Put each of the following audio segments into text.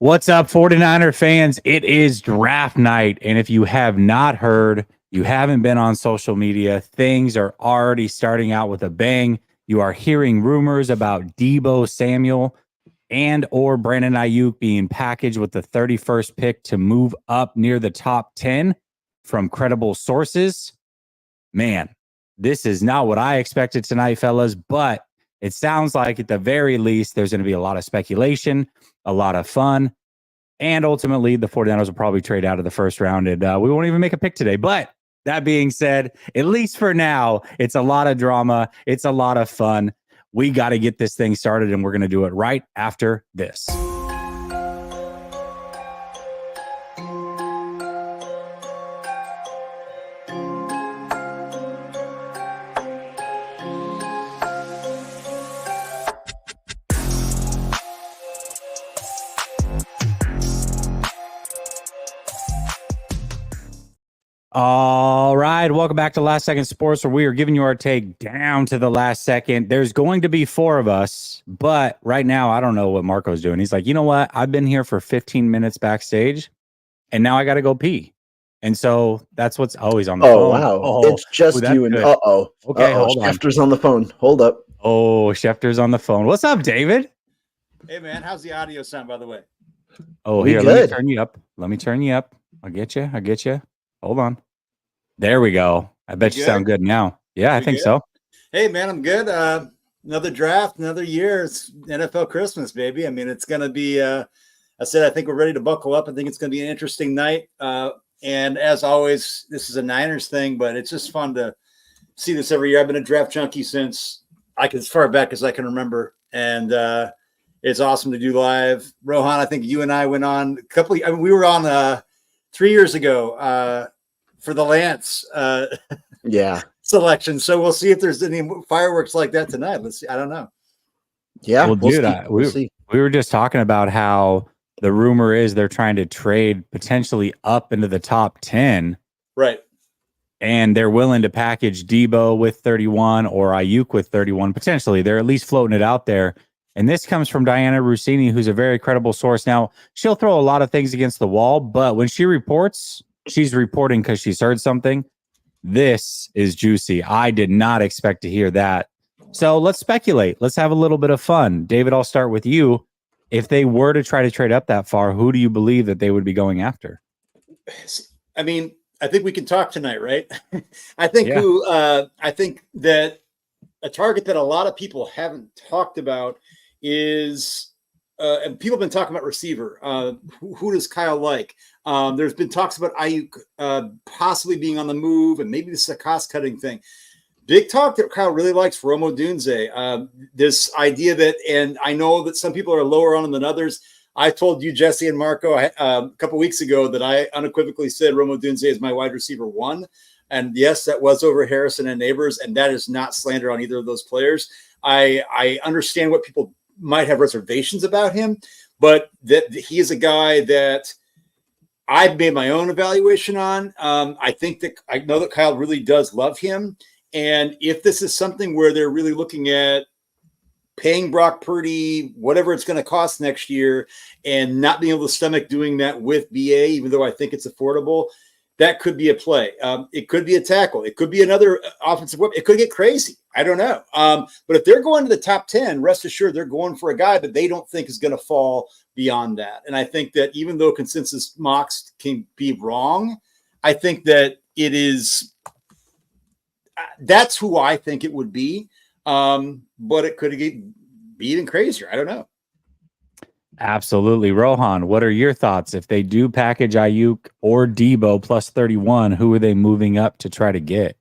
What's up, 49er fans? It is draft night. And if you have not heard, you haven't been on social media, things are already starting out with a bang. You are hearing rumors about Deebo Samuel and or Brandon Ayuk being packaged with the 31st pick to move up near the top 10 from credible sources. Man, this is not what I expected tonight, fellas, but it sounds like at the very least, there's going to be a lot of speculation, a lot of fun. And ultimately, the 49ers will probably trade out of the first round, and we won't even make a pick today. But that being said, at least for now, it's a lot of drama. It's a lot of fun. We got to get this thing started, and we're going to do it right after this. All right, welcome back to Last Second Sports, where we are giving you our take down to the last second. There's going to be four of us, but right now, I don't know what Marco's doing. He's like, you know what? I've been here for 15 minutes backstage, and now I got to go pee. And so that's what's always on the phone. Wow. It's just you and good. Okay, hold on. Schefter's on the phone. Hold up. Oh, Schefter's on the phone. What's up, David? Hey, man. How's the audio sound, by the way? Oh, here, let me turn you up. Let me turn you up. I'll get you. Hold on. There we go. I bet you sound good now. Yeah, I think so. Hey, man, I'm good. Another draft, another year. It's NFL Christmas, baby. I mean, it's going to be, I think we're ready to buckle up. I think it's going to be an interesting night. And as always, this is a Niners thing, but it's just fun to see this every year. I've been a draft junkie since as far back as I can remember. And it's awesome to do live. Rohan, I think you and I went on we were on 3 years ago for the Lance selection. So we'll see if there's any fireworks like that tonight. Let's see. I don't know. Yeah. Well, dude, we were just talking about how the rumor is they're trying to trade potentially up into the top 10. Right. And they're willing to package Deebo with 31 or Ayuk with 31. Potentially. They're at least floating it out there. And this comes from Diana Rossini, who's a very credible source. Now, she'll throw a lot of things against the wall, but when she reports, she's reporting because she's heard something. This is juicy. I did not expect to hear that. So let's speculate. Let's have a little bit of fun. David, I'll start with you. If they were to try to trade up that far, who do you believe that they would be going after? I mean, I think we can talk tonight, right? I think that a target that a lot of people haven't talked about is and people have been talking about receiver. Who does Kyle like? There's been talks about Ayuk possibly being on the move, and maybe this is a cost-cutting thing. Big talk that Kyle really likes Rome Odunze. This idea that, and I know that some people are lower on him than others. I told you, Jesse and Marco, a couple weeks ago that I unequivocally said Rome Odunze is my wide receiver one. And yes, that was over Harrison and Neighbors, and that is not slander on either of those players. I understand what people might have reservations about him, but that he is a guy that I've made my own evaluation on. I know that Kyle really does love him. And if this is something where they're really looking at paying Brock Purdy, whatever it's going to cost next year, and not being able to stomach doing that with BA, even though I think it's affordable, that could be a play. It could be a tackle. It could be another offensive weapon. It could get crazy. I don't know. But if they're going to the top 10, rest assured they're going for a guy that they don't think is going to fall beyond that. And I think that even though consensus mocks can be wrong, I think that it is that's who I think it would be. But it could be even crazier. I don't know. Absolutely. Rohan, what are your thoughts? If they do package Ayuk or Deebo plus 31, who are they moving up to try to get?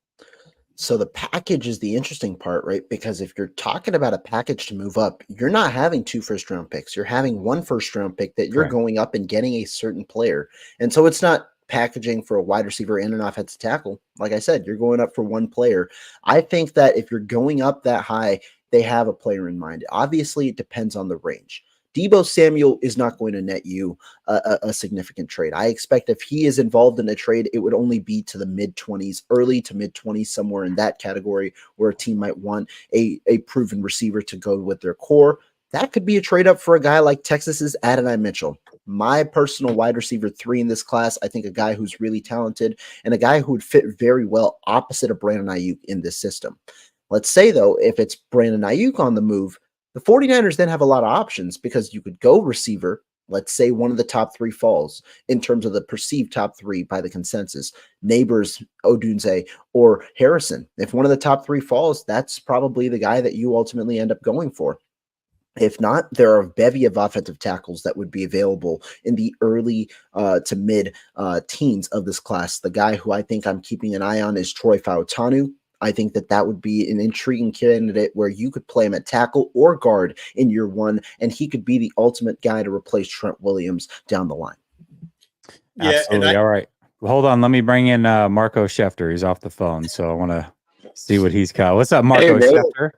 So the package is the interesting part, right? Because if you're talking about a package to move up, you're not having 2 first-round picks. You're having 1 first-round pick that you're going up and getting a certain player. And so it's not packaging for a wide receiver and an offensive tackle. Like I said, you're going up for 1 player. I think that if you're going up that high, they have a player in mind. Obviously, it depends on the range. Deebo Samuel is not going to net you a significant trade. I expect if he is involved in a trade, it would only be to the mid-20s, early to mid-20s, somewhere in that category where a team might want a proven receiver to go with their core. That could be a trade up for a guy like Texas's Adonai Mitchell. my personal wide receiver 3 in this class. I think a guy who's really talented and a guy who would fit very well opposite of Brandon Ayuk in this system. Let's say, though, if it's Brandon Ayuk on the move, the 49ers then have a lot of options because you could go receiver. Let's say one of the top 3 falls in terms of the perceived top 3 by the consensus. Neighbors, Odunze, or Harrison. If one of the top 3 falls, that's probably the guy that you ultimately end up going for. If not, there are a bevy of offensive tackles that would be available in the early to mid teens of this class. The guy who I think I'm keeping an eye on is Troy Fautanu. I think that would be an intriguing candidate where you could play him at tackle or guard in year 1, and he could be the ultimate guy to replace Trent Williams down the line. Yeah, absolutely. All right. Well, hold on. Let me bring in Marco Schefter. He's off the phone, so I want to see what he's got. What's up, Marco Schefter?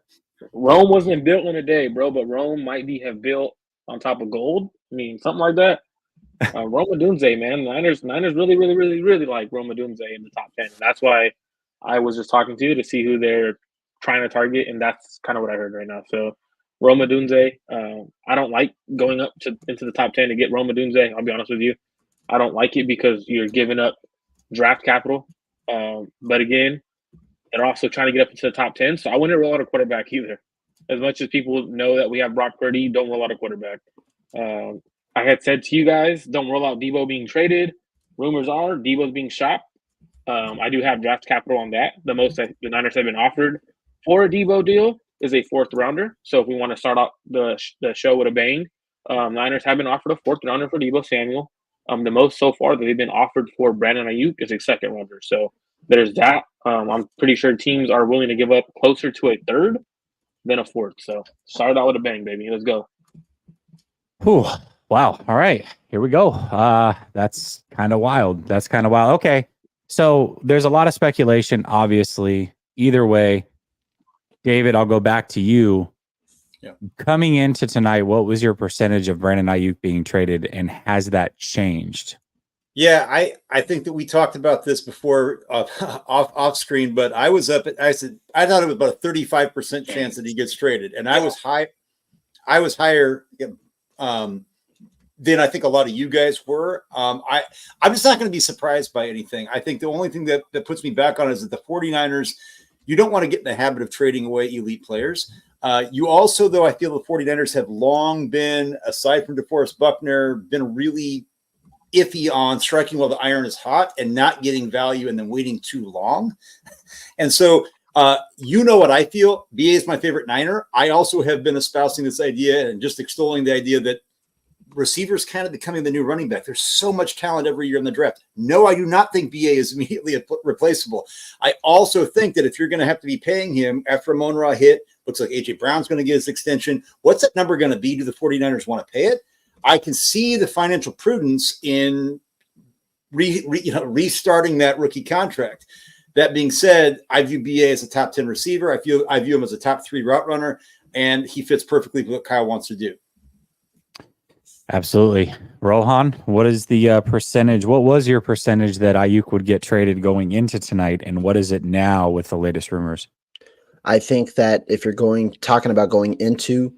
Rome wasn't built in a day, bro, but Rome might have built on top of gold. I mean, something like that. Rome Odunze, man. Niners really, really, really, really like Rome Odunze in the top 10. That's why I was just talking to you to see who they're trying to target, and that's kind of what I heard right now. So Rome Odunze, I don't like going up into the top 10 to get Rome Odunze. I'll be honest with you. I don't like it because you're giving up draft capital. But again, they're also trying to get up into the top 10. So I wouldn't roll out a quarterback either. As much as people know that we have Brock Purdy, don't roll out a quarterback. I had said to you guys, don't roll out Debo being traded. Rumors are Debo's being shopped. I do have draft capital on that. The most that the Niners have been offered for a Debo deal is a 4th rounder. So if we want to start out the show with a bang, Niners have been offered a 4th rounder for Debo Samuel. The most so far that they've been offered for Brandon Ayuk is a 2nd rounder. So there's that. I'm pretty sure teams are willing to give up closer to a 3rd than a 4th. So start out with a bang, baby. Let's go. Whew. Wow. All right. Here we go. That's kind of wild. Okay. So there's a lot of speculation, obviously. Either way, David, I'll go back to you. Yeah. Coming into tonight, what was your percentage of Brandon Ayuk being traded, and has that changed? Yeah, I think that we talked about this before off screen, but I was up at, I thought it was about a 35% chance that he gets traded, and I was higher than I think a lot of you guys were. I'm just not going to be surprised by anything. I think the only thing that puts me back on is that the 49ers, you don't want to get in the habit of trading away elite players. You also, though, I feel the 49ers have long been, aside from DeForest Buckner, been really iffy on striking while the iron is hot and not getting value and then waiting too long. And so, you know what I feel. BA is my favorite Niner. I also have been espousing this idea and just extolling the idea that receivers kind of becoming the new running back. There's so much talent every year in the draft. No, I do not think BA is immediately replaceable. I also think that if you're going to have to be paying him after Amon Ra hit, looks like A.J. Brown's going to get his extension. What's that number going to be? Do the 49ers want to pay it? I can see the financial prudence in restarting that rookie contract. That being said, I view BA as a top 10 receiver. I view him as a top 3 route runner, and he fits perfectly with what Kyle wants to do. Absolutely. Rohan, what is the percentage? What was your percentage that Ayuk would get traded going into tonight, and what is it now with the latest rumors? I think that if you're talking about going into,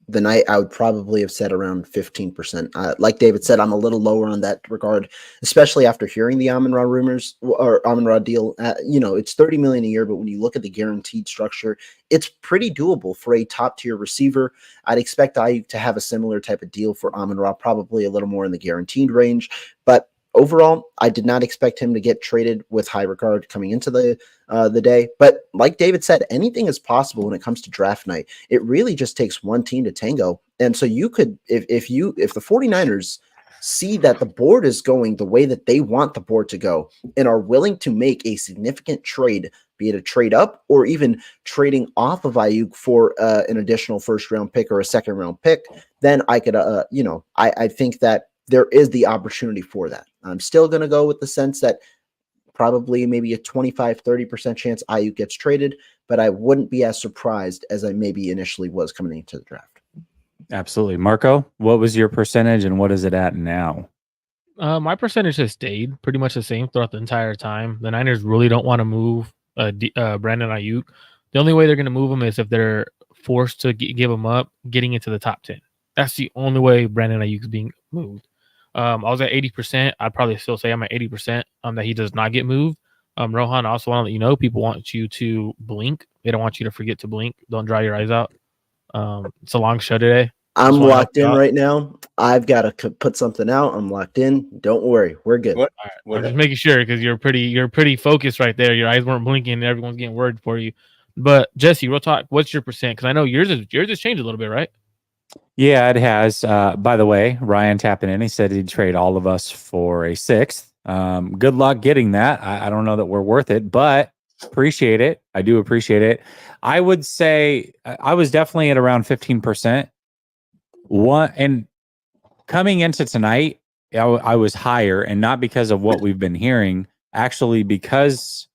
the night, I would probably have said around 15%. Like David said, I'm a little lower on that regard, especially after hearing the Amon-Ra rumors or Amon-Ra deal. It's $30 million a year, but when you look at the guaranteed structure, it's pretty doable for a top tier receiver. I'd expect Ayuk to have a similar type of deal for Amon-Ra, probably a little more in the guaranteed range, but overall, I did not expect him to get traded with high regard coming into the day. But like David said, anything is possible when it comes to draft night. It really just takes one team to tango. And so you could, if the 49ers see that the board is going the way that they want the board to go and are willing to make a significant trade, be it a trade up or even trading off of Ayuk for an additional 1st round pick or a 2nd round pick, then I could, I think that there is the opportunity for that. I'm still going to go with the sense that probably maybe a 25-30% chance Ayuk gets traded, but I wouldn't be as surprised as I maybe initially was coming into the draft. Absolutely. Marco, what was your percentage and what is it at now? My percentage has stayed pretty much the same throughout the entire time. The Niners really don't want to move Brandon Ayuk. The only way they're going to move him is if they're forced to give him up, getting into the top 10. That's the only way Brandon Ayuk is being moved. I was at 80%. I'd probably still say I'm at 80% that he does not get moved. Rohan, I also want to let you know people want you to blink. They don't want you to forget to blink. Don't dry your eyes out. It's a long show today. I'm locked in right now. I've got to put something out. I'm locked in. Don't worry, we're good. What? I'm just making sure because you're pretty focused right there. Your eyes weren't blinking, and everyone's getting worried for you. But Jesse, real talk. What's your percent? Because I know yours has changed a little bit, right? Yeah, it has. By the way, Ryan tapping in. He said he'd trade all of us for a 6th. Good luck getting that. I don't know that we're worth it, but appreciate it. I do appreciate it. I would say I was definitely at around 15%. And coming into tonight, I was higher, and not because of what we've been hearing, actually because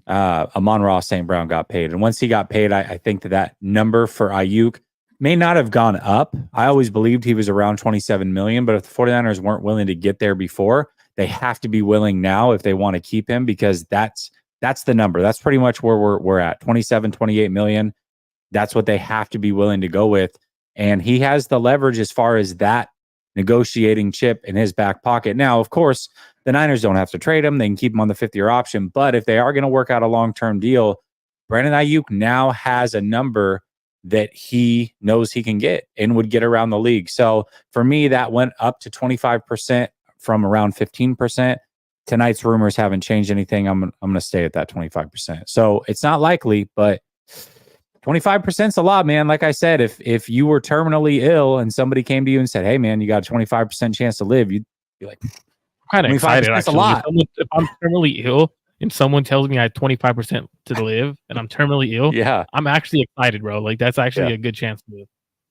Amon-Ra St. Brown got paid. And once he got paid, I think that number for Ayuk may not have gone up. I always believed he was around 27 million, but if the 49ers weren't willing to get there before, they have to be willing now if they want to keep him, because that's the number. That's pretty much where we're at. 27, 28 million. That's what they have to be willing to go with. And he has the leverage as far as that negotiating chip in his back pocket. Now, of course, the Niners don't have to trade him. They can keep him on the 5th-year option. But if they are going to work out a long-term deal, Brandon Ayuk now has a number that he knows he can get and would get around the league. So for me, that went up to 25% from around 15%. Tonight's rumors haven't changed anything. I'm going to stay at that 25%. So it's not likely, but 25% is a lot, man. Like I said, if you were terminally ill and somebody came to you and said, "Hey, man, you got a 25% chance to live," you'd be like, kind of excited. Actually, a lot. If I'm terminally ill and someone tells me I have 25% to live and I'm terminally ill, yeah, I'm actually excited, bro. Like that's actually a good chance to live.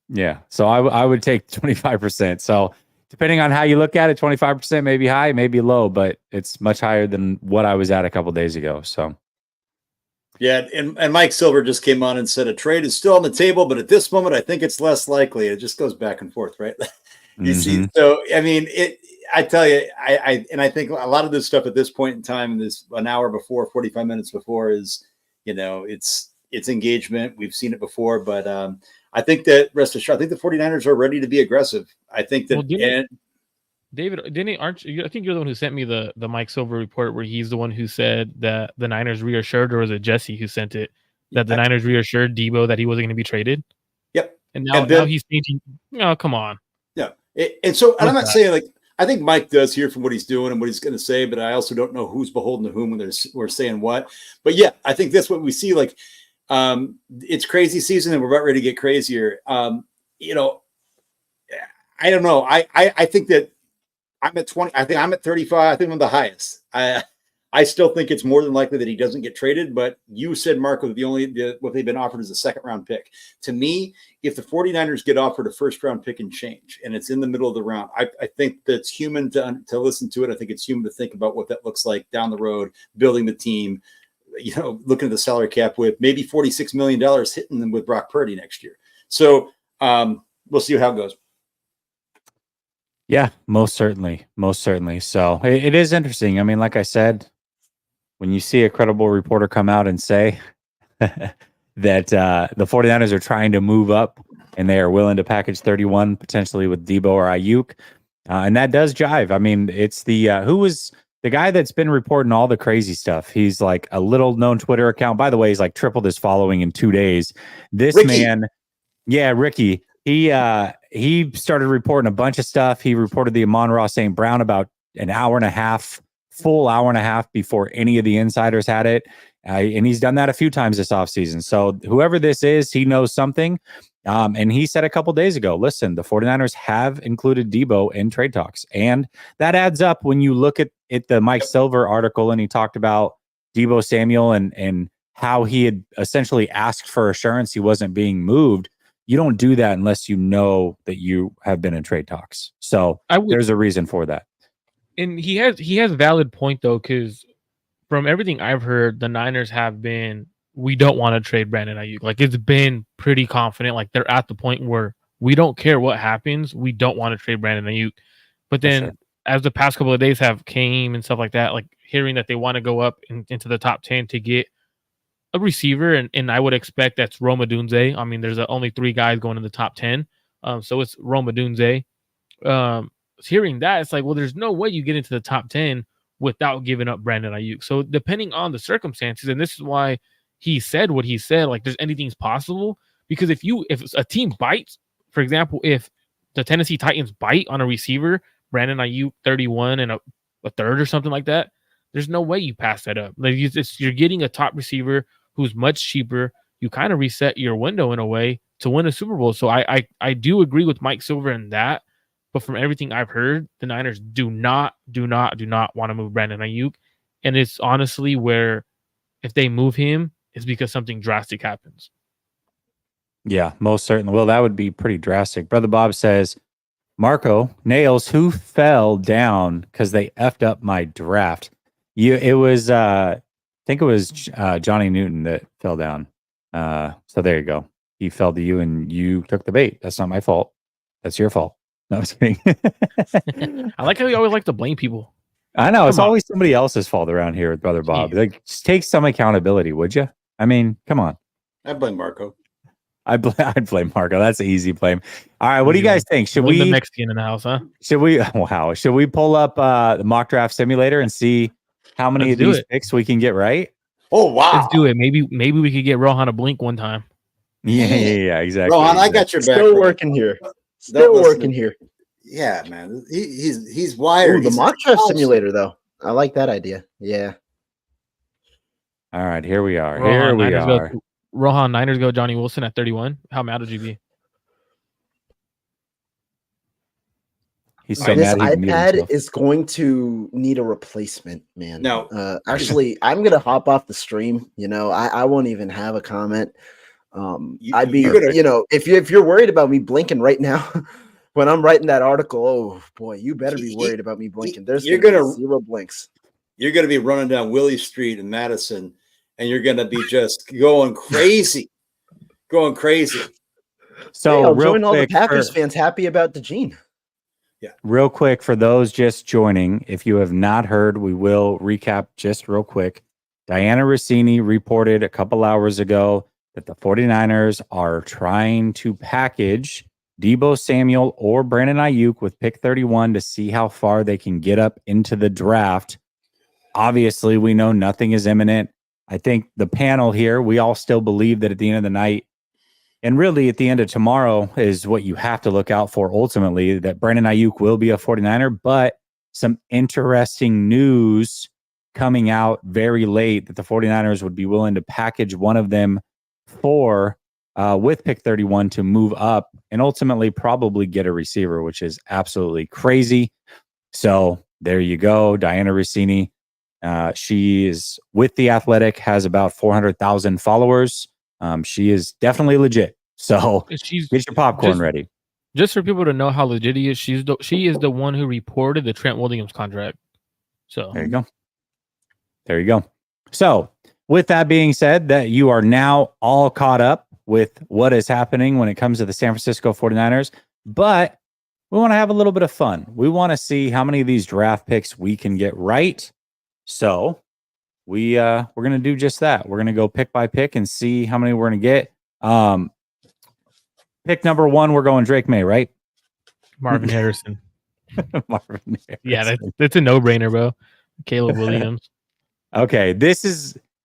Yeah. So I would take 25%. So depending on how you look at it, 25% may be high, may be low, but it's much higher than what I was at a couple days ago. So. Yeah, and Mike Silver just came on and said a trade is still on the table, but at this moment, I think it's less likely. It just goes back and forth, right? You see, so I mean, I tell you, I think a lot of this stuff at this point in time, this an hour before, 45 minutes before, is it's engagement. We've seen it before, but I think that rest assured, I think the 49ers are ready to be aggressive. I think that. David, aren't you? I think you're the one who sent me the Mike Silver report where he's the one who said that the Niners reassured, or was it Jesse who sent it, that the Niners reassured Debo that he wasn't going to be traded? Yep. And now he's thinking, "Oh, come on." Yeah. And so I'm not saying like I think Mike does hear from what he's doing and what he's going to say, but I also don't know who's beholden to whom when we're saying what. But yeah, I think that's what we see. Like, it's crazy season and we're about ready to get crazier. I don't know. I think that. I'm at 20. I think I'm at 35. I think I'm the highest. I still think it's more than likely that he doesn't get traded. But you said, Marco, what they've been offered is a 2nd-round pick. To me, if the 49ers get offered a 1st-round pick and change, and it's in the middle of the round, I think that's human to listen to it. I think it's human to think about what that looks like down the road, building the team, looking at the salary cap with maybe $46 million hitting them with Brock Purdy next year. So we'll see how it goes. Yeah, most certainly. So it is interesting. I mean, like I said, when you see a credible reporter come out and say that the 49ers are trying to move up and they are willing to package 31 potentially with Debo or Ayuk, and that does jive. I mean, it's the who was the guy that's been reporting all the crazy stuff. He's like a little known Twitter account. By the way, he's like tripled his following in 2 days. This Ricky. man, yeah, Ricky. He started reporting a bunch of stuff. He reported the Amon-Ra St. Brown about full hour and a half before any of the insiders had it. And he's done that a few times this offseason. So whoever this is, he knows something. And he said a couple days ago, listen, the 49ers have included Debo in trade talks. And that adds up when you look at the Mike Silver article, and he talked about Debo Samuel and how he had essentially asked for assurance he wasn't being moved. You don't do that unless you know that you have been in trade talks. So there's a reason for that. And he has a valid point though, because from everything I've heard, the Niners have been, we don't want to trade Brandon Ayuk. Like it's been pretty confident. Like they're at the point where we don't care what happens. We don't want to trade Brandon Ayuk. But then as the past couple of days have came and stuff like that, like hearing that they want to go up into the top 10 to get a receiver, and I would expect that's Rome Odunze. I mean, there's only 3 guys going in the top 10. So it's Rome Odunze. hearing that, it's like, well, there's no way you get into the top 10 without giving up Brandon Ayuk. So depending on the circumstances, and this is why he said what he said, like there's anything's possible. Because if a team bites, for example, if the Tennessee Titans bite on a receiver, Brandon Ayuk 31 and a third or something like that, there's no way you pass that up. Like you're getting a top receiver who's much cheaper. You kind of reset your window in a way to win a Super Bowl. So I do agree with Mike Silver in that. But from everything I've heard, the Niners do not want to move Brandon Ayuk. And it's honestly where if they move him, it's because something drastic happens. Yeah, most certainly. Well, that would be pretty drastic. Brother Bob says, Marco, Nails, who fell down because they effed up my draft? It was, I think it was Johnny Newton that fell down. So there you go. He fell to you and you took the bait. That's not my fault. That's your fault. No, I was kidding. I like how you always like to blame people. I know. It's always somebody else's fault around here with Brother Bob. Like, just take some accountability, would you? I mean, come on. I blame Marco. I'd blame Marco. That's an easy blame. All right. What do you guys think? Should we the Mexican in the house, huh? Should we? Wow. Should we pull up the mock draft simulator and see how many of these picks we can get right? Oh wow! Let's do it. Maybe we could get Rohan to blink one time. Yeah. Exactly. Rohan, I got your back. Still working here. Still working here. Yeah, man. He's wired. Ooh, the mock draft simulator, though. I like that idea. Yeah. All right. Here we are. Rohan, Niners go Johnny Wilson at 31. How mad would you be? He's so this mad. iPad is going to need a replacement, man. No. Actually, I'm gonna hop off the stream. I won't even have a comment. I'd be, if you're worried about me blinking right now when I'm writing that article, oh boy, you better be worried about me blinking. You're gonna be zero blinks. You're gonna be running down Willie Street in Madison, and you're gonna be just going crazy. So I'll join all the Packers fans happy about DeGene. Yeah. Real quick, for those just joining, if you have not heard, we will recap just real quick. Diana Rossini reported a couple hours ago that the 49ers are trying to package Deebo Samuel or Brandon Ayuk with pick 31 to see how far they can get up into the draft. Obviously, we know nothing is imminent. I think the panel here, we all still believe that at the end of the night, and really at the end of tomorrow is what you have to look out for ultimately, that Brandon Ayuk will be a 49er, but some interesting news coming out very late that the 49ers would be willing to package one of them with pick 31 to move up and ultimately probably get a receiver, which is absolutely crazy. So there you go. Diana Rossini. She is with The Athletic, has about 400,000 followers. She is definitely legit. So get your popcorn ready. Just for people to know how legit he is, she is the one who reported the Trent Williams contract. So there you go. So with that being said, that you are now all caught up with what is happening when it comes to the San Francisco 49ers, but we want to have a little bit of fun. We want to see how many of these draft picks we can get right. So we're going to do just that. We're going to go pick by pick and see how many we're going to get. Pick number 1, we're going Drake May, right? Marvin Harrison. Marvin Harrison. Yeah, that's a no-brainer, bro. Caleb Williams. Okay,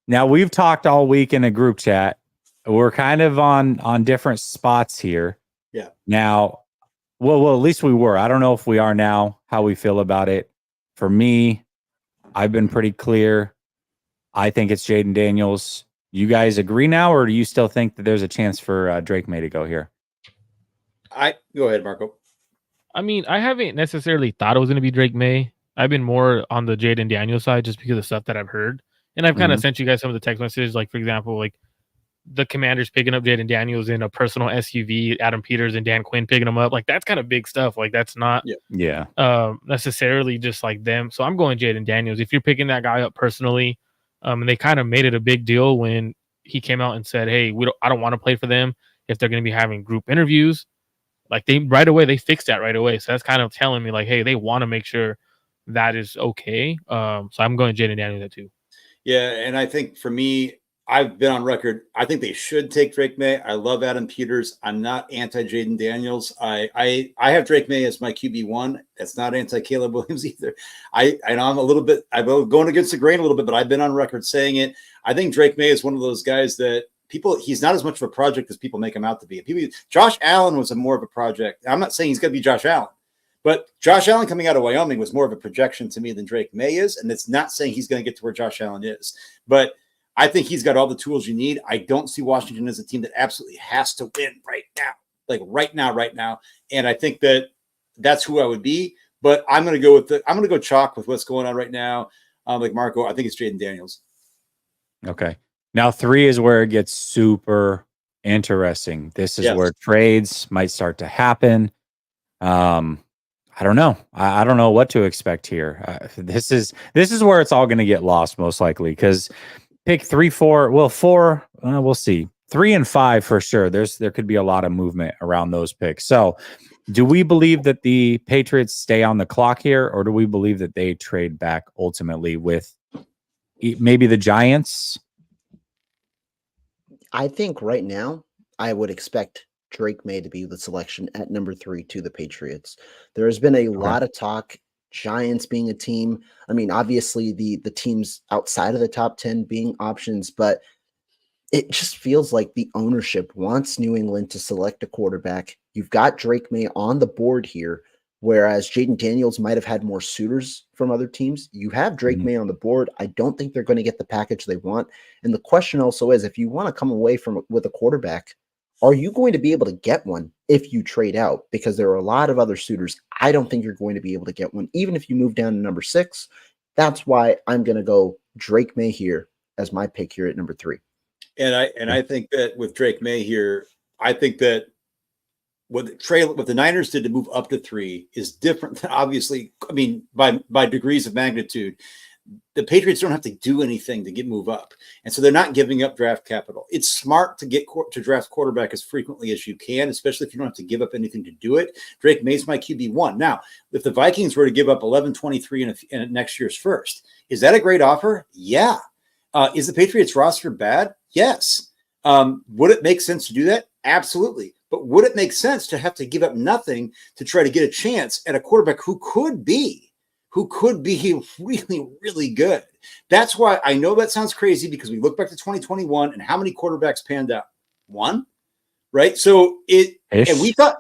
now we've talked all week in a group chat. We're kind of on different spots here. Yeah. Now, well, at least we were. I don't know if we are now, how we feel about it. For me, I've been pretty clear. I think it's Jaden Daniels. You guys agree now, or do you still think that there's a chance for Drake May to go here? Go ahead, Marco. I mean, I haven't necessarily thought it was going to be Drake May. I've been more on the Jaden Daniels side just because of stuff that I've heard. And I've kind of sent you guys some of the text messages, like, for example, like the Commanders picking up Jaden Daniels in a personal SUV, Adam Peters and Dan Quinn picking him up. Like, that's kind of big stuff. Like, that's not necessarily just like them. So I'm going Jaden Daniels. If you're picking that guy up personally, and they kind of made it a big deal when he came out and said, hey, I don't want to play for them if they're going to be having group interviews. Like, they fixed that right away. So that's kind of telling me, like, hey, they want to make sure that is okay. So I'm going Jaden Daniels at 2. Yeah, and I think for me, I've been on record. I think they should take Drake May. I love Adam Peters. I'm not anti Jaden Daniels. I have Drake May as my QB1. It's not anti Caleb Williams either. I know I'm going against the grain a little bit, but I've been on record saying it. I think Drake May is one of those guys that he's not as much of a project as people make him out to be. Josh Allen was more of a project. I'm not saying he's going to be Josh Allen, but Josh Allen coming out of Wyoming was more of a projection to me than Drake May is. And it's not saying he's going to get to where Josh Allen is, but I think he's got all the tools you need. I don't see Washington as a team that absolutely has to win right now, like right now. And I think that's who I would be. But I'm going to go chalk with what's going on right now. Like Marco, I think it's Jaden Daniels. Okay. Now 3 is where it gets super interesting. This is where trades might start to happen. I don't know. I don't know what to expect here. This is where it's all going to get lost most likely, because pick 3, 4. Well, 4. We'll see. 3 and 5 for sure. There could be a lot of movement around those picks. So, do we believe that the Patriots stay on the clock here, or do we believe that they trade back ultimately with maybe the Giants? I think right now I would expect Drake May to be the selection at number 3 to the Patriots. There has been a lot of talk, Giants being a team. I mean, obviously the teams outside of the top 10 being options, but it just feels like the ownership wants New England to select a quarterback. You've got Drake May on the board here, whereas Jaden Daniels might have had more suitors from other teams. You have Drake May on the board. I don't think they're going to get the package they want. And the question also is, if you want to come away with a quarterback, are you going to be able to get one if you trade out? Because there are a lot of other suitors. I don't think you're going to be able to get one, even if you move down to number 6. That's why I'm going to go Drake May here as my pick here at number 3. And I think that with Drake May here, I think that what the Niners did to move up to 3 is different than, obviously, I mean, by degrees of magnitude. The Patriots don't have to do anything to move up. And so they're not giving up draft capital. It's smart to draft quarterback as frequently as you can, especially if you don't have to give up anything to do it. Drake May's my QB1. Now, if the Vikings were to give up 11-23 in next year's first, is that a great offer? Yeah. Is the Patriots roster bad? Yes. Would it make sense to do that? Absolutely. But would it make sense to have to give up nothing to try to get a chance at a quarterback who could be really, really good? That's why I know that sounds crazy, because we look back to 2021 and how many quarterbacks panned out? 1, right? So we thought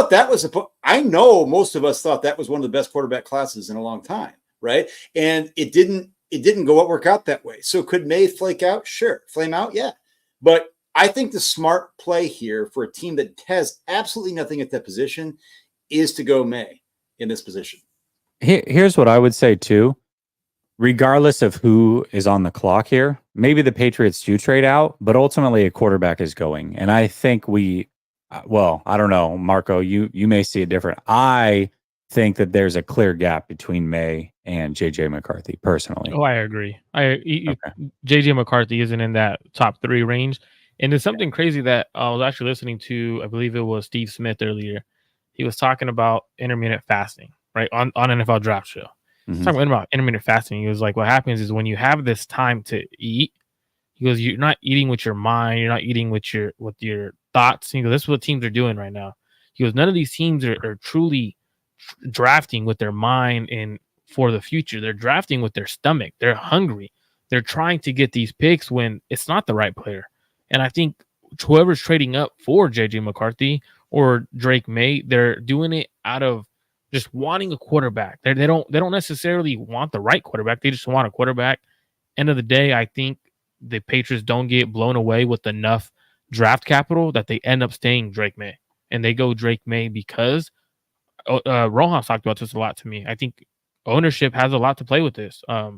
that was I know most of us thought that was one of the best quarterback classes in a long time, right? And it didn't work out that way. So could May flake out? Sure. Flame out? Yeah. But I think the smart play here for a team that has absolutely nothing at that position is to go May in this position. Here's what I would say too. Regardless of who is on the clock here, maybe the Patriots do trade out, but ultimately a quarterback is going. And I think I don't know, Marco, you may see it different. I think that there's a clear gap between May and JJ McCarthy personally. Oh, I agree. JJ McCarthy isn't in that top 3 range. And there's something crazy that I was actually listening to. I believe it was Steve Smith earlier. He was talking about intermittent fasting, right? On NFL Draft Show. Talking about intermittent fasting. He was like, what happens is when you have this time to eat, he goes, you're not eating with your mind, you're not eating with your thoughts. He goes, this is what teams are doing right now. He goes, none of these teams are truly drafting with their mind and for the future. They're drafting with their stomach. They're hungry. They're trying to get these picks when it's not the right player. And I think whoever's trading up for JJ McCarthy or Drake May, they're doing it out of just wanting a quarterback. They don't necessarily want the right quarterback. They just want a quarterback. End of the day, I think the Patriots don't get blown away with enough draft capital that they end up staying Drake May. And they go Drake May because Rojas talked about this a lot to me. I think ownership has a lot to play with this. I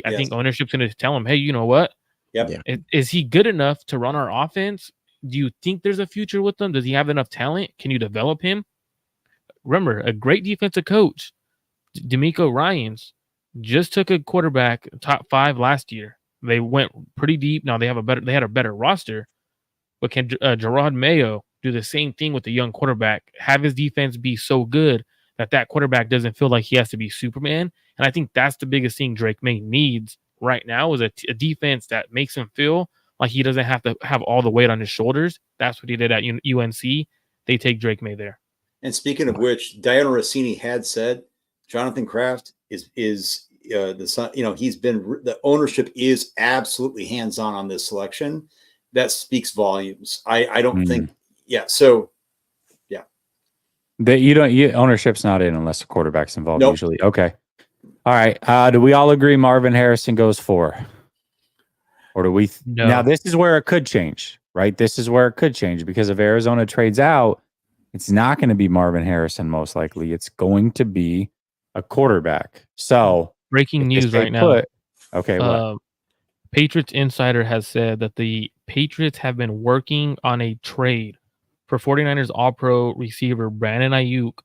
think ownership's going to tell him, hey, you know what? Yep. Is he good enough to run our offense? Do you think there's a future with him? Does he have enough talent? Can you develop him? Remember, a great defensive coach, D'Amico Ryans, just took a quarterback top 5 last year. They went pretty deep. Now they had a better roster, but can Gerard Mayo do the same thing with a young quarterback? Have his defense be so good that quarterback doesn't feel like he has to be Superman? And I think that's the biggest thing Drake May needs right now is a defense that makes him feel like he doesn't have to have all the weight on his shoulders. That's what he did at UNC. They take Drake May there. And speaking of which, Diana Rossini had said Jonathan Kraft is the son. He's been the ownership is absolutely hands on this selection. That speaks volumes. I don't think. Yeah. So. Yeah. Ownership's not in unless the quarterback's involved. Nope. Usually. Okay. All right. Do we all agree Marvin Harrison goes 4? Or do we? No. Now this is where it could change, right? This is where it could change because if Arizona trades out, it's not going to be Marvin Harrison most likely. It's going to be a quarterback. So breaking news right now. Okay. What? Patriots Insider has said that the Patriots have been working on a trade for 49ers All-Pro receiver Brandon Ayuk.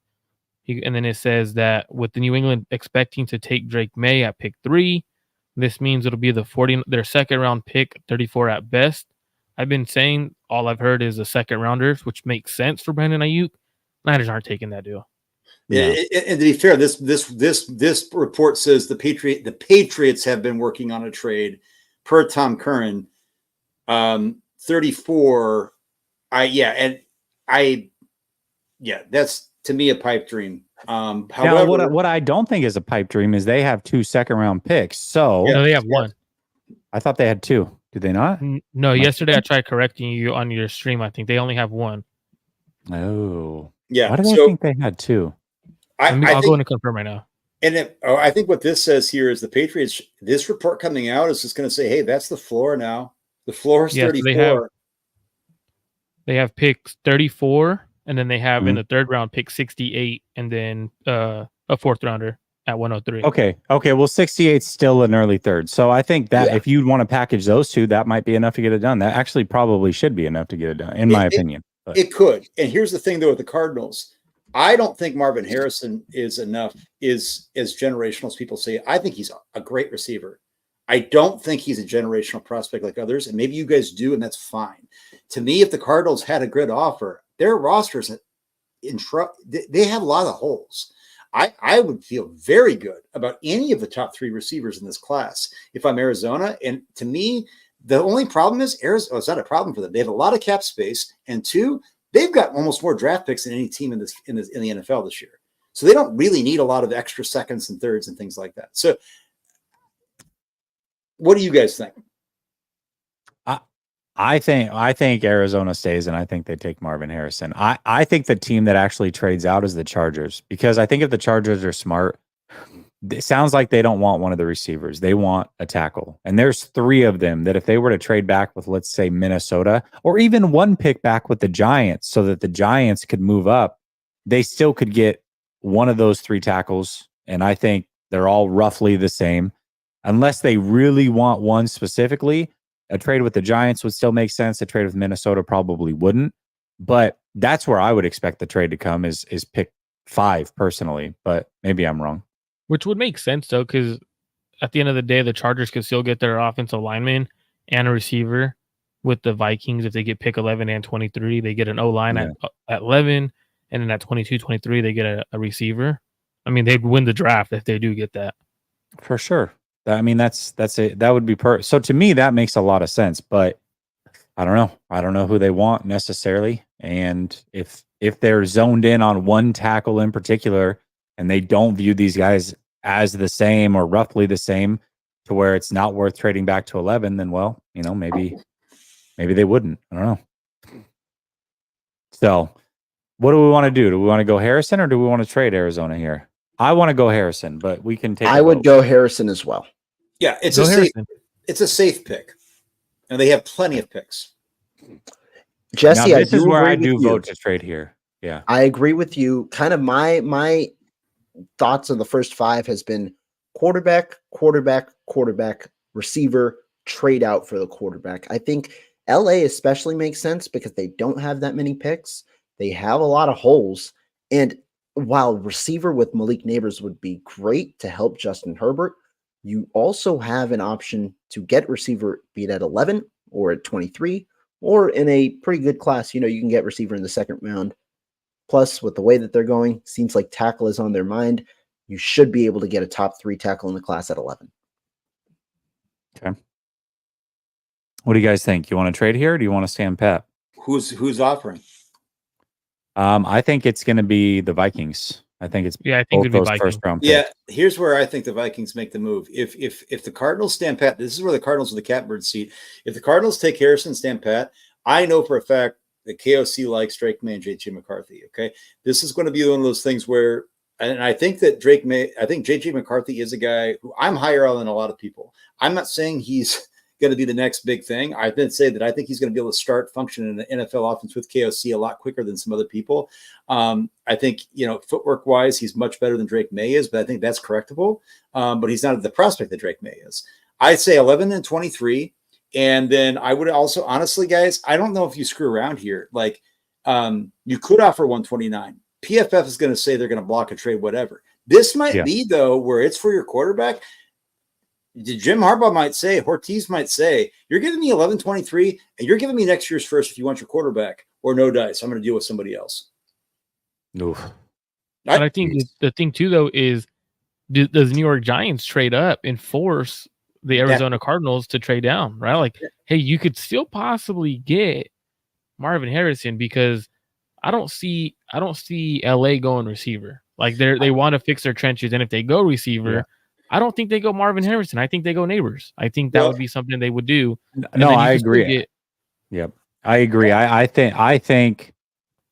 And then it says that with the New England expecting to take Drake May at pick 3, this means it'll be their second round pick, 34 at best. I've been saying all I've heard is a second rounders, which makes sense for Brandon Ayuk. Niners aren't taking that deal. Yeah. And to be fair, this report says the Patriots have been working on a trade per Tom Curran. 34. That's to me a pipe dream. However, what I don't think is a pipe dream is they have 2 second-round picks. So no, they have 1. I thought they had 2. Did they not? No, yesterday I tried correcting you on your stream. I think they only have 1. Oh, yeah. Why did I think they had 2? I'll go in and confirm right now. And I think what this says here is the Patriots. This report coming out is just going to say, "Hey, that's the floor now. The floor is 34." They have picks 34, and then they have in the third round pick 68, and then a 4th rounder at 103. Okay. Well, 68 is still an early third. So I think that if you want to package those 2, that might be enough to get it done. That actually probably should be enough to get it done, in my opinion. But. It could. And here's the thing, though, with the Cardinals. I don't think Marvin Harrison is as generational as people say. I think he's a great receiver. I don't think he's a generational prospect like others, and maybe you guys do, and that's fine. To me, if the Cardinals had a good offer, their rosters they have a lot of holes. I would feel very good about any of the top 3 receivers in this class if I'm Arizona. And to me, the only problem is Arizona. It's not a problem for them. They have a lot of cap space, and 2, they've got almost more draft picks than any team in the NFL this year. So they don't really need a lot of extra seconds and thirds and things like that. So what do you guys think? I think Arizona stays, and I think they take Marvin Harrison. I think the team that actually trades out is the Chargers, because I think if the Chargers are smart, it sounds like they don't want one of the receivers. They want a tackle. And there's 3 of them that if they were to trade back with, let's say, Minnesota, or even 1 pick back with the Giants so that the Giants could move up, they still could get one of those 3 tackles. And I think they're all roughly the same. Unless they really want one specifically, a trade with the Giants would still make sense. A trade with Minnesota probably wouldn't. But that's where I would expect the trade to come is pick 5 personally. But maybe I'm wrong. Which would make sense, though, because at the end of the day, the Chargers could still get their offensive lineman and a receiver with the Vikings. If they get pick 11 and 23, they get an O-line at 11, and then at 22, 23, they get a receiver. I mean, they'd win the draft if they do get that. For sure. I mean, that's it. That would be perfect. So to me, that makes a lot of sense, but I don't know. I don't know who they want necessarily. And if they're zoned in on one tackle in particular, and they don't view these guys as the same or roughly the same to where it's not worth trading back to 11, then, well, maybe they wouldn't. I don't know. So what do we want to do? Do we want to go Harrison or do we want to trade Arizona here? I want to go Harrison, but we can take. I would go Harrison as well. Yeah, it's a safe pick, and they have plenty of picks. Jesse, now, this is where I do vote to trade here. Yeah, I agree with you. Kind of my thoughts on the first 5 has been quarterback, receiver, trade out for the quarterback. I think LA especially makes sense because they don't have that many picks. They have a lot of holes. And while receiver with Malik Neighbors would be great to help Justin Herbert, you also have an option to get receiver, be it at 11 or at 23, or in a pretty good class. You can get receiver in the 2nd round. Plus, with the way that they're going, seems like tackle is on their mind. You should be able to get a top 3 tackle in the class at 11. Okay. What do you guys think? You want to trade here, or do you want to stand pat? Who's offering? I think it's going to be the Vikings. I think it's I think both it'd be those Vikings. first round picks. Yeah, here's where I think the Vikings make the move. If the Cardinals stand pat, this is where the Cardinals are the catbird seat. If the Cardinals take Harrison and stand pat, I know for a fact that KOC likes Drake May and JJ McCarthy. Okay, this is going to be one of those things where, and I think that I think JJ McCarthy is a guy who I'm higher on than a lot of people. I'm not saying he's going to be the next big thing. I did say that I think he's going to be able to start function in the NFL offense with KOC a lot quicker than some other people. I think, footwork wise, he's much better than Drake May is, but I think that's correctable. But he's not the prospect that Drake May is. I'd say 11 and 23. And then I would also, honestly, guys, I don't know if you screw around here. Like, you could offer 129. PFF is going to say they're going to block a trade, whatever. This might be, though, where it's for your quarterback. Jim Harbaugh might say, Ortiz might say, you're giving me 11-23, and you're giving me next year's first if you want your quarterback, or no dice. I'm going to deal with somebody else. Oof. But I think the thing, too, though, is does New York Giants trade up and force the Arizona Cardinals to trade down, right? Like, hey, you could still possibly get Marvin Harrison, because I don't see LA going receiver. Like, they want to fix their trenches, and if they go receiver, I don't think they go Marvin Harrison. I think they go Neighbors. I think that would be something they would do. No, I agree. I agree. I think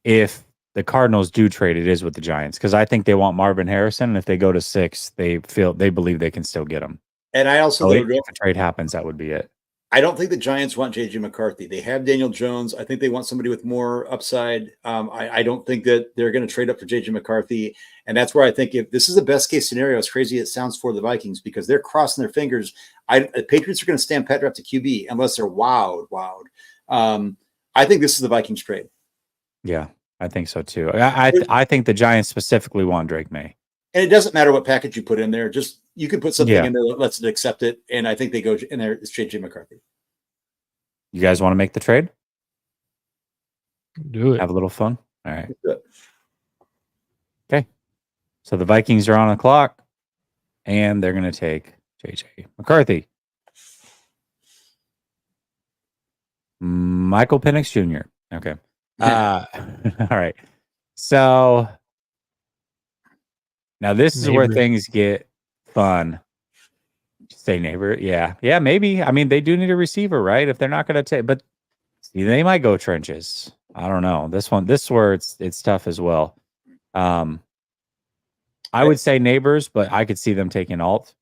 if the Cardinals do trade, it is with the Giants, because I think they want Marvin Harrison, and if they go to 6, they believe they can still get him. And I also if a trade happens, that would be it. I don't think the Giants want JJ McCarthy. They have Daniel Jones. I think they want somebody with more upside. I don't think that they're going to trade up for JJ McCarthy. And that's where I think if this is the best case scenario, as crazy as it sounds for the Vikings, because they're crossing their fingers. The Patriots are going to stand pat draft to QB unless they're wowed. I think this is the Vikings trade. Yeah, I think so too. I think the Giants specifically want Drake May. And it doesn't matter what package you put in there. Just you can put something in there that lets it accept it. And I think they go in there. It's JJ McCarthy. You guys want to make the trade? Do it. Have a little fun. All right. Okay. So the Vikings are on the clock, and they're going to take JJ McCarthy. Michael Penix Jr. Okay. All right. So now this is where things get fun. Say neighbor. Yeah. Yeah, maybe. I mean, they do need a receiver, right? If they're not going to take, but they might go trenches. I don't know. This is where it's tough as well. I would say neighbors, but I could see them taking alt.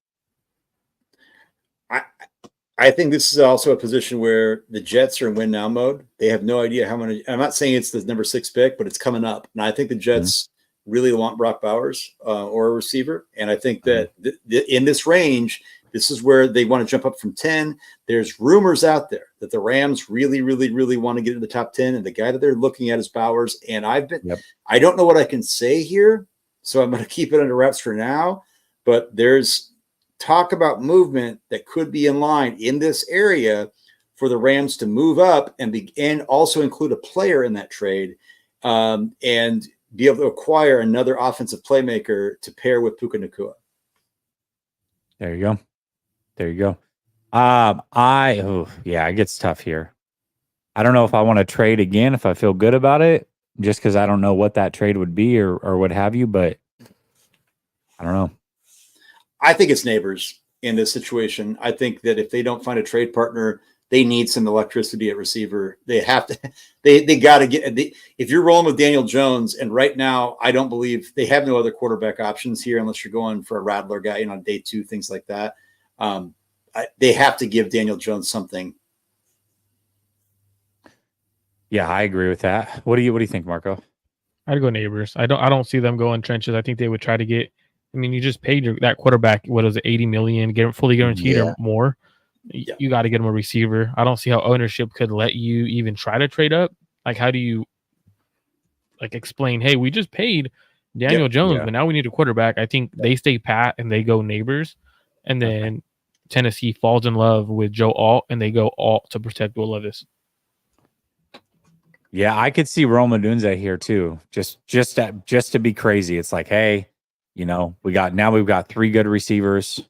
I think this is also a position where the Jets are in win now mode. They have no idea how many. I'm not saying it's the number 6 pick, but it's coming up. And I think the Jets really want Brock Bowers or a receiver. And I think that in this range, this is where they want to jump up from 10. There's rumors out there that the Rams really, really, really want to get into the top 10. And the guy that they're looking at is Bowers. And I don't know what I can say here, so I'm going to keep it under wraps for now. But there's talk about movement that could be in line in this area for the Rams to move up and also include a player in that trade and be able to acquire another offensive playmaker to pair with Puka Nacua. There you go. It gets tough here. I don't know if I want to trade again, if I feel good about it, just because I don't know what that trade would be or what have you, but I don't know. I think it's neighbors in this situation. I think that if they don't find a trade partner, they need some electricity at receiver. They have to, they got to get, if you're rolling with Daniel Jones, and right now, I don't believe they have no other quarterback options here unless you're going for a Rattler guy, on day 2, things like that. They have to give Daniel Jones something. Yeah, I agree with that. What do you think, Marco? I'd go neighbors. I don't see them going trenches. I think they would try to get. I mean, you just paid that quarterback, what is it, $80 million, get him fully guaranteed or more. You got to get him a receiver. I don't see how ownership could let you even try to trade up. Like, how do you explain, hey, we just paid Daniel Jones, but now we need a quarterback? I think they stay pat and they go neighbors, and then Tennessee falls in love with Joe Alt and they go alt to protect Will Levis. Yeah, I could see Rome Odunze here too. Just to be crazy. It's like, hey, we've got 3 good receivers.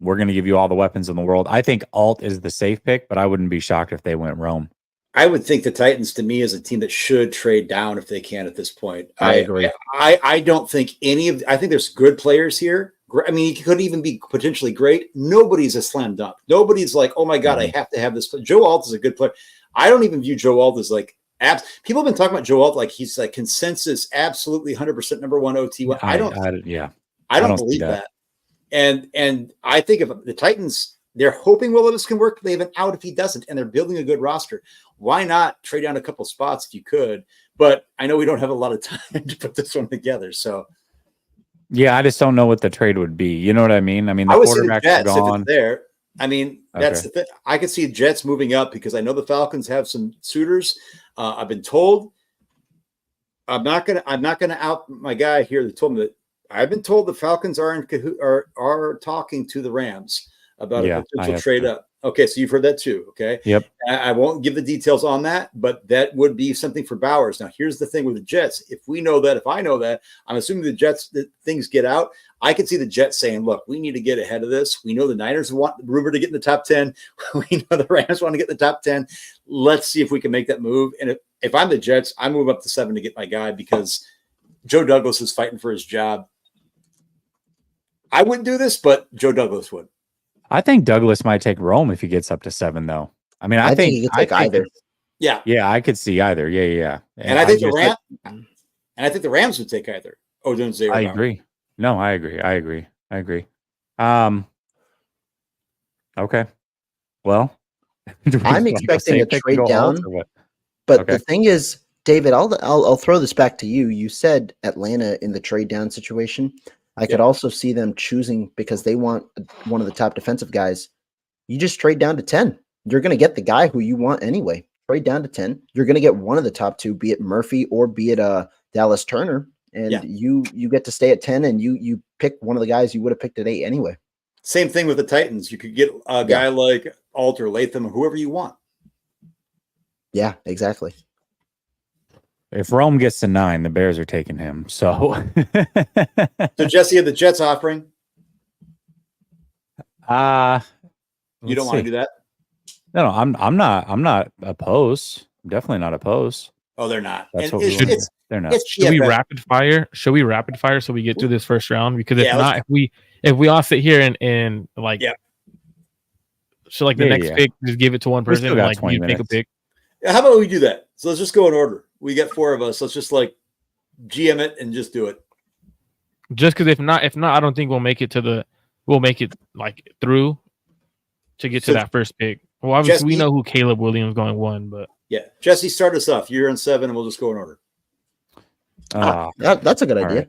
we're going to give you all the weapons in the world. I think Alt is the safe pick, but I wouldn't be shocked if they went Rome. I would think the Titans, to me, is a team that should trade down if they can at this point. I agree. I don't think I think there's good players here. I mean, he could even be potentially great. Nobody's a slam dunk. Nobody's like, oh my God, I have to have this. Joe Alt is a good player. I don't even view Joe Alt as like people have been talking about Joe Alt like he's like consensus, absolutely 100% number one OT1. I don't believe that. And I think if the Titans, they're hoping Will Levis can work. They have an out if he doesn't, and they're building a good roster. Why not trade down a couple spots if you could? But I know we don't have a lot of time to put this one together. So, yeah, I just don't know what the trade would be. You know what I mean? I mean, the quarterbacks are gone. There, I mean, that's the thing. I could see Jets moving up because I know the Falcons have some suitors. I've been told. I'm not gonna out my guy here that told me that. I've been told the Falcons are talking to the Rams about a potential trade up. Okay, so you've heard that too. Okay. Yep. I won't give the details on that, but that would be something for Bowers. Now, here's the thing with the Jets. If I know that, I'm assuming the Jets, that things get out. I can see the Jets saying, look, we need to get ahead of this. We know the Niners want Ruber to get in the top 10. We know the Rams want to get in the top 10. Let's see if we can make that move. And if I'm the Jets, I move up to 7 to get my guy because Joe Douglas is fighting for his job. I wouldn't do this, but Joe Douglas would. I think Douglas might take Rome if he gets up to 7, though. I mean, I think he could take either. Yeah, I could see either. Yeah. And I think the Rams would take either. Odunze. I agree. No, I agree. Okay. Well, I'm expecting a trade down, but the thing is, David, I'll throw this back to you. You said Atlanta in the trade down situation. I could also see them choosing because they want one of the top defensive guys. You just trade down to 10. You're going to get the guy who you want anyway. Trade down to 10. You're going to get one of the top 2, be it Murphy or be it Dallas Turner, and you get to stay at 10, and you pick one of the guys you would have picked at 8 anyway. Same thing with the Titans. You could get a guy like Alt or Latham or whoever you want. Yeah, exactly. If Rome gets to 9, the Bears are taking him. So, so Jesse, are the Jets offering? You don't want to do that? No, I'm not opposed. I'm definitely not opposed. Oh, they're not. That's what they're not. Should we rapid fire? Should we rapid fire so we get through this first round? Because if not, if we all sit here and like, so like the next pick, just give it to one person. Like you pick a pick. How about we do that? So let's just go in order. We got 4 of us. Let's just like GM it and just do it. Just because if not, I don't think we'll make it like through to get to that first pick. Well, obviously we know who Caleb Williams going 1, but Jesse, start us off. You're in 7, and we'll just go in order. That's a good idea. Right.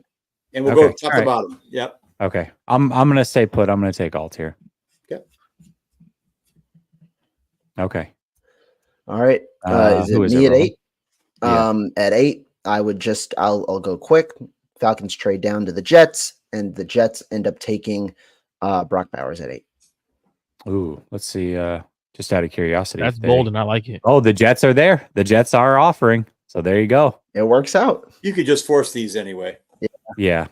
And we'll go top to bottom. Yep. Okay. I'm gonna stay put. I'm gonna take Alt here. Okay. All right. Is it me at 8? At 8, I'll go quick. Falcons trade down to the Jets, and the Jets end up taking Brock Bowers at 8. Ooh, let's see. Just out of curiosity. That's bold and I like it. Oh, the Jets are there. The Jets are offering. So there you go. It works out. You could just force these anyway. Yeah.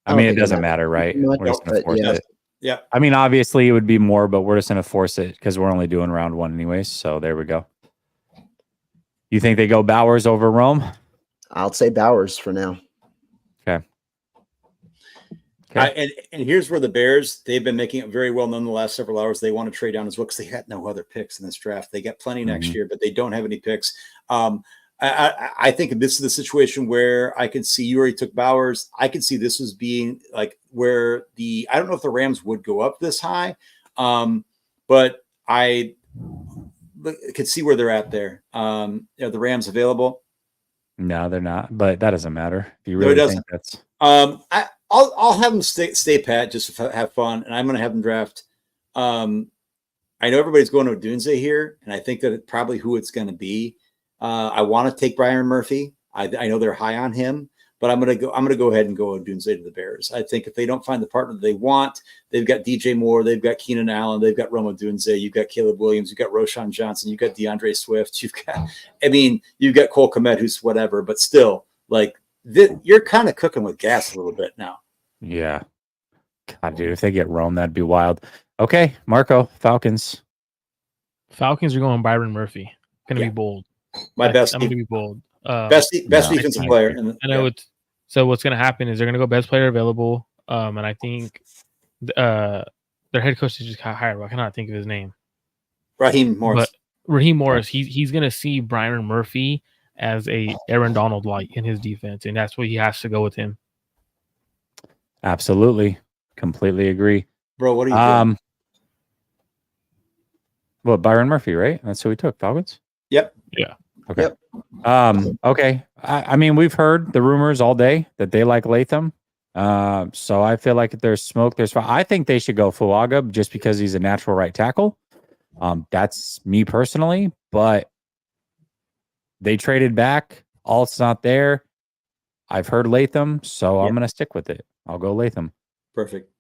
I mean, it doesn't matter, right? We're just going to force it. Yeah. I mean, obviously it would be more, but we're just going to force it because we're only doing round 1 anyways. So there we go. You think they go Bowers over Rome? I'll say Bowers for now. Okay. And here's where the Bears, they've been making it very well known the last several hours. They want to trade down as well because they had no other picks in this draft. They got plenty next year, but they don't have any picks. I think this is the situation where I can see you already took Bowers. I can see this as being like where I don't know if the Rams would go up this high, but I could see where they're at there. Are the Rams available? No, they're not, but that doesn't matter. If you really think that's I'll have them stay pat just to have fun, and I'm going to have them draft. I know everybody's going to Odunze here, and I think that probably who it's going to be. I want to take Brian Murphy. I know they're high on him, but I'm going to go ahead and go Odunze to the Bears. I think if they don't find the partner that they want, they've got DJ Moore, they've got Keenan Allen, they've got Rome Odunze, you've got Caleb Williams, you've got Roshan Johnson, you've got DeAndre Swift, you've got Cole Kmet, who's whatever, but still, like you're kind of cooking with gas a little bit now. Yeah. God, dude, if they get Rome, that'd be wild. Okay, Marco, Falcons. Falcons are going Byron Murphy. Gonna be bold. My best. I'm gonna be bold. Best defensive player. I know it's. So what's gonna happen is they're gonna go best player available. And I think, their head coach just got hired. I cannot think of his name. Raheem Morris. But Raheem Morris, he's gonna see Byron Murphy as a Aaron Donald light in his defense, and that's what he has to go with him. Absolutely, completely agree, bro. What are you doing? Well, Byron Murphy, right? That's who we took. Falcons. Yep. Yeah. Okay. Yep. Okay. I mean, we've heard the rumors all day that they like Latham. So I feel like if there's smoke, there's fire. I think they should go Fuaga just because he's a natural right tackle. That's me personally, but they traded back. Alt's not there. I've heard Latham, so I'm going to stick with it. I'll go Latham. Perfect.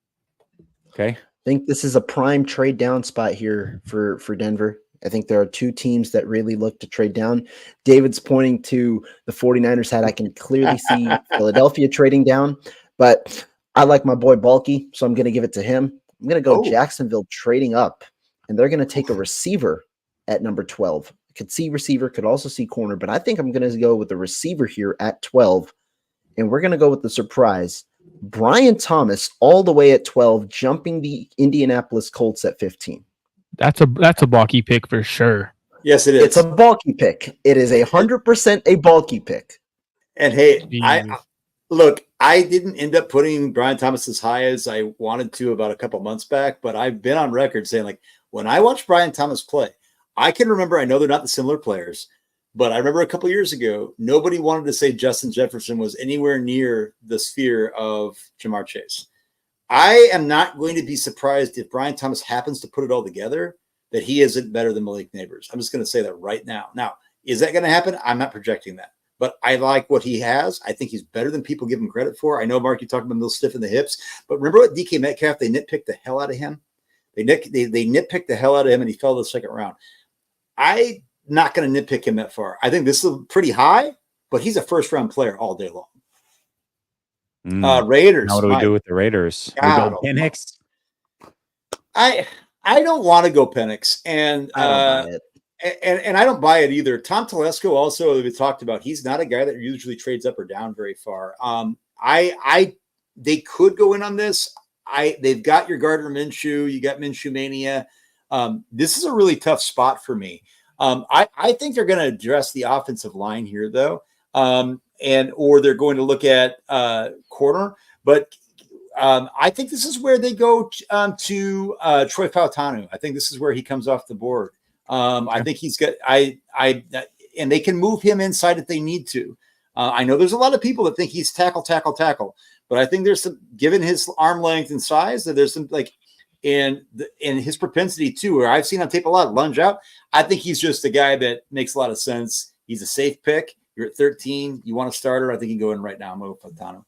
Okay. I think this is a prime trade down spot here for Denver. I think there are two teams that really look to trade down. David's pointing to the 49ers hat. I can clearly see Philadelphia trading down, but I like my boy Bulky, so I'm going to give it to him. I'm going to go Jacksonville trading up, and they're going to take a receiver at number 12. Could see receiver, could also see corner, but I think I'm going to go with the receiver here at 12, and we're going to go with the surprise. Brian Thomas all the way at 12, jumping the Indianapolis Colts at 15. That's a bulky pick for sure. Yes, it is. It's a bulky pick. It is 100% a bulky pick. And hey, I didn't end up putting Brian Thomas as high as I wanted to about a couple months back, but I've been on record saying, like, when I watch Brian Thomas play, I can remember, I know they're not the similar players, but I remember a couple years ago, nobody wanted to say Justin Jefferson was anywhere near the sphere of Jamar Chase. I am not going to be surprised if Brian Thomas happens to put it all together, that he isn't better than Malik Neighbors. I'm just going to say that right now. Now, is that going to happen? I'm not projecting that, but I like what he has. I think he's better than people give him credit for. I know, Mark, you talked about him a little stiff in the hips, but remember what DK Metcalf, they nitpicked the hell out of him. They nitpicked the hell out of him, and he fell to the second round. I'm not going to nitpick him that far. I think this is pretty high, but he's a first-round player all day long. Raiders. Now what do we do with the Raiders? God, we go Penix. I don't want to go Penix, and I don't buy it either. Tom Telesco also, we talked about, he's not a guy that usually trades up or down very far. They could go in on this. They've got your Gardner Minshew, you got Minshew Mania. This is a really tough spot for me. I think they're going to address the offensive line here, though. Or they're going to look at corner, but I think this is where they go to Troy Fautanu. I think this is where he comes off the board. I think he's got and they can move him inside if they need to. I know there's a lot of people that think he's tackle, but I think there's some, given his arm length and size, that there's some and his propensity too, where I've seen on tape a lot, lunge out. I think he's just a guy that makes a lot of sense. He's a safe pick. You're at 13. You want a starter? I think you can go in right now. I'm going to put Tano.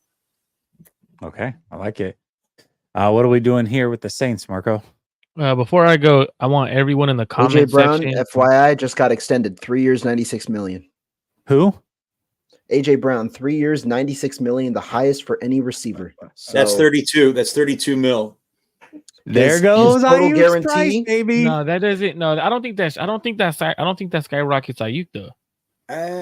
Okay, I like it. What are we doing here with the Saints, Marco? Before I go, I want everyone in the comment AJ Brown, section. FYI, just got extended 3 years, $96 million. Who? AJ Brown, 3 years, $96 million, the highest for any receiver. So, that's 32. That's 32 mil. There goes total Ayuk's guarantee, price, baby. No, that doesn't. No, I don't think that skyrockets Ayuk though.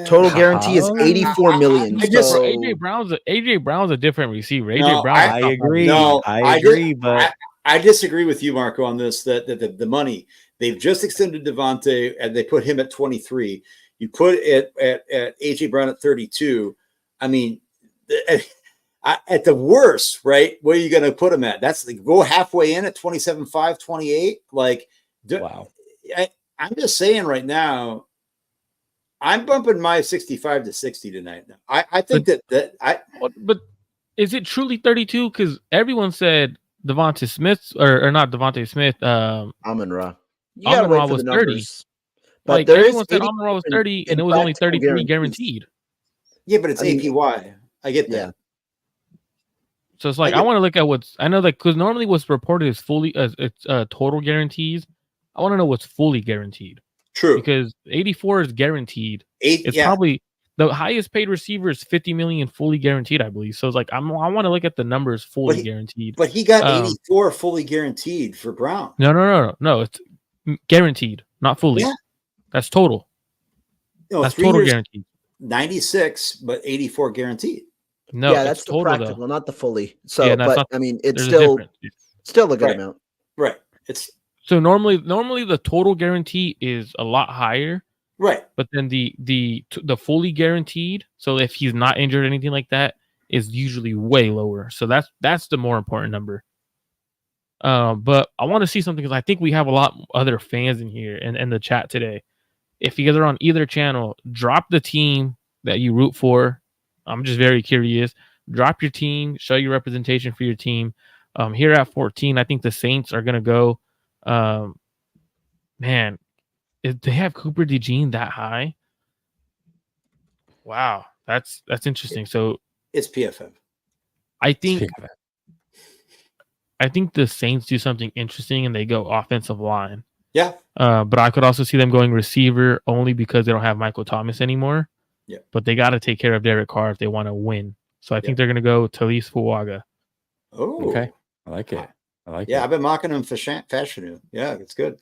Total guarantee is $84 million. AJ Brown's a different receiver. AJ Brown. I agree. No, I agree, but I disagree with you, Marco, on this. That the money, they've just extended Devontae and they put him at 23. You put it at AJ Brown at 32. I mean, at the worst, right? Where are you going to put him at? That's go halfway in at 27.5, 28. Wow. I'm just saying right now, I'm bumping my 65 to 60 tonight. I think But is it truly 32? Because everyone said Devontae Smith or not Devontae Smith. Amon-Ra. You got to wait for was the 30. numbers. But everyone said Amon-Ra was 30, and it was only 33 guaranteed. Yeah, but it's APY. I get that. Yeah. So it's I want to look at because normally what's reported is fully it's total guarantees. I want to know what's fully guaranteed. True. Because 84 is guaranteed. It's the highest paid receiver is 50 million fully guaranteed, I believe. So it's like I want to look at the numbers fully guaranteed. But he got 84 fully guaranteed for Brown. No. It's guaranteed, not fully. Yeah. That's total. No, that's total guaranteed. 96, but 84 guaranteed. No, yeah, that's the total, practical, though. not the fully. So, but I mean, it's still a good amount. Right. It's so normally the total guarantee is a lot higher. Right. But then the fully guaranteed, so if he's not injured or anything like that, is usually way lower. So that's the more important number. But I want to see something because I think we have a lot other fans in here and in the chat today. If you guys are on either channel, drop the team that you root for. I'm just very curious. Drop your team, show your representation for your team. Here at 14, I think the Saints are gonna go. Man, if they have Cooper DeJean that high, wow, that's interesting. So it's PFF. I think the Saints do something interesting and they go offensive line. Yeah. But I could also see them going receiver only because they don't have Michael Thomas anymore. Yeah. But they got to take care of Derek Carr if they want to win. So I think they're going to go Talise Fuaga. Oh, okay. I like it. Yeah, I've been mocking him for fashion. Yeah, it's good.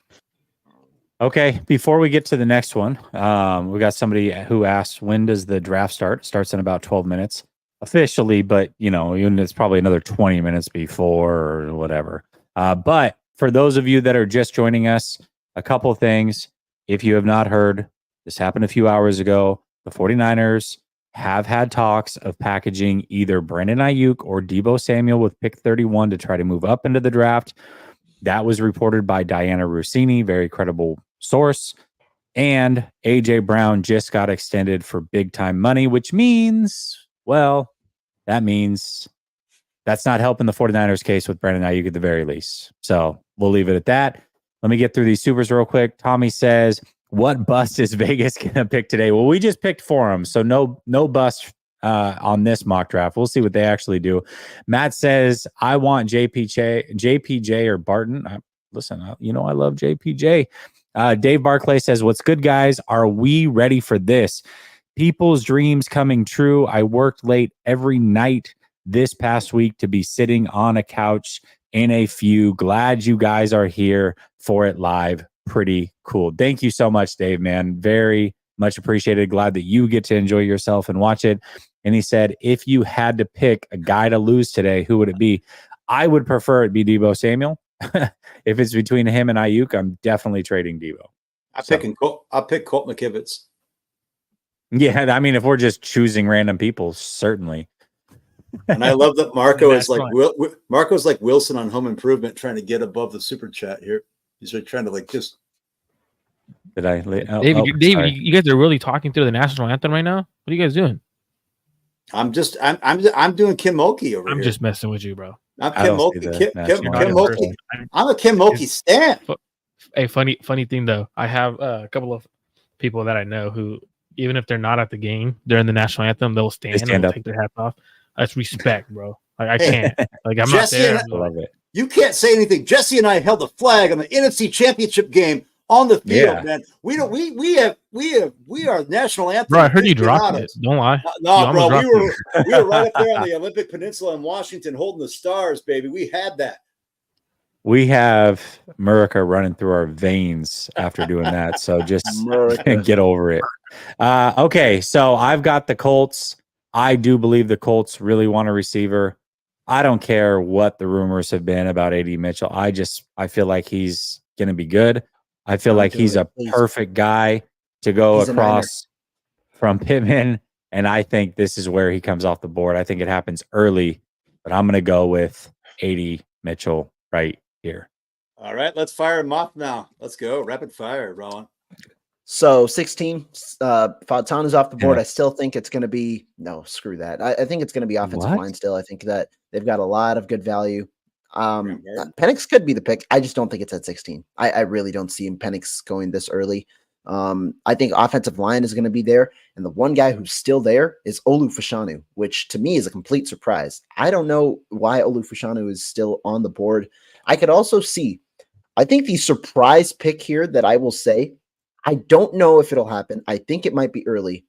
Okay, before we get to the next one, we got somebody who asked, when does the draft start? Starts in about 12 minutes officially, but it's probably another 20 minutes before or whatever. But for those of you that are just joining us, a couple of things. If you have not heard, this happened a few hours ago. The 49ers have had talks of packaging either Brandon Ayuk or Deebo Samuel with pick 31 to try to move up into the draft. That was reported by Diana Rossini, very credible source. And AJ Brown just got extended for big time money, which means, that means that's not helping the 49ers case with Brandon Ayuk at the very least. So we'll leave it at that. Let me get through these supers real quick. Tommy says, what bust is Vegas going to pick today? Well, we just picked for them, so no bust on this mock draft. We'll see what they actually do. Matt says, I want JPJ or Barton. Listen, I love JPJ. Dave Barclay says, what's good, guys? Are we ready for this? People's dreams coming true. I worked late every night this past week to be sitting on a couch in a few. Glad you guys are here for it live. Pretty cool. Thank you so much, Dave, man. Very much appreciated. Glad that you get to enjoy yourself and watch it. And he said, if you had to pick a guy to lose today, who would it be? I would prefer it be Deebo Samuel. If it's between him and Ayuk, I'm definitely trading Deebo. I'll pick Colt McKivitz. Yeah, I mean, if we're just choosing random people, certainly. And I love that Marco is like Marco's like Wilson on Home Improvement, trying to get above the super chat here. He's like trying to just. Did I? David, you guys are really talking through the national anthem right now. What are you guys doing? I'm doing Kim Mulkey over here. I'm just messing with you, bro. I'm Kim Mulkey. Kim Mulkey. I'm a Kim Mulkey stan. Hey, funny thing though, I have a couple of people that I know who, even if they're not at the game during the national anthem, they'll stand up, take their hats off. That's respect, bro. Like I can't. Like I'm Jesse not there. I love it. You can't say anything. Jesse and I held the flag on the NFC Championship game on the field, man. We are national anthem. Bro, I heard you dropped it. Don't lie. No, bro, we were right up there on the Olympic Peninsula in Washington holding the stars, baby. We had that. We have America running through our veins after doing that. So just get over it. Okay, so I've got the Colts. I do believe the Colts really want a receiver. I don't care what the rumors have been about A.D. Mitchell. I feel like he's going to be good. I feel like he's a perfect guy to go across from Pittman, and I think this is where he comes off the board. I think it happens early, but I'm going to go with A.D. Mitchell right here. All right, let's fire him off now. Let's go. Rapid fire, Rowan. So 16, Fontana's off the board. I still think it's going to be – screw that. I think it's going to be offensive line still. I think that they've got a lot of good value. Penix could be the pick. I just don't think it's at 16. I really don't see Penix going this early. I think offensive line is going to be there. And the one guy who's still there is Olu Fashanu, which to me is a complete surprise. I don't know why Olu Fashanu is still on the board. I could also see – I think the surprise pick here that I will say – I don't know if it'll happen. I think it might be early.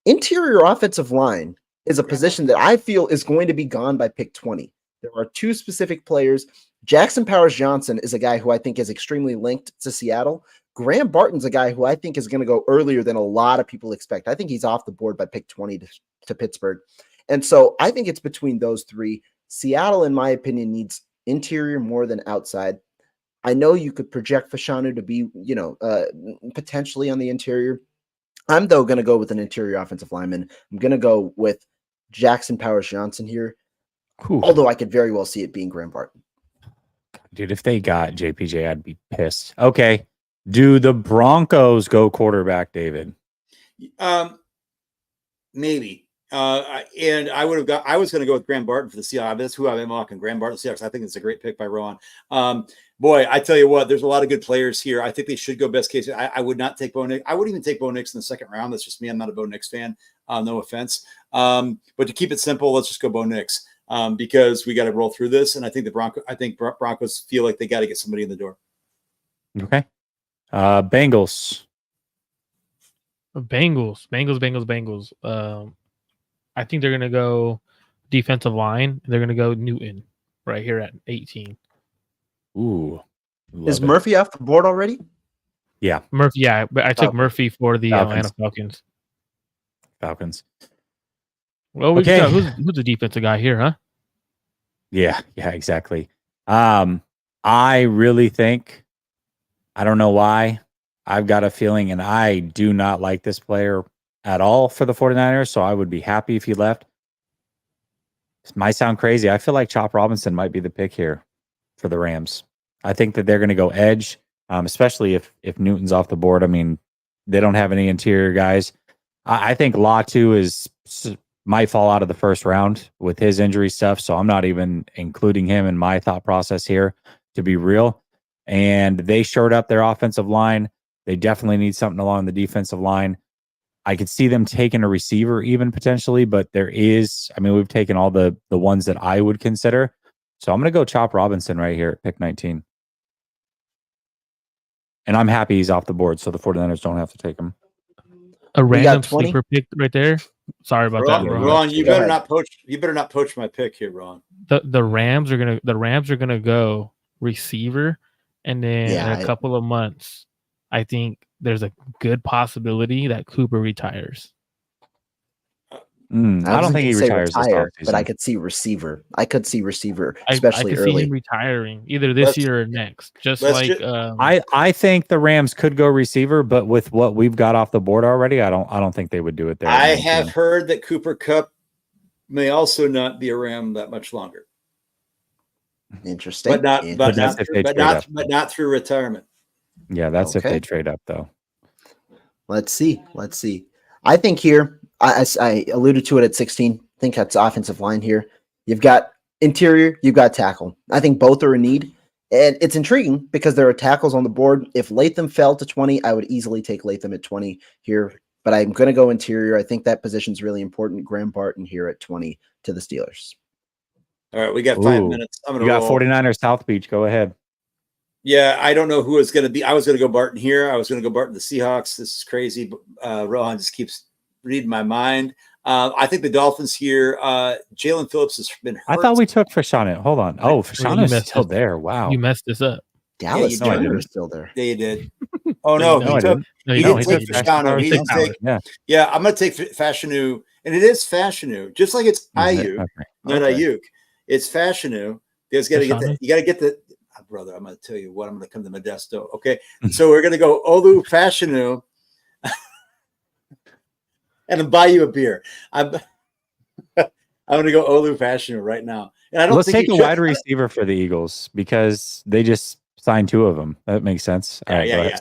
Interior offensive line is a position that I feel is going to be gone by pick 20. There are two specific players. Jackson Powers Johnson is a guy who I think is extremely linked to Seattle. Graham Barton's a guy who I think is going to go earlier than a lot of people expect. I think he's off the board by pick 20 to Pittsburgh. And so I think it's between those three. Seattle, in my opinion, needs interior more than outside. I know you could project Fashanu to be, potentially on the interior. I'm, though, going to go with an interior offensive lineman. I'm going to go with Jackson Powers Johnson here, although I could very well see it being Graham Barton. Dude, if they got JPJ, I'd be pissed. Okay. Do the Broncos go quarterback, David? Maybe. And I was going to go with Graham Barton for the Seahawks. That's who I've been mocking, Graham Barton, Seahawks. I think it's a great pick by Rowan. Boy, I tell you what, there's a lot of good players here. I think they should go best case. I would not take Bo Nix. I wouldn't even take Bo Nix in the second round. That's just me. I'm not a Bo Nix fan. No offense. But to keep it simple, let's just go Bo Nix because we got to roll through this. And I think Broncos feel like they got to get somebody in the door. Okay. Bengals. Bengals. I think they're going to go defensive line. They're going to go Newton right here at 18. Ooh. Is Murphy off the board already? Yeah. Murphy, yeah. But I took Murphy for the Atlanta Falcons. Well, we got who's the defensive guy here, huh? Yeah, exactly. I really think, I don't know why, I've got a feeling, and I do not like this player at all for the 49ers, so I would be happy if he left. This might sound crazy. I feel like Chop Robinson might be the pick here for the Rams. I think that they're going to go edge, especially if Newton's off the board. I mean, they don't have any interior guys. I think Latu might fall out of the first round with his injury stuff, so I'm not even including him in my thought process here, to be real. And they shored up their offensive line. They definitely need something along the defensive line. I could see them taking a receiver even potentially, but we've taken all the ones that I would consider. So I'm going to go Chop Robinson right here at pick 19. And I'm happy he's off the board, so the 49ers don't have to take him. A random sleeper pick right there. Sorry about that, Ron. You better not poach my pick here, Ron. The Rams are gonna go receiver, and then in a couple of months, I think there's a good possibility that Cooper retires. I don't think he retires, but I could see receiver. Especially I could early. see him retiring either this year or next. I think the Rams could go receiver, but with what we've got off the board already, I don't think they would do it there. I have heard that Cooper Kupp may also not be a Ram that much longer. Interesting, but not through retirement. Yeah, that's if they trade up, though. Let's see. I think here, I alluded to it at 16. I think that's offensive line here. You've got interior, you've got tackle. I think both are in need. And it's intriguing because there are tackles on the board. If Latham fell to 20, I would easily take Latham at 20 here. But I'm going to go interior. I think that position is really important. Graham Barton here at 20 to the Steelers. All right, we got 5 minutes. You got 49ers South Beach. Go ahead. Yeah, I don't know who it's going to be. I was going to go Barton here. I was going to go Barton the Seahawks. This is crazy. Rohan just keeps reading my mind. I think the Dolphins here. Jalen Phillips has been hurt. I thought we took Shanahan. Hold on. Oh, Shanahan is still there. Wow. You messed this up. Dallas Turner is still there. Yeah, you did. Oh, no. He didn't take Fashanu. Yeah, I'm going to take Fashanu. And it is Fashanu. Just like it's Ayuk, not Ayuk. It's Fashanu. You got to get the brother. I'm going to tell you what. I'm going to come to Modesto. Okay. So we're going to go Olu Fashanu. And buy you a beer. I'm going to go Olu Fashanu right now. And I don't. Let's take a wide receiver for the Eagles because they just signed 2 of them. That makes sense. Yeah.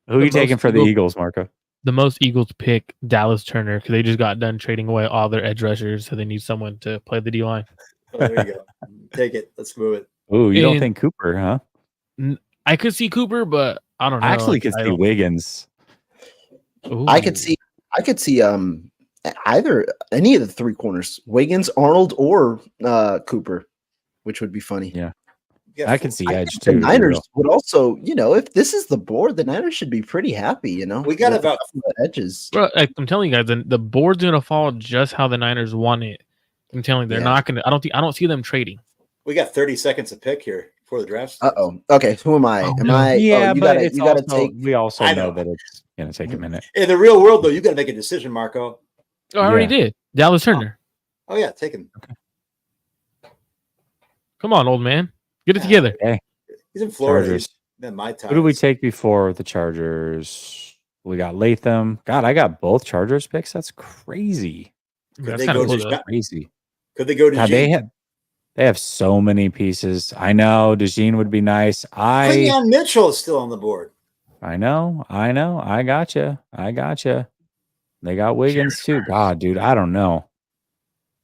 Who are you taking for the Eagles, Marco? The most Eagles pick Dallas Turner because they just got done trading away all their edge rushers, so they need someone to play the D line. Oh, there you go. Take it. Let's move it. Oh, you don't think Cooper, huh? I could see Cooper, but I don't know. I actually could see Wiggins. Ooh. I could see either any of the 3 corners, Wiggins, Arnold, or Cooper, which would be funny. Yeah. I can see edge The too. Niners would also, if this is the board, the Niners should be pretty happy. We got about edges. Bro, I'm telling you guys, the board's gonna fall just how the Niners want it. I'm telling you, they're not gonna. I don't see them trading. We got 30 seconds to pick here before the draft. Okay. Who am I? Am I? Yeah, you but gotta take. We also know that it's gonna take a minute. In the real world, though, you got to make a decision, Marco. Oh, I already did. Dallas Turner. Oh yeah, take him. Okay. Come on, old man, get it together. Okay. He's in Florida. Chargers. He's been my time. Who do we take before the Chargers? We got Latham. God, I got both Chargers picks. That's crazy. Could they go to crazy? Could they go to? God, they have so many pieces. I know DeJean would be nice. Leon Mitchell is still on the board. I know. I gotcha. They got Wiggins too. God, dude, I don't know.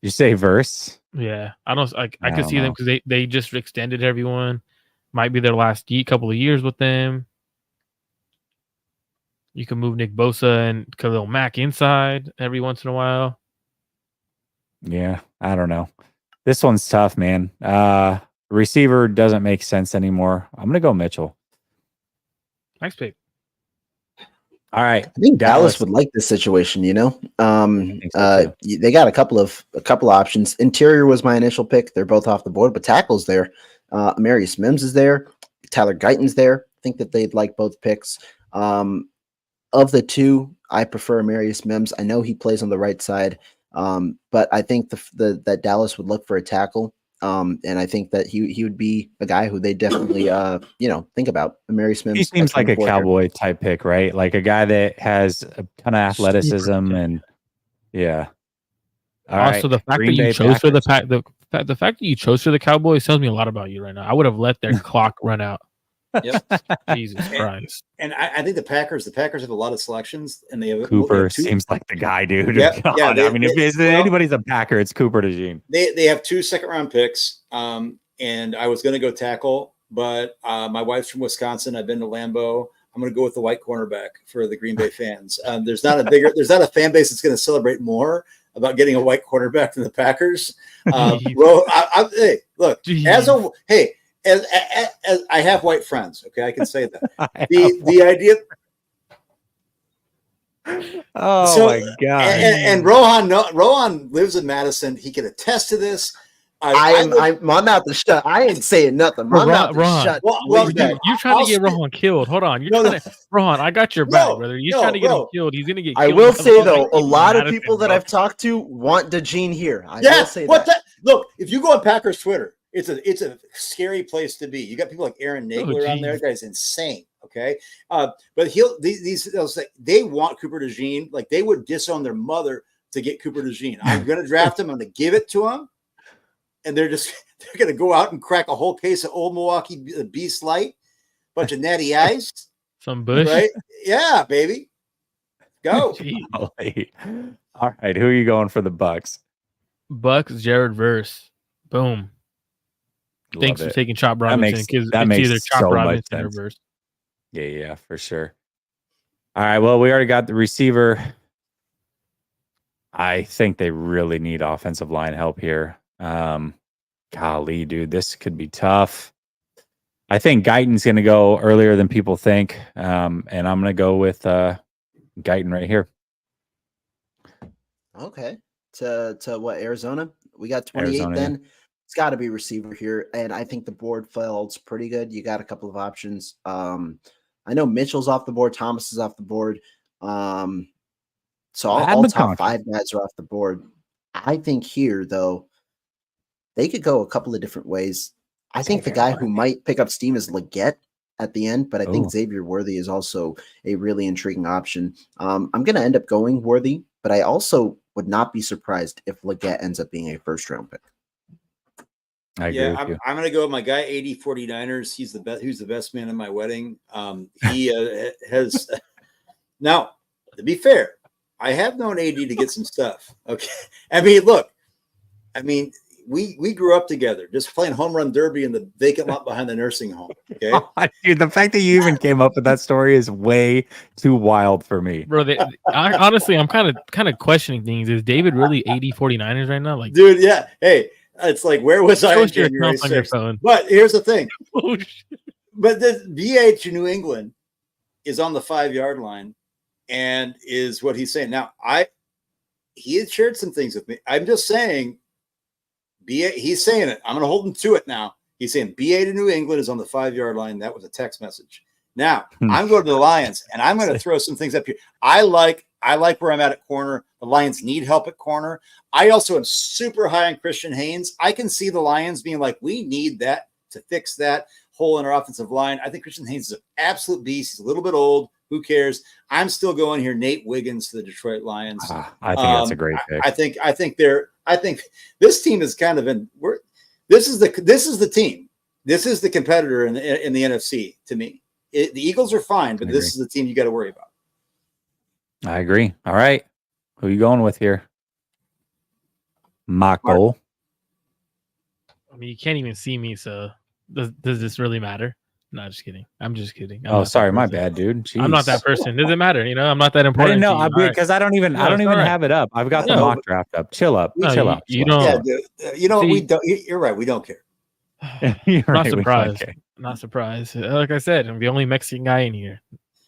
You say verse? Yeah, I could see them because they just extended everyone. Might be their last couple of years with them. You can move Nick Bosa and Khalil Mack inside every once in a while. Yeah, I don't know. This one's tough, man. Receiver doesn't make sense anymore. I'm gonna go Mitchell. Nice pick. All right. I think Dallas would like this situation, They got a couple of options. Interior was my initial pick. They're both off the board, but tackle's there. Amarius Mims is there. Tyler Guyton's there. I think that they'd like both picks. Of the two, I prefer Amarius Mims. I know he plays on the right side, but I think that Dallas would look for a tackle. And I think that he would be a guy who they definitely think about. Amarius Mims. He seems like a cowboy type pick, right? Like a guy that has a ton of athleticism and yeah. Also, the fact that you chose for the fact that you chose for the Cowboys tells me a lot about you right now. I would have let their clock run out. Yep. Jesus Christ. And I think the Packers have a lot of selections, and they have Cooper seems like the guy, dude. Yep. God, Yeah, if anybody's a Packer, it's Cooper DeJean. They have 2 second-round picks, and I was going to go tackle, but my wife's from Wisconsin. I've been to Lambeau. I'm going to go with the white cornerback for the Green Bay fans. There's not a fan base that's going to celebrate more about getting a white cornerback than the Packers. Hey, look, as I have white friends, okay, I can say that. The idea. Oh my God! And Rohan lives in Madison. He can attest to this. My mouth is shut. I ain't saying nothing. My mouth is shut. Well, you're trying to get Rohan killed. Hold on. Rohan, I got your back, brother. You're trying to get him killed. He's gonna get killed. I will say though, a lot of people that I've talked to want DeJean here. I will say that. Look, if you go on Packers Twitter, it's a scary place to be. You got people like Aaron Nagler on there. That guy's insane. Okay, but they'll say they want Cooper DeJean. Like they would disown their mother to get Cooper DeJean. I'm going to draft him. I'm going to give it to him, and they're going to go out and crack a whole case of Old Milwaukee Beast Light, bunch of Natty Ice, some Bush, right? Yeah, baby, go. All right, who are you going for the Bucks? Bucks, Jared Verse. Boom. Thanks for taking Chop Robinson because it's either Chop Robinson or Verse. Yeah, for sure. All right, well, we already got the receiver. I think they really need offensive line help here. Golly, dude, this could be tough. I think Guyton's going to go earlier than people think, and I'm going to go with Guyton right here. Okay. To what, Arizona? We got 28 Arizona, then. yeah. It's got to be receiver here, and I think the board falls pretty good. You got a couple of options. I know Mitchell's off the board. Thomas is off the board. So all top 5 guys are off the board. I think here, though, they could go a couple of different ways. I think the guy who might pick up steam is Leggett at the end, but I think Xavier Worthy is also a really intriguing option. I'm going to end up going Worthy, but I also would not be surprised if Leggett ends up being a first-round pick. I'm going to go with my guy, 49ers. He's the best. Who's the best man at my wedding? He has now. To be fair, I have known AD to get some stuff. Okay, we grew up together, just playing home run derby in the vacant lot behind the nursing home. Okay, dude, the fact that you even came up with that story is way too wild for me, bro. Honestly, I'm kind of questioning things. Is David really 49ers right now? Like, dude, yeah. Hey. It's like, where was I on January 6th? But here's the thing. Oh, shit. But the BA to New England is on the 5-yard line, and is what he's saying. Now, he had shared some things with me. I'm just saying, BA, he's saying it. I'm going to hold him to it now. He's saying BA to New England is on the 5-yard line. That was a text message. Now, I'm going to the Lions, and I'm going to throw some things up here. I like where I'm at corner. The Lions need help at corner. I also am super high on Christian Haynes. I can see the Lions being like, we need that to fix that hole in our offensive line. I think Christian Haynes is an absolute beast. He's a little bit old. Who cares? I'm still going here. Nate Wiggins to the Detroit Lions. I think that's a great pick. I think this team is kind of this is the team. This is the competitor in the NFC to me. The Eagles are fine, but this is the team you got to worry about. I agree. All right. Who are you going with here? Mako. I mean, you can't even see me, so does this really matter? No, just kidding. I'm just kidding. Sorry, my bad, dude. Jeez. I'm not that person. Does it matter? I'm not that I important. didn't know because I don't even have it up. I've got the mock draft up. Chill up. Chill up. You don't. Yeah, dude. You know what? We don't. You're right. We don't care. You're not right, surprised. Not surprised. Like I said, I'm the only Mexican guy in here.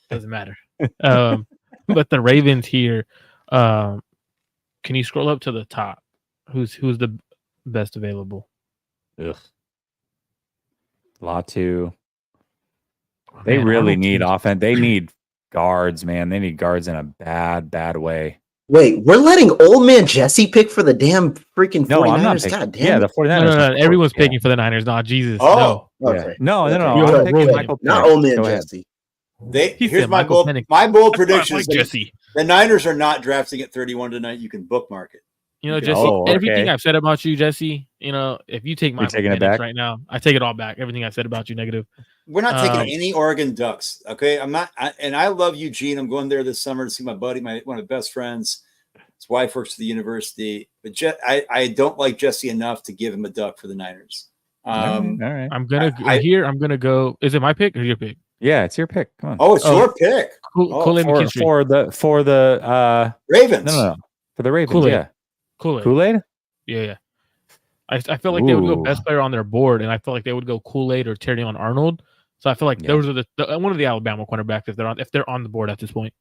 Doesn't matter. But the Ravens here. Can you scroll up to the top? Who's the best available? Ugh. Latu. They really need offense. They need guards, man. They need guards in a bad way. Wait, we're letting old man Jesse pick for the damn freaking 49ers? No, I'm not picking. God damn. Yeah, the 49ers. No. Everyone's picking for the Niners. Not Jesus. Oh, no. Okay. Yeah. No. I'm picking Michael not Penix. old man Go ahead. Jesse. Here's my Michael bold, Penix. my bold prediction is Jesse. the Niners are not drafting at 31 tonight. You can bookmark it. Jesse, everything I've said about you, Jesse, if you take my Penix right now, I take it all back. Everything I said about you negative. We're not taking any Oregon Ducks. Okay. I'm not. And I love Eugene. I'm going there this summer to see my buddy, one of my best friends. His wife works at the university. But I don't like Jesse enough to give him a duck for the Niners. All right. I'm gonna go. Is it my pick or your pick? Yeah, it's your pick. Come on. Oh, it's your pick. For the Ravens. No. For the Ravens. Kool-Aid. Yeah. Kool-Aid. Yeah. I feel like they would go best player on their board, and I feel like they would go Kool-Aid or Terrion Arnold. So I feel like those are the one of the Alabama cornerbacks if they're on the board at this point.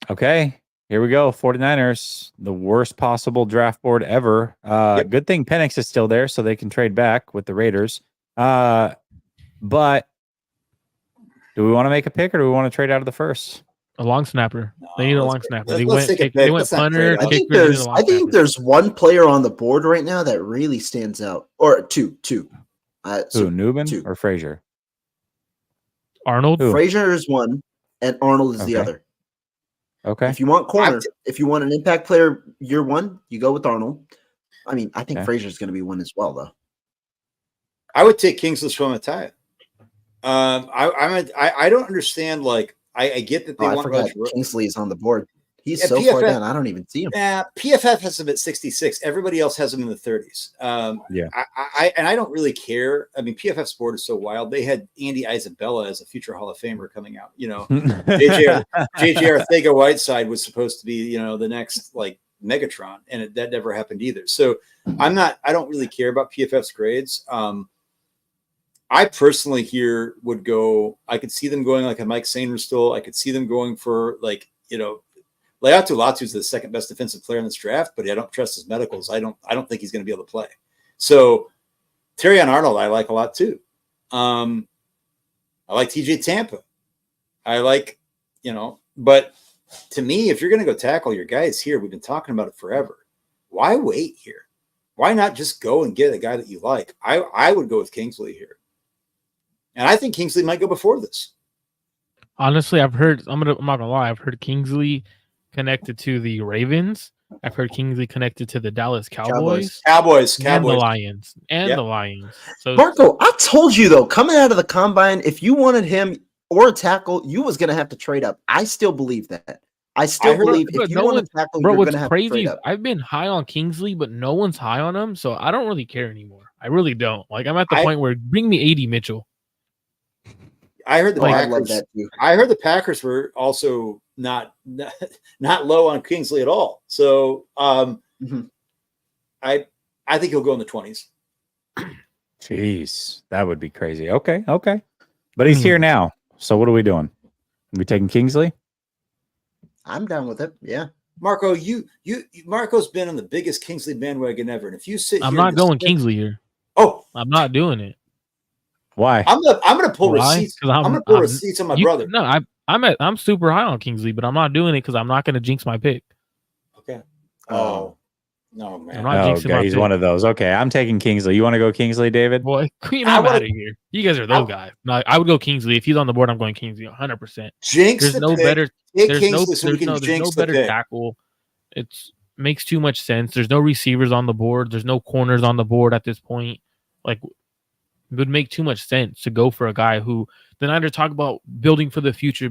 Okay. Here we go. 49ers, the worst possible draft board ever. Good thing Penix is still there, so they can trade back with the Raiders. But do we want to make a pick, or do we want to trade out of the first? A long snapper. They need a long snapper. They went punter. I think there's one player on the board right now that really stands out, or two. Who, Newman or Frazier? Arnold. Frazier is one, and Arnold is the other. Okay. If you want corner, if you want an impact player year one, you go with Arnold. I mean, I think Frazier is going to be one as well, though. I would take Kingsley Suamataia. I don't understand. Like, I get that they want to. Kingsley is on the board. He's so far down. I don't even see him. PFF has him at 66. Everybody else has him in the 30s. I don't really care. I mean, PFF's board is so wild. They had Andy Isabella as a future Hall of Famer coming out. JJ Arcega-Whiteside was supposed to be, the next like Megatron, and that never happened either. So I don't really care about PFF's grades. I personally here would go. I could see them going like a Mike Sainristil. I could see them going for like Leatu Latu is the second best defensive player in this draft, but I don't trust his medicals. I don't think he's going to be able to play. So Terrion Arnold, I like a lot too. I like TJ Tampa. I like, but to me, if you're going to go tackle your guys here, we've been talking about it forever. Why wait here? Why not just go and get a guy that you like? I would go with Kingsley here. And I think Kingsley might go before this. Honestly, I'm not gonna lie. I've heard Kingsley connected to the Ravens. I've heard Kingsley connected to the Dallas Cowboys. Cowboys. And the Lions. The Lions. So Marco, I told you though, coming out of the combine, if you wanted him or a tackle, you was gonna have to trade up. I still believe that. I believe if you want to tackle, you're gonna have to trade up. I've been high on Kingsley, but no one's high on him, so I don't really care anymore. I really don't. Like I'm at the point where bring me 80 Mitchell. I heard the Packers. I heard the Packers were also not low on Kingsley at all. So I think he'll go in the 20s. Jeez, that would be crazy. Okay. But he's here now. So what are we doing? Are we taking Kingsley? I'm down with it. Yeah. Marco, Marco's been on the biggest Kingsley bandwagon ever. And if you sit I'm here, not going Kingsley here. Oh, I'm not doing it. Why? I'm going to pull Why? receipts. I'm going to pull receipts on my brother. No, I'm super high on Kingsley, but I'm not doing it because I'm not going to jinx my pick. Okay. Oh. No, man. He's one of those. Okay, I'm taking Kingsley. You want to go Kingsley, David? Boy, I'm out of here. You guys are those guys. No, I would go Kingsley. If he's on the board, I'm going Kingsley 100%. Jinx there's the no pick. better Take there's Kingsley no so there's we can no, there's no jinx the better pick. tackle. It makes too much sense. There's no receivers on the board. There's no corners on the board at this point. Like, it would make too much sense to go for a guy who the Niners talk about building for the future.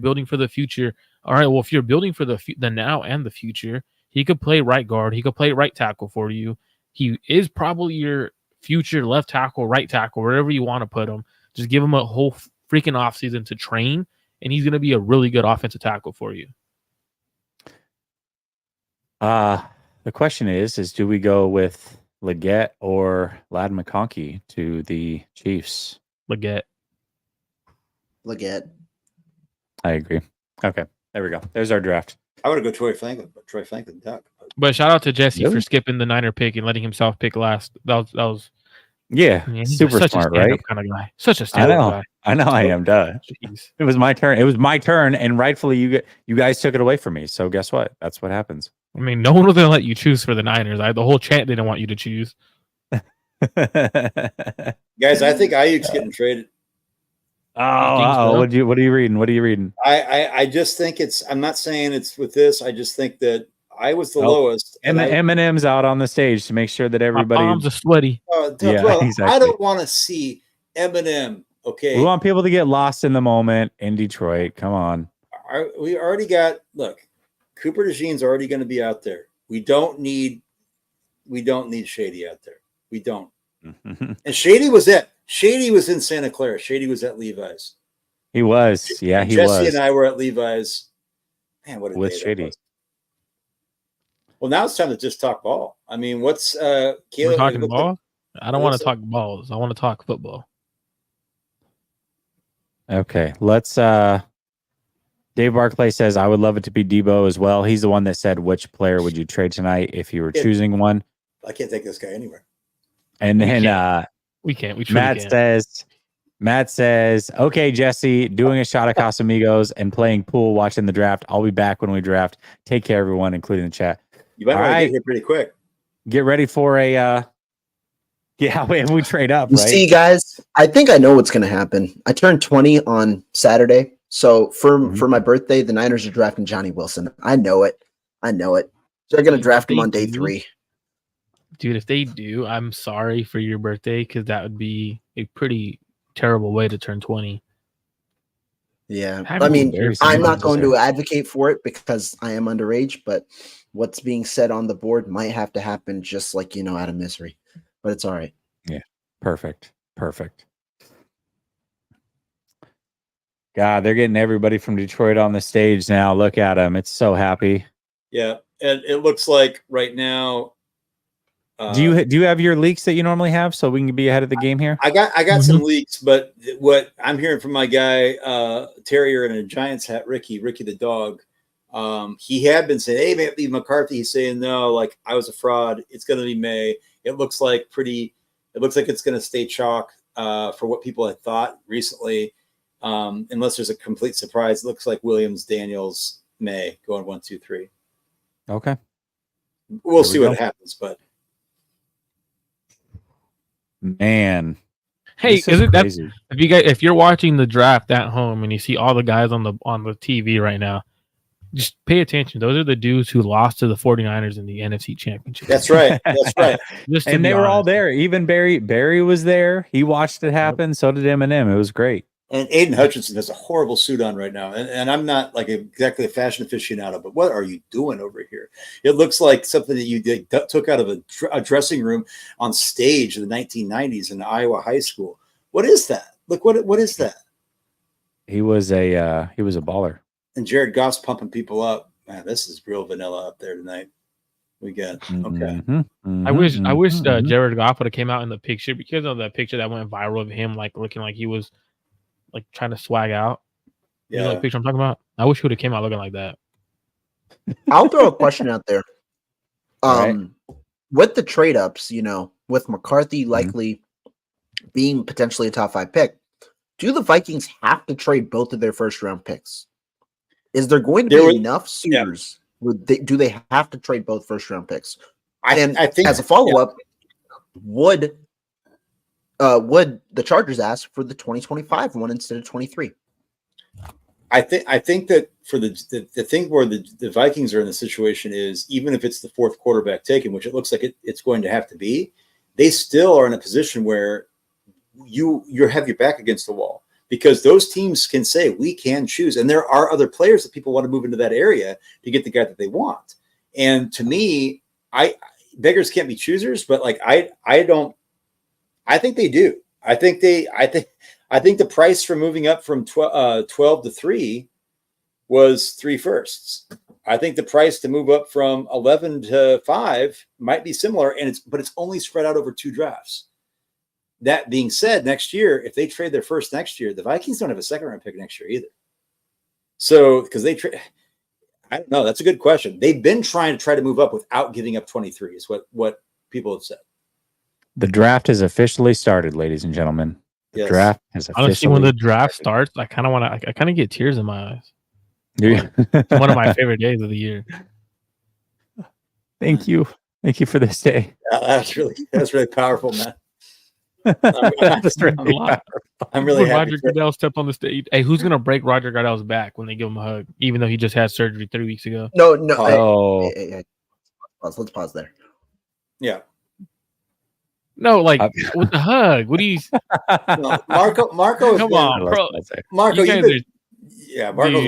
All right, well, if you're building for the now and the future, he could play right guard. He could play right tackle for you. He is probably your future left tackle, right tackle, wherever you want to put him. Just give him a whole freaking offseason to train, and he's going to be a really good offensive tackle for you. The question is do we go with Leggett or Ladd McConkey to the Chiefs? Leggett. I agree. Okay, there we go. There's our draft. I would go Troy Franklin, but Troy Franklin duck. But shout out to Jesse for skipping the Niner pick and letting himself pick last. That was super smart, right? Kind of guy. Such a stand-up guy. I know I am. Duh. Jeez. It was my turn, and rightfully you guys took it away from me. So guess what? That's what happens. I mean, no one was going to let you choose for the Niners. The whole chat didn't want you to choose. Guys, I think Ayuk's getting traded. Oh, what are you reading? I just think I'm not saying it's with this. I just think that I was the lowest. And the Eminem's out on the stage to make sure that everybody. My palms are sweaty. Exactly. I don't want to see Eminem. Okay. We want people to get lost in the moment in Detroit. Come on. We already got. Look, Cooper DeJean's already going to be out there. We don't need Shady out there. We don't. And Shady was in Santa Clara. Shady was at Levi's. He was. Yeah, he was. Jesse and I were at Levi's. Man, what a with day Shady. that was. Well, now it's time to just talk ball. I mean, what's We're talking ball? I don't want to talk balls. I want to talk football. Okay, let's Dave Barclay says, I would love it to be Debo as well. He's the one that said, which player would you trade tonight if you were choosing one? I can't take this guy anywhere. And then we can't. Matt says, okay, Jesse, doing a shot at Casamigos and playing pool, watching the draft. I'll be back when we draft. Take care, everyone, including the chat. You might want to get here pretty quick. Get ready for a we trade up, you right? See, guys, I think I know what's going to happen. I turned 20 on Saturday. So for my birthday, the Niners are drafting Johnny Wilson. I know it. They're going to draft him on day 3. Dude, if they do, I'm sorry for your birthday because that would be a pretty terrible way to turn 20. Yeah. I mean, I'm not going to advocate for it because I am underage, but what's being said on the board might have to happen just like, out of misery. But it's all right. Yeah. Perfect. God, they're getting everybody from Detroit on the stage now. Look at them. It's so happy. Yeah. And it looks like right now. Do you have your leaks that you normally have so we can be ahead of the game here? I got some leaks, but what I'm hearing from my guy, Terrier in a Giants hat, Ricky the dog, he had been saying, hey, maybe McCarthy. He's saying, no, like I was a fraud. It's going to be May. It looks like it's going to stay chalk for what people had thought recently. Unless there's a complete surprise, it looks like Williams, Daniels, May going 1, 2, 3. Okay. We'll see what happens, but. Man, hey, isn't that if you're watching the draft at home and you see all the guys on the TV right now, just pay attention. Those are the dudes who lost to the 49ers in the NFC Championship. That's right. And they were all there. Even Barry was there. He watched it happen. So did Eminem. It was great. And Aiden Hutchinson has a horrible suit on right now. And I'm not like exactly a fashion aficionado, but what are you doing over here? It looks like something that you took out of a dressing room on stage in the 1990s in Iowa high school. What is that? Look, what is that? He was a baller. And Jared Goff's pumping people up. Man, this is real vanilla up there tonight. we got. Okay. I wish Jared Goff would have came out in the picture, because of the picture that went viral of him like looking like he was like trying to swag out. You know the picture I'm talking about? I wish he would have came out looking like that. I'll throw a question out there. Right. With the trade ups, with McCarthy likely being potentially a top 5 pick, do the Vikings have to trade both of their first round picks? Is there going to be enough suitors? Do they have to trade both first round picks? I think as a follow up, would the Chargers ask for the 2025 one instead of 23? I think that for the thing where the Vikings are in the situation is, even if it's the 4th quarterback taken, which it looks like it's going to have to be, they still are in a position where you have your back against the wall, because those teams can say we can choose, and there are other players that people want to move into that area to get the guy that they want. And to me, beggars can't be choosers, but like I think they do. I think the price for moving up from 12 to 3 was 3 firsts. I think the price to move up from 11 to 5 might be similar, but it's only spread out over 2 drafts. That being said, next year, if they trade their first next year, the Vikings don't have a 2nd round pick next year either. So, because they trade, I don't know. That's a good question. They've been trying to move up without giving up 23 is what people have said. The draft has officially started, ladies and gentlemen. The draft has officially Honestly, when the draft starts, I kind of get tears in my eyes. It's one of my favorite days of the year. Thank you for this day. That's really powerful, man. I'm really when happy. Roger Goodell stepped on the stage. Hey, who's gonna break Roger Goodell's back when they give him a hug, even though he just had surgery 3 weeks ago? No. Hey. Let's pause there. Yeah. No, like with the hug. What do you? No, Marco. Come on, bro. Marco, Marco's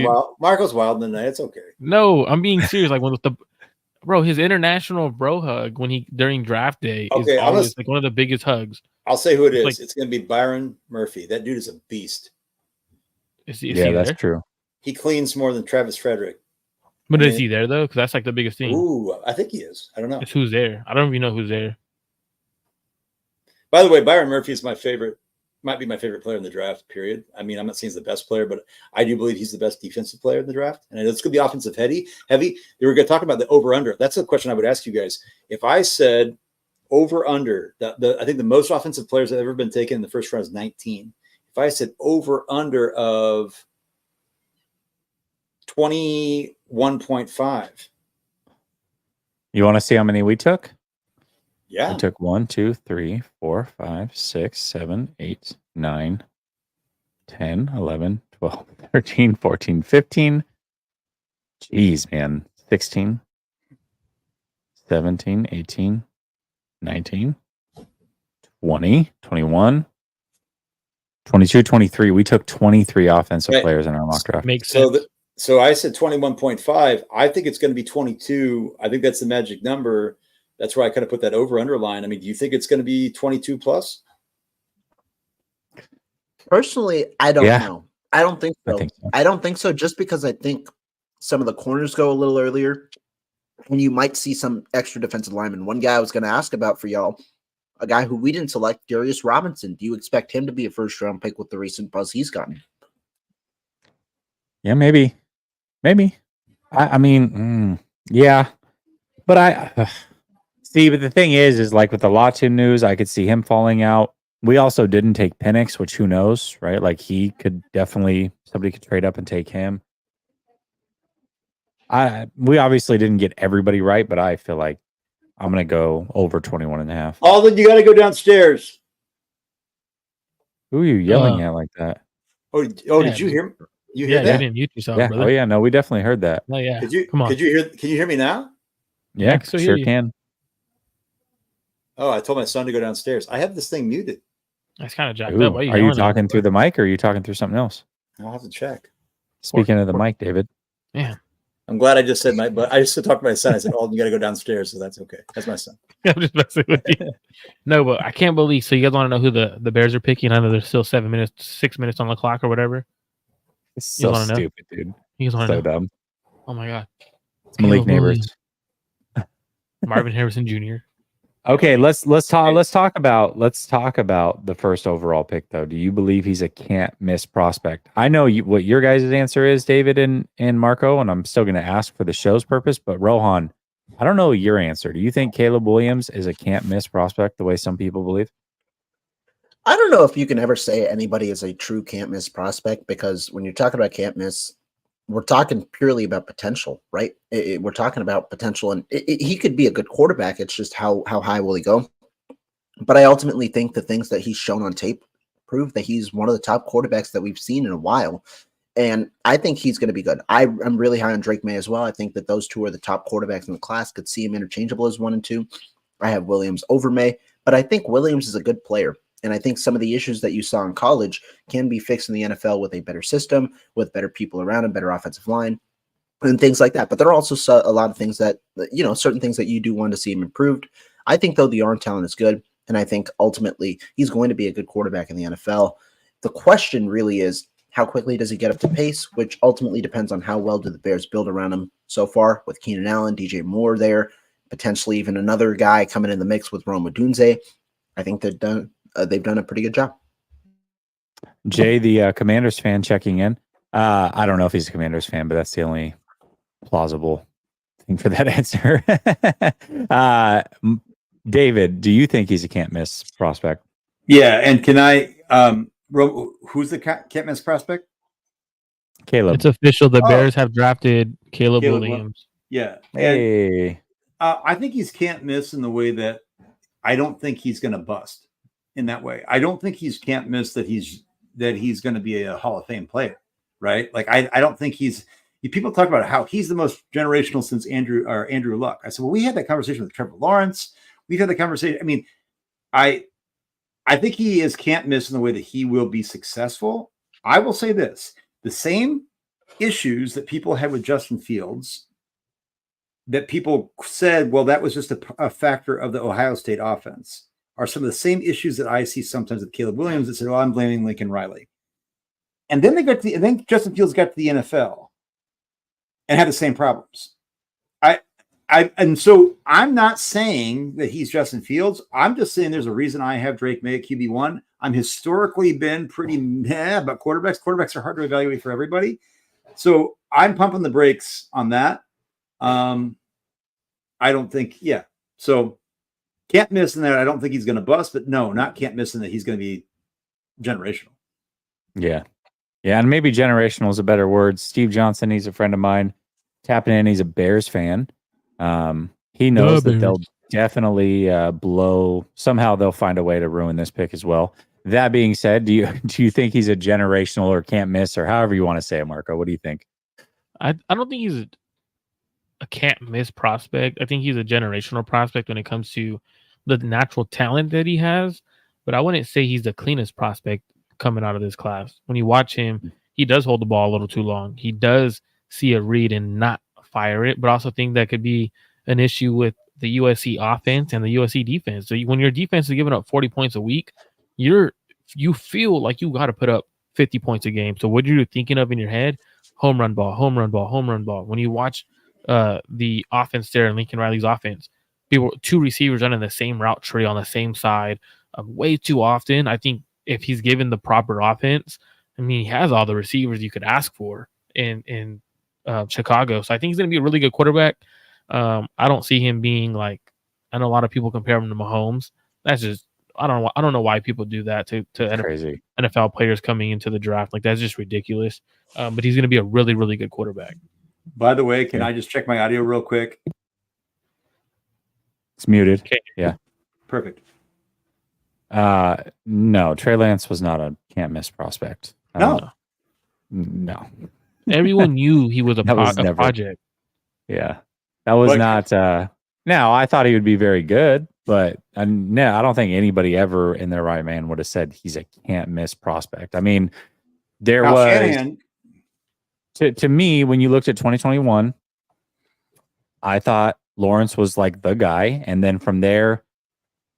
wild. Marco's wild in the night. It's okay. No, I'm being serious. Like his international bro hug during draft day is always like one of the biggest hugs. I'll say who it is. Like, it's going to be Byron Murphy. That dude is a beast. Is he that's true. He cleans more than Travis Frederick. But is he there though? Because that's like the biggest thing. Ooh, I think he is. I don't know. It's who's there. I don't even know who's there. By the way, Byron Murphy is might be my favorite player in the draft, period. I mean, I'm not saying he's the best player, but I do believe he's the best defensive player in the draft. And it's going to be offensive heavy. They were going to talk about the over-under. That's a question I would ask you guys. If I said over-under, I think the most offensive players that have ever been taken in the first round is 19. If I said over-under of 21.5. You want to see how many we took? Yeah. We took 1, 2, 3, 4, 5, 6, 7, 8, 9, 10, 11, 12, 13, 14, 15. Jeez, man. 16, 17, 18, 19, 20, 21, 22, 23. We took 23 offensive players in our mock draft. Makes sense. So I said 21.5. I think it's going to be 22. I think that's the magic number. That's where I kind of put that over-under line. I mean, do you think it's going to be 22 plus? Personally, I don't know. I don't think so. I don't think so, just because I think some of the corners go a little earlier, and you might see some extra defensive linemen. One guy I was going to ask about for y'all, a guy who we didn't select, Darius Robinson. Do you expect him to be a first-round pick with the recent buzz he's gotten? Yeah, maybe. I mean, yeah. But see, but the thing is like with the Latu news, I could see him falling out. We also didn't take Penix, which who knows, right? Like he could somebody could trade up and take him. We obviously didn't get everybody right, but I feel like I'm going to go over 21.5. Alden, you got to go downstairs. Who are you yelling at like that? Did you hear? You hear that? You didn't mute yourself, brother. Oh yeah, no, we definitely heard that. Oh yeah. Come on. Can you hear me now? Yeah, sure can. Oh, I told my son to go downstairs. I have this thing muted. That's kind of jacked up. Are you talking through the mic or are you talking through something else? I'll have to check. Speaking of the mic, David. Yeah. I'm glad I just said but I just talked to my son. I said, "Oh, you got to go downstairs," so that's okay. That's my son. I'm just messing with you. No, but I can't believe. So you guys want to know who the Bears are picking? I know there's still 6 minutes on the clock or whatever. It's so stupid, dude. You guys want to know? Dumb. Oh my god. It's Malik Neighbors. Marvin Harrison Jr. Okay, let's talk about the first overall pick though. Do you believe he's a can't miss prospect? I know what your guys' answer is, David and Marco, and I'm still going to ask for the show's purpose. But Rohan, I don't know your answer. Do you think Caleb Williams is a can't miss prospect the way some people believe? I don't know if you can ever say anybody is a true can't miss prospect, because when you're talking about can't miss, we're talking purely about potential, right? We're talking about potential, and he could be a good quarterback. It's just how high will he go? But I ultimately think the things that he's shown on tape prove that he's one of the top quarterbacks that we've seen in a while. And I think he's going to be good. I'm really high on Drake May as well. I think that those two are the top quarterbacks in the class. Could see him interchangeable as 1 and 2. I have Williams over May, but I think Williams is a good player. And I think some of the issues that you saw in college can be fixed in the NFL with a better system, with better people around him, better offensive line, and things like that. But there are also a lot of things that, certain things that you do want to see him improved. I think, though, the arm talent is good. And I think ultimately he's going to be a good quarterback in the NFL. The question really is, how quickly does he get up to pace, which ultimately depends on how well do the Bears build around him so far with Keenan Allen, DJ Moore there, potentially even another guy coming in the mix with Rome Odunze. I think they've done a pretty good job. Jay, the Commanders fan checking in. I don't know if he's a Commanders fan, but that's the only plausible thing for that answer. David, do you think he's a can't miss prospect? Yeah, and can I? Who's the can't miss prospect? Caleb. It's official. The Bears have drafted Caleb Williams. Yeah. Hey. And, I think he's can't miss in the way that I don't think he's going to bust in that way. I don't think he's can't miss that he's going to be a Hall of Fame player, right? Like I don't think people talk about how he's the most generational since Andrew Luck. I said, well, we had that conversation with Trevor Lawrence. We've had the conversation. I mean, I think he is can't miss in the way that he will be successful. I will say this: the same issues that people had with Justin Fields, that people said, well, that was just a factor of the Ohio State offense, are some of the same issues that I see sometimes with Caleb Williams that said, well, I'm blaming Lincoln Riley. And then then Justin Fields got to the NFL and had the same problems. And so I'm not saying that he's Justin Fields. I'm just saying there's a reason I have Drake May at QB1. I'm historically been pretty meh about quarterbacks. Quarterbacks are hard to evaluate for everybody. So I'm pumping the brakes on that. I don't think, So can't miss in that. I don't think he's going to bust, but no, not can't miss in that he's going to be generational. Yeah. Yeah. And maybe generational is a better word. Steve Johnson, he's a friend of mine. Tapping in, he's a Bears fan. He knows that they'll definitely blow. Somehow they'll find a way to ruin this pick as well. That being said, do you think he's a generational or can't miss, or however you want to say it, Marco? What do you think? I don't think he's a can't miss prospect. I think he's a generational prospect when it comes to the natural talent that he has, but I wouldn't say he's the cleanest prospect coming out of this class. When you watch him, he does hold the ball a little too long. He does see a read and not fire it, but I also think that could be an issue with the USC offense and the USC defense. So when your defense is giving up 40 points a week, you feel like you got to put up 50 points a game. So what you're thinking of in your head, home run ball, home run ball, home run ball. When you watch the offense there in Lincoln Riley's offense, two receivers running the same route tree on the same side way too often. I think if he's given the proper offense, I mean, he has all the receivers you could ask for in Chicago. So I think he's going to be a really good quarterback. I don't see him being like, I know a lot of people compare him to Mahomes. That's just, I don't know why people do that to NFL players coming into the draft. Like, that's just ridiculous. But he's going to be a really, really good quarterback. By the way, can I just check my audio real quick? It's muted. Okay. Yeah. Perfect. No, Trey Lance was not a can't miss prospect. No. Everyone knew he was a project. Yeah. That was not now I thought he would be very good, but no, I don't think anybody ever in their right man would have said he's a can't miss prospect. I mean, there was Shanahan. To me, when you looked at 2021, I thought Lawrence was like the guy. And then from there,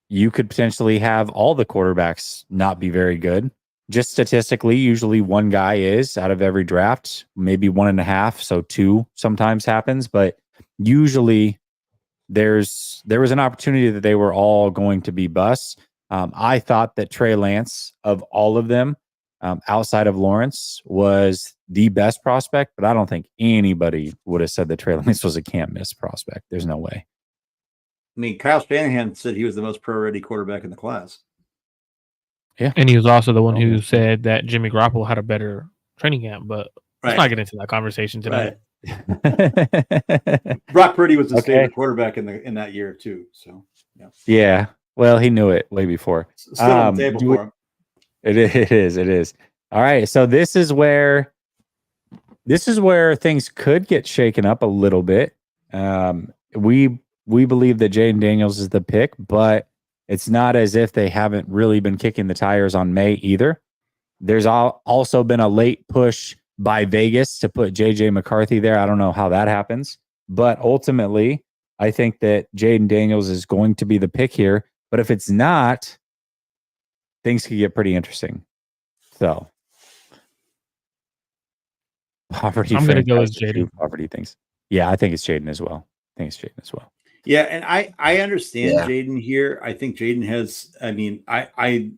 you could potentially have all the quarterbacks not be very good. Just statistically, usually one guy is out of every draft, maybe 1.5. So 2 sometimes happens, but usually there was an opportunity that they were all going to be busts. I thought that Trey Lance, of all of them, outside of Lawrence, was the best prospect, but I don't think anybody would have said that Trey Lance was a can't miss prospect. There's no way. I mean, Kyle Shanahan said he was the most pro-ready quarterback in the class. Yeah. And he was also the one who said that Jimmy Garoppolo had a better training camp, but let's not get into that conversation tonight. Right. Brock Purdy was his favorite quarterback in that year too. So yeah. Well, he knew it way before. Still on the table for him. It is. All right. So this is where things could get shaken up a little bit. We believe that Jaden Daniels is the pick, but it's not as if they haven't really been kicking the tires on May either. There's also been a late push by Vegas to put JJ McCarthy there. I don't know how that happens, but ultimately, I think that Jaden Daniels is going to be the pick here. But if it's not, things could get pretty interesting. So, poverty. I'm going to go with Jaden. Poverty things. Yeah, I think it's Jaden as well. Yeah, and I understand Jaden here. I think Jaden has. I mean, I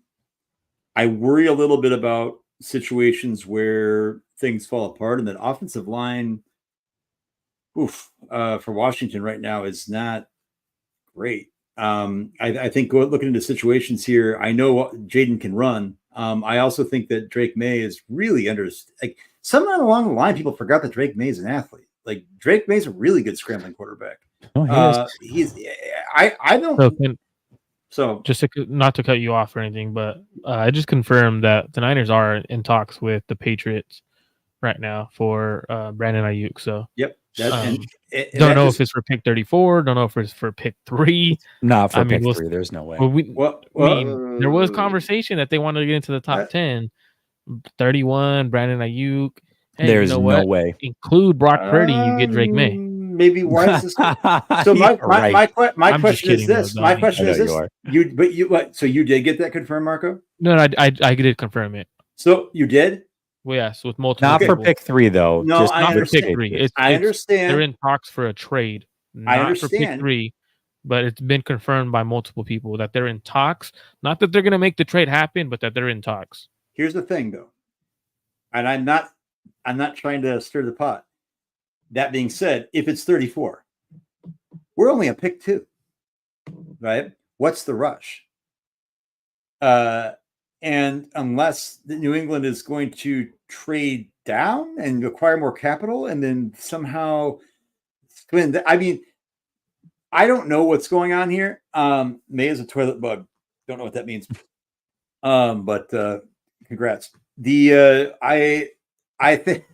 worry a little bit about situations where things fall apart, and that offensive line, for Washington right now is not great. I think looking into situations here, I know Jaden can run. I also think that Drake May is really somewhere along the line, people forgot that Drake May is an athlete. Like Drake May's a really good scrambling quarterback. Oh, I don't. So just not to cut you off or anything, but I just confirmed that the Niners are in talks with the Patriots right now for Brandon Ayuk. So yep. Don't know if it's for pick 34. Don't know if it's for pick 3. Not for pick 3. There's no way. There was conversation that they wanted to get into the top 10. 31, Brandon Ayuk. Hey, there's no way. Include Brock Purdy, you get Drake May. Maybe why is this? So my question is this. My question is this. So you did get that confirmed, Marco? No, I did confirm it. So you did? Well, yes, with multiple. Not for pick 3 though. No, just not for pick 3. I understand. They're in talks for a trade. Not I understand. For pick 3, but it's been confirmed by multiple people that they're in talks. Not that they're going to make the trade happen, but that they're in talks. Here's the thing, though, and I'm not trying to stir the pot. That being said, if it's 34, we're only a pick 2, right? What's the rush? And unless New England is going to trade down and acquire more capital and then somehow win, I mean, I don't know what's going on here. May is a toilet bug. Don't know what that means. But congrats. I think.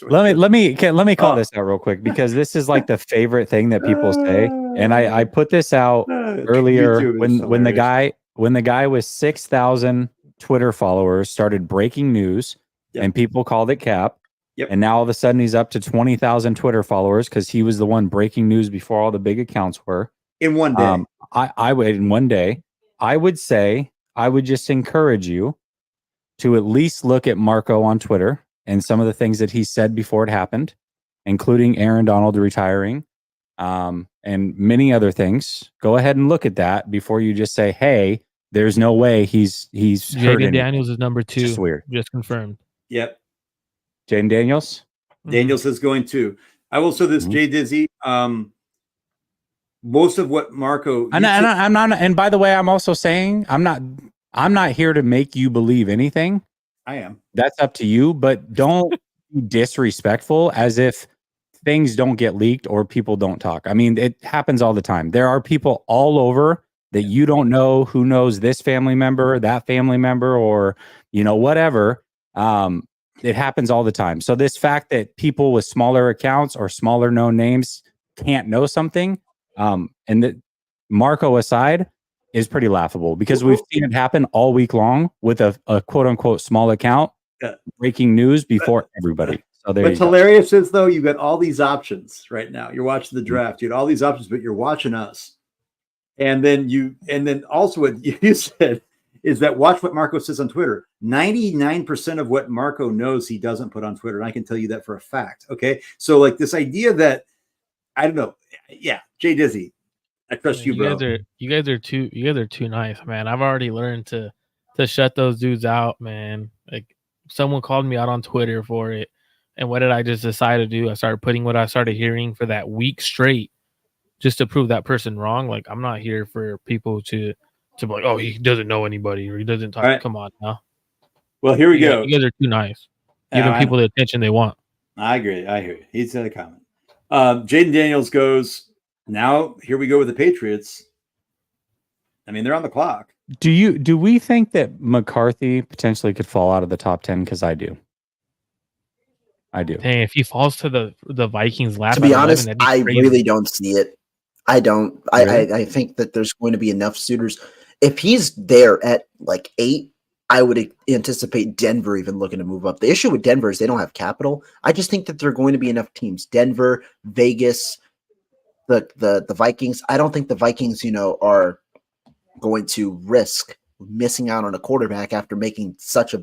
Let me call this out real quick, because this is like the favorite thing that people say, and I put this out earlier when the guy with 6,000 Twitter followers started breaking news, and people called it cap. Yep. And now all of a sudden he's up to 20,000 Twitter followers because he was the one breaking news before all the big accounts were. In one day. I would say I would just encourage you to at least look at Marco on Twitter and some of the things that he said before it happened, including Aaron Donald retiring, and many other things. Go ahead and look at that before you just say, "Hey, there's no way he's Jaden Daniels is number 2." Just weird. Just confirmed. Yep. Jaden Daniels. Daniels is going to. I will say this, Jay Dizzy. Most of what Marco I'm not. And by the way, I'm also saying I'm not here to make you believe anything. I am. That's up to you, but don't be disrespectful as if things don't get leaked or people don't talk. I mean, it happens all the time. There are people all over that you don't know who knows this family member, that family member, or whatever. It happens all the time. So this fact that people with smaller accounts or smaller known names can't know something, and that Marco aside, is pretty laughable, because we've seen it happen all week long with a quote unquote small account breaking news before everybody. So what's hilarious is, though, you got all these options right now. You're watching the draft. You had all these options, but you're watching us. And then also what you said is that watch what Marco says on Twitter. 99% of what Marco knows he doesn't put on Twitter. And I can tell you that for a fact. Okay. So like this idea that, I don't know. Yeah. Jay Dizzy, I trust you, bro. You guys are too nice, man. I've already learned to shut those dudes out, man. Like someone called me out on Twitter for it, and what did I just decide to do? I started putting what I started hearing for that week straight, just to prove that person wrong. Like I'm not here for people to be like, oh, he doesn't know anybody or he doesn't talk. Right. Come on now. Well, here we go. You guys are too nice. Giving people the attention they want. I agree. I hear you. He's got a comment. Jaden Daniels goes, now here we go with the Patriots. I mean, they're on the clock. Do we think that McCarthy potentially could fall out of the top 10? Because I do. Dang, if he falls to the Vikings lap, to be honest, I really don't see it. I don't. Really? I think that there's going to be enough suitors. If he's there at like 8, I would anticipate Denver even looking to move up. The issue with Denver is they don't have capital. I just think that there are going to be enough teams. Denver, Vegas, the Vikings. I don't think the Vikings, are going to risk missing out on a quarterback after making such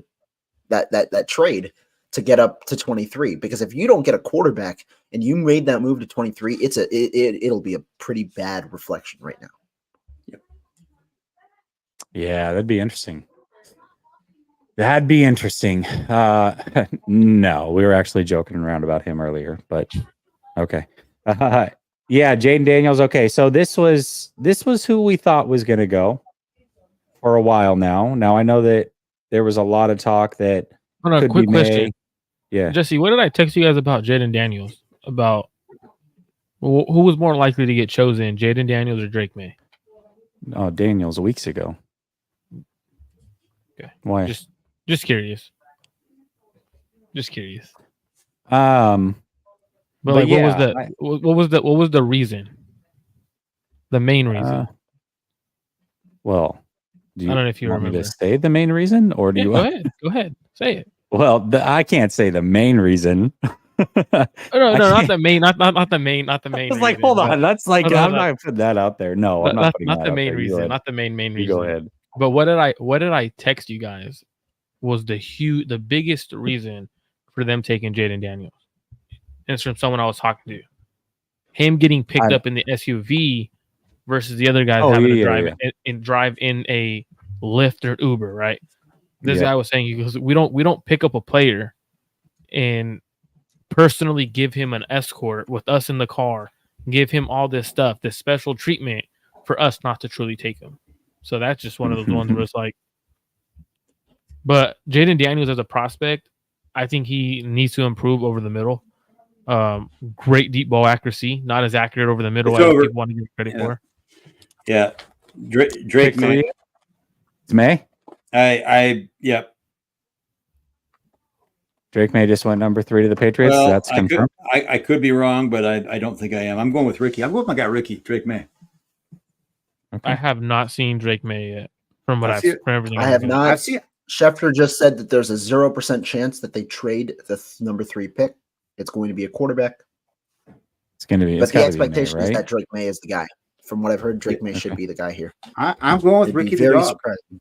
that trade to get up to 23. Because if you don't get a quarterback and you made that move to 23, it'll be a pretty bad reflection right now. Yep. Yeah, that'd be interesting. That'd be interesting. No, we were actually joking around about him earlier, but okay. Yeah, Jaden Daniels. Okay, so this was who we thought was going to go for a while now. Now I know that there was a lot of talk that could quick be question. May. Yeah, Jesse, what did I text you guys about Jaden Daniels? About who was more likely to get chosen, Jaden Daniels or Drake May? Oh, Daniels weeks ago. Okay, why? Just curious. Just curious. But like, yeah, what was the reason? The main reason. Well, I don't know if you want remember me to say the main reason, or do you? Go ahead, say it. Well, I can't say the main reason. No, not the main, not the main. I was like, hold on, that's like I'm not gonna put that out there. No, I'm not putting that the out main there. reason, not the main reason. Go ahead. But what did I text you guys? Was the biggest reason for them taking Jaden Daniels? And it's from someone I was talking to. Him getting picked up in the SUV versus the other guys having to drive in a Lyft or Uber, right? This guy was saying, he goes, we don't pick up a player and personally give him an escort with us in the car, give him all this stuff, this special treatment for us not to truly take him. So that's just one of those ones where it's like, but Jaden Daniels as a prospect, I think he needs to improve over the middle. Great deep ball accuracy, not as accurate over the middle as people want to give credit for. Yeah, Drake May. It's May. Yep. Drake May just went number 3 to the Patriots. Well, that's confirmed. I could be wrong, but I don't think I am. I'm going with Ricky. I'm going with my guy Ricky. Drake May. Okay. I have not seen Drake May yet. From everything I have not. I've seen it. Schefter just said that there's a 0% chance that they trade the number 3 pick. It's going to be a quarterback. It's going to be. But the expectation is that Drake May is the guy. From what I've heard, Drake May should be the guy here. I'm going with Ricky the dog. Surprising.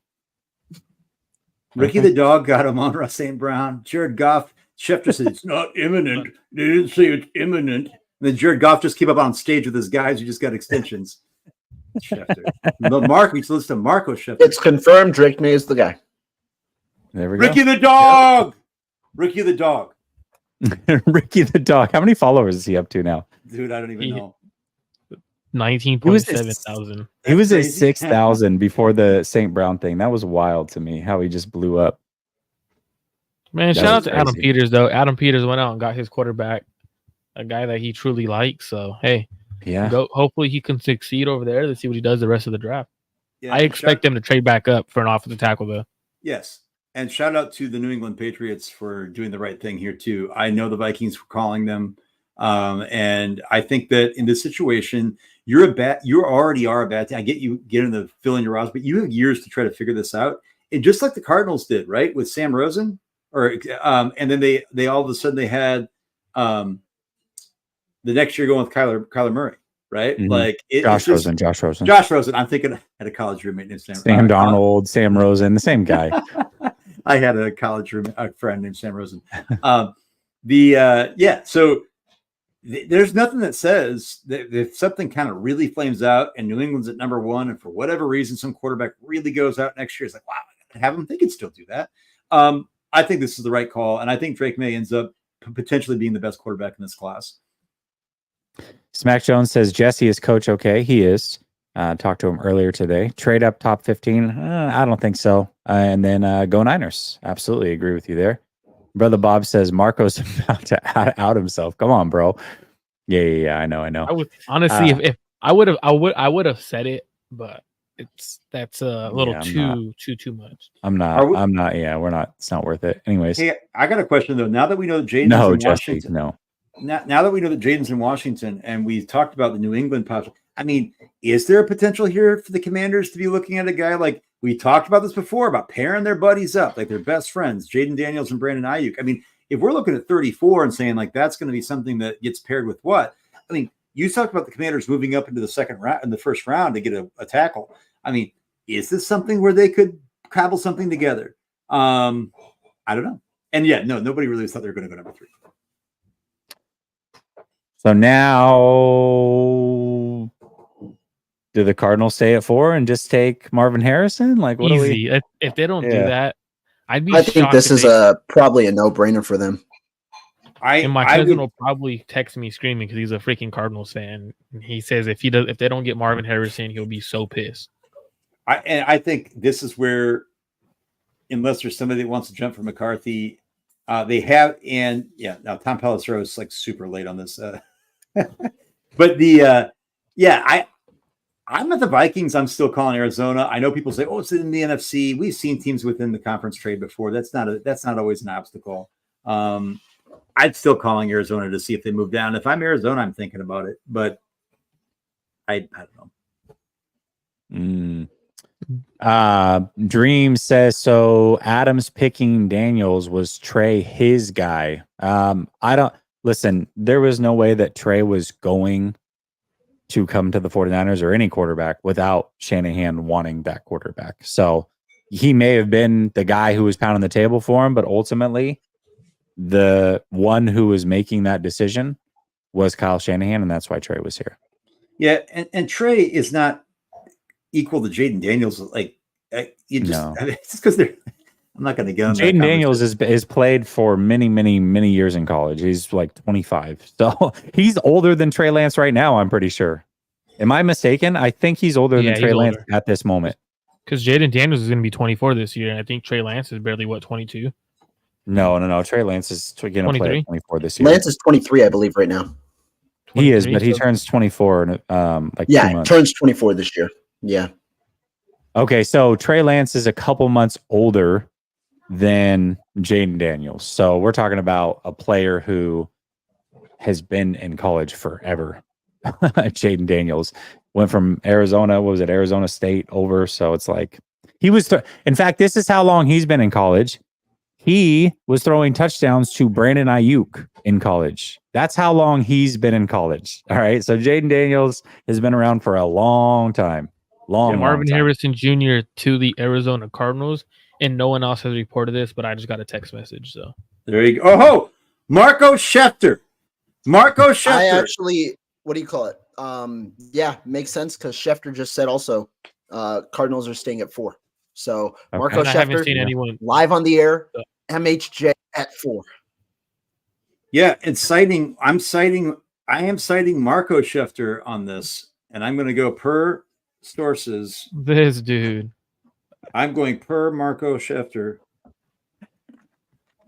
Ricky the dog got him on St. Brown. Jared Goff. Schefter said it's not imminent. They didn't say it's imminent. And then Jared Goff just came up on stage with his guys who just got extensions. Schefter. But we should listen to Marco Schefter. It's confirmed. Drake May is the guy. There we go. Ricky the dog. Yep. Ricky the dog. Ricky the dog. How many followers is he up to now? Dude, I don't even know. 19.7 thousand. He was at 6,000 before the St. Brown thing. That was wild to me how he just blew up. Man, shout out to Adam Peters, though. Adam Peters went out and got his quarterback, a guy that he truly likes. So, hey, hopefully he can succeed over there. Let's see what he does the rest of the draft. Yeah, I expect them to trade back up for an offensive tackle, though. Yes. And shout out to the New England Patriots for doing the right thing here, too. I know the Vikings were calling them. And I think that in this situation, you already are a bad team. I get you getting the fill in your roster, but you have years to try to figure this out. And just like the Cardinals did, right, with Sam Rosen, and then they all of a sudden they had the next year going with Kyler Murray, right? Mm-hmm. Like Josh Rosen. Josh Rosen. I'm thinking I had a college roommate named Sam Darnold, Sam Rosen, the same guy. I had a college friend named Sam Rosen. So there's nothing that says that if something kind of really flames out and New England's at number 1, and for whatever reason some quarterback really goes out next year, it's like, wow, I gotta have them. They can still do that. I think this is the right call, and I think Drake May ends up potentially being the best quarterback in this class. Smack Jones says Jesse is coach okay. He is. Talked to him earlier today. Trade up top 15. I don't think so. And then go Niners. Absolutely agree with you there. Brother Bob says Marco's about to out himself. Come on, bro. Yeah. I know. I would honestly, if I would have said it, but that's a little too much. I'm not. Yeah, we're not. It's not worth it. Anyways. Hey, I got a question though. Now that we know that Jaden's in Washington, no. Now that we know that Jaden's in Washington, and we've talked about the New England possible, I mean, is there a potential here for the Commanders to be looking at a guy like we talked about this before about pairing their buddies up, like their best friends, Jaden Daniels and Brandon Ayuk? I mean, if we're looking at 34 and saying like that's going to be something that gets paired with what? I mean, you talked about the Commanders moving up into the second round, in the first round to get a tackle. I mean, is this something where they could cobble something together? I don't know. And yeah, no, nobody really thought they were going to go number 3. So now, do the Cardinals stay at 4 and just take Marvin Harrison? Like, what easy. If they don't do that, I think this is probably a no-brainer for them. And my cousin will probably text me screaming because he's a freaking Cardinals fan. And he says if they don't get Marvin Harrison, he'll be so pissed. I think this is where, unless there's somebody that wants to jump for McCarthy, they have, and yeah, now Tom Pelissero is like super late on this. But I'm at the Vikings. I'm still calling Arizona. I know people say, "Oh, it's in the NFC." We've seen teams within the conference trade before. That's not always an obstacle. I'd still calling Arizona to see if they move down. If I'm Arizona, I'm thinking about it, but I don't know. Dream says so. Adams picking Daniels was Trey his guy. I don't listen. There was no way that Trey was going to come to the 49ers or any quarterback without Shanahan wanting that quarterback. So he may have been the guy who was pounding the table for him, but ultimately the one who was making that decision was Kyle Shanahan, and that's why Trey was here. Yeah, and Trey is not equal to Jaden Daniels. Like you just, no. I mean, it's just because they're. I'm not going to go. Jaden Daniels is played for many years in college. He's like 25, so he's older than Trey Lance right now. I'm pretty sure. Am I mistaken? I think he's older than Trey Lance at this moment. Because Jaden Daniels is going to be 24 this year, and I think Trey Lance is barely 22. No. Trey Lance is going to play 24 this year. Lance is 23, I believe, right now. He is, but he turns 24 in 2 months. Turns 24 this year. Yeah. Okay, so Trey Lance is a couple months older than Jaden Daniels. So we're talking about a player who has been in college forever. Jaden Daniels went from Arizona, what was it, Arizona State over. So it's like he was, in fact, this is how long he's been in college. He was throwing touchdowns to Brandon Ayuk in college. That's how long he's been in college. All right. So Jaden Daniels has been around for a long time. Marvin Harrison Jr. to the Arizona Cardinals. And no one else has reported this, but I just got a text message. So there you go. Oh, Marco Schefter. I actually, what do you call it? Yeah, makes sense because Schefter just said also Cardinals are staying at 4. So Marco Schefter, I haven't seen anyone live on the air. MHJ at 4. Yeah, I am citing Marco Schefter on this, and I'm going to go per sources. This dude. I'm going per Marco Schefter.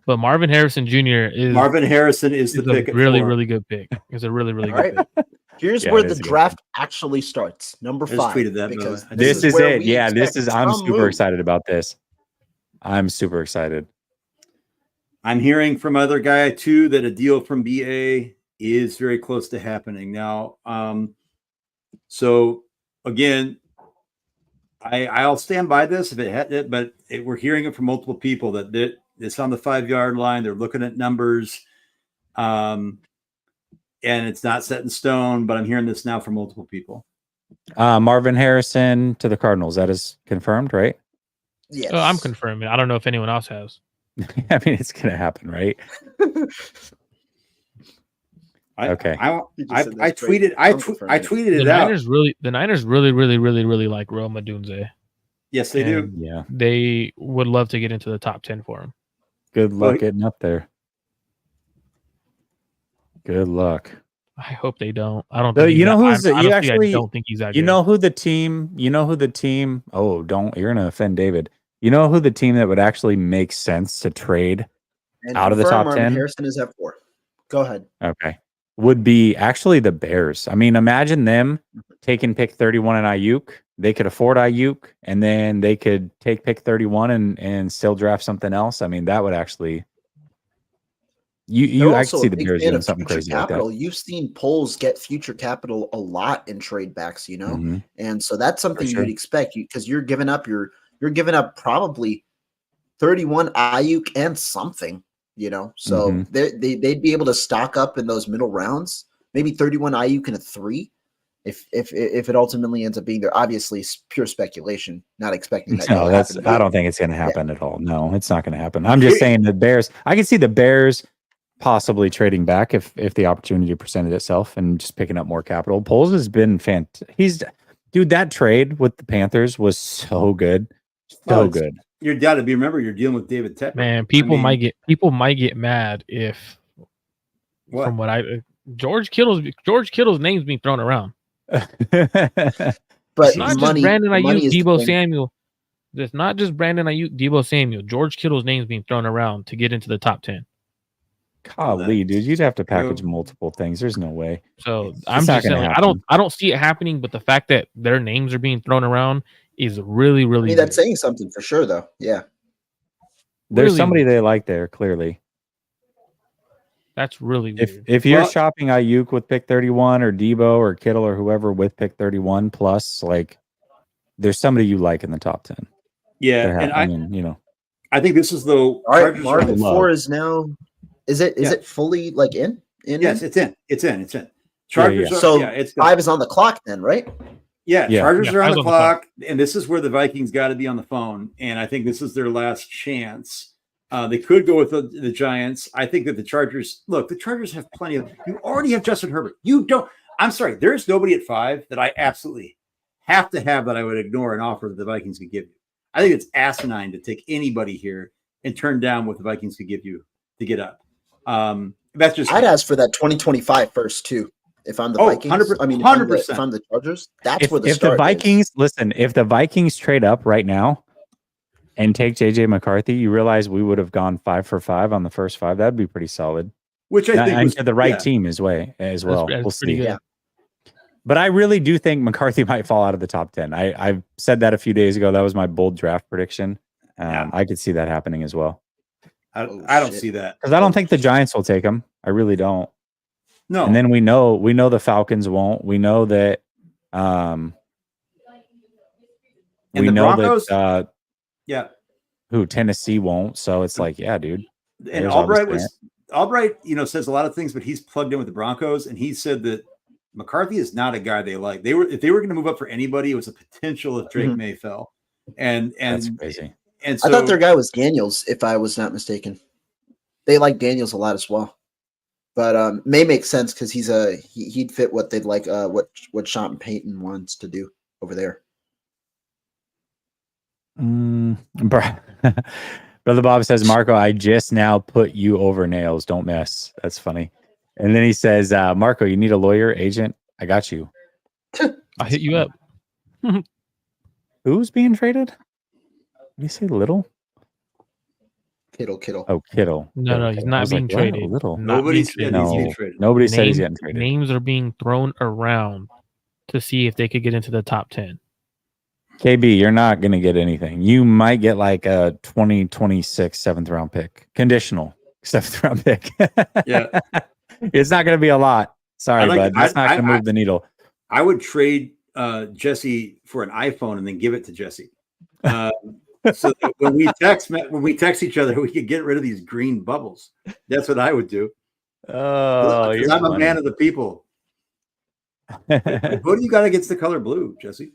But Marvin Harrison Jr. is the pick. Really good pick. It's a really good pick. Here's where the draft actually starts. Number 5. Tweeted that, because this is it. Yeah, I'm super excited about this. I'm super excited. I'm hearing from other guy too that a deal from BA is very close to happening now. So again, I'll stand by this if it had it, but we're hearing it from multiple people that it's on the 5-yard line. They're looking at numbers, and it's not set in stone. But I'm hearing this now from multiple people. Marvin Harrison to the Cardinals. That is confirmed, right? Yes. I'm confirming. I don't know if anyone else has. I mean, it's going to happen, right? Okay. I said that's great. tweeted I tweeted The it out. Niners really like Rome Odunze. Yes, they do. Yeah. They would love to get into the top 10 for him. Good Well, luck getting up there. Good luck. I hope they don't. I don't So think you know who's honestly, you actually I don't think he's that you good. know who the team oh don't you're gonna offend David. You know who the team that would actually make sense to trade And out of the confirm top Marvin 10? Harrison is at 4. Go ahead. Okay. Would be actually the Bears. I mean, imagine them taking pick 31 in Ayuk. They could afford Ayuk, and then they could take pick 31 and still draft something else. I mean, that would actually They're I could also see a the big Bears fan doing of something future crazy like that. capital. You've seen polls get future capital a lot in trade backs, you know, Mhm. and so that's something sure. you'd expect because you're giving up probably 31 Ayuk and something, you know, so Mhm. they'd be able to stock up in those middle rounds, maybe 31 Ayuk and a 3. If it ultimately ends up being there, obviously it's pure speculation, not expecting that. No, to happen, I but don't think it's going to happen at all. No, it's not going to happen. I'm just saying the Bears. I can see the Bears possibly trading back if the opportunity presented itself and just picking up more capital. Poles has been fantastic. Dude, that trade with the Panthers was so good, so good. You're got to be. Remember, you're dealing with David Tepper. Man, people might get mad if from what George Kittle's name's being thrown around. but It's not just Brandon money Ayuk, is the Deebo thing. Samuel. It's not just Brandon Ayuk, Deebo Samuel. George Kittle's name's being thrown around to get into the top 10. Golly, dude, you'd have to package multiple things. There's no way. So It's I'm not just saying, gonna like, happen. I don't see it happening, but the fact that their names are being thrown around is really, really. I mean, that's saying something for sure, though. Yeah, There's really somebody weird. they like there, clearly. That's really weird. If you're shopping Ayuk with pick 31 or Debo or Kittle or whoever with pick 31 plus, like there's somebody you like in the top 10. Yeah, and I mean, you know, I think this is the all right. Marvin 4 is now. Is it fully like in? Yes, it's in. Chargers. So 5 is on the clock then, right? Yeah, Chargers are on the clock, and this is where the Vikings got to be on the phone. And I think this is their last chance. They could go with the Giants. I think that the Chargers. Look, the Chargers have plenty of. You already have Justin Herbert. You don't. I'm sorry. There's nobody at 5 that I absolutely have to have that I would ignore an offer that the Vikings could give you. I think it's asinine to take anybody here and turn down what the Vikings could give you to get up. That's just. I'd ask for that 2025 first too. If I'm the Vikings, 100%, I mean, 100%. if I'm the Chargers, that's where the if start the Vikings is. listen, if the Vikings trade up right now and take JJ McCarthy, you realize we would have gone 5 for 5 on the first 5. That'd be pretty solid. Which I think was to the right team as well. We'll see. Good. But I really do think McCarthy might fall out of the top 10. I said that a few days ago. That was my bold draft prediction. I could see that happening as well. I don't see that because I don't think the Giants will take him. I really don't. No. And then we know the Falcons won't. We know that. We know Broncos, that. Who Tennessee won't. So it's like, yeah, dude. And Albright, says a lot of things, but he's plugged in with the Broncos, and he said that McCarthy is not a guy they like. If they were going to move up for anybody, it was a potential if Drake May fell. And that's crazy. And so, I thought their guy was Daniels, if I was not mistaken. They like Daniels a lot as well. But May makes sense because he'd fit what they'd like what Sean Payton wants to do over there. Brother Bob says, Marco, I just now put you over nails. Don't mess. That's funny. And then he says, Marco, you need a lawyer, agent? I got you. I'll hit you up. Who's being traded? Did you say Little? Kittle. Oh, Kittle. No, he's not being traded. Little. Nobody said he's being traded. Nobody said he's getting traded. Names are being thrown around to see if they could get into the top 10. KB, you're not going to get anything. You might get like a 2026 7th round pick. Conditional 7th round pick. Yeah. It's not going to be a lot. Sorry, bud. That's not going to move the needle. I would trade Jesse for an iPhone and then give it to Jesse. So that when we text each other, we could get rid of these green bubbles. That's what I would do. Oh, I'm a man of the people. What do you got against the color blue, Jesse?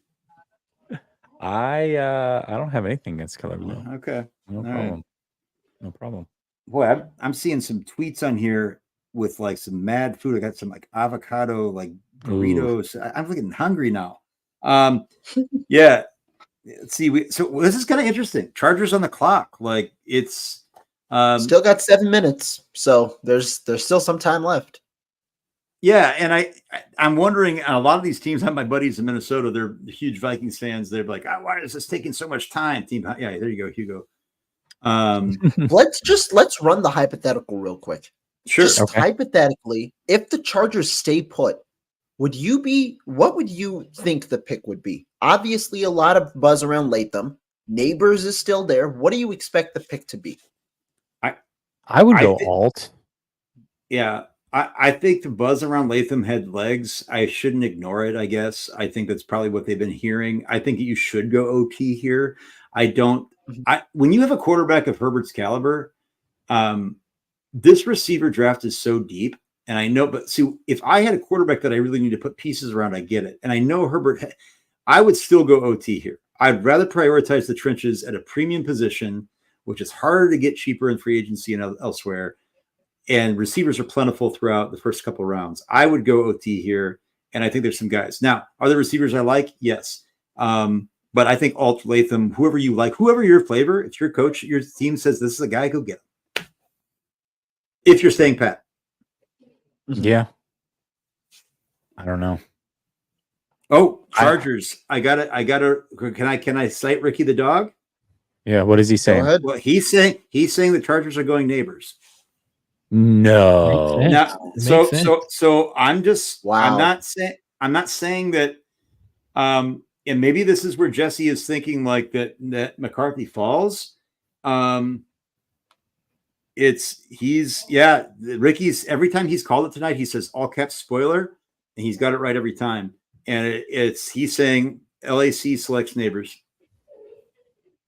I don't have anything against color blue. Okay. No problem. No problem. Boy, I'm seeing some tweets on here with like some mad food. I got some like avocado, like burritos. I'm getting hungry now. Yeah. Let's see. So this is kind of interesting. Chargers on the clock. Like it's still got 7 minutes, so there's still some time left. Yeah, and I'm wondering. A lot of these teams, I have my buddies in Minnesota. They're huge Vikings fans. They're like, why is this taking so much time? Team, yeah, there you go, Hugo. Let's run the hypothetical real quick. Sure. Just hypothetically, if the Chargers stay put, what would you think the pick would be? Obviously, a lot of buzz around Latham. Neighbors is still there. What do you expect the pick to be? I would go alt. Yeah. I think the buzz around Latham had legs. I shouldn't ignore it, I guess. I think that's probably what they've been hearing. I think you should go OT here. When you have a quarterback of Herbert's caliber, this receiver draft is so deep. And I know, but see, if I had a quarterback that I really need to put pieces around, I get it. And I know Herbert, I would still go OT here. I'd rather prioritize the trenches at a premium position, which is harder to get cheaper in free agency and elsewhere. And receivers are plentiful throughout the first couple of rounds. I would go OT here, and I think there's some guys. Now, are there receivers I like? Yes. But I think alt Latham, whoever you like, whoever your flavor, if your coach, your team says this is a guy, go get him. If you're staying pat. Yeah. I don't know. Oh, Chargers. I got it. Can I cite Ricky the dog? Yeah, what is he saying? Well, he's saying the Chargers are going neighbors. No. So I'm just wow. I'm not saying that and maybe this is where Jesse is thinking like that McCarthy falls. Ricky's every time he's called it tonight, he says all caps spoiler, and he's got it right every time. And he's saying LAC selects neighbors.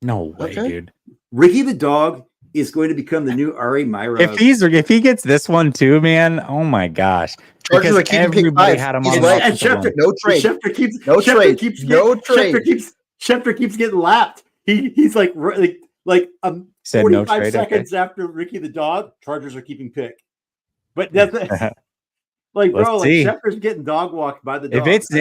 No way, dude. Ricky the dog is going to become the new Ari Myra. If he gets this one too, man, oh my gosh. Chargers because everybody had him on right. No trade. Schefter keeps getting lapped. He's like 45 seconds after Ricky the dog, Chargers are keeping pick. But that's like, bro, like Schefter's getting dog walked by the dog. If it's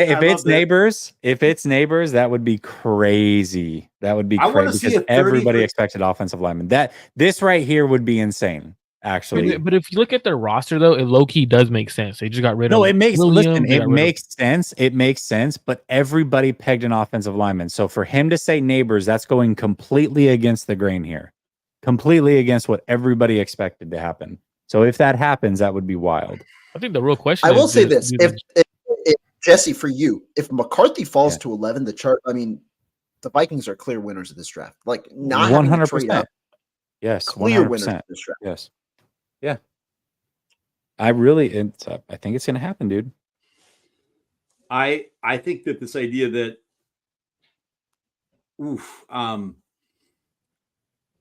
neighbors, that would be crazy. That would be crazy because everybody expected offensive linemen. This right here would be insane, actually. But if you look at their roster, though, it low key does make sense. They just got rid of. No, it makes sense. It makes sense. But everybody pegged an offensive lineman. So for him to say neighbors, that's going completely against the grain here, completely against what everybody expected to happen. So if that happens, that would be wild. I think the real question. I will say this: if Jesse, for you, if McCarthy falls to 11, the Vikings are clear winners of this draft. Like not 100%. Yes, clear 100%. winners of this draft. Yes, yeah. I think it's going to happen, dude. I think that this idea that,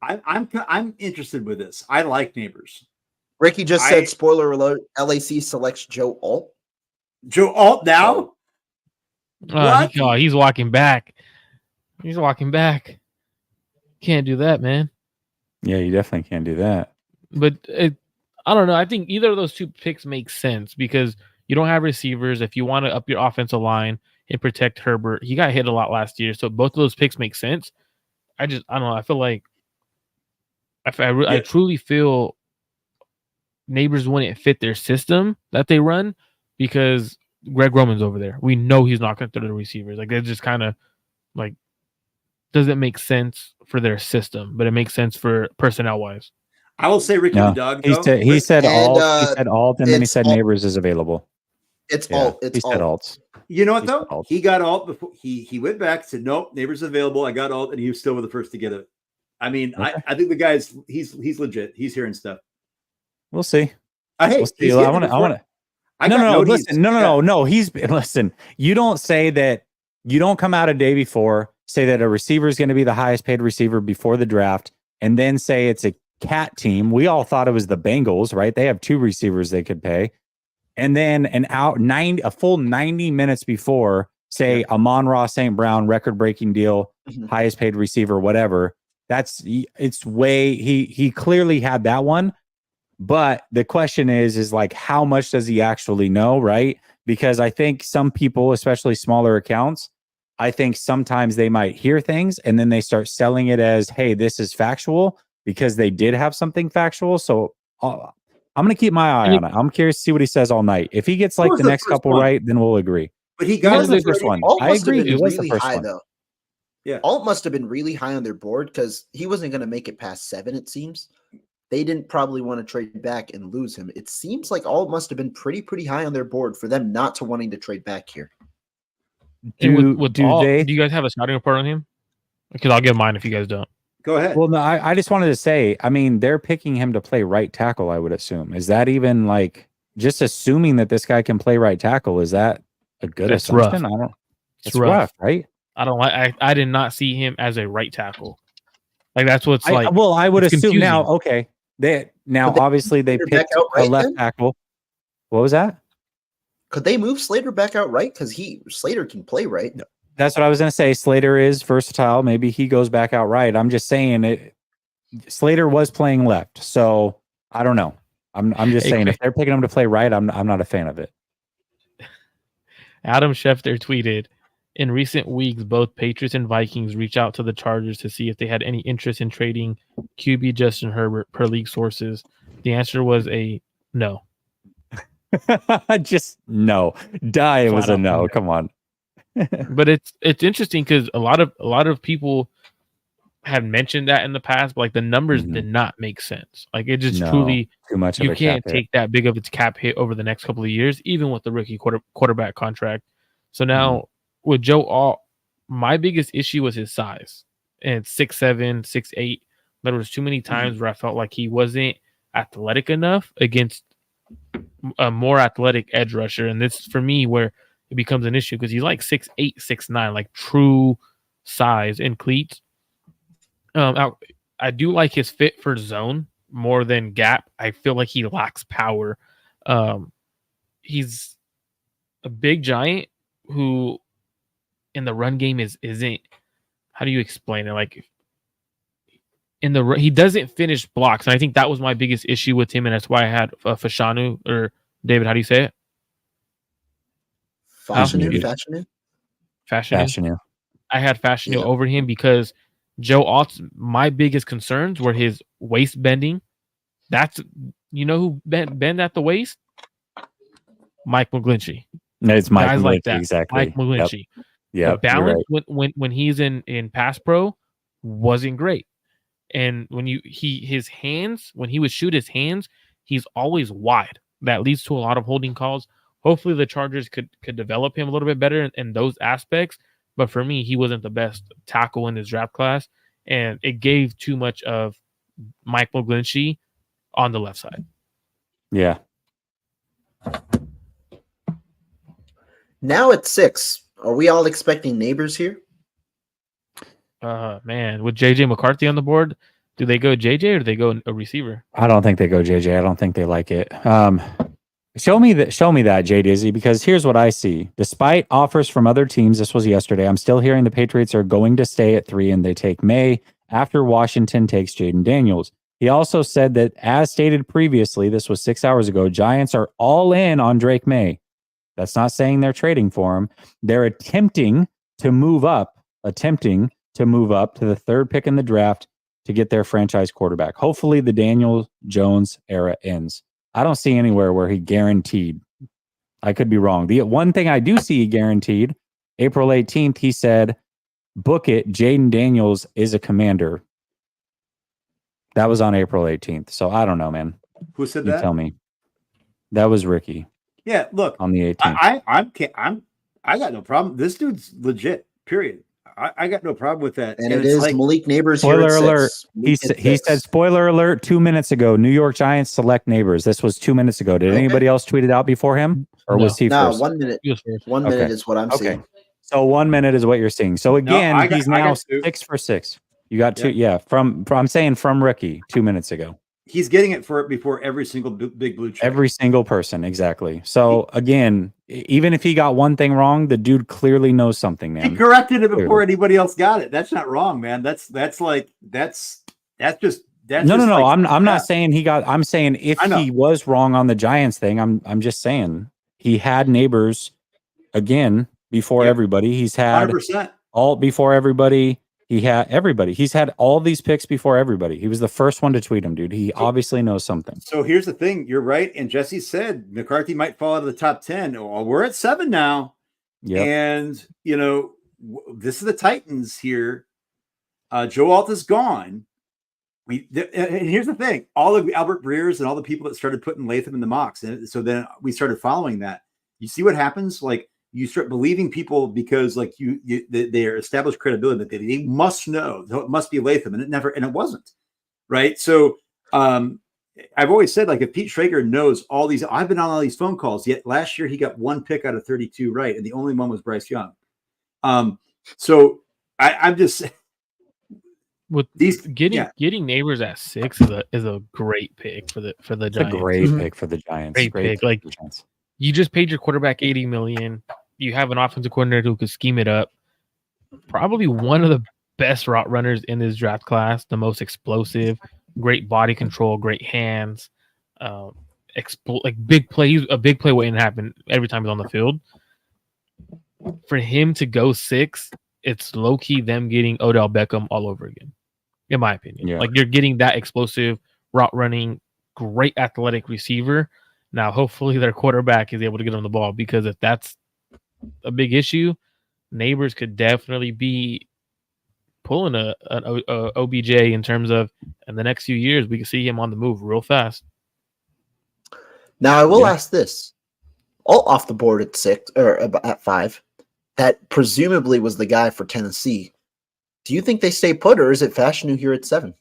I'm interested with this. I like neighbors. Ricky just said, spoiler alert, LAC selects Joe Alt. Joe Alt now? He's walking back. He's walking back. Can't do that, man. Yeah, you definitely can't do that. But I don't know. I think either of those two picks make sense because you don't have receivers. If you want to up your offensive line and protect Herbert, he got hit a lot last year. So both of those picks make sense. I don't know. I feel like I truly feel neighbors wouldn't fit their system that they run because Greg Roman's over there. We know he's not going to throw the receivers. Like, it's just kind of like doesn't make sense for their system, but it makes sense for personnel wise. I will say Ricky the dog. He said alt, and then he said neighbors is available. It's alt. He said alt. You know what though? He got alt before he went back, said nope, neighbors available. I got alt, and he was still with the first to get it. I mean, okay. I think the guy's he's legit. He's hearing stuff. We'll see. We'll see. I want to. No. Listen. You don't say that. You don't come out a day before, say that a receiver is going to be the highest paid receiver before the draft, and then say it's a cat team. We all thought it was the Bengals, right? They have 2 receivers they could pay, and then a full 90 minutes before, say Amon-Ra St. Brown, record-breaking deal, highest paid receiver, whatever. It's way. He clearly had that one. But the question is like, how much does he actually know, right? Because I think some people, especially smaller accounts, I think sometimes they might hear things and then they start selling it as, hey, this is factual because they did have something factual. So I'm going to keep my eye on it. I'm curious to see what he says all night. If he gets like the next couple right, then we'll agree. But he He was got the first one. Alt I must have agree. been He was really the first high, one. though. Yeah. Alt must have been really high on their board because he wasn't going to make it past 7, it seems. They didn't probably want to trade back and lose him. It seems like Alt must have been pretty high on their board for them not to wanting to trade back here. Do you guys have a scouting report on him? Because I'll give mine if you guys don't. Go ahead. Well, no, I just wanted to say, I mean, they're picking him to play right tackle, I would assume. Is that even like just assuming that this guy can play right tackle? Is that a good assumption? Rough. It's rough, right? I did not see him as a right tackle. Like that's what's like. Well, I would assume confusing. now. Okay, obviously they picked a left tackle. What was that? Could they move Slater back out right? Because Slater can play right. That's what I was going to say. Slater is versatile. Maybe he goes back out right. I'm just saying Slater was playing left, so I don't know. I'm just saying if they're picking him to play right, I'm not a fan of it. Adam Schefter tweeted, in recent weeks, both Patriots and Vikings reached out to the Chargers to see if they had any interest in trading QB Justin Herbert per league sources. The answer was a no. Just no. It was a no. Come on. But it's interesting because a lot of people had mentioned that in the past, but like the numbers did not make sense. Like it just truly too much. You can't take that big of its cap hit over the next couple of years, even with the rookie quarterback contract. So now with Joe Alt, my biggest issue was his size, and 6'7", 6'8". There was too many times where I felt like he wasn't athletic enough against a more athletic edge rusher, and this for me where it becomes an issue because he's like 6'8", 6'9", like true size in cleats. I do like his fit for zone more than gap. I feel like he lacks power. He's a big giant who in the run game isn't, how do you explain it? Like he doesn't finish blocks. And I think that was my biggest issue with him. And that's why I had Fashanu, or David, how do you say it? Fashanu. I had Fashanu over him because Joe Alt's my biggest concerns were his waist bending. That's, you know who bend at the waist? Mike McGlinchey. It's Mike guys McGlinchey, like that. exactly. Mike McGlinchey. Yeah, the balance when he's in pass pro wasn't great, and when his hands, when he would shoot his hands, he's always wide. That leads to a lot of holding calls. Hopefully, the Chargers could develop him a little bit better in those aspects. But for me, he wasn't the best tackle in his draft class, and it gave too much of Mike McGlinchey on the left side. Yeah. Now it's 6. Are we all expecting neighbors here? Man, with JJ McCarthy on the board, do they go JJ or do they go a receiver? I don't think they go JJ. I don't think they like it. Show me that, Jay Dizzy, because here's what I see. Despite offers from other teams, this was yesterday, I'm still hearing the Patriots are going to stay at 3 and they take May after Washington takes Jaden Daniels. He also said that, as stated previously, this was 6 hours ago, Giants are all in on Drake May. That's not saying they're trading for him. They're attempting to move up to the 3rd pick in the draft to get their franchise quarterback. Hopefully the Daniel Jones era ends. I don't see anywhere where he guaranteed. I could be wrong. The one thing I do see guaranteed, April 18th, he said, book it, Jaden Daniels is a Commander. That was on April 18th. So I don't know, man. Who said you that? Tell me. That was Ricky. Yeah, look. On the 18th. I got no problem. This dude's legit, period. I got no problem with that. And it is like, Malik Neighbors. Spoiler alert. He said, spoiler alert, 2 minutes ago, New York Giants select Neighbors. This was 2 minutes ago. Did anybody else tweet it out before him? Or was he first? 1 minute. 1 minute is what I'm seeing. So 1 minute is what you're seeing. So again, he's now 6 for 6. You got 2. Yeah. I'm saying from Ricky 2 minutes ago. He's getting it before every single big blue chip. Every single person, exactly. So again, even if he got one thing wrong, the dude clearly knows something, man. He corrected it before anybody else got it. That's not wrong, man. That's just That's No. like, I'm not saying he got. I'm saying if he was wrong on the Giants thing, I'm just saying he had Neighbors again before everybody. He's had 100%. all before everybody. He had everybody. He's had all these picks before everybody. He was the first one to tweet him, dude. He obviously knows something. So here's the thing. You're right. And Jesse said McCarthy might fall out of the top 10. Well, we're at 7 now. Yep. And, you know, this is the Titans here. Joe Alt is gone. And here's the thing. All of Albert Breers and all the people that started putting Latham in the mocks. And so then we started following that. You see what happens? Like, you start believing people because like they are established credibility that they must know. So it must be Latham, and it wasn't, right? So I've always said, like, if Pete Schrager knows all these, I've been on all these phone calls. Yet last year he got 1 pick out of 32 right, and the only one was Bryce Young. So I'm just with these getting Neighbors at 6 is a great pick for the Giants. It's a great pick for the Giants. Great pick. Like, you just paid your quarterback $80 million. You have an offensive coordinator who could scheme it up. Probably one of the best route runners in this draft class, the most explosive, great body control, great hands, like big play. A big play waiting to happen every time he's on the field. For him to go 6, it's low key them getting Odell Beckham all over again, in my opinion. Yeah. Like, you're getting that explosive route running, great athletic receiver. Now, hopefully, their quarterback is able to get on the ball, because if that's a big issue, Neighbors could definitely be pulling an OBJ in terms of, in the next few years, we can see him on the move real fast. Now, I will ask this: all off the board at 6 or at 5, that presumably was the guy for Tennessee. Do you think they stay put, or is it Fashanu here at 7?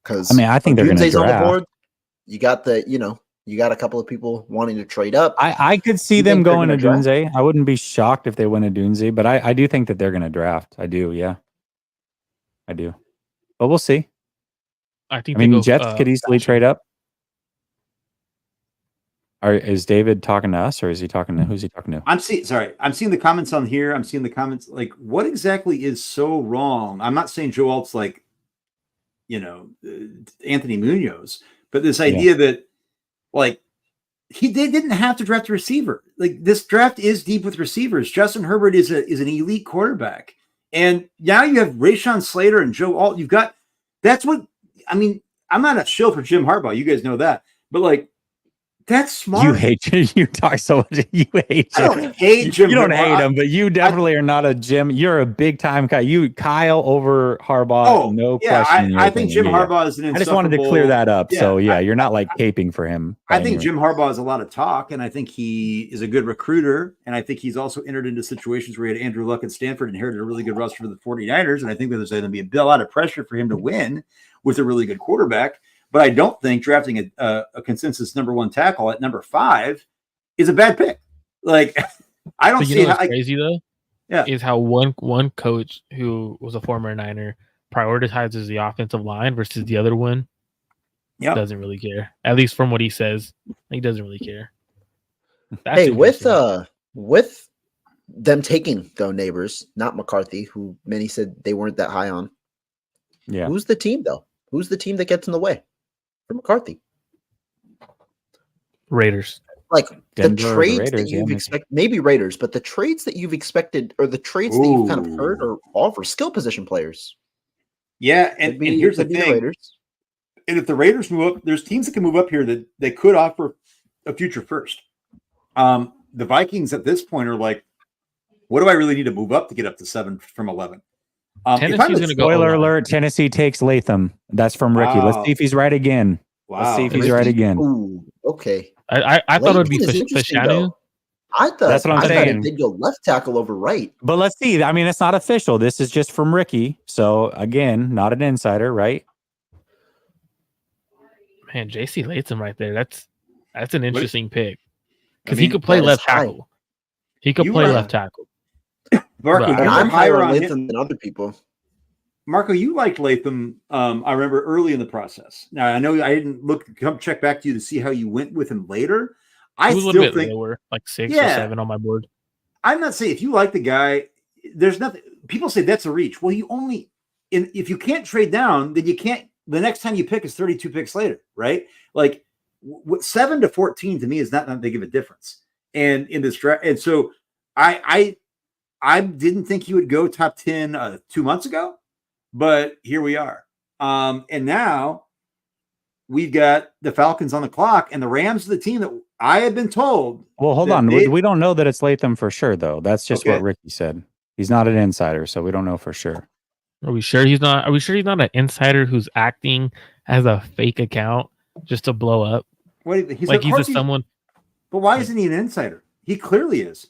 Because I think they're going to draft. On the board. You got you got a couple of people wanting to trade up. I could see them going to Dunze. I wouldn't be shocked if they went to Dunze, but I do think that they're going to draft. I do, yeah. I do. But we'll see. I think Jets could easily trade up. Is David talking to us, or is he talking to who's he talking to? I'm seeing the comments on here. I'm seeing the comments. Like, what exactly is so wrong? I'm not saying Joe Alt's like, Anthony Munoz, but this idea that, like, they didn't have to draft a receiver. Like, this draft is deep with receivers. Justin Herbert is an elite quarterback, and now you have Rashawn Slater and Joe Alt. That's what I mean. I'm not a shill for Jim Harbaugh. You guys know that, but like, that's smart. You hate you talk so much. You hate Jim. I don't hate Jim. You don't hate him, but you definitely are not a Jim. You're a big time guy. Kyle over Harbaugh. Oh, no yeah, question. I think Jim Harbaugh is an. I just wanted to clear that up. So you're not like caping for him. I think Jim Harbaugh has a lot of talk, and I think he is a good recruiter, and I think he's also entered into situations where he had Andrew Luck at Stanford, inherited a really good roster for the 49ers, and I think there's going to be a lot of pressure for him to win with a really good quarterback. But I don't think drafting a consensus number 1 tackle at number 5 is a bad pick. Like, I don't see how crazy though. Yeah, is how one coach who was a former Niner prioritizes the offensive line versus the other one. Yeah, doesn't really care. At least from what he says, he doesn't really care. Hey, with them taking though Neighbors, not McCarthy, who many said they weren't that high on. Yeah, who's the team though? Who's the team that gets in the way? McCarthy. Raiders. Like Denver, the trades that you've expected, maybe Raiders, but the trades that you've expected, or the trades that you've kind of heard, are all for skill position players. Yeah, and here's the thing. Raiders. And if the Raiders move up, there's teams that can move up here that they could offer a future first. The Vikings at this point are like, what do I really need to move up to get up to 7 from 11? Tennessee's going to go. Spoiler alert: Tennessee takes Latham. That's from Ricky. Wow. Let's see if he's right again. Wow. Let's see if he's right again. Ooh, okay. I thought it would be Fashanu. That's what I'm saying. They'd go left tackle over right. But let's see. I mean, it's not official. This is just from Ricky. So again, not an insider, right? Man, JC Latham right there. That's an interesting pick because he could play left tackle. He could play left tackle. Marco, I'm higher on Latham than other people. Marco, you liked Latham. I remember early in the process. Now I know I didn't come check back to you to see how you went with him later. I still think lower, like 6 or 7 on my board. I'm not saying if you like the guy, there's nothing. People say that's a reach. Well, if you can't trade down, then you can't. The next time you pick is 32 picks later, right? Like 7 to 14 to me is not that big of a difference. And in this draft, and so I didn't think he would go top 10 2 months ago, but here we are. And now we've got the Falcons on the clock, and the Rams are the team that I have been told. Well, hold on. We don't know that it's Latham for sure, though. That's just what Ricky said. He's not an insider, so we don't know for sure. Are we sure he's not? Are we sure he's not an insider who's acting as a fake account just to blow up? He's just someone. But why isn't he an insider? He clearly is.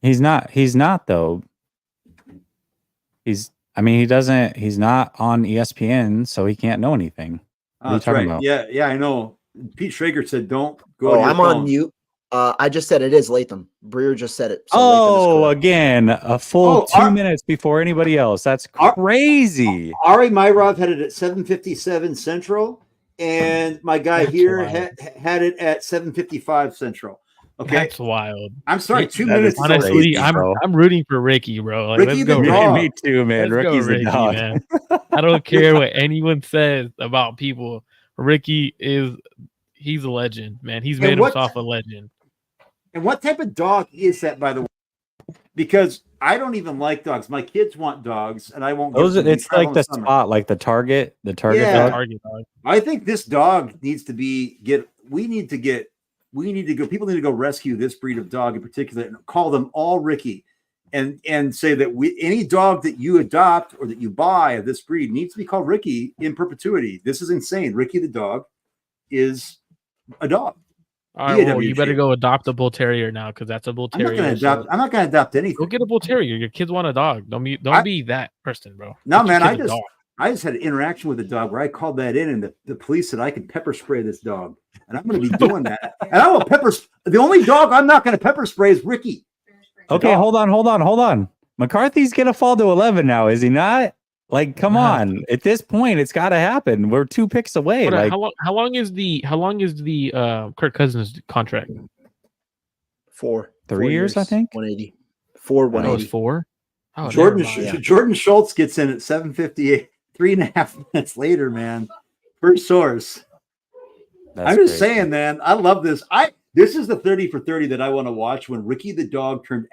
He's not. He's not though. He's not on ESPN, so he can't know anything. Oh, that's right. About? Yeah, I know. Pete Schrager said, "Don't go." Oh, I'm phone. On mute. I just said it is Latham. Breer just said it. So again, a full 2 minutes before anybody else. That's crazy. Ari Myrov had it at 7:57 Central, and my guy here had it at 7:55 Central. Okay, that's wild. I'm sorry, 2 minutes. Honestly, I'm rooting for Ricky, bro. Like, Ricky the dog. Me too, man. Ricky's Ricky, the dog. Man. I don't care what anyone says about people. Ricky he's a legend, man. He's made himself a legend. And what type of dog is that, by the way? Because I don't even like dogs. My kids want dogs, and I won't. It's like the spot, like the target dog. Target dog. I think this dog needs to we need to go. People need to go rescue this breed of dog in particular and call them all Ricky, and say that any dog that you adopt or that you buy of this breed needs to be called Ricky in perpetuity. This is insane. Ricky the dog is a dog. All right, well, you better go adopt a bull terrier now because that's a bull terrier. I'm not going to adopt anything. Go get a bull terrier. Your kids want a dog. Don't be that person, bro. No, man. I just had an interaction with a dog where I called that in, and the police said I could pepper spray this dog, and I'm going to be doing that. And I will pepper. The only dog I'm not going to pepper spray is Ricky. Okay, hold on. McCarthy's going to fall to 11 now, is he not? Like, come on! At this point, it's got to happen. We're 2 picks away. How long is the Kirk Cousins contract? 3 years, I think. 180. 180. Oh, it's 4. Oh, Jordan Schultz gets in at 7:58. 3.5 minutes later, man. First source. I'm just saying, man. I love this. This is the 30 for 30 that I want to watch when Ricky the dog turned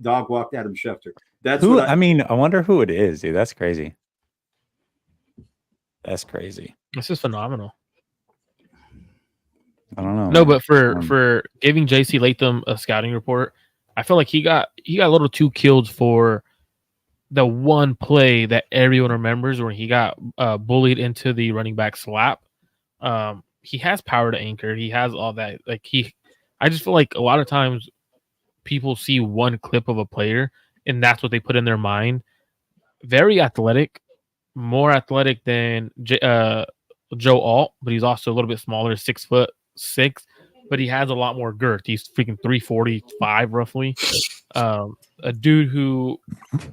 dog walked Adam Schefter. That's who. I wonder who it is, dude. That's crazy. This is phenomenal. I don't know. No, but for giving JC Latham a scouting report, I feel like he got a little too killed for the one play that everyone remembers where he got bullied into the running back slap. He has power to anchor. He has all that. I just feel like a lot of times people see one clip of a player and that's what they put in their mind. Very athletic, more athletic than Joe Alt, but he's also a little bit smaller, 6'6", but he has a lot more girth. He's freaking 345 roughly. A dude who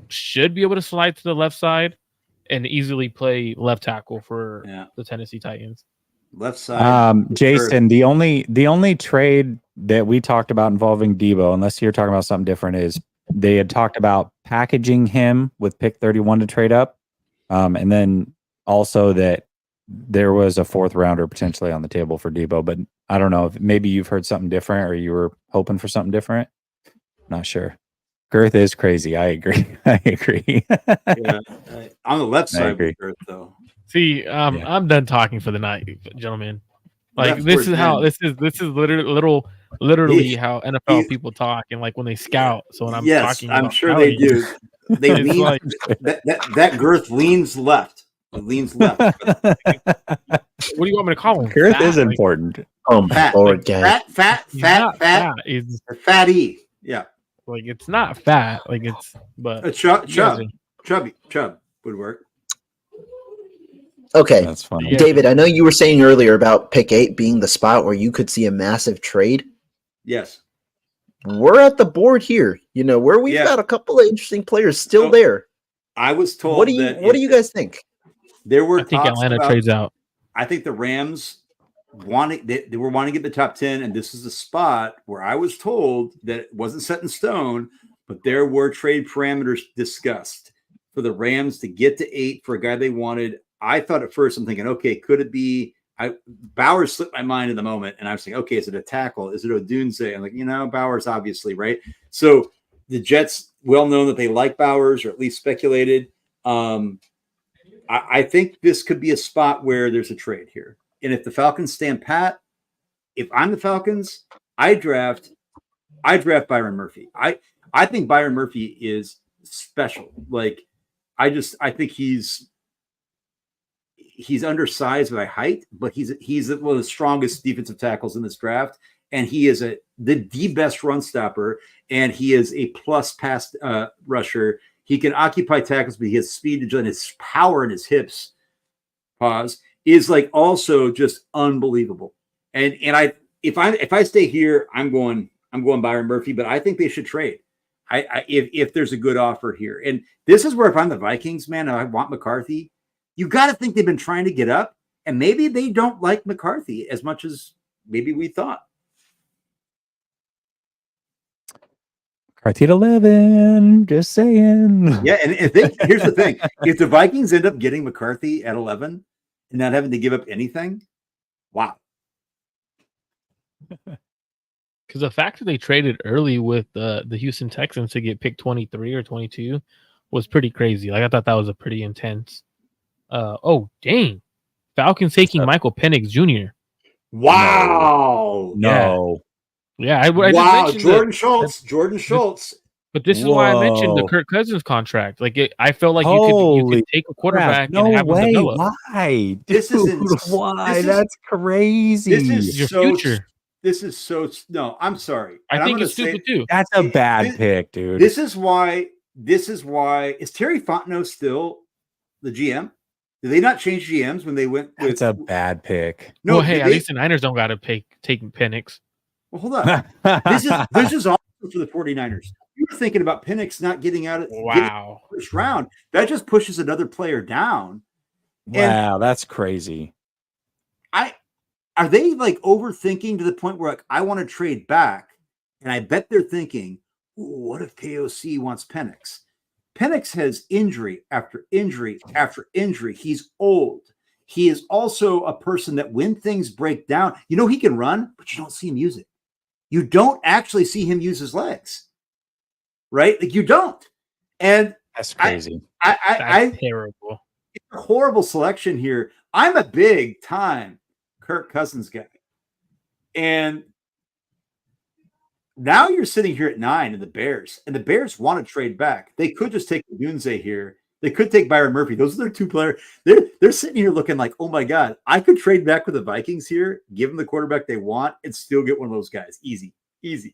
should be able to slide to the left side and easily play left tackle for the Tennessee Titans. Left side. Jason, the only trade that we talked about involving Debo, unless you're talking about something different, is they had talked about packaging him with pick 31 to trade up. And then also that there was a 4th rounder potentially on the table for Debo, but I don't know if maybe you've heard something different or you were hoping for something different. Not sure. Girth is crazy. I agree. On the left side with Girth, though. See, I'm done talking for the night, gentlemen. Like this is literally how NFL people talk and like when they scout. So when I'm talking, I'm sure they do. They lean like, that Girth leans left. It leans left. What do you want me to call him? Girth is important. Fat, Lord, fat. Is fatty. Yeah. Like it's not fat. Like it's chubby would work. Okay, that's funny. David, I know you were saying earlier about pick 8 being the spot where you could see a massive trade. Yes. We're at the board here, where we've got a couple of interesting players still there. I was told what do you guys think? There were I think Atlanta trades out. I think the Rams they were wanting to get the top 10, and this is a spot where I was told that it wasn't set in stone, but there were trade parameters discussed. for the Rams to get to 8 for a guy they wanted. I thought at first, I'm thinking, okay, could it be Bowers slipped my mind in the moment, and I was thinking, okay, is it a tackle? Is it Odunze? I'm like, Bowers, obviously, right? So the Jets, well known that they like Bowers, or at least speculated. I think this could be a spot where there's a trade here. And if the Falcons stand pat, if I'm the Falcons, I draft Byron Murphy. I think Byron Murphy is special. Like, I think he's undersized by height, but he's one of the strongest defensive tackles in this draft, and he is the best run stopper, and he is a plus pass rusher. He can occupy tackles, but he has speed and his power in his hips. Is like also just unbelievable. And if I stay here, I'm going Byron Murphy, but I think they should trade. If there's a good offer here, and this is where if I'm the Vikings, man, I want McCarthy. You got to think they've been trying to get up, and maybe they don't like McCarthy as much as maybe we thought. McCarthy at 11, just saying. Yeah, and here's the thing. If the Vikings end up getting McCarthy at 11 and not having to give up anything, wow. Because the fact that they traded early with the Houston Texans to get pick 23 or 22 was pretty crazy. Like, I thought that was a pretty intense. Oh, dang. Falcons taking Michael Penix Jr. Wow. No. Yeah, I wow. just mentioned Jordan Schultz. But this is why I mentioned the Kirk Cousins contract. Like, I felt like you could take a quarterback and have him develop. Why? This is why? That's crazy. This is your so, future. This is so no. I'm sorry. I think it's stupid too. That's a bad pick, dude. This is why. Is Terry Fontenot still the GM? Did they not change GMs when they went? That's a bad pick. No, well, hey, at least the Niners don't got to take Penix. Well, hold on. This is also for the 49ers. You were thinking about Penix not getting out of the first round. That just pushes another player down. Wow, that's crazy. Are they like overthinking to the point where like I want to trade back? And I bet they're thinking, what if KOC wants Penix? Penix has injury after injury after injury. He's old. He is also a person that when things break down, he can run, but you don't see him use it. You don't actually see him use his legs, right? Like you don't. And that's crazy. That's terrible. It's a horrible selection here. I'm a big time Kirk Cousins guy. And now you're sitting here at 9 in the Bears, and the Bears want to trade back. They could just take Dunze here. They could take Byron Murphy. Those are their two players. They're sitting here looking like, oh my God, I could trade back with the Vikings here, give them the quarterback they want, and still get one of those guys. Easy.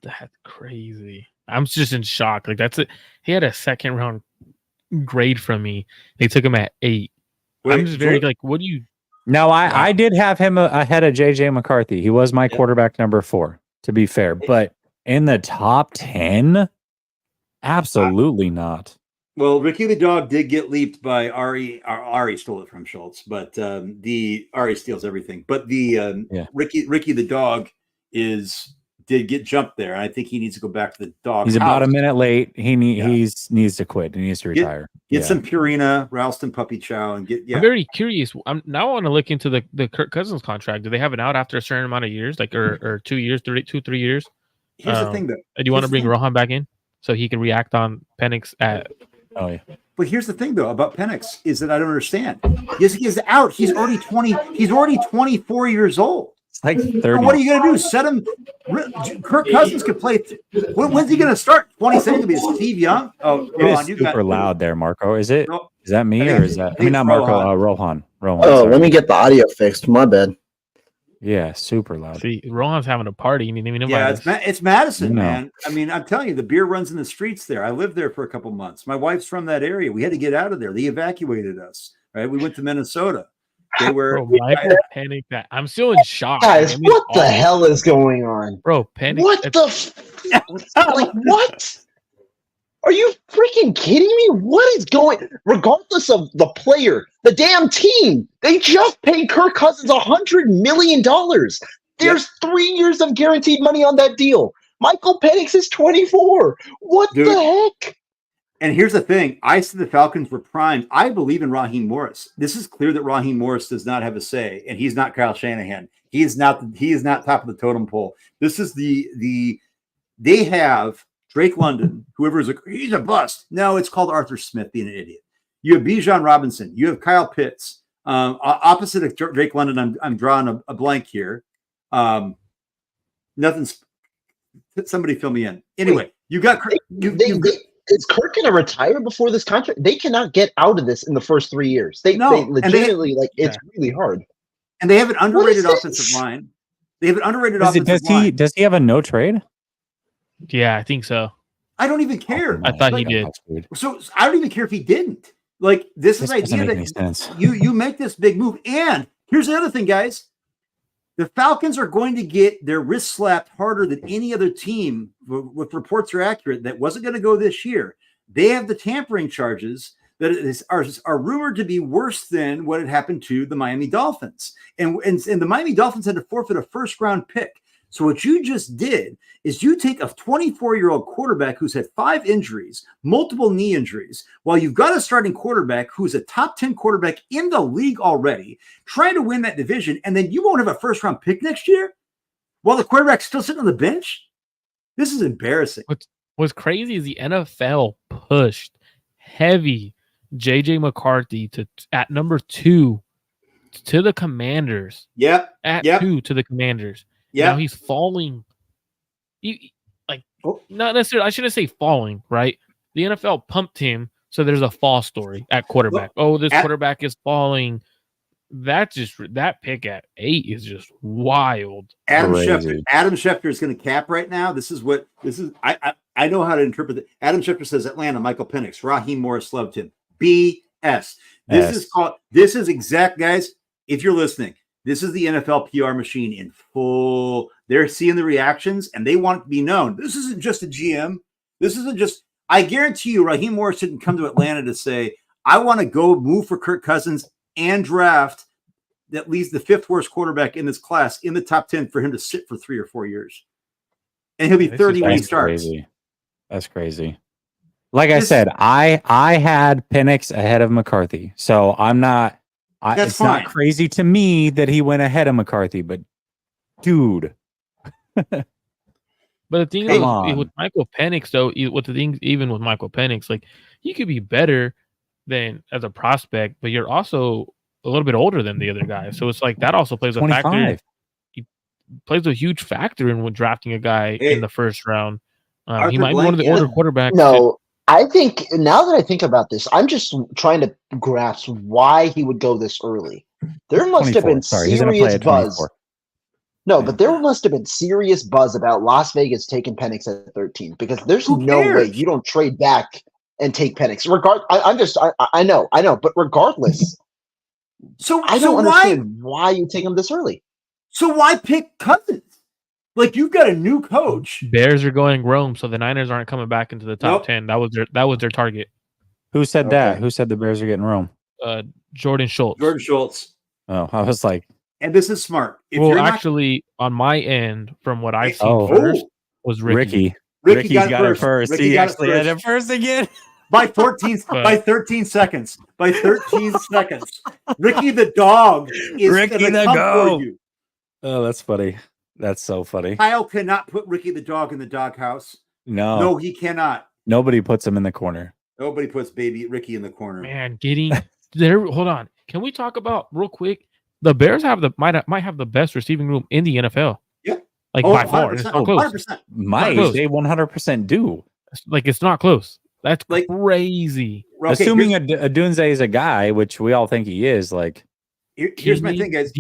That's crazy. I'm just in shock. Like that's it. He had a second round grade from me. They took him at 8. I'm just very like, what do you? No, I did have him ahead of JJ McCarthy. He was my quarterback number 4, to be fair. But in the top 10, absolutely not. Well, Ricky the dog did get leaped by Ari. Ari stole it from Schultz, but the Ari steals everything. But the Ricky the dog did get jumped there. I think he needs to go back to the dog. He's about a minute late. He needs to quit. He needs to retire. Get some Purina, Ralston Puppy Chow, and get. Yeah. I'm very curious. Now I want to look into the Kirk Cousins contract. Do they have it out after a certain amount of years, like or 2 years, 3 years? Here's the thing, though. Do you want to bring Rohan back in so he can react on Penix at? Oh yeah. But here's the thing, though, about Penix is that I don't understand. Yes, he is out. He's already 20. He's already 24 years old. It's like 30. So what are you going to do? Set him. Kirk Cousins could play. When's he going to start? 27 to be Steve Young. Oh, it is super loud there, Marco. Is it? Is that me or is that? I mean, not Marco. Rohan. Oh, let me get the audio fixed. My bad. Yeah, super loud. See, Rohan's having a party. It's Madison, man. I mean, I'm telling you, the beer runs in the streets there. I lived there for a couple months. My wife's from that area. We had to get out of there. They evacuated us. Right? We went to Minnesota. They were Penix. I'm still in shock. Guys, what the hell is going on, bro? Penix. What like what? Are you freaking kidding me? What is going? Regardless of the player, the damn team, they just paid Kirk Cousins $100 million. There's 3 years of guaranteed money on that deal. Michael Penix is 24. What the heck? And here's the thing. I said the Falcons were primed. I believe in Raheem Morris. This is clear that Raheem Morris does not have a say, and he's not Kyle Shanahan. He is not top of the totem pole. This is they have Drake London, whoever is he's a bust. No, it's called Arthur Smith being an idiot. You have Bijan Robinson. You have Kyle Pitts. Opposite of Drake London, I'm drawing a blank here. Nothing's. Somebody fill me in. Anyway, you got. Is Kirk going to retire before this contract? They cannot get out of this in the first 3 years. They legitimately it's really hard. And they have an underrated offensive line. They have an underrated offensive line. Does he have a no trade? Yeah, I think so. I don't even care. I thought he did. So I don't even care if he didn't. Like this is idea that you make this big move. And here's the other thing, guys. The Falcons are going to get their wrist slapped harder than any other team, if reports are accurate, that wasn't going to go this year. They have the tampering charges that are rumored to be worse than what had happened to the Miami Dolphins. And the Miami Dolphins had to forfeit a first-round pick. So what you just did is you take a 24-year-old quarterback who's had 5 injuries, multiple knee injuries, while you've got a starting quarterback who's a top 10 quarterback in the league already, trying to win that division, and then you won't have a first-round pick next year while the quarterback's still sitting on the bench? This is embarrassing. What's crazy is the NFL pushed heavy J.J. McCarthy at number 2 to the Commanders. Yep. At 2 to the Commanders. Yeah, now he's falling. Not necessarily. I shouldn't say falling, right? The NFL pumped him, so there's a fall story at quarterback. This quarterback is falling. That pick at 8 is just wild. Adam Schefter is going to cap right now. This is. I know how to interpret it. Adam Schefter says Atlanta, Michael Penix, Raheem Morris loved him. BS. This is exact, guys. If you're listening. This is the NFL PR machine in full. They're seeing the reactions, and they want it to be known. This isn't just a GM. This isn't just – I guarantee you Raheem Morris didn't come to Atlanta to say, I want to go move for Kirk Cousins and draft at least the 5th worst quarterback in this class in the top 10 for him to sit for 3 or 4 years. And he'll be 30 when he starts. Crazy. That's crazy. Like I said, I had Penix ahead of McCarthy, so I'm not – it's fine. Not crazy to me that he went ahead of McCarthy, but dude. But the thing is, with Michael Penix, though, even with Michael Penix, like he could be better than as a prospect, but you're also a little bit older than the other guy. So it's like that also plays 25. A factor. He plays a huge factor in when drafting a guy in the first round. He might be one of the older quarterbacks. No. I think now that I think about this, I'm just trying to grasp why he would go this early. There must have been serious buzz. No, but there must have been serious buzz about Las Vegas taking Penix at 13 because there's no way you don't trade back and take Penix. I know, but regardless, I don't understand why you take him this early. So why pick Cousins? Like you've got a new coach. Bears are going Rome, so the Niners aren't coming back into the top 10. That was their target. Who said that? Who said the Bears are getting Rome? Jordan Schultz. Oh, I was like, and this is smart. Actually, on my end, from what I've seen first, was Ricky. Ricky's got it first. He actually had it first again. By 13 seconds. By 13 seconds. Ricky the dog is Ricky the go. Oh, that's funny. That's so funny. Kyle cannot put Ricky the dog in the doghouse. No, he cannot. Nobody puts him in the corner. Nobody puts baby Ricky in the corner. Man, getting there. Hold on. Can we talk about real quick? The Bears might have the best receiving room in the NFL. Yeah, by far. It's not close. 100%. They 100% do. Like it's not close. That's crazy. Okay, assuming Adunze is a guy, which we all think he is. Like, here's my thing, guys.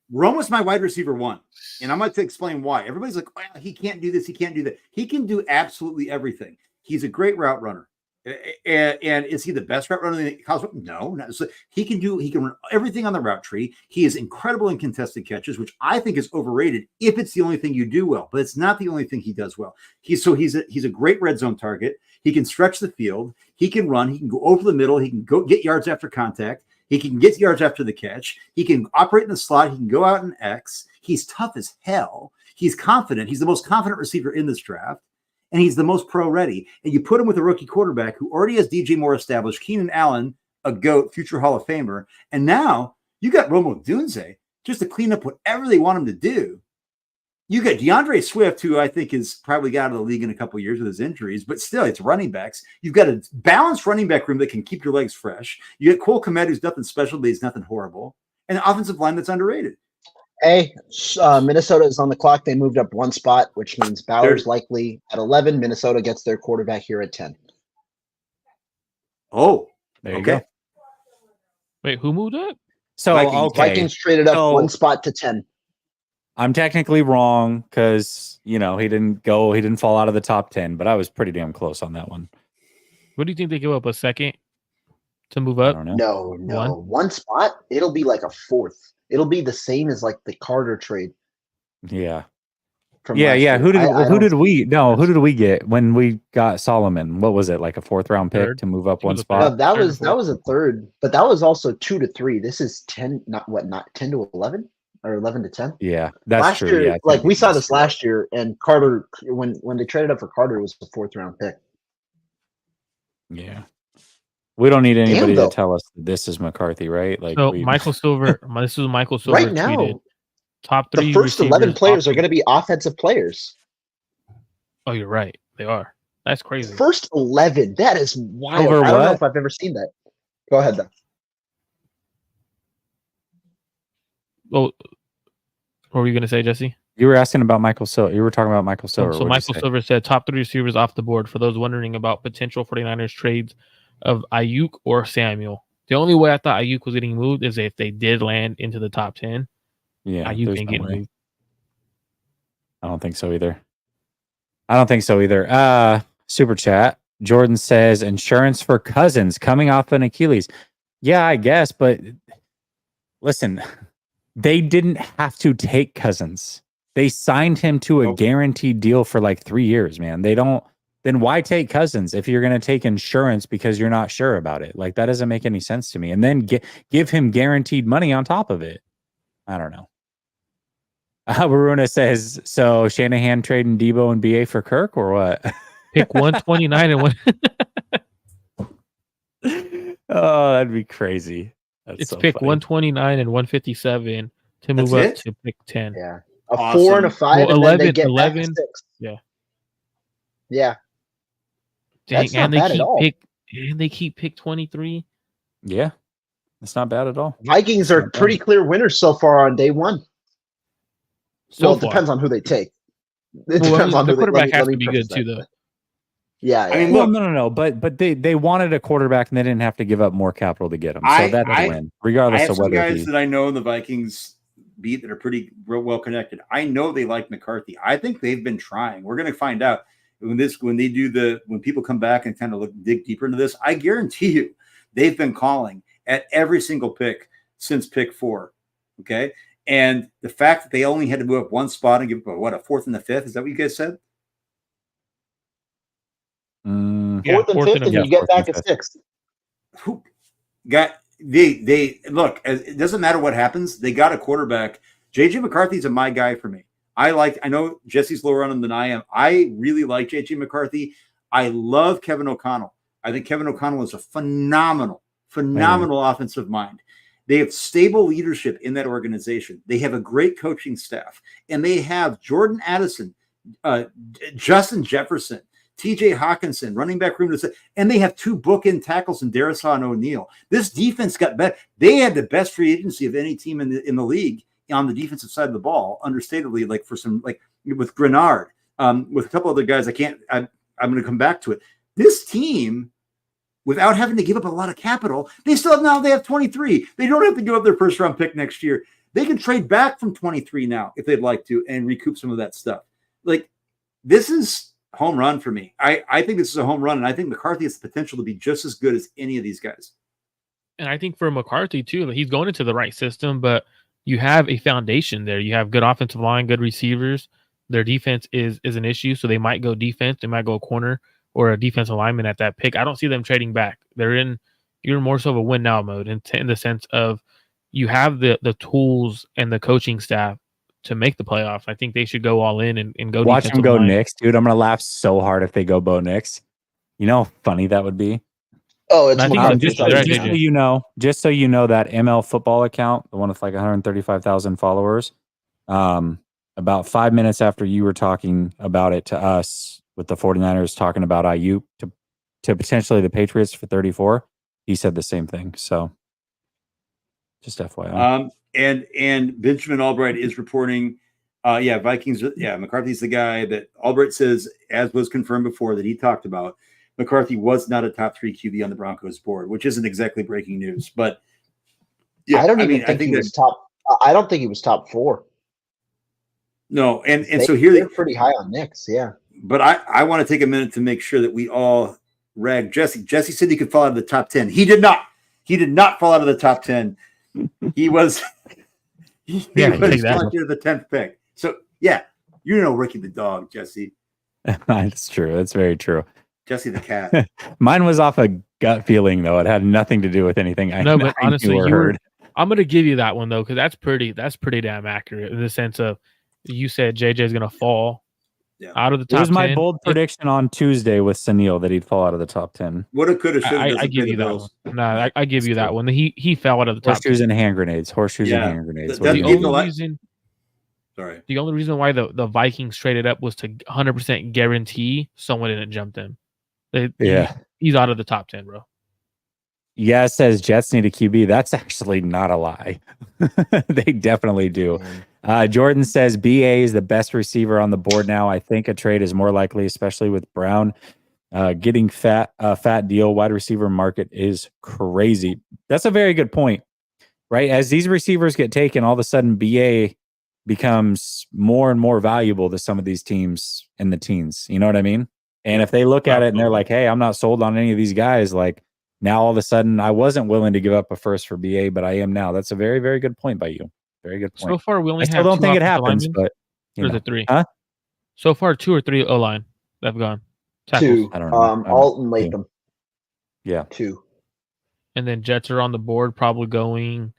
Rome was my wide receiver 1, and I'm going to explain why. Everybody's like, well, he can't do this, he can't do that. He can do absolutely everything. He's a great route runner. And is he the best route runner in the college? No, not so he can run everything on the route tree. He is incredible in contested catches, which I think is overrated if it's the only thing you do well, but it's not the only thing he does well. He's a great red zone target. He can stretch the field. He can run. He can go over the middle. He can go get yards after contact. He can get yards after the catch. He can operate in the slot. He can go out in X. He's tough as hell. He's confident. He's the most confident receiver in this draft. and he's the most pro ready. And you put him with a rookie quarterback who already has DJ Moore established, Keenan Allen, a GOAT, future Hall of Famer. And now you got Rome Odunze just to clean up whatever they want him to do. You got DeAndre Swift, who I think is probably got out of the league in a couple of years with his injuries, but still, it's running backs. You've got a balanced running back room that can keep your legs fresh. You get Cole Kmet, who's nothing special, but he's nothing horrible. And an offensive line that's underrated. Hey, Minnesota is on the clock. They moved up one spot, which means Bauer's likely at 11. Minnesota gets their quarterback here at 10. Oh, there you okay. go. Wait, who moved up? So Vikings traded up one spot to 10. I'm technically wrong because he didn't fall out of the top 10, but I was pretty damn close on that one. What do you think they give up a second to move up? I don't know. No. One spot, it'll be like a fourth. It'll be the same as like the Carter trade. Yeah. Year. Who did we get when we got Solomon? What was it, like a 4th round pick to move up one spot? No, that was a third, but that was also 2 to 3. This is 10, not 10 to 11 or 11 to 10. Yeah, that's last true. Year, like we saw this last year, and Carter, when they traded up for Carter, it was a 4th round pick. Yeah. We don't need anybody to tell us that this is McCarthy, right? Like, so Michael Silver, this is Michael Silver right now. Tweeted, top 3 the first 11 players are going to be offensive players. Oh, you're right. They are. That's crazy. First 11. That is wild. Over I don't know what? if I've ever seen that. Go ahead, though. Oh, what were you going to say, Jesse? You were asking about Michael Silver. You were talking about Michael Silver. So Michael Silver said top 3 receivers off the board for those wondering about potential 49ers trades of Ayuk or Samuel. The only way I thought Ayuk was getting moved is if they did land into the top 10. Yeah, Ayuk ain't getting moved. I don't think so either. Super chat. Jordan says insurance for Cousins coming off an Achilles. Yeah, I guess, but listen, they didn't have to take Cousins. They signed him to a guaranteed deal for like 3 years, man. Then why take Cousins if you're going to take insurance because you're not sure about it? Like, that doesn't make any sense to me. And then give him guaranteed money on top of it. I don't know. Baruna says, so Shanahan trading Debo and BA for Kirk or what? Pick 129 and 1. Oh, that'd be crazy. It's so pick funny. 129 and 157 to move up to pick 10. Yeah. A 4 and a 5 and 11, then they get 11. Back to 6. Yeah. Dang, that's not bad at all. They keep pick 23. Yeah. That's not bad at all. Vikings are pretty clear winners so far on day 1. So it depends on who they take. It depends on the who quarterback has to be good too, though. Yeah. I mean, no. But they wanted a quarterback and they didn't have to give up more capital to get him. So that's a win, regardless of whether guys that I know in the Vikings beat that are pretty well connected. I know they like McCarthy. I think they've been trying. We're going to find out when people come back and kind of dig deeper into this. I guarantee you, they've been calling at every single pick since pick 4. Okay. And the fact that they only had to move up one spot and give up a 4th and a 5th, is that what you guys said? 4th and 5th, and you get back a 6th. Who got they look? It doesn't matter what happens. They got a quarterback. JJ McCarthy's a my guy for me. I know Jesse's lower on him than I am. I really like JJ McCarthy. I love Kevin O'Connell. I think Kevin O'Connell is a phenomenal offensive mind. They have stable leadership in that organization. They have a great coaching staff, and they have Jordan Addison, Justin Jefferson, TJ Hawkinson, running back room, and they have 2 bookend tackles in Darisaw and O'Neal. This defense got better. They had the best free agency of any team in the league on the defensive side of the ball, understatedly, with Grenard, with a couple other guys. I'm going to come back to it. This team, without having to give up a lot of capital, they have 23. They don't have to give up their 1st round pick next year. They can trade back from 23 now if they'd like to and recoup some of that stuff. Like, this is home run for me. I think this is a home run, and I think McCarthy has the potential to be just as good as any of these guys. And I think for McCarthy too, he's going into the right system, but you have a foundation there. You have good offensive line, good receivers. Their defense is an issue, so they might go defense. They might go corner or a defensive lineman at that pick. I don't see them trading back. You're more so of a win now mode in the sense of you have the tools and the coaching staff to make the playoffs. I think they should go all in and go. Watch them go line. Knicks, dude. I'm gonna laugh so hard if they go Bo Knicks. You know how funny that would be. Oh, it's just so you know that ML football account, the one with like 135,000 followers. About 5 minutes after you were talking about it to us, with the 49ers talking about IU to potentially the Patriots for 34, he said the same thing. So, just FYI. And Benjamin Albright is reporting. Vikings. Yeah, McCarthy's the guy that Albright says, as was confirmed before, that he talked about. McCarthy was not a top 3 QB on the Broncos board, which isn't exactly breaking news. But yeah, I think he was top. I don't think he was top 4. No, so here they're pretty high on Knicks, yeah. But I want to take a minute to make sure that we all rag Jesse. Jesse said he could fall out of the top 10. He did not. He did not fall out of the top 10. He was he was selected at the 10th pick. So yeah, Ricky the dog, Jesse. That's true. That's very true. Jesse the cat. Mine was off a gut feeling, though. It had nothing to do with anything. But honestly, I'm going to give you that one though, because that's pretty damn accurate in the sense of you said JJ's going to fall out of the top 10. It was my bold prediction on Tuesday with Sunil that he'd fall out of the top 10. What it could have, should have. I give you that one. No, I give you that one. He fell out of the top. Horseshoes and hand grenades. Horseshoes and hand grenades. The only reason why the Vikings traded up was to 100% guarantee someone didn't jump them. He's out of the top 10, bro. Yeah, it says Jets need a QB. That's actually not a lie. They definitely do. Jordan says BA is the best receiver on the board now. I think a trade is more likely, especially with Brown getting fat deal. Wide receiver market is crazy. That's a very good point, right? As these receivers get taken, all of a sudden BA becomes more and more valuable to some of these teams in the teens. You know what I mean? And if they look at it and they're like, hey, I'm not sold on any of these guys, like now all of a sudden I wasn't willing to give up a first for BA, but I am now. That's a very, very good point by you. Very good point. So far, we only I still don't think it happens, but or is it 3? Huh? So far, 2 or 3 O-line that have gone. Tackles. 2. I don't know. Alton Latham. Yeah. 2. And then Jets are on the board, probably going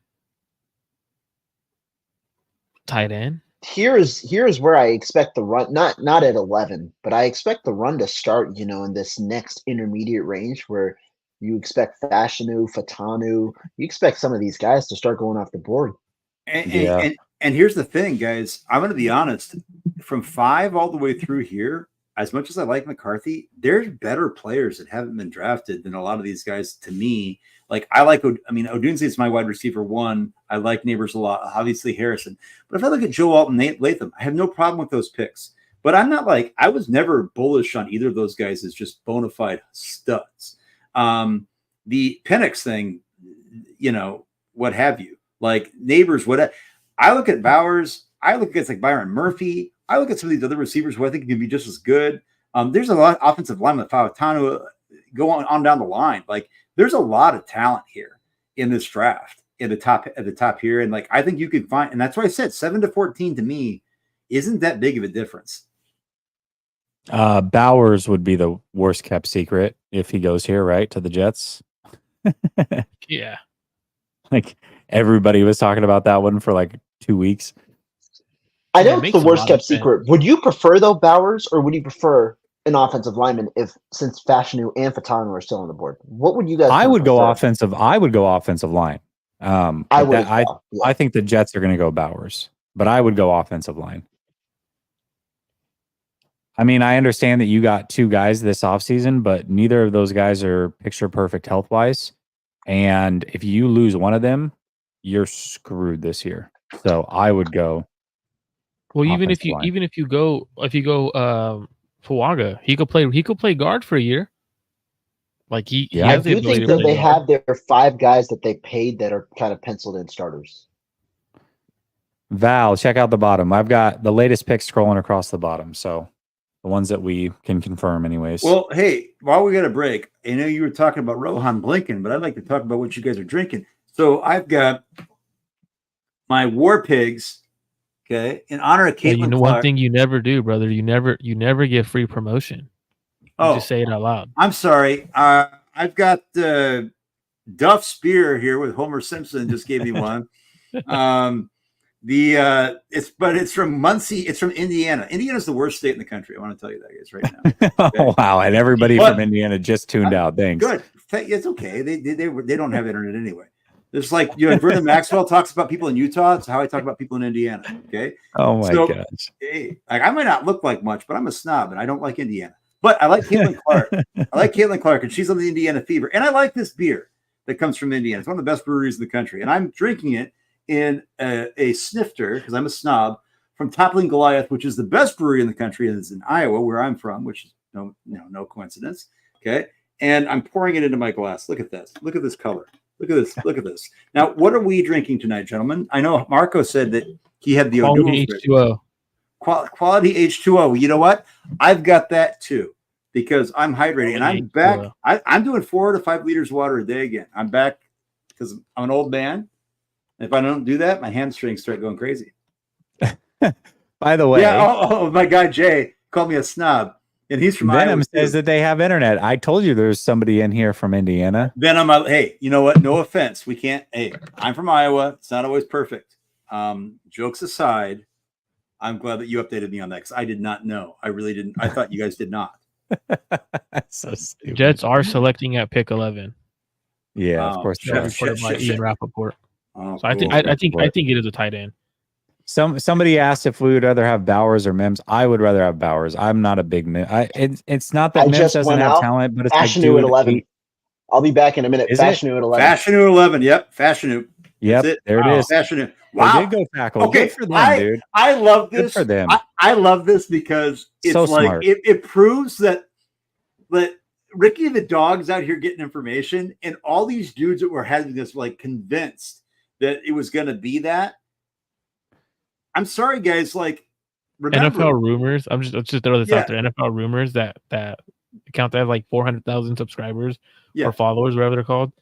tight end. Here's where I expect the run, not at 11, but I expect the run to start, in this next intermediate range where you expect Fashanu, Fatanu, you expect some of these guys to start going off the board. And here's the thing, guys. I'm going to be honest. From 5 all the way through here, as much as I like McCarthy, there's better players that haven't been drafted than a lot of these guys. To me, like Odunze is my wide receiver 1. I like Neighbors a lot. Obviously Harrison, but if I look at Joe Alton, Latham, I have no problem with those picks. But I'm not I was never bullish on either of those guys as just bona fide studs. The Penix thing, what have you? Like Neighbors, I look at Bowers, I look at guys like Byron Murphy, I look at some of these other receivers who I think can be just as good. There's a lot of offensive line with Fautanu go on down the line. Like there's a lot of talent here in this draft at the top here. And I think you can find, and that's why I said 7-14 to me isn't that big of a difference. Bowers would be the worst kept secret if he goes here, right? To the Jets. Yeah. Everybody was talking about that one for 2 weeks. I know it's the worst kept secret. Would you prefer though Bowers, or would you prefer an offensive lineman since Fashanu and Fatanu are still on the board? What would you guys? I would go offensive line. I think the Jets are going to go Bowers, but I would go offensive line. I mean, I understand that you got 2 guys this offseason, but neither of those guys are picture perfect health wise. And if you lose one of them, you're screwed this year. So I would go. Well, even if you go Fuaga, he could play guard for a year. He has the ability to play. I do think that they have their 5 guys that they paid that are kind of penciled in starters. Val, check out the bottom. I've got the latest picks scrolling across the bottom. So the ones that we can confirm anyways. Well, hey, while we got a break, I know you were talking about Rohan Blinken, but I'd like to talk about what you guys are drinking. So I've got my War Pigs, okay, in honor of Caitlin. One thing you never do, brother, you never give free promotion. You just say it out loud. I'm sorry. I've got Duff Spear here with Homer Simpson just gave me one. It's from Muncie. It's from Indiana. Indiana's the worst state in the country. I want to tell you that, guys, right now. Okay? Oh, wow. And everybody from Indiana just tuned out. Thanks. Good. It's okay. They don't have internet anyway. It's like, Vernon Maxwell talks about people in Utah. It's how I talk about people in Indiana. Okay. Oh my gosh. Hey, like, I might not look like much, but I'm a snob and I don't like Indiana. But I like Caitlin Clark. And she's on the Indiana Fever. And I like this beer that comes from Indiana. It's one of the best breweries in the country. And I'm drinking it in a snifter, because I'm a snob, from Toppling Goliath, which is the best brewery in the country, and it's in Iowa, where I'm from, which is no coincidence. Okay. And I'm pouring it into my glass. Look at this. Look at this color. Look at this. Look at this. Now, what are we drinking tonight, gentlemen? I know Marco said that he had the quality H2O. Quality H2O. You know what? I've got that too, because I'm hydrating and I'm back. I'm doing 4 to 5 liters of water a day again. I'm back because I'm an old man. If I don't do that, my hamstrings start going crazy. By the way, my guy Jay called me a snob, and he's from Venom Iowa says that they have internet. I told you there's somebody in here from Indiana. Venom, hey, you know what? No offense, we can't. Hey, I'm from Iowa. It's not always perfect. Jokes aside, I'm glad that you updated me on that, because I did not know. I really didn't. I thought you guys did not. So stupid. Jets are selecting at pick 11. Yeah, of course. Reported by Ian Rappaport. Oh, so cool. I think it is a tight end. Somebody asked if we would rather have Bowers or Mims. I would rather have Bowers. I'm not a big Mims. It's not that Mims doesn't have talent, but it's Fashanu at 11. I'll be back in a minute. Fashanu at 11. Fashanu 11. Yep. Fashanu. Yep. There it is. Fashanu. Wow. They did go tackle. Okay. Good for them, dude. I love this. Good for them. I love this because it's so like smart. It proves that Ricky the dog's out here getting information, and all these dudes that were having this convinced that it was going to be that. I'm sorry, guys. Remember, NFL rumors. I'm just throw this out there. NFL rumors that account that has 400,000 subscribers or followers, whatever they're called.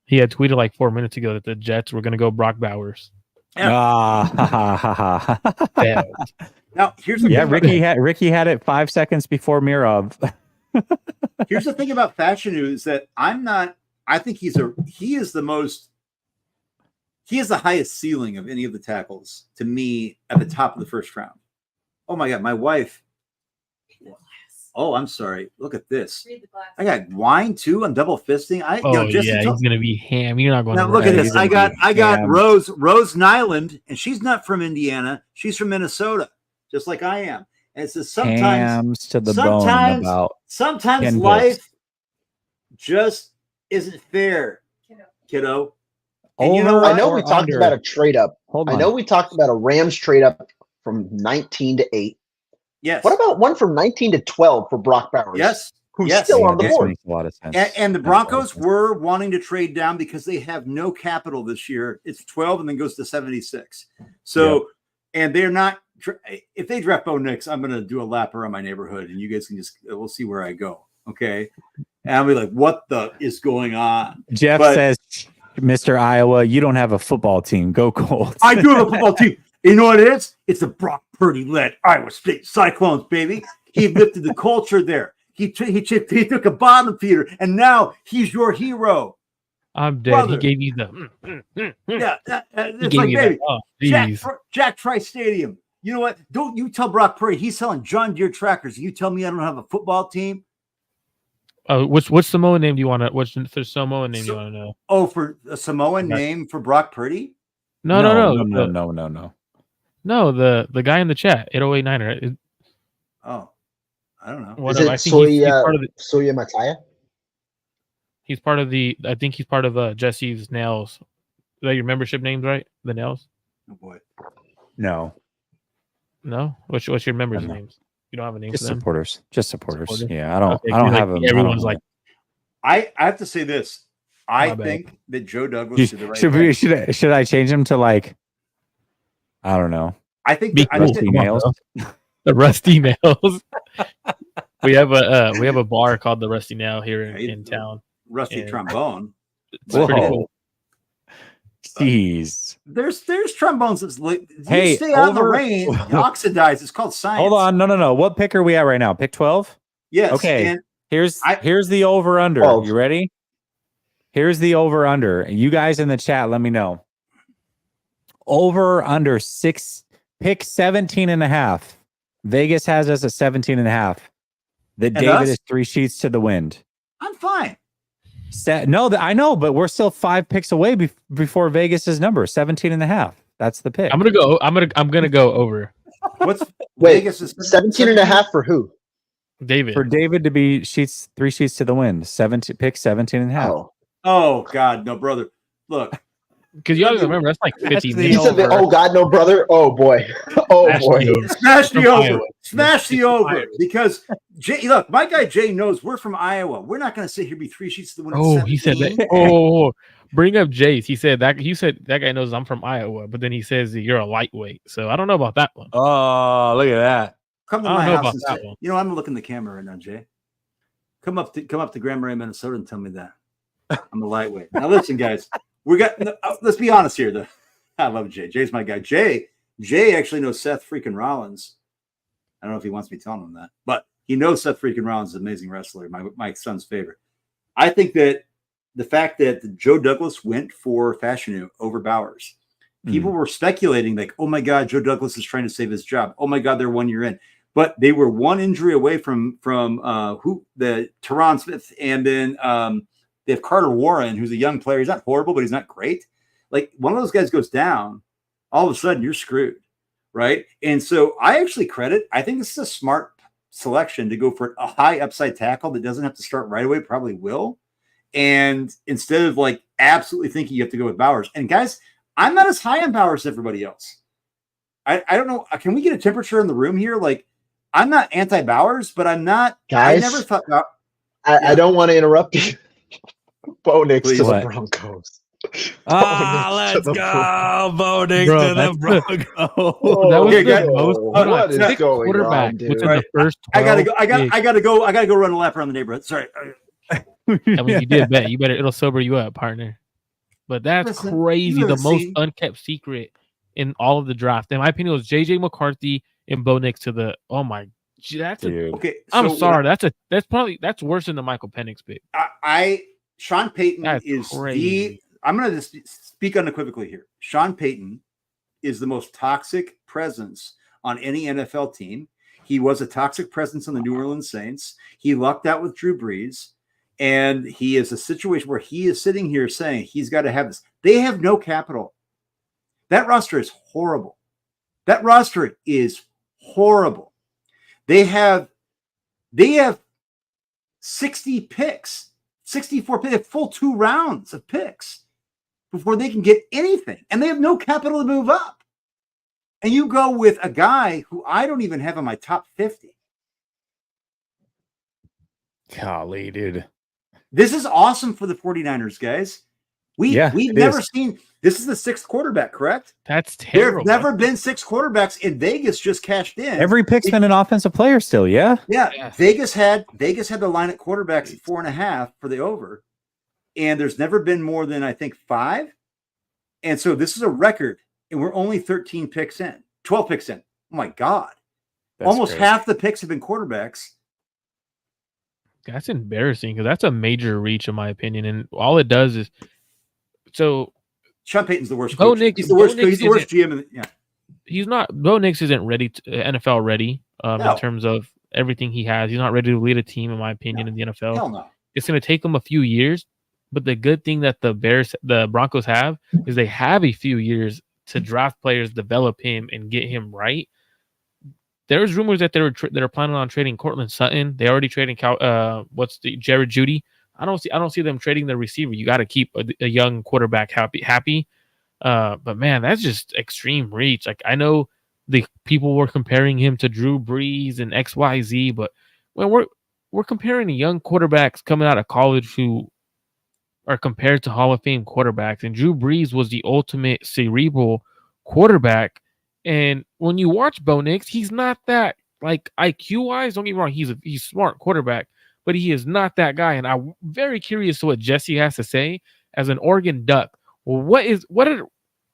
He had tweeted 4 minutes ago that the Jets were going to go Brock Bowers. Yeah. Now here's the Ricky had it 5 seconds before Mirov. Here's the thing about Fashanu is that I think he has the highest ceiling of any of the tackles to me at the top of the first round. Oh my God, my wife. Oh, I'm sorry. Look at this. I got wine too. I'm double fisting. He's gonna be ham. You're not going. Now look at this. I got Rose Nyland, and she's not from Indiana. She's from Minnesota, just like I am. And it says sometimes life just isn't fair, kiddo. And I know we talked about a trade up. I know we talked about a Rams trade up from 19 to 8. Yes. What about one from 19 to 12 for Brock Bowers? Yes. Who's still on the board? Makes a lot of sense. And the Broncos were wanting to trade down because they have no capital this year. It's 12 and then goes to 76. So, and they're not. If they draft Bo Nix, I'm going to do a lap around my neighborhood, and you guys can we'll see where I go. Okay. And I'll be like, what the is going on? Jeff says, Mr. Iowa, you don't have a football team. Go Colts. I do have a football team. You know what it is? It's the Brock Purdy-led Iowa State Cyclones, baby. He lifted the culture there. He took a bottom feeder, and now he's your hero. I'm dead. Brother. He gave you the. It's like, baby, Jack Trice Stadium. You know what? Don't you tell Brock Purdy he's selling John Deere tractors. You tell me I don't have a football team. Which Samoan name do you want to? What's the Samoan name you want to know? Oh, for a Samoan name for Brock Purdy? No. No, the guy in the chat, 808 Niner. Oh, I don't know. Is it Soya Mataya? He's part of the. I think he's part of Jesse's Nails. Is that your membership names, right? The Nails. Oh boy. No. What's your members' names? You don't have a name Just for them? supporters. Just supporters. Yeah, I don't have a. Everyone's like. I have to say this. I think that Joe Douglas did the right thing. Should I change him to I don't know. I think Rusty Nails. The Rusty Nails. we have a bar called the Rusty Nail here in town. Rusty trombone. It's pretty cool. Jeez. There's trombones that's you stay out in the rain, you oxidize. It's called science. Hold on, no. What pick are we at right now? Pick 12? Yes. Okay. Here's the over under. You ready? Here's the over under. You guys in the chat, let me know. over under pick 17.5. Vegas has us at 17.5. That David is 3 sheets to the wind. I'm fine. No, I know, but we're still 5 picks away before Vegas's number, 17.5. That's the pick. I'm gonna go over. What's Vegas is 17.5 for who? David. For David to be 3 sheets to the wind, pick 17.5. Oh God, no, brother. Look, because you gotta remember that's like 50 He said, "Oh God, no, brother." Oh boy. Oh boy. Smash the over. Smash the over. Because Jay, look, my guy Jay knows we're from Iowa. We're not going to sit here be 3 sheets to the wind. Oh, he said that. Oh, bring up Jace. He said that. You said that guy knows I'm from Iowa, but then he says that you're a lightweight. So I don't know about that one. Oh, look at that. Come to my house and say, you know, I'm looking at the camera right now, Jay. Come up to Grand Marais, Minnesota, and tell me that I'm a lightweight. Now, listen, guys. Let's be honest here, though. I love Jay. Jay's my guy. Jay actually knows Seth freaking Rollins. I don't know if he wants me telling him that, but he knows Seth freaking Rollins is an amazing wrestler, my son's favorite. I think that the fact that Joe Douglas went for Fashanu over Bowers, people were speculating like, oh my God, Joe Douglas is trying to save his job. Oh my God, they're 1 year in. But they were one injury away from the Teron Smith, and then they have Carter Warren, who's a young player. He's not horrible, but he's not great. Like one of those guys goes down, all of a sudden you're screwed, right? And so I think this is a smart selection to go for a high upside tackle that doesn't have to start right away, probably will. And instead of like absolutely thinking you have to go with Bowers. And guys, I'm not as high on Bowers as everybody else. I don't know. Can we get a temperature in the room here? Like I'm not anti-Bowers, but I'm not. Guys, I never thought about. I don't want to interrupt you. Bo Nix to what? the Broncos. Let's go, Bo Nix to the Broncos. That was Okay, the guys. most What is going quarterback on, dude? within the first 12 I gotta go run a lap around the neighborhood. Sorry. I mean, you did bet. You better. It'll sober you up, partner. But that's crazy. The most unkept secret in all of the draft, in my opinion, was JJ McCarthy and Bo Nix to the. Oh my, that's Dude. Okay. I'm sorry. That's worse than the Michael Penix pick. Sean Payton That's is crazy. I'm going to speak unequivocally here. Sean Payton is the most toxic presence on any NFL team. He was a toxic presence on the New Orleans Saints. He lucked out with Drew Brees, and he is a situation where he is sitting here saying he's got to have this. They have no capital. That roster is horrible. They have 60 picks, 64 picks, a full 2 rounds of picks before they can get anything. And they have no capital to move up. And you go with a guy who I don't even have in my top 50. Golly, dude. This is awesome for the 49ers, guys. We've never seen this is the 6th quarterback, correct? That's terrible. There have never been 6 quarterbacks, and Vegas just cashed in. Every pick's been an offensive player still, yeah? Yeah. Vegas had the line at quarterbacks at 4.5 for the over. And there's never been more than I think 5. And so this is a record, and we're only 12 picks in. Oh my God. That's Almost crazy. half the picks have been quarterbacks. That's embarrassing because that's a major reach, in my opinion. And all it does is so. Sean Payton's the worst Bo coach. Nix, He's the worst GM. He's not. Bo Nix isn't ready to NFL ready in terms of everything he has. He's not ready to lead a team, in my opinion, in the NFL. Hell no. It's going to take him a few years. But the good thing that the Broncos have is they have a few years to draft players, develop him, and get him right. There's rumors that they're planning on trading Cortland Sutton. They already traded Jared Jeudy. I don't see them trading the receiver. You got to keep a young quarterback happy. But man, that's just extreme reach. Like I know the people were comparing him to Drew Brees and XYZ, but when we're comparing the young quarterbacks coming out of college who are compared to Hall of Fame quarterbacks, and Drew Brees was the ultimate cerebral quarterback. And when you watch Bo Nix, he's not that, like, IQ-wise, don't get me wrong, he's smart quarterback, but he is not that guy. And I'm very curious to what Jesse has to say as an Oregon Duck. Well,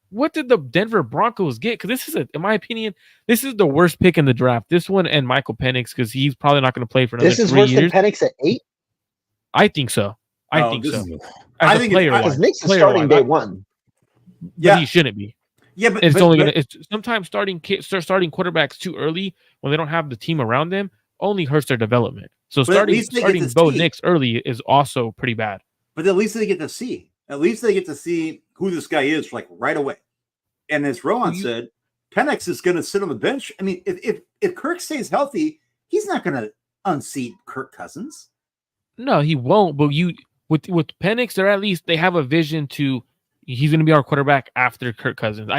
what did the Denver Broncos get? Because this is, in my opinion, this is the worst pick in the draft. This one and Michael Penix, because he's probably not going to play for another 3 years. This is worse than Penix at 8? I think so. I think so. I think because Nix is starting day 1. Yeah, he shouldn't be. Yeah, but It's only gonna. It's sometimes starting quarterbacks too early when they don't have the team around them only hurts their development. So But at least they get starting to Bo see. Nix early is also pretty bad. But at least they get to see. At least they get to see who this guy is, like right away. And as Rohan said, Penix is going to sit on the bench. I mean, if Kirk stays healthy, he's not going to unseat Kirk Cousins. No, he won't. But with Penix, they're at least they have a vision to. He's going to be our quarterback after Kirk Cousins.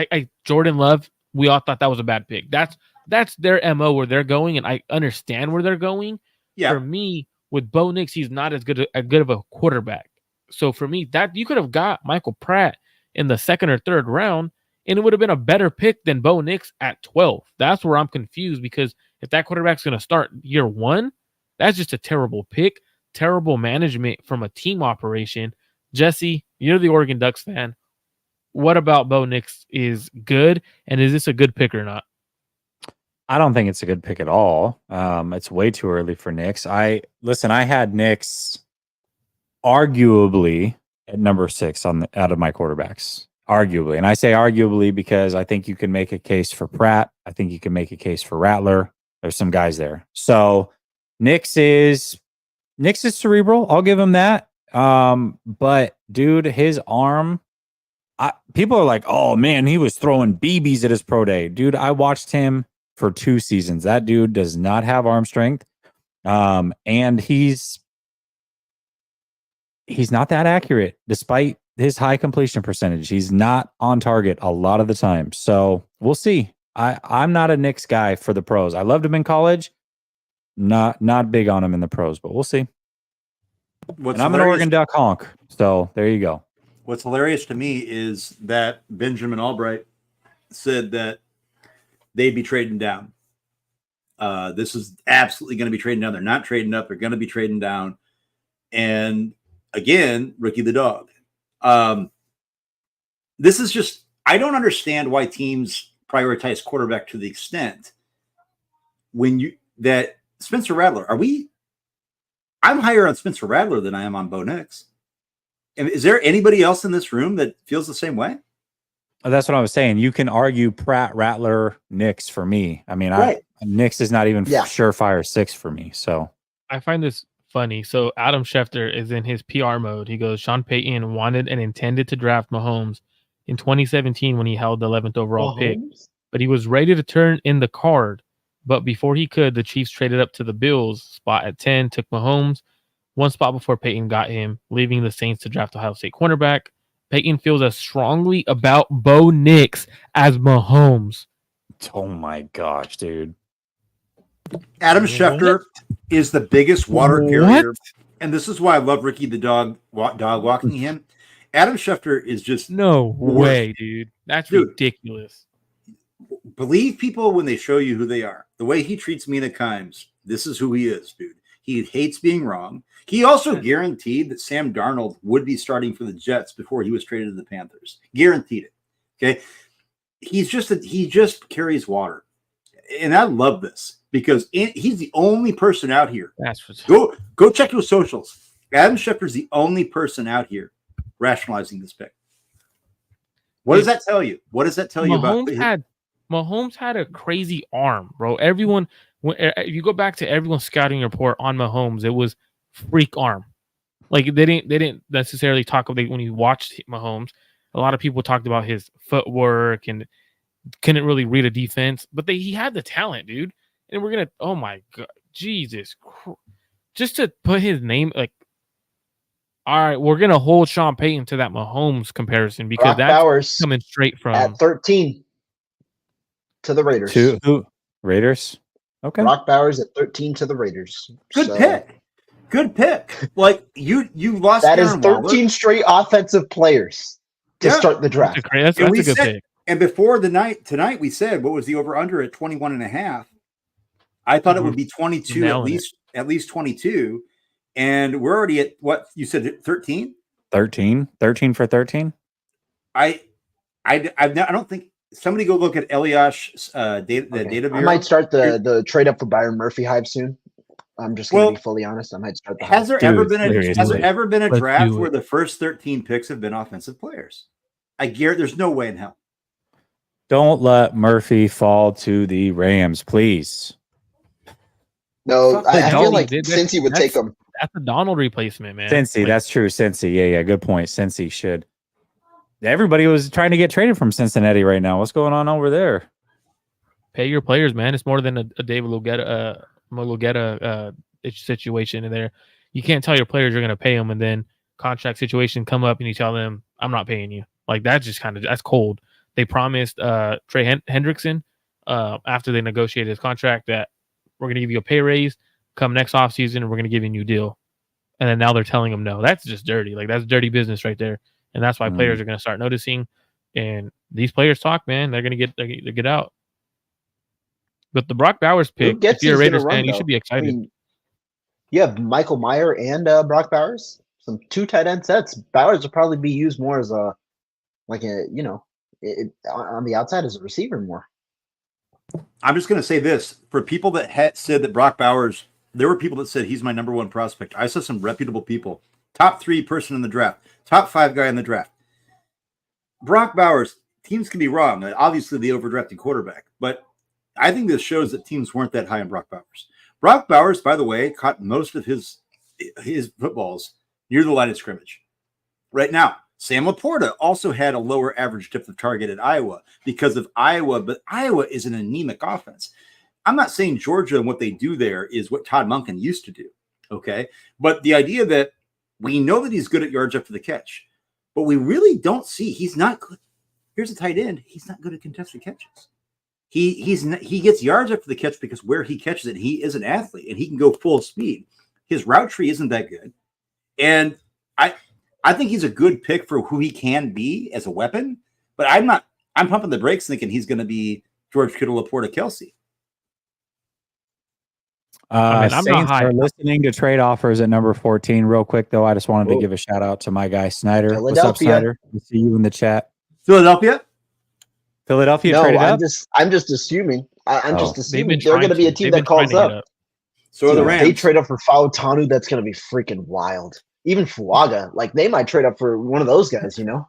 Jordan Love, we all thought that was a bad pick. That's their MO where they're going, and I understand where they're going. Yeah. For me, with Bo Nix, he's not as good of a quarterback. So for me, that you could have got Michael Pratt in the second or third round, and it would have been a better pick than Bo Nix at 12. That's where I'm confused, because if that quarterback's going to start year one, that's just a terrible pick, terrible management from a team operation. Jesse, you're the Oregon Ducks fan. What about Bo Nix is good, and is this a good pick or not? I don't think it's a good pick at all. It's way too early for Nix. I had Nix arguably at number 6 out of my quarterbacks. Arguably. And I say arguably because I think you can make a case for Pratt. I think you can make a case for Rattler. There's some guys there. So Nix is cerebral. I'll give him that. But dude, his arm, people are like, oh man, he was throwing BBs at his pro day. Dude, I watched him for 2 seasons. That dude does not have arm strength. And he's not that accurate despite his high completion percentage. He's not on target a lot of the time. So we'll see. I'm not a Knicks guy for the pros. I loved him in college. Not big on him in the pros, but we'll see. And I'm an Oregon Duck honk. So there you go. What's hilarious to me is that Benjamin Albright said that they'd be trading down. This is absolutely going to be trading down. They're not trading up. They're going to be trading down. And again, Ricky the dog. This is just, I don't understand why teams prioritize quarterback to the extent that Spencer Rattler, I'm higher on Spencer Rattler than I am on Bo Nix. And is there anybody else in this room that feels the same way? That's what I was saying. You can argue Pratt, Rattler, Nix for me. I mean, Right. Nix is not even surefire 6 for me. So I find this funny. So Adam Schefter is in his PR mode. He goes, Sean Payton wanted and intended to draft Mahomes in 2017 when he held the 11th overall pick, but he was ready to turn in the card. But before he could, the Chiefs traded up to the Bills spot at 10, took Mahomes one spot before Payton got him, leaving the Saints to draft Ohio State cornerback. Payton feels as strongly about Bo Nix as Mahomes. Oh my gosh, dude. Adam Schefter is the biggest water carrier. And this is why I love Ricky the dog walking him. Adam Schefter is just no way, dude. That's ridiculous. Believe people when they show you who they are. The way he treats Mina Kimes, this is who he is, dude. He hates being wrong. He also guaranteed that Sam Darnold would be starting for the Jets before he was traded to the Panthers. Guaranteed it. Okay. He just carries water. And I love this because he's the only person out here. Go check your socials. Adam Schefter's the only person out here rationalizing this pick. What does that tell you? What does that tell you about Mahomes had a crazy arm, bro. Everyone, if you go back to everyone's scouting report on Mahomes, it was freak arm. Like they didn't necessarily talk about when you watched Mahomes. A lot of people talked about his footwork and couldn't really read a defense, but he had the talent, dude. And we're gonna, oh my god, Jesus, just to put his name like. All right, we're gonna hold Sean Payton to that Mahomes comparison because Brock that's Bowers coming straight from at 13 to the Raiders. To who? Raiders. Okay. Brock Bowers at 13 to the Raiders. Good pick. Good pick. Like you lost. That is 13 straight offensive players to start the draft. That's a good pick. And before tonight, we said what was the over under at 21.5. I thought it would be 22 at least 22. And we're already at what you said, 13? 13 for 13. I don't think somebody go look at Eliash's data. I might start the trade up for Byron Murphy hype soon. I'm just going to be fully honest. I might start the Has there ever been a draft where the first 13 picks have been offensive players? I guarantee there's no way in hell. Don't let Murphy fall to the Rams, please. No, I feel like Dude, Cincy would take him. That's a Donald replacement, man. Cincy, that's true. Cincy, yeah, good point. Cincy should. Everybody was trying to get traded from Cincinnati right now. What's going on over there? Pay your players, man. It's more than a David Lugetta situation in there. You can't tell your players you're going to pay them, and then contract situation come up and you tell them, I'm not paying you. Like, that's just that's cold. They promised Trey Hendrickson after they negotiated his contract that we're going to give you a pay raise. Come next offseason, we're going to give you a new deal. And then now they're telling him no. That's just dirty. Like, that's dirty business right there. And that's why players are going to start noticing. And these players talk, man. They're going to get out. But the Brock Bowers pick, if you're a Raiders fan, you should be excited. I mean, you have Michael Mayer and Brock Bowers, some 2 tight end sets. Bowers will probably be used more as on the outside as a receiver more. I'm just going to say this. For people that had said that Brock Bowers, there were people that said he's my number 1 prospect. I saw some reputable people. Top 3 person in the draft. Top 5 guy in the draft. Brock Bowers, teams can be wrong. Obviously, they overdrafted quarterback. But I think this shows that teams weren't that high on Brock Bowers. Brock Bowers, by the way, caught most of his footballs near the line of scrimmage. Right now, Sam Laporta also had a lower average depth of target at Iowa because of Iowa, but Iowa is an anemic offense. I'm not saying Georgia and what they do there is what Todd Monken used to do, okay? But the idea that we know that he's good at yards after the catch, but we really don't see he's not good. Here's a tight end. He's not good at contested catches. He gets yards after the catch because where he catches it, he is an athlete and he can go full speed. His route tree isn't that good. And I think he's a good pick for who he can be as a weapon, but I'm pumping the brakes thinking he's going to be George Kittle, Laporta, Kelsey. I'm Saints are listening to trade offers at number 14. Real quick, though, I just wanted to give a shout out to my guy, Snyder. What's up, Snyder? We see you in the chat. Philadelphia traded up? I'm just assuming. I'm just assuming they're going to be a team that calls up. So are the Rams. They trade up for Fautanu. That's going to be freaking wild. Even Fuaga, like they might trade up for one of those guys, you know?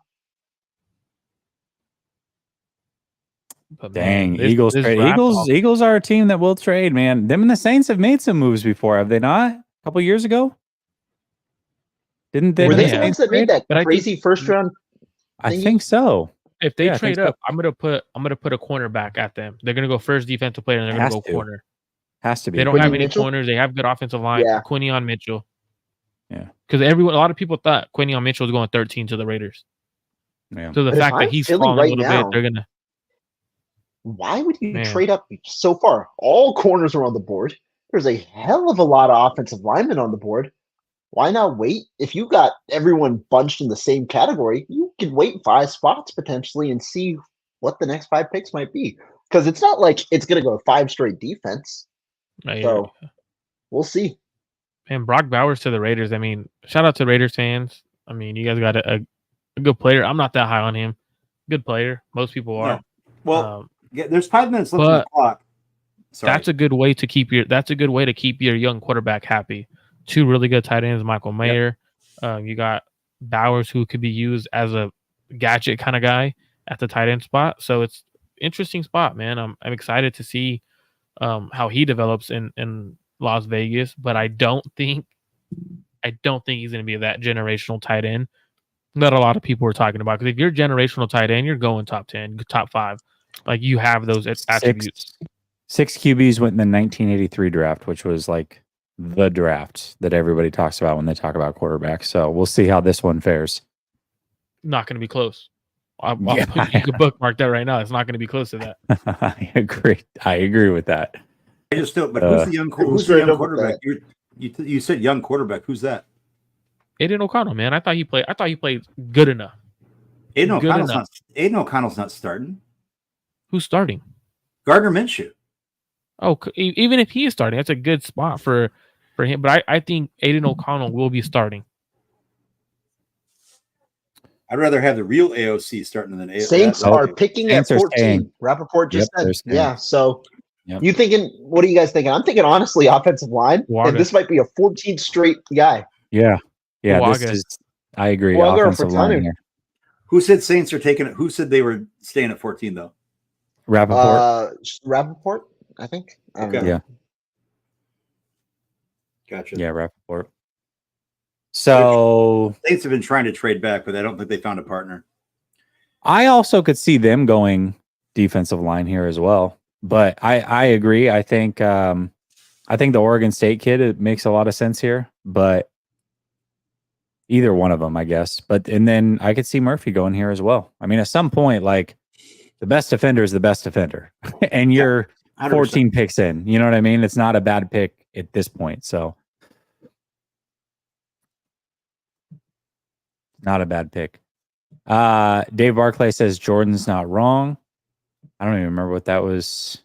But dang, Eagles are a team that will trade, man. Them and the Saints have made some moves before, have they not? A couple years ago? Didn't they? Were they the ones that made that crazy first round? I think so. If they trade up, I'm gonna put a cornerback at them. They're gonna go first defensive player and they're gonna go corner. Has to be. They don't have any corners. They have good offensive line. Yeah. Quinion Mitchell. Yeah. Because a lot of people thought Quinion Mitchell was going 13 to the Raiders. Yeah. So the fact that he's falling a little bit, they're gonna. Why would you trade up so far? All corners are on the board. There's a hell of a lot of offensive linemen on the board. Why not wait? If you got everyone bunched in the same category, you could wait 5 spots potentially and see what the next 5 picks might be. Because it's not like it's going to go 5 straight defense. So we'll see. And Brock Bowers to the Raiders. I mean, shout out to Raiders fans. I mean, you guys got a good player. I'm not that high on him. Good player. Most people are. Yeah. Well, there's 5 minutes left on the clock. Sorry. That's a good way to keep your young quarterback happy. 2 really good tight ends, Michael Mayer. You got Bowers, who could be used as a gadget kind of guy at the tight end spot. So it's interesting spot, man. I'm excited to see how he develops in Las Vegas, but I don't think he's going to be that generational tight end that a lot of people are talking about. Because if you're generational tight end, you're going top 10, top 5. Like, you have those attributes. 6 QBs went in the 1983 draft, which was like the draft that everybody talks about when they talk about quarterbacks. So we'll see how this one fares. Not going to be close. You can bookmark that right now. It's not going to be close to that. I agree with that. I just don't. But who's the young quarterback? You said young quarterback. Who's that? Aiden O'Connell, man. I thought he played good enough. Aiden O'Connell's not starting. Who's starting? Gardner Minshew. Oh, even if he is starting, that's a good spot for him. But I think Aiden O'Connell will be starting. I'd rather have the real AOC starting than AOC. Saints are picking at 14. Rappaport just said. Yeah, so you thinking, what are you guys thinking? I'm thinking, honestly, offensive line. And this might be a 14th straight guy. Yeah. I agree. Offensive line here. Who said Saints are taking it? Who said they were staying at 14, though? Rappaport, I think. I don't Okay. know. Yeah. Gotcha. Yeah, Rappaport. So Saints have been trying to trade back, but I don't think they found a partner. I also could see them going defensive line here as well. But I agree. I think the Oregon State kid, it makes a lot of sense here. But either one of them, I guess. And then I could see Murphy going here as well. I mean, at some point, like the best defender is the best defender, and you're 100%. 14 picks in. You know what I mean? It's not a bad pick at this point. So not a bad pick. Dave Barclay says Jordan's not wrong. I don't even remember what that was.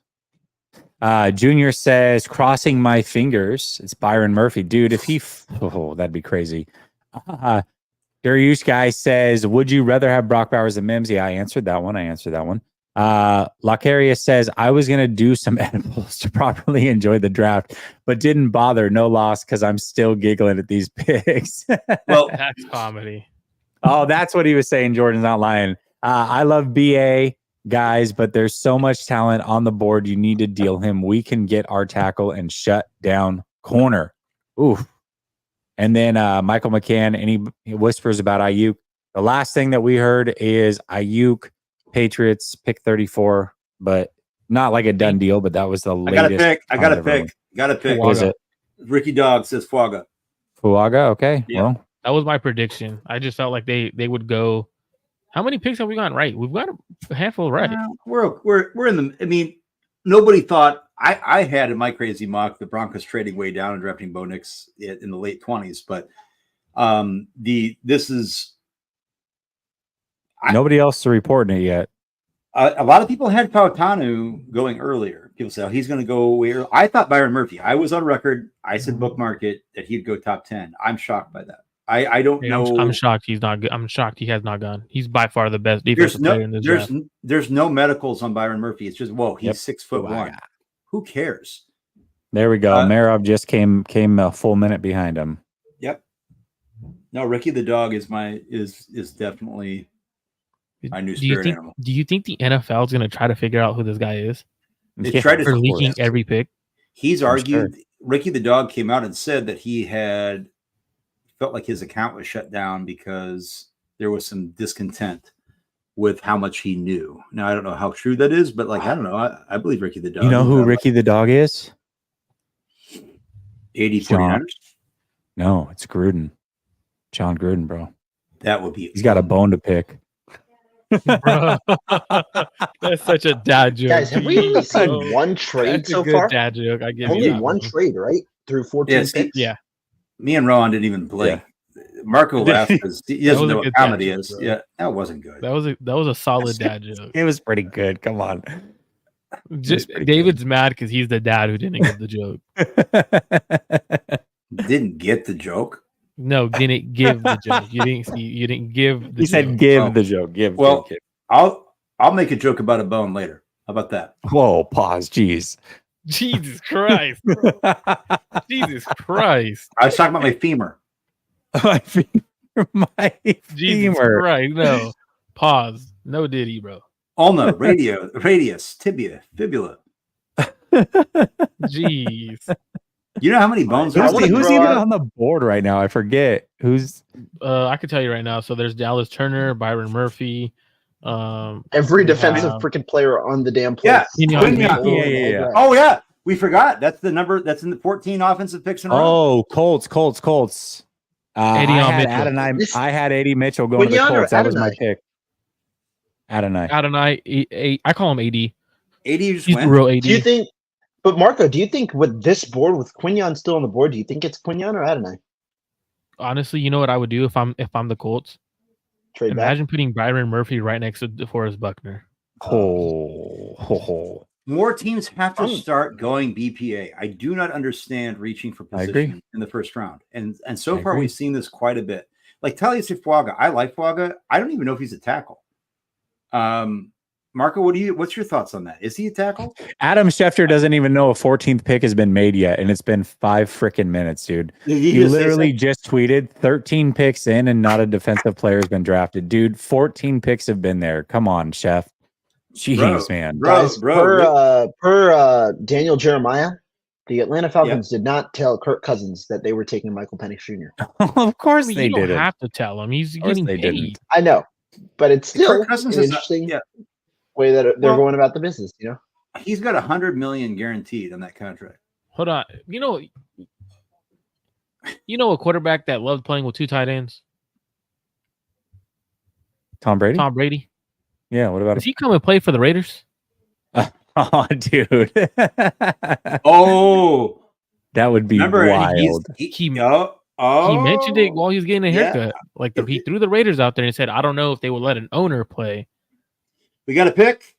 Junior says crossing my fingers. It's Byron Murphy, dude. If he, that'd be crazy. Dariush guy says, would you rather have Brock Bowers than Mims? Yeah, I answered that one. Lacaria says, I was going to do some edibles to properly enjoy the draft, but didn't bother. No loss because I'm still giggling at these picks. Well, That's comedy. Oh, that's what he was saying. Jordan's not lying. I love BA, guys, but there's so much talent on the board. You need to deal him. We can get our tackle and shut down corner. Oof. And then Michael McCann, any whispers about Ayuk? The last thing that we heard is Ayuk, Patriots, pick 34, but not like a done deal, but that was the latest. I got a pick. What was it? Ricky Dog says Fuaga. Fuaga? Okay. Yeah. Well, That was my prediction. I just felt like they would go. How many picks have we gotten right? We've got a handful right. We're in the. I mean, nobody thought. I had in my crazy mock the Broncos trading way down and drafting Bo Nix in the late 20s, but this is nobody else to report it yet. A lot of people had Pautanu going earlier. People say, oh, he's going to go way early. I thought Byron Murphy. I was on record. I said bookmark it that he'd go top 10. I'm shocked by that. I don't know. I'm shocked he's not good. I'm shocked he has not gone. He's by far the best defensive player in this draft. There's no medicals on Byron Murphy. It's just, whoa, he's 6'1". Who cares? There we go. Marov just came a full minute behind him. Yep. No, Ricky the dog is definitely my new spirit animal. Do you think the NFL is going to try to figure out who this guy is? They tried for leaking every pick. He's argued. Sure. Ricky the dog came out and said that he had felt like his account was shut down because there was some discontent with how much he knew. Now, I don't know how true that is, but like, I don't know. I believe Ricky the dog. You know who Ricky the dog is? 80 49ers? No, it's Gruden. John Gruden, bro. That would be. He's got a bone to pick. Bro, that's such a dad joke. Guys, have we only seen one trade so far? Dad joke. I give only you one trade, right? Through 14 picks? Yeah. Me and Rowan didn't even blink. Yeah. Marco laughed because he doesn't know what comedy is. Bro. Yeah, that wasn't good. That was a solid dad joke. It was pretty good. Come on. David's mad because he's the dad who didn't get the joke. Didn't get the joke? No, didn't give the joke. You didn't give the joke. He said give the joke. Give. I'll make a joke about a bone later. How about that? Whoa, pause. Jeez. Jesus Christ. Jesus Christ. I was talking about my femur. My femur. Jesus Christ. No. Pause. No Diddy, bro. Ulna, radius, tibia, fibula. Jeez. You know how many bones who's even on the board right now? I forget. Who's I can tell you right now. So there's Dallas Turner, Byron Murphy. Every defensive freaking player on the damn place. Yeah. Oh yeah. We forgot. That's the number that's in the 14 offensive picks in a row. Oh, Colts. I had AD Mitchell going to the Colts. That was my pick. Adonai, I call him AD. AD just He's went. Real AD. Do you think? But Marco, do you think with this board, with Quinyon still on the board, do you think it's Quinyon or Adonai? Honestly, you know what I would do if I'm the Colts? Imagine putting Byron Murphy right next to DeForest Buckner. More teams have to start going BPA. I do not understand reaching for position in the first round. And so far we've seen this quite a bit. Like Taliesin Fuaga. I like Fuaga. I don't even know if he's a tackle. Marco, what's your thoughts on that? Is he a tackle? Adam Schefter doesn't even know a 14th pick has been made yet, and it's been 5 freaking minutes, dude. He literally just tweeted 13 picks in and not a defensive player has been drafted. Dude, 14 picks have been there. Come on, Chef. Jeez, man. Guys, per Daniel Jeremiah, the Atlanta Falcons did not tell Kirk Cousins that they were taking Michael Penix Jr. Of course you they don't didn't. have to tell him. He's getting they paid. didn't. I know, but it's still Kirk Cousins an is interesting way that they're going about the business. He's got $100 million guaranteed on that contract. Hold on. You know a quarterback that loved playing with two tight ends? Tom Brady? Tom Brady. Yeah, what about Does he come and play for the Raiders? Oh, dude. Oh. That would be wild. He mentioned it while he was getting a haircut. Like he threw the Raiders out there and said, I don't know if they would let an owner play. We got to pick.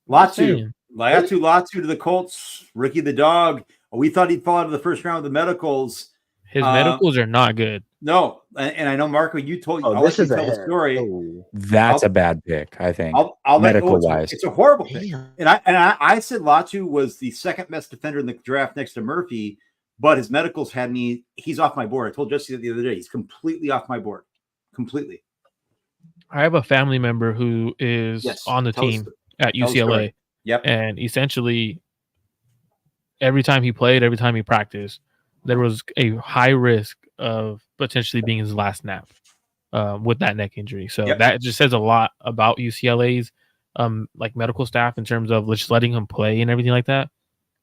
Latu to the Colts. Ricky the dog. We thought he'd fall out of the first round with the medicals. His medicals are not good. No, and I know, Marco, you told this is tell the story. That's a bad pick, I think. I'll medical wise, it's a horrible pick. And I said Latu was the second best defender in the draft next to Murphy, but his medicals had me. He's off my board. I told Jesse that the other day. He's completely off my board. Completely. I have a family member who is on the team at UCLA. Yep. And essentially, every time he played, every time he practiced, there was a high risk of potentially being his last snap with that neck injury. So that just says a lot about UCLA's like medical staff in terms of just letting him play and everything like that.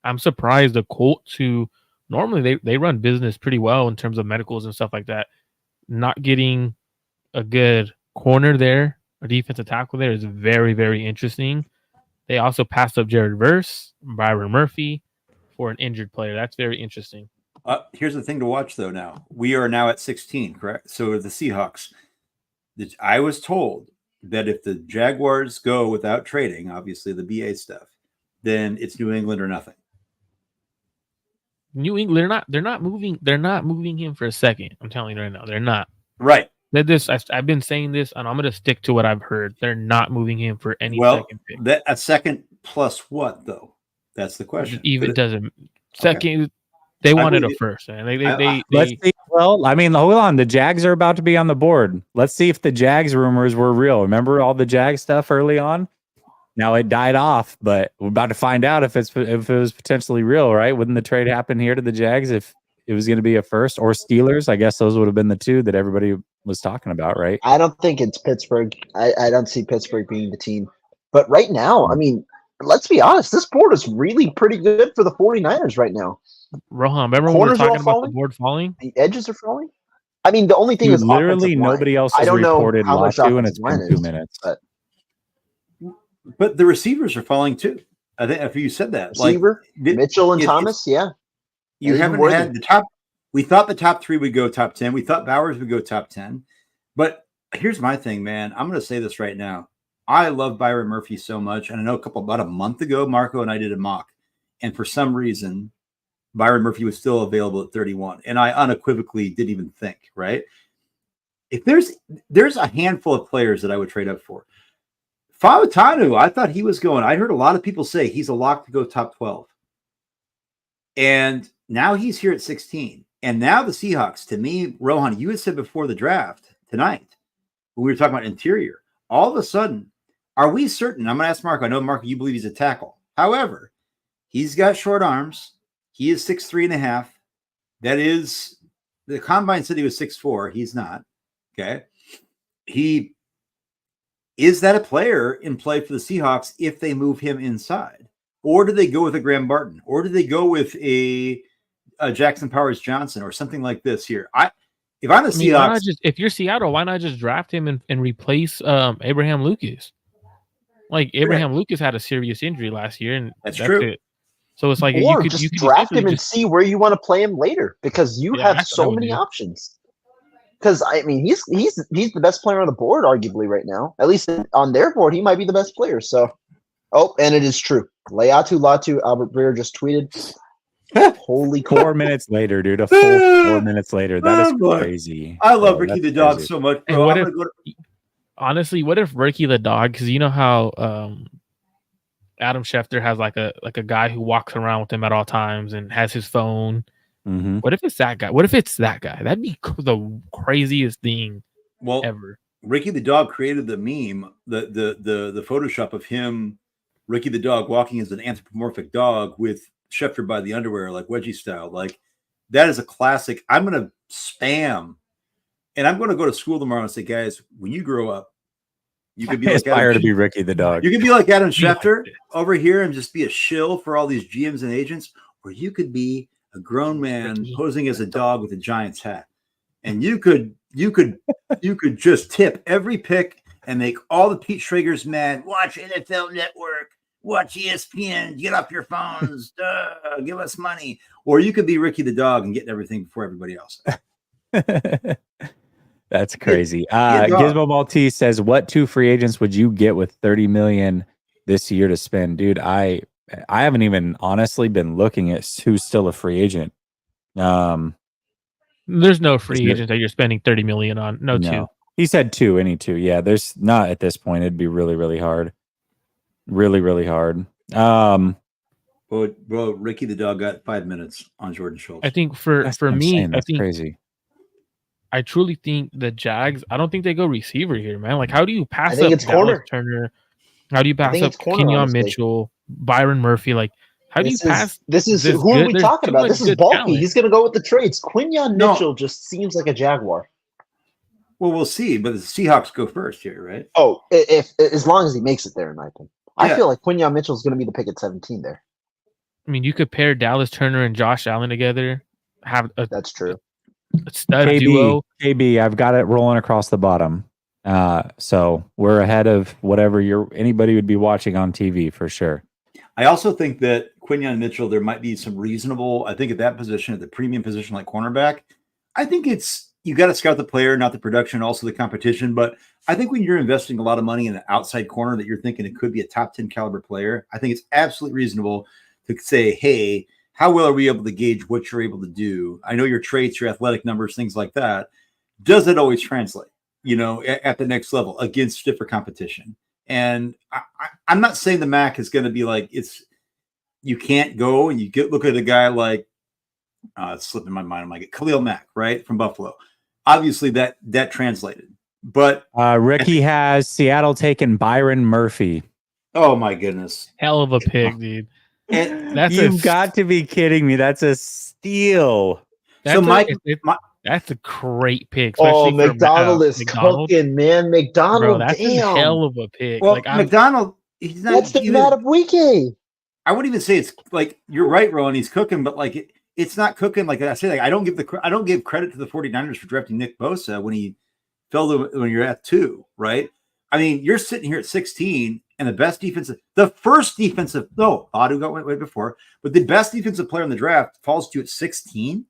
I'm surprised the Colts, who normally they run business pretty well in terms of medicals and stuff like that, not getting a good corner there, a defensive tackle there is very, very interesting. They also passed up Jared Verse, Byron Murphy for an injured player. That's very interesting. Here's the thing to watch, though. Now we are now at 16, correct? So the Seahawks. I was told that if the Jaguars go without trading, obviously the BA stuff, then it's New England or nothing. New England, they're not moving him for a second. I'm telling you right now, they're not. Right. I've been saying this, and I'm going to stick to what I've heard. They're not moving him for any second pick. A second plus what, though? That's the question. Even doesn't second. Okay. They wanted a first, and let's see. Well, I mean, hold on. The Jags are about to be on the board. Let's see if the Jags rumors were real. Remember all the Jags stuff early on? Now it died off, but we're about to find out if it was potentially real, right? Wouldn't the trade happen here to the Jags if it was going to be a first, or Steelers? I guess those would have been the two that everybody was talking about, right? I don't think it's Pittsburgh. I don't see Pittsburgh being the team. But right now, I mean, let's be honest, this board is really pretty good for the 49ers right now. Rohan, remember when we were talking about the board falling? The edges are falling? I mean, the only thing is literally nobody else has reported Latu, and it's been 2 minutes. But the receivers are falling too. I think if you said that. Receiver, Mitchell and Thomas, You haven't had the top. We thought the top 3 would go top 10. We thought Bowers would go top 10. But here's my thing, man. I'm going to say this right now. I love Byron Murphy so much. And I know about a month ago, Marco and I did a mock. And for some reason, Byron Murphy was still available at 31. And I unequivocally didn't even think, right? If there's a handful of players that I would trade up for. Fautanu, I thought he was going. I heard a lot of people say he's a lock to go top 12. And now he's here at 16. And now the Seahawks, to me, Rohan, you had said before the draft tonight, when we were talking about interior, all of a sudden, are we certain? I'm going to ask Marco. I know, Marco, you believe he's a tackle. However, he's got short arms. He is 6'3.5". That is, the combine said he was 6'4". He's not. Okay. Is that a player in play for the Seahawks if they move him inside? Or do they go with a Graham Barton? Or do they go with a Jackson Powers Johnson or something like this here? If I'm the Seahawks, if you're Seattle, why not just draft him and replace Abraham Lucas? Like Abraham Lucas had a serious injury last year, and that's true. It. So it's like you could draft him and see where you want to play him later, because you have so many options. Because I mean, he's the best player on the board, arguably right now. At least on their board, he might be the best player. So, and it is true. Latu, Albert Breer just tweeted. Holy 4 minutes later, dude. A full 4 minutes later. That is crazy. I love Ricky the dog so much. Bro. Honestly, what if Ricky the dog? Because you know how Adam Schefter has like a guy who walks around with him at all times and has his phone. Mm-hmm. What if it's that guy? What if it's that guy? That'd be the craziest thing ever. Ricky the dog created the meme, the Photoshop of him Ricky the dog walking as an anthropomorphic dog with Schefter by the underwear, like wedgie style. Like that is a classic. I'm going to spam, and I'm going to go to school tomorrow and say, guys, when you grow up, you could be like aspire to be Ricky the dog. You could be like Adam Schefter over here and just be a shill for all these GMs and agents, or you could be a grown man posing as a dog with a Giants hat, and you could just tip every pick and make all the Pete Schrager's mad. Watch NFL Network, watch ESPN, get off your phones, give us money. Or you could be Ricky the dog and getting everything before everybody else. That's crazy. Gizmo Maltese says, what 2 free agents would you get with $30 million this year to spend? Dude, I haven't even honestly been looking at who's still a free agent. There's no free agent that you're spending $30 million on. No. 2. He said 2, any 2. Yeah, there's not at this point. It'd be really, really hard. Really, really hard. Bro, Ricky the dog got 5 minutes on Jordan Schultz. I think for me, that's crazy. I truly think the Jags, I don't think they go receiver here, man. Like, how do you pass up Dallas corner. Turner? How do you pass up Kenyon Mitchell, Byron Murphy? Like, how do you pass? Who are we talking about? This is bulky. Talent. He's going to go with the trades. Kenyon Mitchell just seems like a Jaguar. Well, we'll see, but the Seahawks go first here, right? Oh, if as long as he makes it there, in my opinion. I feel like Kenyon Mitchell is going to be the pick at 17 there. I mean, you could pair Dallas Turner and Josh Allen together. That's true. Stud duo. KB, I've got it rolling across the bottom. So we're ahead of whatever anybody would be watching on TV for sure. I also think that Kenyon Mitchell, there might be some reasonable, I think at that position, at the premium position like cornerback, I think you got to scout the player, not the production, also the competition. But I think when you're investing a lot of money in an outside corner that you're thinking it could be a top 10 caliber player, I think it's absolutely reasonable to say, hey, how well are we able to gauge what you're able to do? I know your traits, your athletic numbers, things like that. Does it always translate, at the next level against stiffer competition? And I'm not saying the MAC is going to be like, you can't go and look at a guy like, it's slipping my mind. I'm like Khalil Mack, right? From Buffalo. Obviously that translated, but Ricky has Seattle taken Byron Murphy. Oh my goodness. Hell of a pick, dude. You've got to be kidding me. That's a steal. That's a great pick. McDonald is cooking, man. McDonald, bro, that's a hell of a pick. Well, McDonald, he's not. That's the Matabwike. I wouldn't even say it's like you're right, Rowan. He's cooking, but like it's not cooking. Like I say, like I don't give credit to the 49ers for drafting Nick Bosa when he fell when you're at 2, right? I mean, you're sitting here at 16. And the best defensive, Adu got way before, but the best defensive player in the draft falls to you at 16.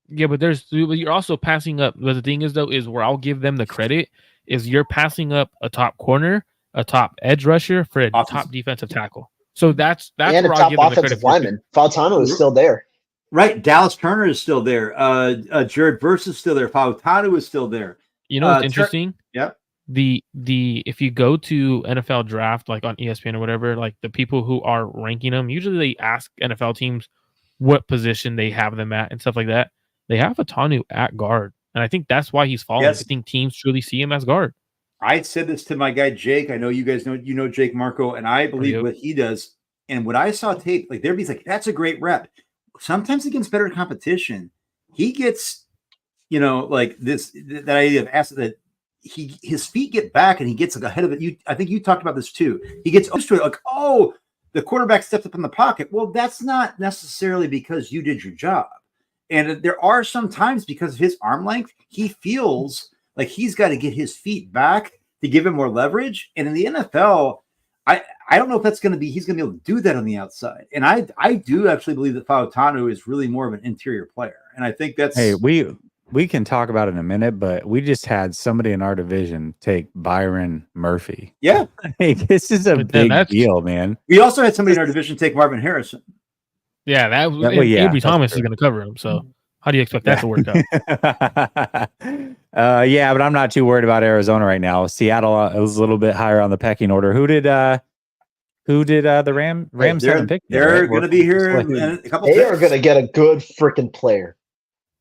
Yeah, but you're also passing up. But the thing is, though, is where I'll give them the credit is you're passing up a top corner, a top edge rusher for a top defensive tackle. So that's and where a top offensive lineman. Fautano is still there. Right. Dallas Turner is still there. Jared Verse is still there. Fautano is still there. You know what's interesting? Yep. The if you go to NFL draft like on ESPN or whatever, like the people who are ranking them, usually they ask NFL teams what position they have them at and stuff like that. They have Fautanu at guard, and I think that's why he's falling. Yes. I think teams truly see him as guard. I said this to my guy Jake. I know you guys know Jake Marco, and I believe what he does. And when I saw tape, like there'd be like, that's a great rep. Sometimes against better competition, he gets, like that idea of asset that. His feet get back and he gets like ahead of it. I think you talked about this too. He gets used to it, like, oh, the quarterback stepped up in the pocket. Well, that's not necessarily because you did your job. And there are some times because of his arm length, he feels like he's got to get his feet back to give him more leverage. And in the NFL, I don't know if he's going to be able to do that on the outside. And I do actually believe that Fautanu is really more of an interior player. And I think that's we can talk about it in a minute, but we just had somebody in our division take Byron Murphy. Yeah. This is a big deal, man. We also had somebody in our division take Marvin Harrison. Yeah, Avery Thomas is going to cover him. So how do you expect that to work out? Yeah, but I'm not too worried about Arizona right now. Seattle is a little bit higher on the pecking order. Who did the Rams haven't picked? They're going to be here in a couple. They are going to get a good freaking player.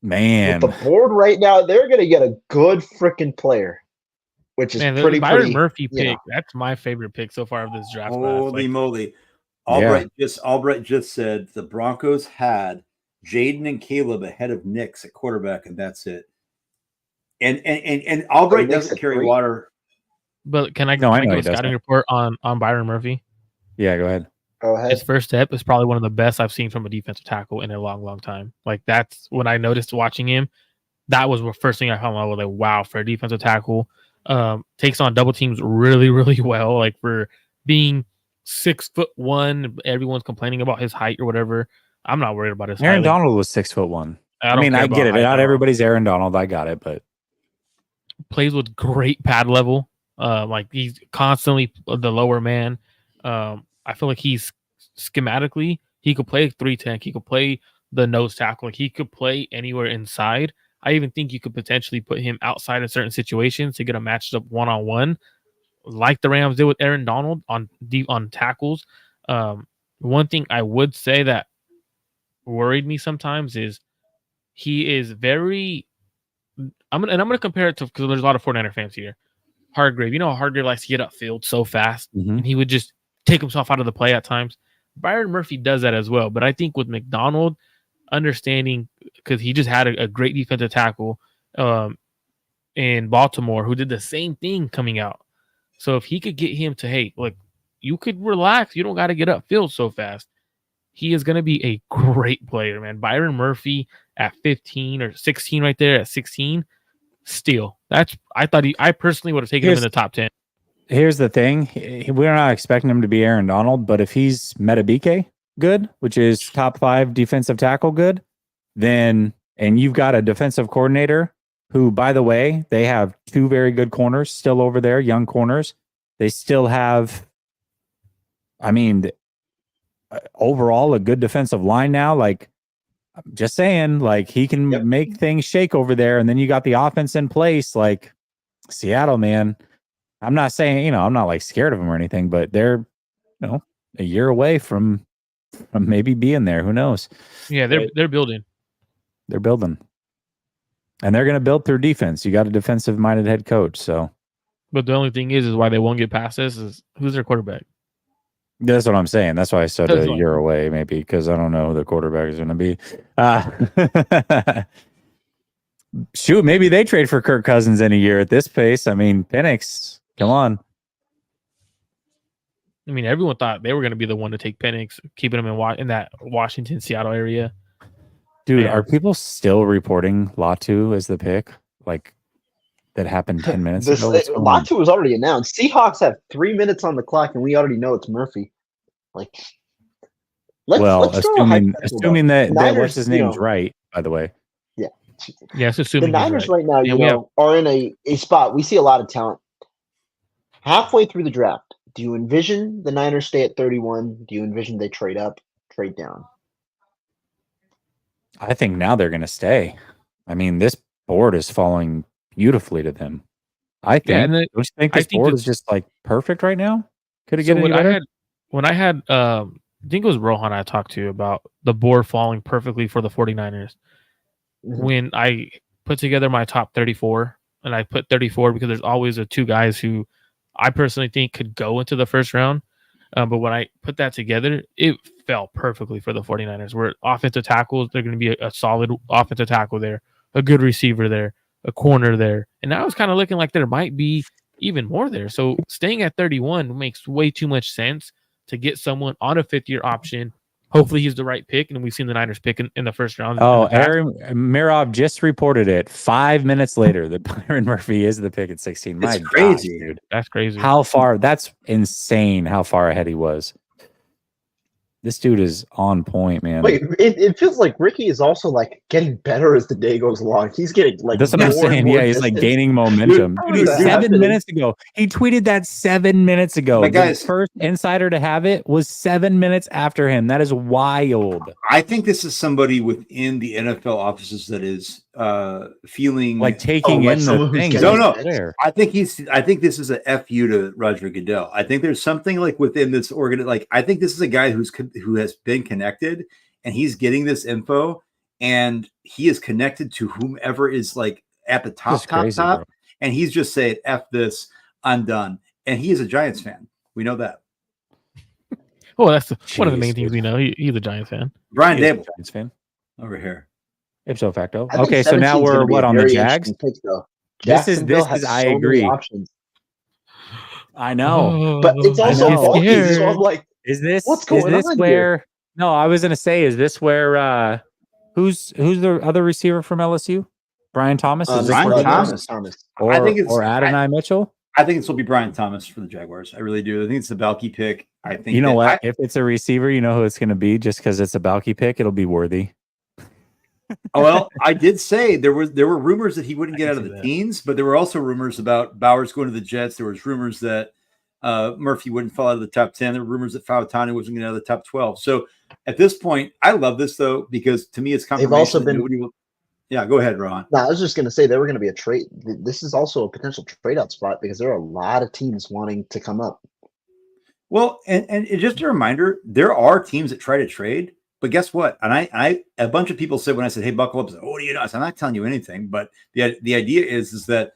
Man, with the board right now, they're going to get a good freaking player. which is Man, the pretty Byron Murphy you know. pick, that's my favorite pick so far of this draft class. Holy moly. Albright just said the Broncos had Jaden and Caleb ahead of Nix at quarterback, and that's it. And Albright doesn't carry water. But can I give a scouting report on Byron Murphy? Yeah, go ahead. Go ahead. His first step is probably one of the best I've seen from a defensive tackle in a long, long time. Like, that's when I noticed watching him. That was the first thing I fell in love with. Like, wow, for a defensive tackle, takes on double teams really, really well. Like, for being 6'1", everyone's complaining about his height or whatever. I'm not worried about his height. Aaron Donald was 6'1". I mean, I get it. Not everybody's Aaron Donald. I got it, but plays with great pad level. Like, he's constantly the lower man. I feel like he's schematically, he could play 3-tech. He could play the nose tackle. Like, he could play anywhere inside. I even think you could potentially put him outside in certain situations to get a matched up one-on-one, like the Rams did with Aaron Donald on tackles. One thing I would say that worried me sometimes is he is very. I'm gonna compare it to, because there's a lot of 49er fans here. Hargrave, you know, Hargrave likes to get upfield so fast, and he would just take himself out of the play at times. Byron Murphy does that as well, but I think with McDonald understanding, because he just had a great defensive tackle in Baltimore who did the same thing coming out. So if he could get him to, hey, look, you could relax. You don't got to get upfield so fast. He is going to be a great player, man. Byron Murphy at 15 or 16 right there at 16, steal. I personally would have taken him in the top 10. Here's the thing. We're not expecting him to be Aaron Donald, but if he's Metabike good, which is top 5 defensive tackle good, then, and you've got a defensive coordinator who, by the way, they have 2 very good corners still over there, young corners. They still have, I mean, overall a good defensive line now. Like, I'm just saying, like, he can make things shake over there, and then you got the offense in place. Like, Seattle, man, I'm not saying, I'm not like scared of them or anything, but they're, a year away from maybe being there. Who knows? Yeah, they're building. They're building. And they're going to build through defense. You got a defensive-minded head coach, so. But the only thing is why they won't get past this is who's their quarterback. That's what I'm saying. That's why I said a year away, maybe, because I don't know who the quarterback is going to be. Shoot, maybe they trade for Kirk Cousins in a year at this pace. I mean, Penix, come on. I mean, everyone thought they were going to be the one to take Penix, keeping him in that Washington, Seattle area. Dude, are people still reporting Latu as the pick? Like, that happened 10 minutes ago? Latu was already announced. Seahawks have 3 minutes on the clock, and we already know it's Murphy. Like, assuming that what's his name's right, by the way. Yeah. Yes, assuming the Niners right now, are in a spot. We see a lot of talent. Halfway through the draft, do you envision the Niners stay at 31? Do you envision they trade up, trade down? I think now they're going to stay. I mean, this board is falling beautifully to them. I think. Don't you think this board is just like perfect right now? Could it get any better? I think it was Rohan I talked to about the board falling perfectly for the 49ers. Mm-hmm. When I put together my top 34, and I put 34 because there's always the 2 guys who I personally think could go into the first round. But when I put that together, it fell perfectly for the 49ers. Where offensive tackles, they're going to be a solid offensive tackle there, a good receiver there, a corner there. And now it's kind of looking like there might be even more there. So staying at 31 makes way too much sense to get someone on a 5th-year option. Hopefully he's the right pick, and we've seen the Niners pick in the first round. Oh, Aaron Mirov just reported it 5 minutes later that Byron Murphy is the pick at 16. That's crazy, dude. That's crazy. How far? That's insane how far ahead he was. This dude is on point, man. Wait, it feels like Ricky is also like getting better as the day goes along. He's getting like that's what I'm saying. Yeah, he's like gaining momentum. Dude, 7 minutes ago. He tweeted that 7 minutes ago. But guys, the first insider to have it was 7 minutes after him. That is wild. I think this is somebody within the NFL offices that is feeling like taking in the thing. No. I think this is a FU to Roger Goodell. I think there's something like within this like I think this is a guy who has been connected, and he's getting this info, and he is connected to whomever is like at the top. and he's just saying, "F this, I'm done." And he is a Giants fan. We know that. Oh, that's one of the Jeez, main things dude. we know. He's a Giants fan. Brian He is a Dable Giants fan. over here. Ipso facto. I think Okay, so now 17 is we're gonna be what a on the very Jags? interesting pick, though. This is Jacksonville has I so many agree. options, I know. but it's I also know. bulky. So I'm like, Is this what's going on where? here? No, I was gonna say, is this where? Who's the other receiver from LSU? Brian Thomas. Is this Brian where he Thomas. goes? I think it's or Adonai Mitchell. I think this will be Brian Thomas for the Jaguars. I really do. I think it's a Balky pick. I think You know what? If it's a receiver, you know who it's going to be. Just because it's a Balky pick, it'll be Worthy. Well, I did say there were rumors that he wouldn't get out of the teens, but there were also rumors about Bowers going to the Jets. There was rumors that Murphy wouldn't fall out of the top 10. There were rumors that Fautanu wasn't going to out of the top 12. So at this point, I love this though, because to me it's confirmation. They've also that been. nobody will. Yeah, go ahead, Ron. No, I was just going to say they were going to be a trade. This is also a potential trade out spot because there are a lot of teams wanting to come up. Well, and just a reminder, there are teams that try to trade, but guess what? And I a bunch of people said when I said, "Hey, buckle up," I said, "Oh, do you know?" I said, "I'm not telling you anything," but the idea is that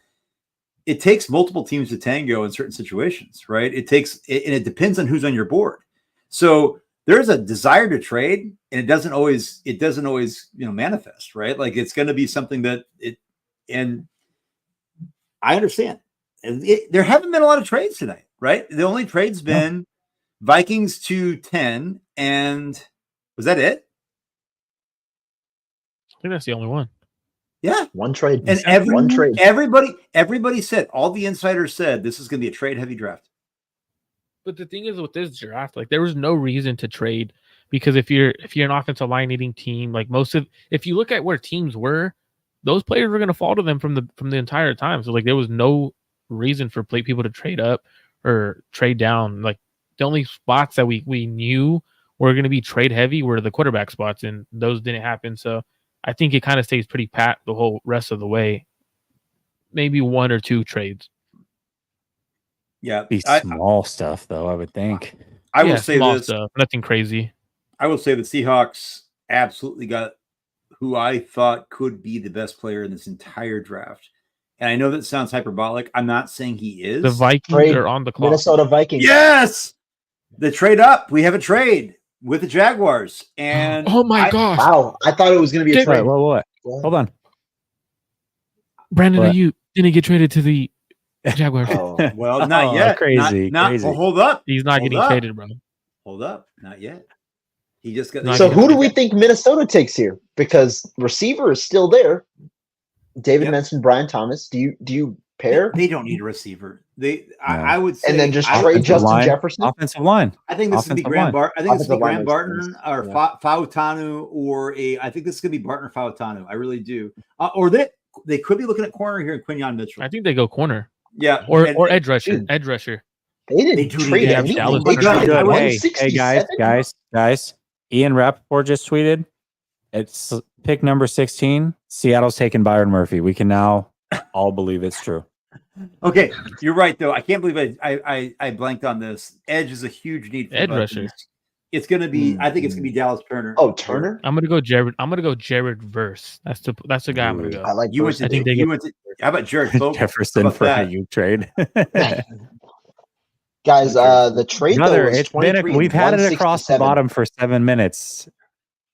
it takes multiple teams to tango in certain situations, right? And it depends on who's on your board. So there's a desire to trade, and it doesn't always manifest, right? Like it's going to be something that and I understand. And there haven't been a lot of trades tonight, right? The only trade's been Vikings to 10, and was that it? I think that's the only one. Yeah, one trade, and one trade. Everybody said, all the insiders said, this is going to be a trade-heavy draft. But the thing is, with this draft, like there was no reason to trade, because if you're an offensive line needing team, like if you look at where teams were, those players were going to fall to them from the entire time. So like there was no reason for people to trade up or trade down. Like the only spots that we knew were going to be trade heavy were the quarterback spots, and those didn't happen. So I think it kind of stays pretty pat the whole rest of the way. Maybe one or two trades. Yeah, Be small stuff though, I would think. I will say small this, stuff, nothing crazy. I will say the Seahawks absolutely got who I thought could be the best player in this entire draft. And I know that sounds hyperbolic. I'm not saying he is. The Vikings are on the clock. Minnesota Vikings. Yes, the trade up. We have a trade with the Jaguars. And oh my gosh! Wow, I thought it was going to be a trade. What? Hold on. Brandon Ayuk didn't get traded to the Jaguars. Well, not yet. Crazy. Well, hold up. He's not getting traded, bro. Hold up. Not yet. He just got. So who do we think Minnesota takes here? Because receiver is still there. David mentioned Brian Thomas. Do you pair? They don't need a receiver. I would say, and then just trade Justin Jefferson. Offensive line. I think this is gonna be Graham Barton. I think this is Graham Barton or Fautanu, or I think this is gonna be Barton or Fautanu. I really do. Or they could be looking at corner here in Quinyon Mitchell. I think they go corner. Yeah, or edge rusher. Edge rusher. They didn't trade anything. They traded guys. Ian Rappaport just tweeted. It's pick number 16. Seattle's taking Byron Murphy. We can now all believe it's true. Okay, you're right though. I can't believe I blanked on this. Edge is a huge need for edge rusher. It's going to be. I think it's going to be Dallas Turner. Oh, Turner. I'm going to go Jared. I'm going to go Jared Verse. That's the guy I'm going to go. I like you. Went to, how about Jared Fogle? Jefferson for a you trade. Guys, the trade we've had it across the bottom for 7 minutes.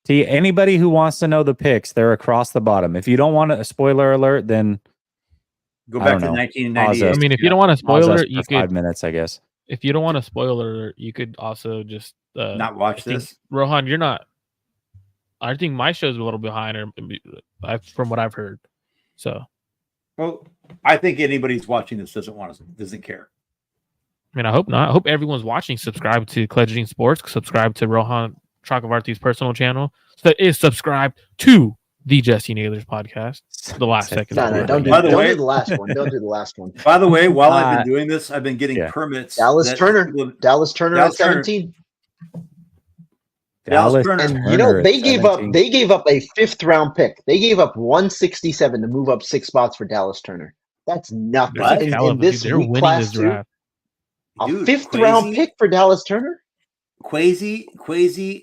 See, anybody who wants to know the picks, they're across the bottom. If you don't want a spoiler alert, then go back to 1998. I mean, if you don't want a spoiler, you could 5 minutes, I guess. If you don't want a spoiler, you could also just not watch this. Rohan, you're not. I think my show's a little behind, from what I've heard. So, well, I think anybody who's watching this doesn't care. I mean, I hope not. I hope everyone's watching. Subscribe to Cledging Sports. Subscribe to Rohan Chakravarty's personal channel. So that is subscribed to the Jesse Naylor's podcast. The last second. No, don't do the last one. Don't do the last one. By the way, while I've been doing this, I've been getting permits. Dallas Turner at 17. Dallas Turner. And they gave up a 5th round pick. They gave up 167 to move up 6 spots for Dallas Turner. That's nothing. In this week class too. A 5th round pick for Dallas Turner? Quasi,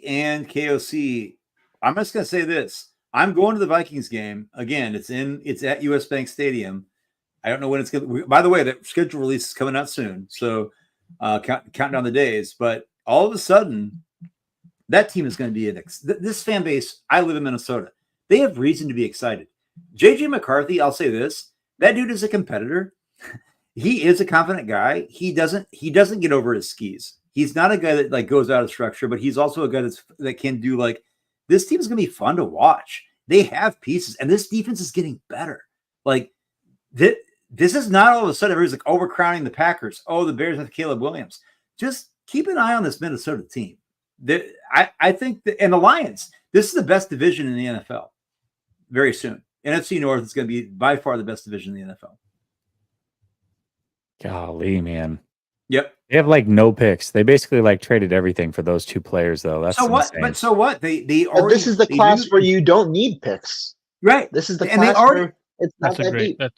and KOC. I'm just gonna say this. I'm going to the Vikings game again. It's at US Bank Stadium. I don't know when it's going to. By the way, the schedule release is coming out soon, so counting down the days. But all of a sudden, that team is going to be this fan base. I live in Minnesota. They have reason to be excited. JJ McCarthy, I'll say this: that dude is a competitor. He is a confident guy. He doesn't get over his skis. He's not a guy that like goes out of structure, but he's also a guy that can do like this team is going to be fun to watch. They have pieces, and this defense is getting better. Like this is not all of a sudden everybody's like overcrowding the Packers. Oh, the Bears have Caleb Williams. Just keep an eye on this Minnesota team. I think that, and the Lions. This is the best division in the NFL. Very soon, NFC North is going to be by far the best division in the NFL. Golly, man. Yep. They have like no picks. They basically like traded everything for those two players, though. That's so what? insane. But so what? They already. This is the class where you don't need picks, right? This is the and class they already. where it's not that deep. But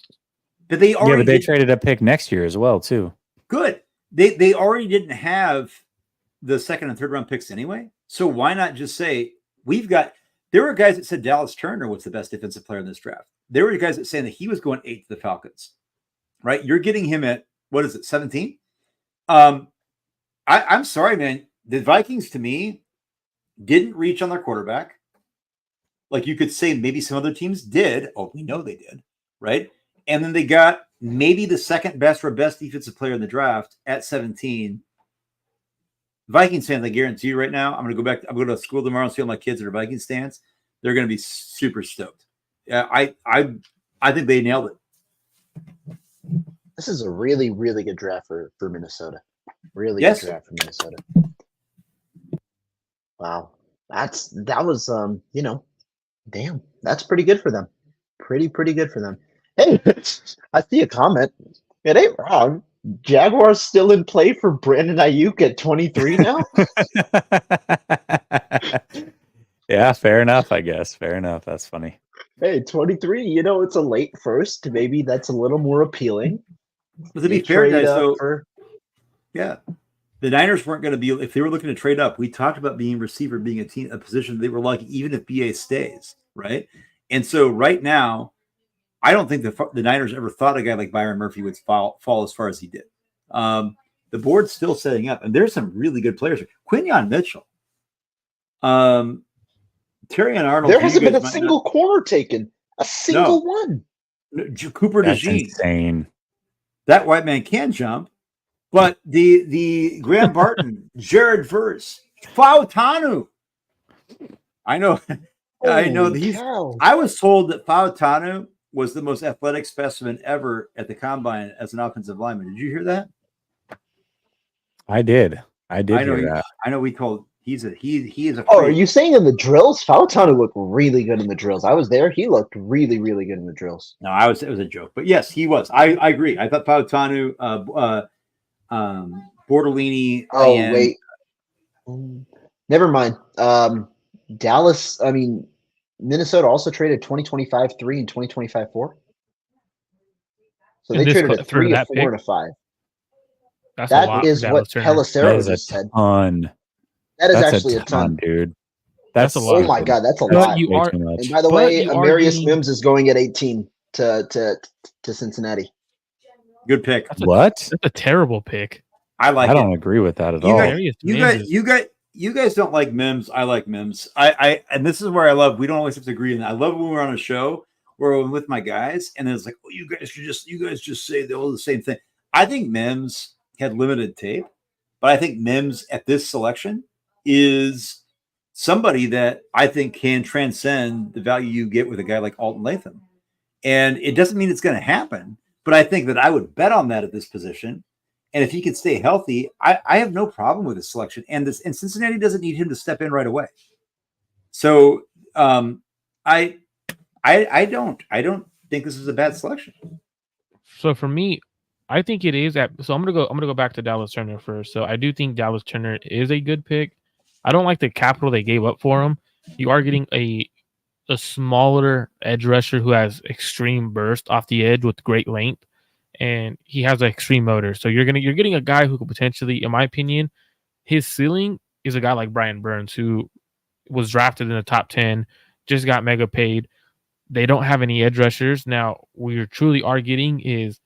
they already. Yeah, but they traded a pick next year as well, too. Good. They already didn't have the second and third round picks anyway. So why not just say we've got? There were guys that said Dallas Turner was the best defensive player in this draft. There were guys that saying that he was going 8 to the Falcons. Right? You're getting him at what is it, 17? I'm sorry, man. The Vikings, to me, didn't reach on their quarterback. Like you could say maybe some other teams did. Oh, we know they did, right? And then they got maybe the second best or best defensive player in the draft at 17. Vikings fans, I guarantee you right now, I'm going to go to school tomorrow and see all my kids that are Vikings fans. They're going to be super stoked. I think they nailed it. This is a really, really good draft for Minnesota. Really yes. good draft for Minnesota. Wow. That was damn. That's pretty good for them. Pretty good for them. Hey, I see a comment. It ain't wrong. Jaguars still in play for Brandon Ayuk at 23 now? Yeah, fair enough, I guess. Fair enough. That's funny. Hey, 23, it's a late first. Maybe that's a little more appealing. But to be fair, guys, yeah, the Niners weren't going to be, if they were looking to trade up, we talked about being receiver, being a position they were lucky, even if BA stays, right? And so right now, I don't think the Niners ever thought a guy like Byron Murphy would fall as far as he did. The board's still setting up, and there's some really good players. Quinyon Mitchell, Terry and Arnold. There hasn't been a single corner taken. A single one. Cooper That's DeJean. Insane. That white man can jump, but the Graham Barton, Jared Verse, Fautanu. I know. I know. I was told that Fautanu was the most athletic specimen ever at the combine as an offensive lineman. Did you hear that? I did. I hear that. I know. He is a. Oh, are you saying in the drills? Fautanu looked really good in the drills. I was there. He looked really, really good in the drills. No, it was a joke, but yes, he was. I agree. I thought Fautanu, Bortolini. Oh wait, never mind. Dallas. I mean, Minnesota also traded 2025 3 and 2025 4. So they traded a 3, a 4, and a 5. That is what Pelissero just said. That is actually a ton, dude. That's a lot. Oh my god, that's a lot. And by the way, Amarius Mims is going at 18 to Cincinnati. Good pick. That's a terrible pick. I don't agree with that at all. You guys don't like Mims. I like Mims. And this is where I love. We don't always have to agree. And I love when we're on a show where I'm with my guys, and it's like, oh, you guys just say all the same thing. I think Mims had limited tape, but I think Mims at this selection is somebody that I think can transcend the value you get with a guy like Alton Latham. And it doesn't mean it's going to happen, but I think that I would bet on that at this position. And if he can stay healthy, I have no problem with his selection. And Cincinnati doesn't need him to step in right away. So I don't think this is a bad selection. So for me, I think it is so I'm gonna go back to Dallas Turner first. So I do think Dallas Turner is a good pick. I don't like the capital they gave up for him. You are getting a smaller edge rusher who has extreme burst off the edge with great length, and he has an extreme motor. So you're getting a guy who could potentially, in my opinion, his ceiling is a guy like Brian Burns, who was drafted in the top 10, just got mega paid. They don't have any edge rushers. Now, what you truly are getting is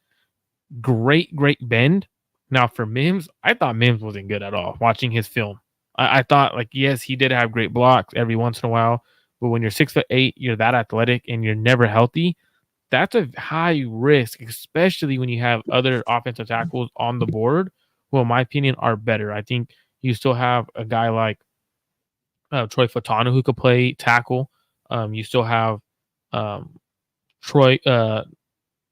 great bend. Now, for Mims, I thought Mims wasn't good at all watching his film. I thought, like, yes, he did have great blocks every once in a while, but when you're 6'8", you're that athletic, and you're never healthy, that's a high risk, especially when you have other offensive tackles on the board who, in my opinion, are better. I think you still have a guy like Troy Fatano who could play tackle. You still have Troy Tyler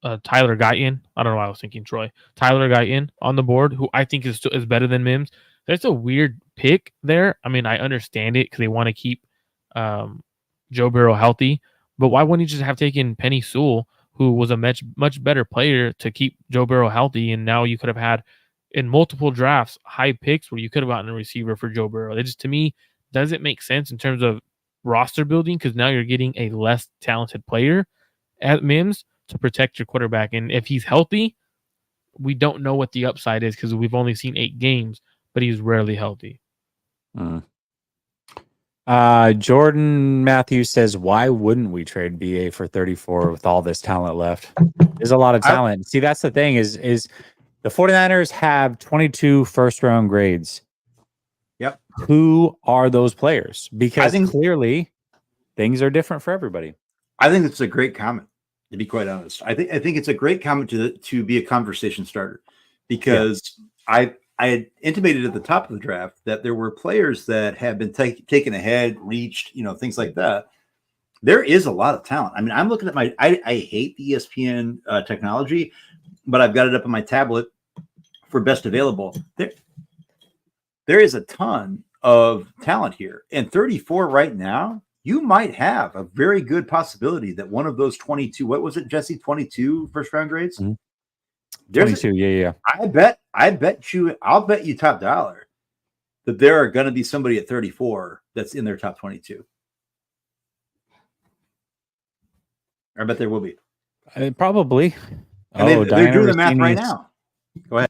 Guyton. I don't know why I was thinking Troy. Tyler Guyton on the board, who I think is better than Mims. That's a weird pick there. I mean, I understand it because they want to keep Joe Burrow healthy, but why wouldn't you just have taken Penny Sewell, who was a much better player, to keep Joe Burrow healthy? And now you could have had in multiple drafts high picks where you could have gotten a receiver for Joe Burrow. It just, to me, doesn't make sense in terms of roster building, because now you're getting a less talented player at Mims to protect your quarterback. And if he's healthy, we don't know what the upside is because we've only seen 8 games, but he's rarely healthy. Jordan Matthews says, why wouldn't we trade BA for 34 with all this talent left? There's a lot of talent. See, that's the thing is the 49ers have 22 first-round grades. Yep. Who are those players? Because clearly things are different for everybody. I think it's a great comment, to be quite honest. I think it's a great comment to be a conversation starter, because I had intimated at the top of the draft that there were players that have been taken ahead, reached, things like that. There is a lot of talent. I mean, I'm looking at I hate the ESPN technology, but I've got it up on my tablet for best available. There is a ton of talent here. And 34 right now, you might have a very good possibility that one of those 22, what was it, Jesse, 22 first round grades? Mm-hmm. 22, yeah. I'll bet you top dollar that there are going to be somebody at 34 that's in their top 22. I bet there will be. Probably. And they're doing the math right now. Go ahead.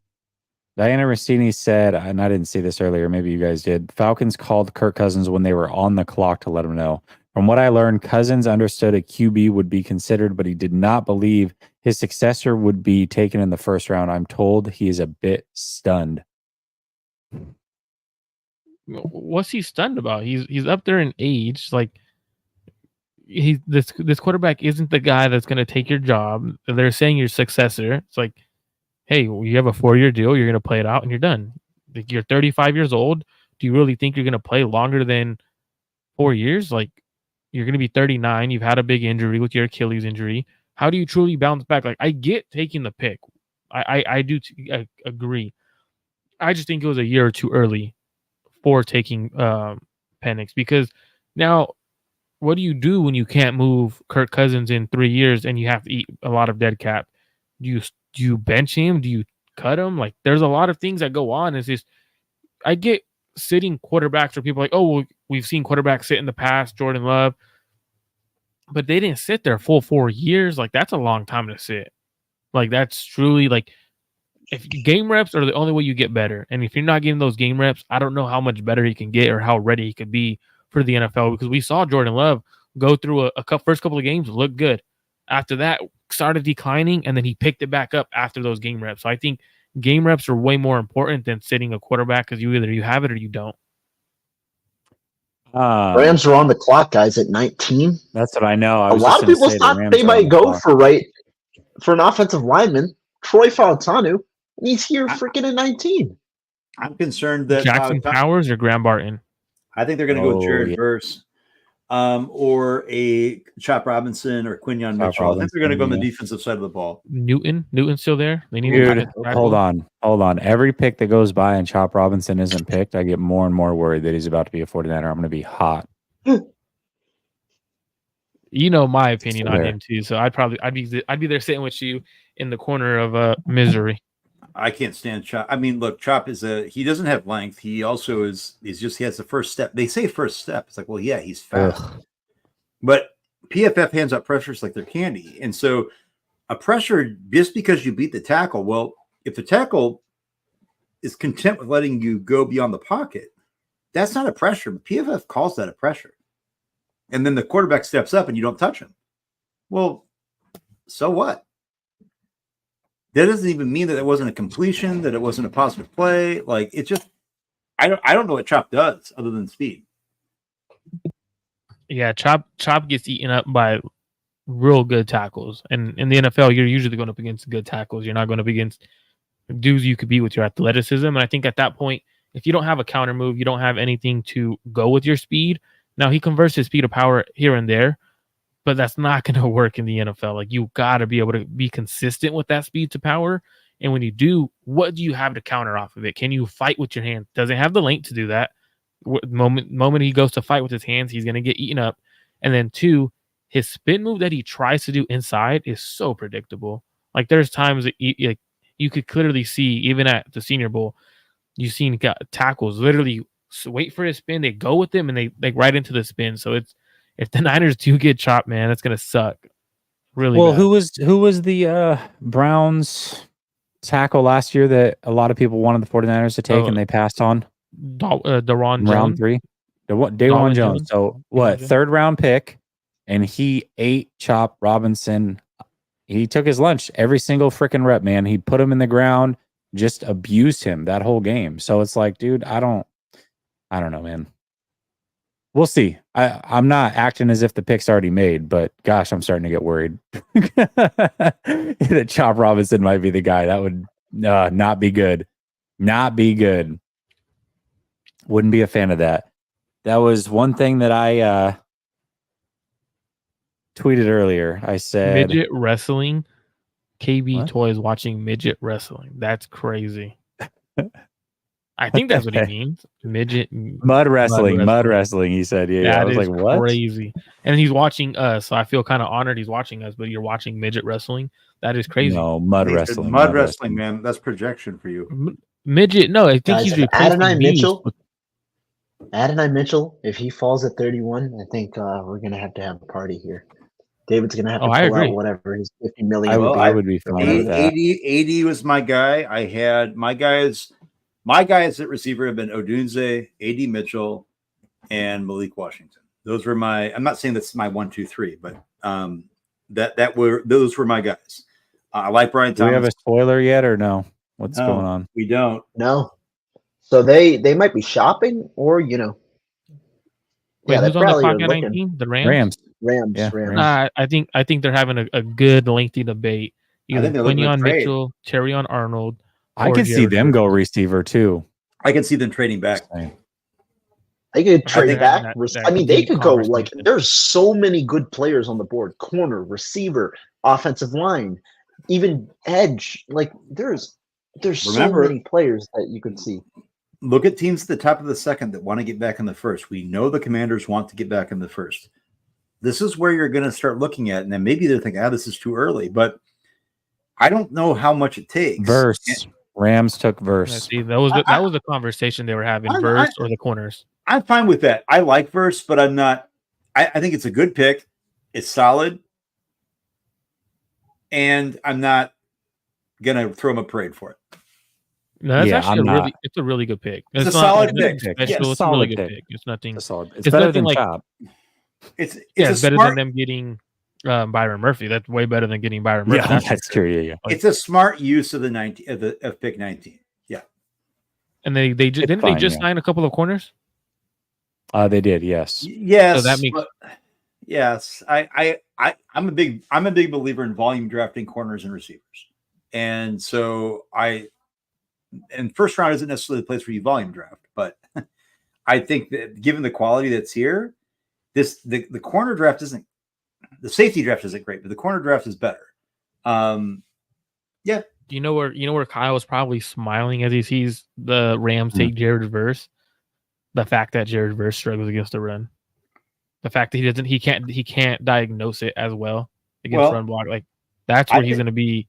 Diana Rossini said, and I didn't see this earlier, maybe you guys did, Falcons called Kirk Cousins when they were on the clock to let him know. From what I learned, Cousins understood a QB would be considered, but he did not believe his successor would be taken in the first round. I'm told he is a bit stunned. What's he stunned about? He's up there in age. Like, this quarterback isn't the guy that's going to take your job. They're saying your successor. It's like, hey, you have a 4-year deal. You're going to play it out and you're done. Like, you're 35 years old. Do you really think you're going to play longer than 4 years? Like, you're going to be 39. You've had a big injury with your Achilles injury. How do you truly bounce back? Like, I get taking the pick. I do agree. I just think it was a year or two early for taking Penix, because now what do you do when you can't move Kirk Cousins in 3 years and you have to eat a lot of dead cap? Do you bench him? Do you cut him? Like, there's a lot of things that go on. It's just, I get sitting quarterbacks where people are like, oh, well, we've seen quarterbacks sit in the past, Jordan Love, but they didn't sit there full 4 years. Like, that's a long time to sit. Like, that's truly, like, if game reps are the only way you get better. And if you're not getting those game reps, I don't know how much better he can get or how ready he could be for the NFL, because we saw Jordan Love go through first couple of games, look good. After that, started declining, and then he picked it back up after those game reps. So I think game reps are way more important than sitting a quarterback, because you have it or you don't. Rams are on the clock, guys, at 19. That's what I know. A lot of people thought they might go for an offensive lineman, Troy Fautanu. He's here freaking at 19. I'm concerned that Jackson Powers or Graham Barton. I think they're going to go with Jared Verse, or a Chop Robinson or Quinyon Mitchell. I think they're going to go on the defensive side of the ball. Newton's still there. They need hold on. Every pick that goes by and Chop Robinson isn't picked, I get more and more worried that he's about to be a 49er. I'm going to be hot. You know my opinion on him too, so I'd be there sitting with you in the corner of misery. I can't stand Chop. I mean, look, Chop he doesn't have length. He also he has the first step. They say first step. It's like, well, yeah, he's fast. But PFF hands out pressures like they're candy. And so a pressure, just because you beat the tackle, well, if the tackle is content with letting you go beyond the pocket, that's not a pressure. But PFF calls that a pressure. And then the quarterback steps up and you don't touch him. Well, so what? That doesn't even mean that it wasn't a completion, that it wasn't a positive play. Like it just, I don't know what Chop does other than speed. Yeah, Chop gets eaten up by real good tackles, and in the NFL, you're usually going up against good tackles. You're not going up against dudes you could beat with your athleticism. And I think at that point, if you don't have a counter move, you don't have anything to go with your speed. Now he converts his speed to power here and there, but that's not going to work in the NFL. Like you got to be able to be consistent with that speed to power. And when you do, what do you have to counter off of it? Can you fight with your hands? Doesn't have the length to do that. Moment he goes to fight with his hands, he's going to get eaten up. And then two, his spin move that he tries to do inside is so predictable. Like there's times that you could clearly see, even at the Senior Bowl, you've seen tackles literally wait for his spin, they go with him, and they like right into the spin. So it's if the Niners do get chopped, man, that's gonna suck. Really well, bad. who was the Browns tackle last year that a lot of people wanted the 49ers to take and they passed on? Daron Jones. Round 3. Daron Jones. So what? Third round pick, and he ate Chop Robinson. He took his lunch every single freaking rep, man. He put him in the ground, just abused him that whole game. So it's like, dude, I don't know, man. We'll see. I'm not acting as if the pick's already made, but gosh, I'm starting to get worried that Chop Robinson might be the guy. That would not be good. Not be good. Wouldn't be a fan of that. That was one thing that I tweeted earlier. I said midget wrestling. KB Toys watching midget wrestling. That's crazy. I think that's what he means. Midget mud wrestling. He said, yeah. I was like, what? Crazy. And he's watching us, so I feel kind of honored he's watching us. But you're watching midget wrestling. That is crazy. No, mud wrestling. Mud wrestling, man. That's projection for you. Midget. No, I think Guys, he's replacing Adonai Mitchell, if he falls at 31, I think we're gonna have a party here. David's gonna have to pull out whatever his 50 million. I would be fine with that. 80 was my guy. I had my guys at receiver have been Odunze, AD Mitchell, and Malik Washington. Those were my. I'm not saying that's my 1, 2, 3, but those were my guys. I like Brian Thomas. Do we have a spoiler yet or no? What's going on? We don't. No. So they might be shopping, or Wait, who's on the clock at 19? The Rams. Yeah, Rams. I think they're having a good lengthy debate. Either Quinion Mitchell, Terrion Arnold. I can see them go receiver too. I can see them trading back. They could trade back. I mean, they could go like. There's so many good players on the board: corner, receiver, offensive line, even edge. Like there's so many players that you could see. Look at teams at the top of the second that want to get back in the first. We know the Commanders want to get back in the first. This is where you're going to start looking at, and then maybe they're thinking, this is too early. But I don't know how much it takes. Rams took Verse. Yeah, see, that was the conversation they were having. Verse or the corners. I'm fine with that. I like Verse, but I'm not. I think it's a good pick. It's solid, and I'm not gonna throw him a parade for it. No, that's actually it's a really good pick. It's a solid pick. It's a really good pick. It's nothing. It's better than Chop. It's better than them getting Byron Murphy. That's way better than getting Byron Murphy. Yeah, that's true. Yeah. It's a smart use of of pick 19. Yeah. And they just sign a couple of corners? They did, yes. Yes. So that makes yes. I'm a big believer in volume drafting corners and receivers. And so and first round isn't necessarily the place where you volume draft, but I think that given the quality that's here, the corner draft isn't, the safety draft isn't great, but the corner draft is better. Yeah. You know where Kyle is probably smiling as he sees the Rams take Jared Verse? The fact that Jared Verse struggles against the run. The fact that he can't diagnose it as well against run block. Like that's where he's going to be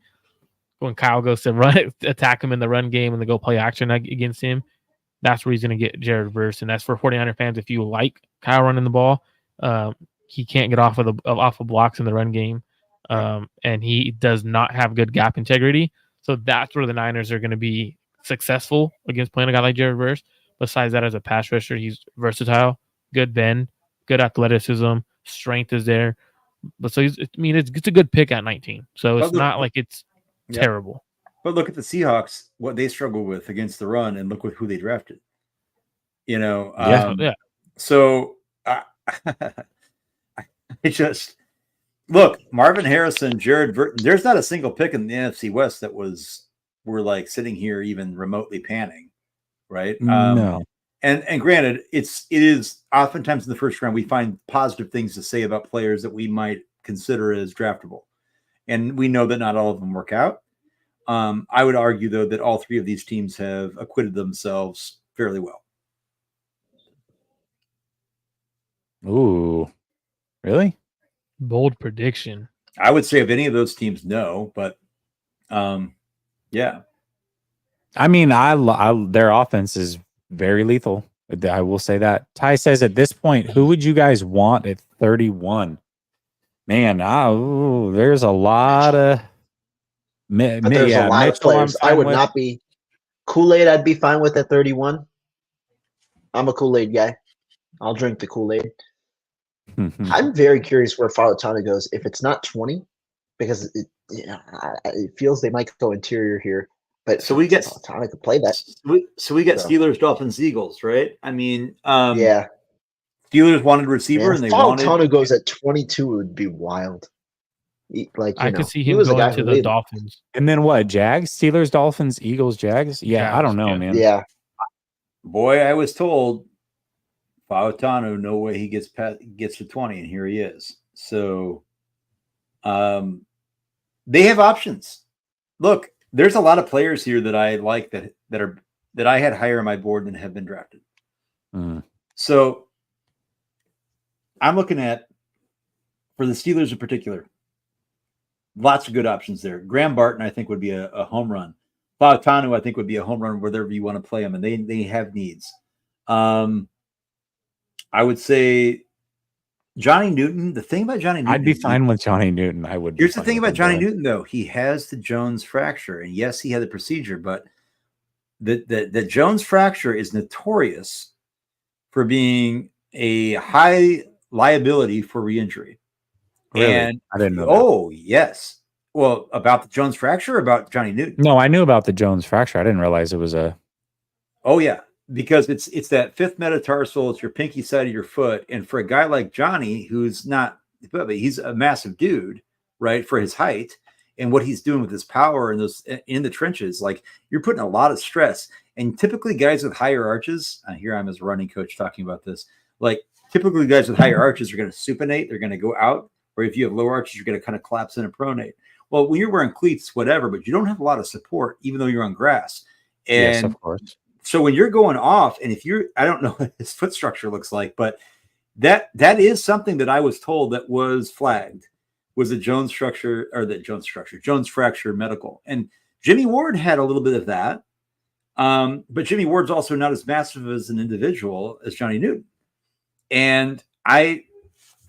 when Kyle goes to attack him in the run game and they go play action against him. That's where he's going to get Jared Verse. And that's for 49er fans. If you like Kyle running the ball, he can't get off of blocks in the run game. And he does not have good gap integrity. So that's where the Niners are going to be successful against playing a guy like Jared Verse. Besides that, as a pass rusher, he's versatile, good bend, good athleticism, strength is there. But so it's a good pick at 19. So it's But look- not like it's Yep. terrible. But look at the Seahawks, what they struggle with against the run, and look with who they drafted. Yeah. So I just look, Marvin Harrison, Jared Burton. There's not a single pick in the NFC West that we're like sitting here even remotely panning, right? No. And granted, it is oftentimes in the first round we find positive things to say about players that we might consider as draftable, and we know that not all of them work out. I would argue, though, that all three of these teams have acquitted themselves fairly well. Ooh, really? Bold prediction. I would say of any of those teams, no, but yeah. I mean, their offense is very lethal. I will say that. Ty says at this point, who would you guys want at 31? Man, there's a lot of. But there's a lot of players I would not be. Kool-Aid, I'd be fine with at 31. I'm a Kool-Aid guy. I'll drink the Kool-Aid. I'm very curious where Fautanu goes. If it's not 20, because it feels they might go interior here. But so we get Fautanu could play that. So we get Steelers, Dolphins, Eagles, right? I mean, yeah. Steelers wanted receiver, and they wanted. Fautanu goes at 22 would be wild. I could see him going to the Dolphins. And then what? Jags, Steelers, Dolphins, Eagles, Jags. Yeah, Jags, I don't know, man. Yeah. Boy, I was told Fautanu, no way he gets to 20, and here he is. So, they have options. Look, there's a lot of players here that I like that I had higher on my board than have been drafted. So, I'm looking at, for the Steelers in particular, lots of good options there. Graham Barton, I think, would be a home run. Fautanu, I think, would be a home run wherever you want to play them, and they have needs. I would say Johnny Newton. The thing about Johnny Newton, I'd be fine with Johnny Newton. Here's the thing about Johnny Newton, though. He has the Jones fracture, and yes, he had the procedure, but the Jones fracture is notorious for being a high liability for re-injury. Really? And I didn't know. Oh, yes. Well, about the Jones fracture or about Johnny Newton? No, I knew about the Jones fracture. I didn't realize it was a. Oh, yeah. Because it's that fifth metatarsal. It's your pinky side of your foot. And for a guy like Johnny, who's not, he's a massive dude, right, for his height and what he's doing with his power and those in the trenches, like you're putting a lot of stress. And typically guys with higher arches, here I'm as a running coach talking about this, like typically guys with higher arches are going to supinate. They're going to go out. Or if you have lower arches, you're going to kind of collapse in and pronate. Well, when you're wearing cleats, whatever, but you don't have a lot of support, even though you're on grass. And yes, of course. So when you're going off, and I don't know what his foot structure looks like, but that is something that I was told that was flagged, was the Jones fracture medical. And Jimmy Ward had a little bit of that. But Jimmy Ward's also not as massive as an individual as Johnny Newton. And I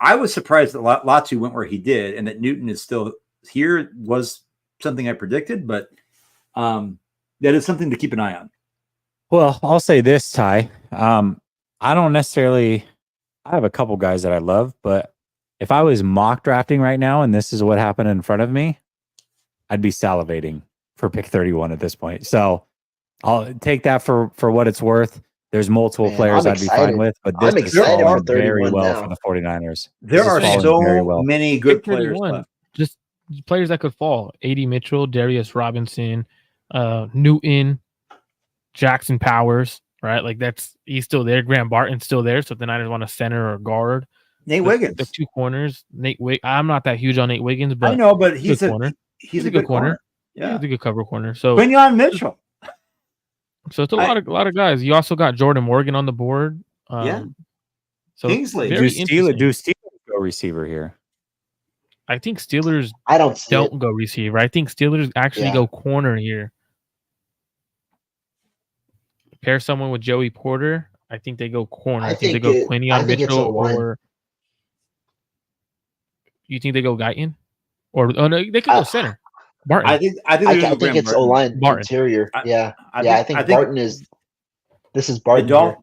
was surprised that Latu went where he did, and that Newton is still here was something I predicted, but that is something to keep an eye on. Well, I'll say this, Ty. I don't necessarily. I have a couple guys that I love, but if I was mock drafting right now and this is what happened in front of me, I'd be salivating for pick 31 at this point. So I'll take that for what it's worth. There's multiple players I'd be fine with, but this is falling very well for the 49ers. There are so many good players left. Just players that could fall. A.D. Mitchell, Darius Robinson, Newton, Jackson Powers, right? Like he's still there. Graham Barton's still there. So if the Niners want a center or guard. Nate Wiggins. The two corners. I'm not that huge on Nate Wiggins, but I know, but he's a corner. He's a good corner. Yeah. He's a good cover corner. So Quinyon Mitchell. So it's a lot of guys. You also got Jordan Morgan on the board. Yeah. So Kingsley. Do Steelers go receiver here? I think Steelers don't go receiver. I think Steelers actually go corner here. Pair someone with Joey Porter. I think they go corner. I think they go Quinyon Mitchell, or you think they go Guyton? Or no, they could go center. Barton. I think it's O-line interior. I think Barton is. This is Barton. What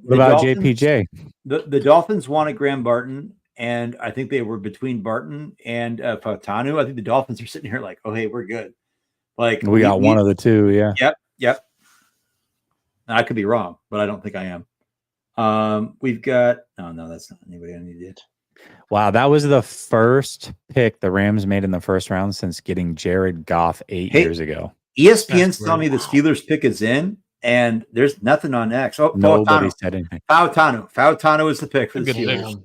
about JPJ? The Dolphins wanted Graham Barton, and I think they were between Barton and Fautanu. I think the Dolphins are sitting here like, oh, hey, we're good. Like we got one of the two. Yeah. Yep. I could be wrong, but I don't think I am. We've got. Oh no, that's not anybody I needed. Wow, that was the first pick the Rams made in the first round since getting Jared Goff 8 years ago. ESPN's telling me the Steelers pick is in, and there's nothing on X. Oh, nobody said anything. Fautanu is the pick for the Steelers. Pick.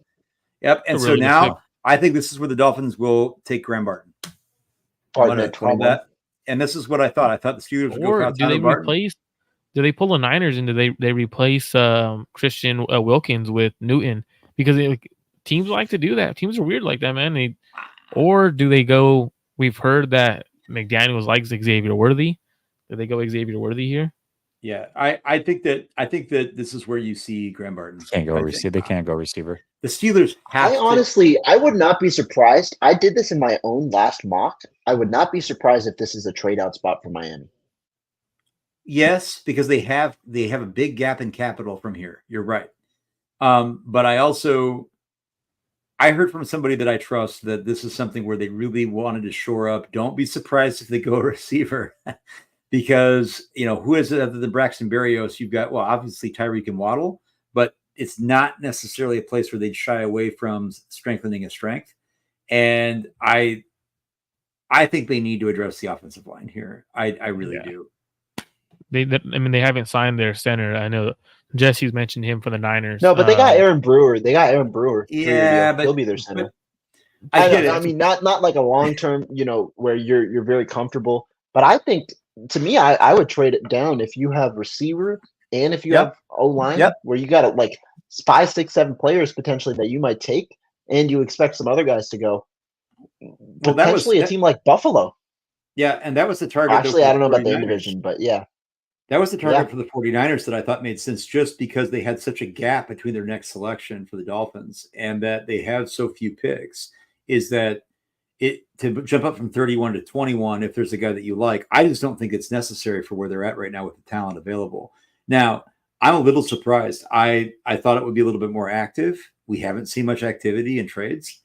Yep, and so now I think this is where the Dolphins will take Graham Barton. Barton at 21. And this is what I thought. I thought the Steelers would go Fautanu. Do they replace? Do they pull the Niners and do they replace Christian Wilkins with Newton? Because teams like to do that. Teams are weird like that, man. Or do they go? We've heard that McDaniels likes Xavier Worthy. Do they go Xavier Worthy here? Yeah, I think that this is where you see Graham Barton. Can't go receiver. They can't go receiver. The Steelers have. I would not be surprised. I did this in my own last mock. I would not be surprised if this is a trade out spot for Miami. Yes, because they have a big gap in capital from here. You're right. But I heard from somebody that I trust that this is something where they really wanted to shore up. Don't be surprised if they go receiver because, who is it other than Braxton Berrios? You've got, well, obviously Tyreek and Waddle, but it's not necessarily a place where they'd shy away from strengthening a strength. And I think they need to address the offensive line here. I really do. They haven't signed their center. I know Jesse's mentioned him for the Niners. No, but they got Aaron Brewer. Yeah, but he'll be their center. I mean, not like a long term, where you're very comfortable. But I think, to me, I would trade it down if you have receiver and if you have O-line, where you got like 5, 6, 7 players potentially that you might take, and you expect some other guys to go. Well, potentially a team like Buffalo. Yeah, and that was the target. Actually, I don't know about the division, but yeah. That was the target for the 49ers that I thought made sense just because they had such a gap between their next selection for the Dolphins and that they have so few picks, is that to jump up from 31 to 21, if there's a guy that you like, I just don't think it's necessary for where they're at right now with the talent available. Now, I'm a little surprised. I thought it would be a little bit more active. We haven't seen much activity in trades.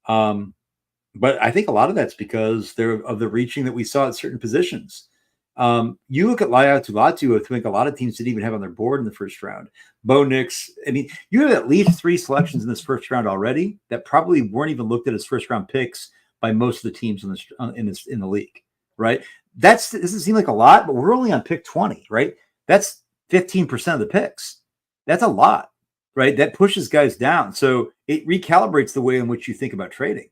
But I think a lot of that's because of the reaching that we saw at certain positions. You look at Laiatu, I think a lot of teams didn't even have on their board in the first round. Bo Nix, I mean, you have at least 3 selections in this first round already that probably weren't even looked at as first round picks by most of the teams in the league, right? This doesn't seem like a lot, but we're only on pick 20, right? That's 15% of the picks. That's a lot, right? That pushes guys down. So it recalibrates the way in which you think about trading.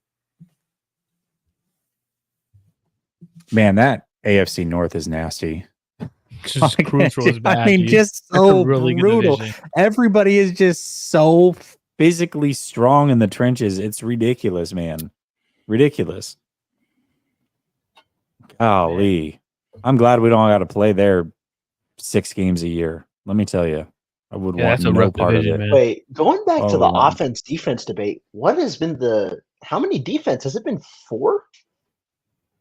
Man, that AFC North is nasty. Just crucial is bad. I mean, just so really brutal. Everybody is just so physically strong in the trenches. It's ridiculous, man. Ridiculous. Golly. I'm glad we don't got to play there 6 games a year. Let me tell you. I would want no part of it. Man. Wait, going back to the offense-defense debate, how many defense? Has it been 4?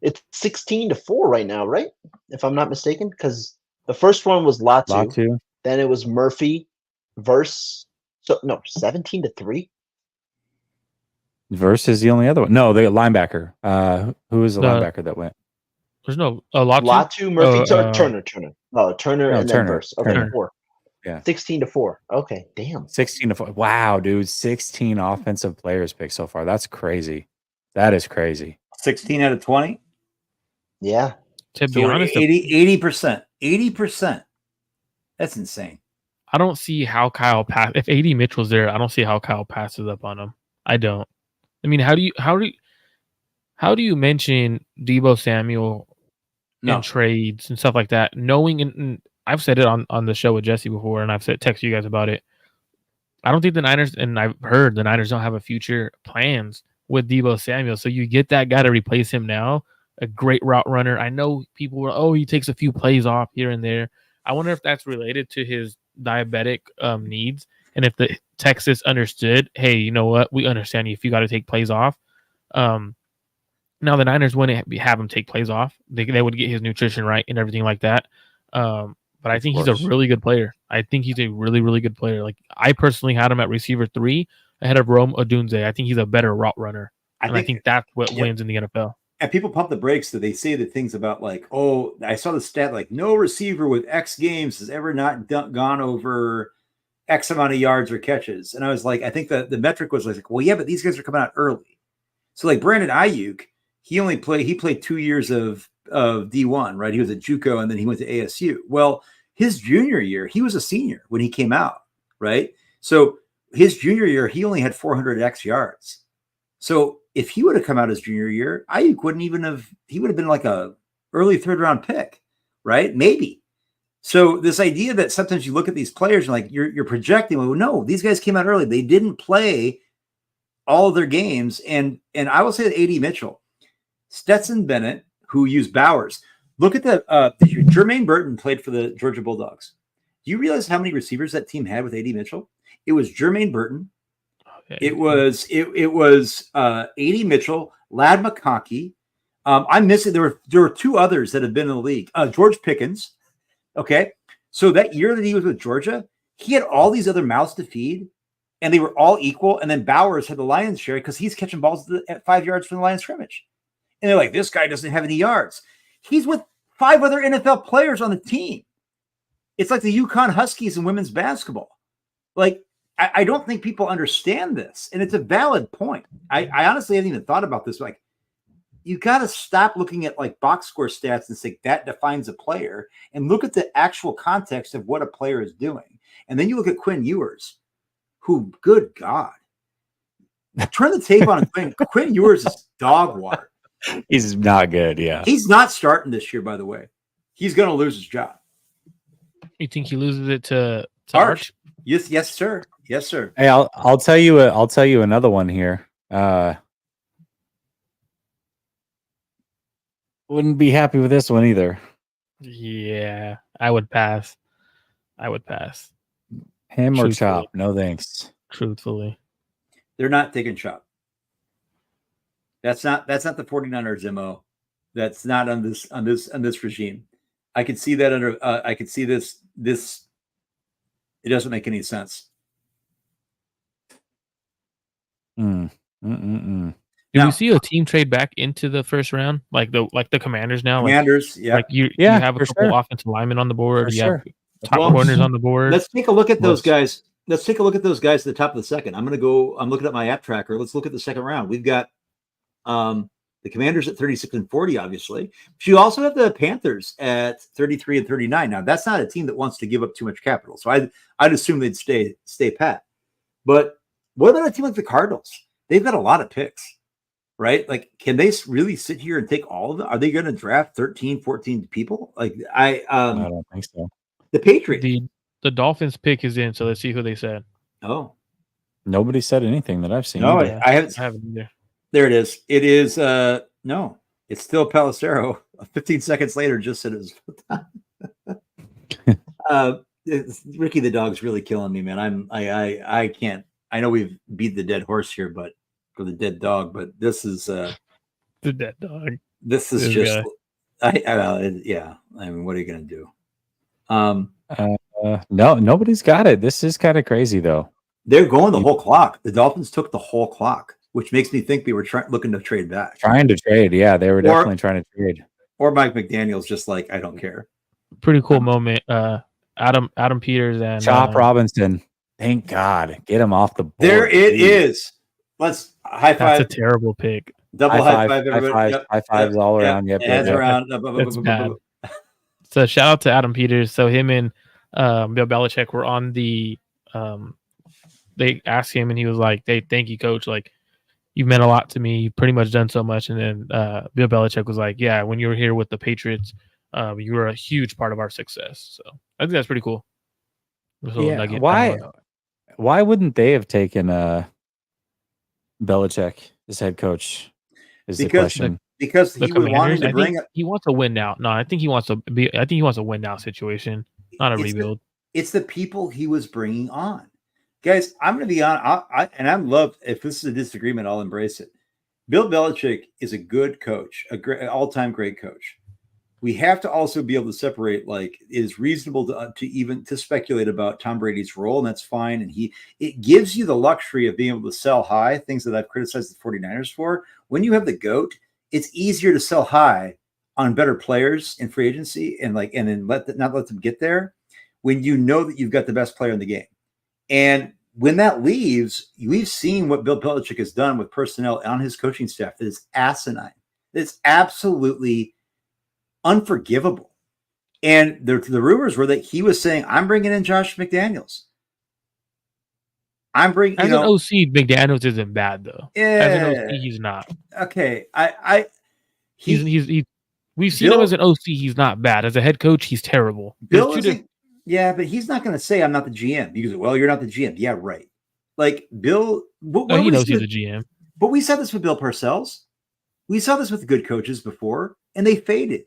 It's 16-4 right now, right? If I'm not mistaken, because the first one was Latu. Then it was Murphy versus 17-3. Versus the only other one. No, the linebacker. Who is the linebacker that went? There's no Latu. Latu, Murphy, Turner. No, Turner and then Verse. Okay, Turner. 4. Yeah. 16-4. Okay, damn. 16-4. Wow, dude. 16 offensive players picked so far. That's crazy. That is crazy. 16 out of 20? Yeah. To be honest, 80%. 80%. That's insane. I don't see how Kyle if AD Mitchell's there, I don't see how Kyle passes up on him. I don't. I mean, how do you mention Deebo Samuel in trades and stuff like that, knowing, and I've said it on the show with Jesse before, and I've texted you guys about it. I don't think the Niners, and I've heard the Niners don't have a future plans with Deebo Samuel. So you get that guy to replace him now, a great route runner. I know people were, he takes a few plays off here and there. I wonder if that's related to his diabetic needs, and if the Texas understood, hey, you know what, we understand you if you got to take plays off. Now the Niners wouldn't have him take plays off. They would get his nutrition right and everything like that. But I think he's a really good player. I think he's a really, really good player. Like, I personally had him at receiver 3. ahead of Rome Odunze. I think he's a better route runner. I think that's what Yep. wins in the NFL. And people pump the brakes, so they say the things about like, oh, I saw the stat like no receiver with X games has ever not gone over X amount of yards or catches. And I was like, I think the metric was like, well, yeah, but these guys are coming out early. So like Brandon Ayuk, he played 2 years of D1, right? He was at JUCO and then he went to ASU. Well, his junior year, he was a senior when he came out, right? So his junior year, he only had 400 X yards. So if he would have come out his junior year, Ayuk he would have been like a early 3rd round pick, right? Maybe. So this idea that sometimes you look at these players and like you're projecting, well, no, these guys came out early. They didn't play all of their games. And I will say that AD Mitchell, Stetson Bennett, who used Bowers, look at Jermaine Burton played for the Georgia Bulldogs. Do you realize how many receivers that team had with AD Mitchell? It was Jermaine Burton. It was AD Mitchell, Lad McConkey. I'm missing. There were 2 others that have been in the league. George Pickens. Okay, so that year that he was with Georgia, he had all these other mouths to feed, and they were all equal. And then Bowers had the lion's share because he's catching balls at 5 yards from the line of scrimmage. And they're like, this guy doesn't have any yards. He's with 5 other NFL players on the team. It's like the UConn Huskies in women's basketball. Like. I don't think people understand this, and it's a valid point. I honestly haven't even thought about this. Like, you got to stop looking at like box score stats and say that defines a player, and look at the actual context of what a player is doing. And then you look at Quinn Ewers, who, good God, turn the tape on Quinn. Quinn Ewers is dog water. He's not good. Yeah, he's not starting this year. By the way, he's going to lose his job. You think he loses it to Arch? Yes, sir. Yes, sir. Hey, I'll tell you another one here. Wouldn't be happy with this one either. Yeah, I would pass. Him or Chop? No thanks. Truthfully, they're not taking Chop. That's not the 49ers MO. That's not on this regime. I could see that under. I could see this. It doesn't make any sense. Do we see a team trade back into the first round, like the Commanders now? Commanders, yeah. Like you have a couple offensive linemen on the board. You have top corners on the board. Let's take a look at those guys. Let's take a look at those guys at the top of the second. I'm looking at my app tracker. Let's look at the second round. We've got the Commanders at 36 and 40, obviously. But you also have the Panthers at 33 and 39. Now, that's not a team that wants to give up too much capital. So I'd assume they'd stay pat. But what about a team like the Cardinals? They've got a lot of picks, right? Like, can they really sit here and take all of them? Are they going to draft 13, 14 people? Like, I don't think so. The Patriots. The Dolphins pick is in, so let's see who they said. Oh. Nobody said anything that I've seen. No, I haven't either. There it is. It is no, it's still Pelissero. 15 seconds later, just said it was Ricky the dog's really killing me, man. I can't. I know we've beat the dead horse here, but for the dead dog, but this is the dead dog. This is just yeah. I mean, what are you gonna do? No, nobody's got it. This is kind of crazy though. They're going the whole clock. The Dolphins took the whole clock, which makes me think they were looking to trade back. Trying to trade, yeah, they were definitely trying to trade. Or Mike McDaniel's just like, I don't care. Pretty cool moment. Adam Peters and Chop Robinson. Thank God, get him off the board. There it is. Let's high five. That's a terrible pick. Double high five, everybody. High fives all around. Yep, hands around. That's bad. So shout out to Adam Peters. So him and Bill Belichick were on the. They asked him, and he was like, "Hey, thank you, coach. Like, you've meant a lot to me. You've pretty much done so much." And then Bill Belichick was like, "Yeah, when you were here with the Patriots, you were a huge part of our success." So I think that's pretty cool. Yeah. Why wouldn't they have taken Belichick as head coach? Is the question. Because he was wanting to bring it. He wants to win now. No, I think he wants to be. I think he wants a win now situation, not a rebuild. It's the people he was bringing on. Guys, I'm going to be on, and I'm love. If this is a disagreement, I'll embrace it. Bill Belichick is a good coach, an all-time great coach. we have to also be able to separate, like, it is reasonable to even to speculate about Tom Brady's role, and that's fine. And it gives you the luxury of being able to sell high, things that I've criticized the 49ers for. When you have the GOAT, it's easier to sell high on better players in free agency and then not let them get there when you know that you've got the best player in the game. And when that leaves, we've seen what Bill Belichick has done with personnel on his coaching staff that is asinine. It's absolutely unforgivable. And the rumors were that he was saying, I'm bringing in Josh McDaniels. As an OC, McDaniels isn't bad though. Yeah. As an OC, he's not. Okay. We've seen him as an OC. He's not bad. As a head coach, he's terrible. Yeah, but he's not going to say I'm not the GM because, well, you're not the GM. Yeah, right. Like Bill, he knows he's a GM. But we saw this with Bill Parcells. We saw this with good coaches before, and they faded.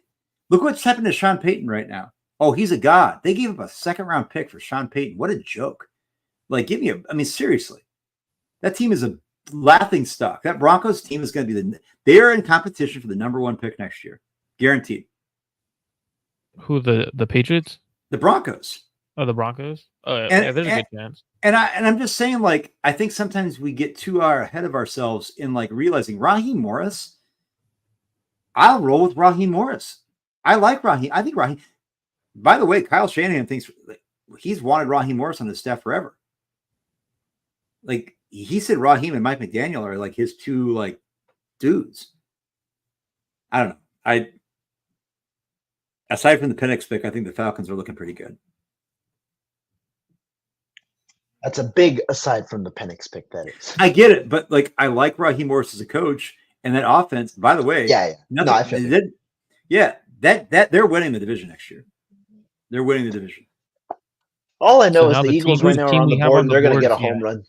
Look what's happened to Sean Payton right now. Oh, he's a god. They gave up a second-round pick for Sean Payton. What a joke. Like, seriously. That team is a laughing stock. That Broncos team is going to be they are in competition for the number 1 pick next year. Guaranteed. Who, the Patriots? The Broncos. Oh, the Broncos? Yeah, there's a good chance. And I'm just saying, like, I think sometimes we get too ahead of ourselves in, like, realizing Raheem Morris. I'll roll with Raheem Morris. I like Raheem. I think Raheem. By the way, Kyle Shanahan thinks he's wanted Raheem Morris on his staff forever. Like, he said Raheem and Mike McDaniel are like his two, like, dudes. I don't know. Aside from the Penix pick, I think the Falcons are looking pretty good. That's a big aside from the Penix pick, that is. I get it, but, like, I like Raheem Morris as a coach, and that offense, by the way. Yeah. No, I feel it. Yeah, that they're winning the division next year. They're winning the division. All I know is the Eagles right now are on the board, and they're going to get a home run.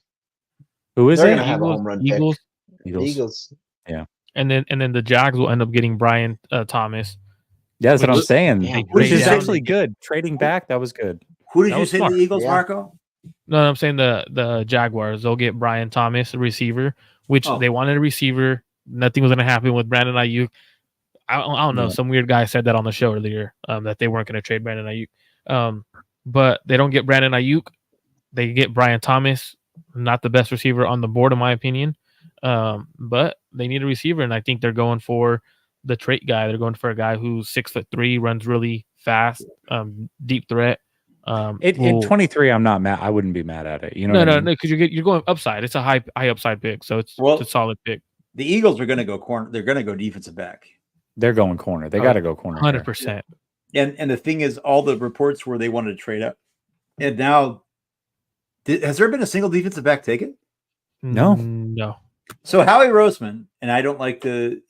Who is They're it? going to have a home run pick. Eagles. Yeah. And then the Jags will end up getting Brian Thomas. Yeah, that's what I'm saying. Which is Yeah. actually good. Trading back, that was good. Who did you say the Eagles, Marco? No, I'm saying the Jaguars. They'll get Brian Thomas, a receiver, which they wanted a receiver. Nothing was going to happen with Brandon Ayuk. I don't know. Some weird guy said that on the show earlier, that they weren't going to trade Brandon Ayuk. But they don't get Brandon Ayuk. They get Brian Thomas, not the best receiver on the board, in my opinion. But they need a receiver, and I think they're going for the trait guy. They're going for a guy who's 6'3", runs really fast, deep threat. At 23, I'm not mad. I wouldn't be mad at it. You know? No, because you're going upside. It's a high upside pick, so it's a solid pick. The Eagles are going to go corner. They're going to go defensive back. They're going corner. They got to go corner. 100%. And the thing is, all the reports where they wanted to trade up, and now, has there been a single defensive back taken? No. So Howie Roseman, and I don't like to,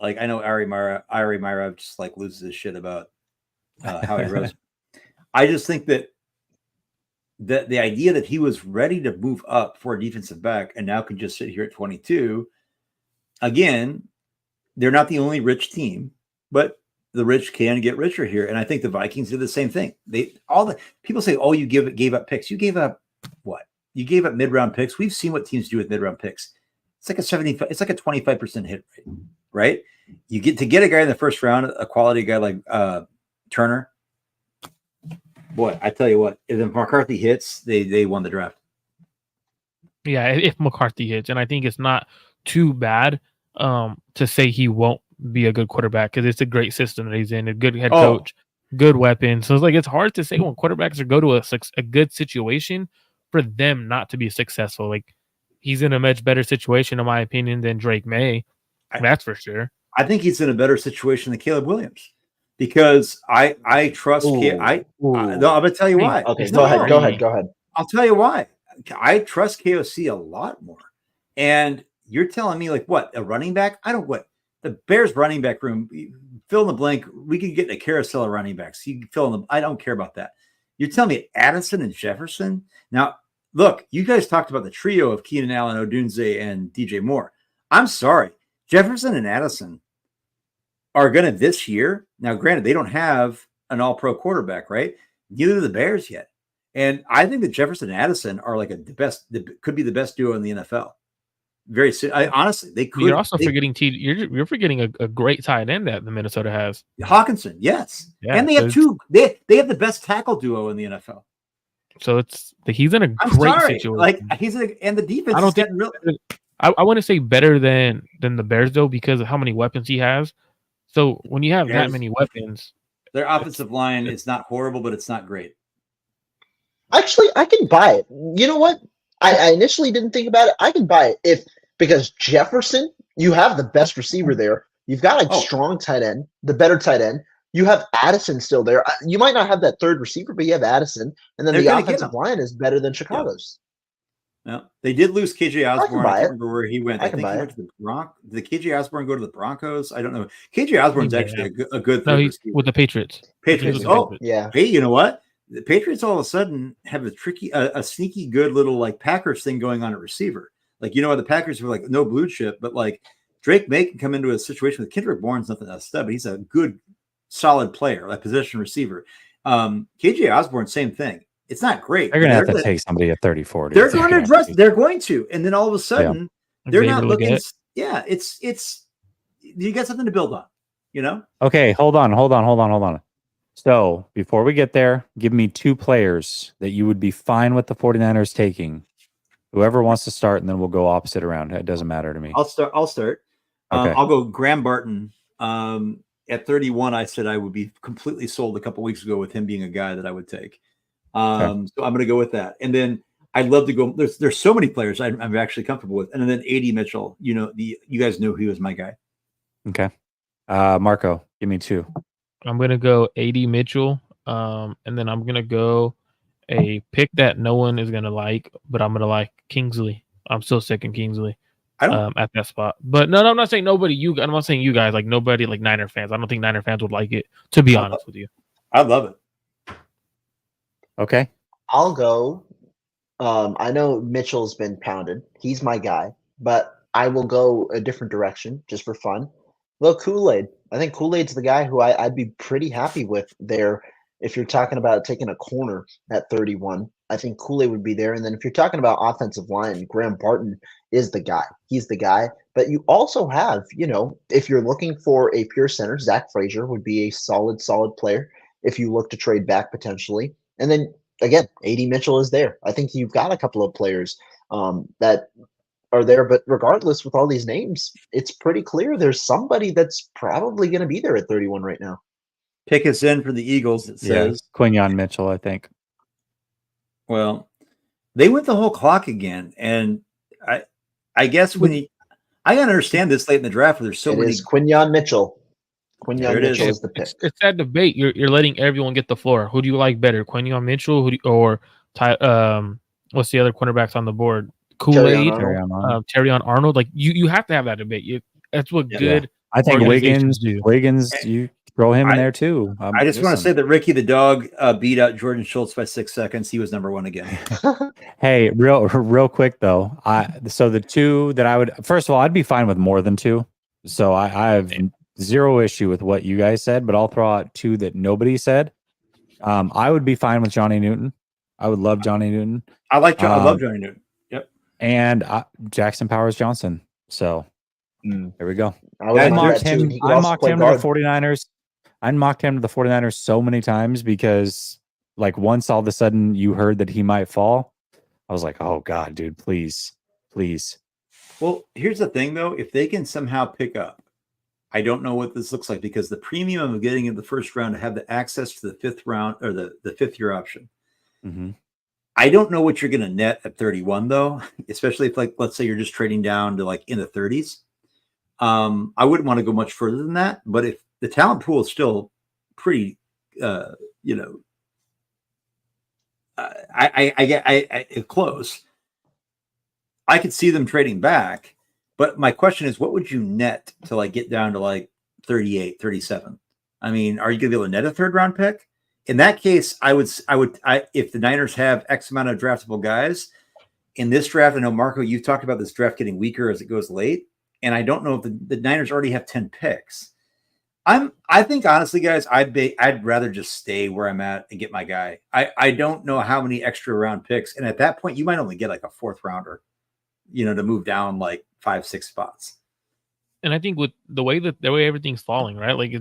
I know Ari Myra just like loses his shit about Howie Roseman. I just think that the idea that he was ready to move up for a defensive back and now can just sit here at 22. Again, they're not the only rich team, but the rich can get richer here. And I think the Vikings did the same thing. People say, oh, you gave up picks. You gave up what? You gave up mid-round picks. We've seen what teams do with mid-round picks. It's like a 25% hit rate, right? You get a guy in the first round, a quality guy like Turner. Boy, I tell you what, if McCarthy hits, they won the draft. Yeah, if McCarthy hits, and I think it's not too bad to say he won't be a good quarterback because it's a great system that he's in, a good head coach, good weapons. So it's hard to say when quarterbacks go to a good situation for them not to be successful. Like, he's in a much better situation, in my opinion, than Drake May. That's for sure. I think he's in a better situation than Caleb Williams because I trust. I'm going to tell you why. Okay, go ahead. I'll tell you why. I trust KOC a lot more. And you're telling me, like, what, a running back? The Bears running back room, fill in the blank. We could get a carousel of running backs. You can fill in I don't care about that. You're telling me Addison and Jefferson? Now, look, you guys talked about the trio of Keenan Allen, Odunze, and DJ Moore. I'm sorry. Jefferson and Addison are going to this year. Now, granted, they don't have an all-pro quarterback, right? Neither do the Bears yet. And I think that Jefferson and Addison are like could be the best duo in the NFL. very soon. Honestly, they could. You're also forgetting you're forgetting a great tight end that the Minnesota has. Hawkinson, yes. Yeah, and they have two. They have the best tackle duo in the NFL. So he's in a great situation. Like and the defense. I don't think I want to say better than the Bears though, because of how many weapons he has. So when you have that many weapons, their offensive line is not horrible, but it's not great. Actually, I can buy it. You know what? I initially didn't think about it. I can buy it because Jefferson, you have the best receiver there. You've got a strong tight end, the better tight end. You have Addison still there. You might not have that third receiver, but you have Addison, and then the offensive line is better than Chicago's. Yeah, they did lose KJ Osborne. I can't remember where he went. I think he went to the Broncos. Did KJ Osborne go to the Broncos? I don't know. KJ Osborne's actually a good. No, he's with the Patriots. Patriots. Yeah. Hey, you know what? The Patriots all of a sudden have a sneaky good little like Packers thing going on at receiver. Like, you know, the Packers were like no blue chip, but like Drake May can come into a situation with Kendrick Bourne's nothing a stud, but he's a good, solid player, like possession receiver. KJ Osborne, same thing. It's not great. They're going to have to take somebody at 30-40. They're going to address. They're going to, and then all of a sudden they're not looking. Yeah, it's you got something to build on, you know. Okay, hold on. So before we get there, give me two players that you would be fine with the 49ers taking. Whoever wants to start, and then we'll go opposite around. It doesn't matter to me. I'll start. Okay. I'll go Graham Barton. At 31, I said I would be completely sold a couple weeks ago with him being a guy that I would take. So I'm going to go with that. And then I'd love to go. There's so many players I'm actually comfortable with. And then AD Mitchell, you know, you guys know he was my guy. Okay. Marco, give me two. I'm going to go AD Mitchell. And then I'm going to go a pick that no one is going to like, but I'm going to like Kingsley. I'm still second Kingsley at that spot. But no, I'm not saying nobody. I'm not saying you guys, like nobody, like Niner fans. I don't think Niner fans would like it, to be honest with you. I love it. Okay. I'll go. I know Mitchell's been pounded. He's my guy, but I will go a different direction just for fun. Well, Kool-Aid. I think Kool-Aid's the guy who I'd be pretty happy with there. If you're talking about taking a corner at 31, I think Kool-Aid would be there. And then if you're talking about offensive line, Graham Barton is the guy. He's the guy. But you also have, you know, if you're looking for a pure center, Zach Frazier would be a solid player if you look to trade back potentially. And then, again, AD Mitchell is there. I think you've got a couple of players that are there. But regardless, with all these names, it's pretty clear there's somebody that's probably going to be there at 31 right now. Pick us in for the Eagles, it says. Quinyon Mitchell, I think. Well, they went the whole clock again. And I guess I gotta understand this late in the draft where there's so many. Quinyon Mitchell. Quinyon Mitchell is the pick. It's that debate. You're letting everyone get the floor. Who do you like better, Quinyon Mitchell or what's the other cornerbacks on the board? Kool-Aid, Terrion Arnold. Like you have to have that debate. That's what good. I think Wiggins, you throw him in there too. I just want to say that Ricky the dog beat out Jordan Schultz by 6 seconds. He was number one again. Hey, real quick though. So the two that I would, first of all, I'd be fine with more than two. So I have zero issue with what you guys said, but I'll throw out two that nobody said. I would be fine with Johnny Newton. I would love Johnny Newton. I love Johnny Newton. Yep. And Jackson Powers Johnson. So there we go. I mocked him to the 49ers. I mocked him to the 49ers so many times because, like, once all of a sudden you heard that he might fall, I was like, oh, God, dude, please. Well, here's the thing, though. If they can somehow pick up, I don't know what this looks like because the premium of getting in the first round to have the access to the fifth round or the fifth-year option. Mm-hmm. I don't know what you're going to net at 31, though, especially if, like, let's say you're just trading down to, like, in the 30s. I wouldn't want to go much further than that, but if the talent pool is still pretty, I close. I could see them trading back, but my question is, what would you net to like get down to like 38, 37? I mean, are you going to be able to net a third round pick? In that case, I would, if the Niners have X amount of draftable guys in this draft, I know Marco, you've talked about this draft getting weaker as it goes late. And I don't know if the Niners already have 10 picks. I think honestly, guys, I'd rather just stay where I'm at and get my guy. I don't know how many extra round picks. And at that point, you might only get like a fourth rounder. to move down like 5-6 spots. And I think with the way everything's falling, right? Like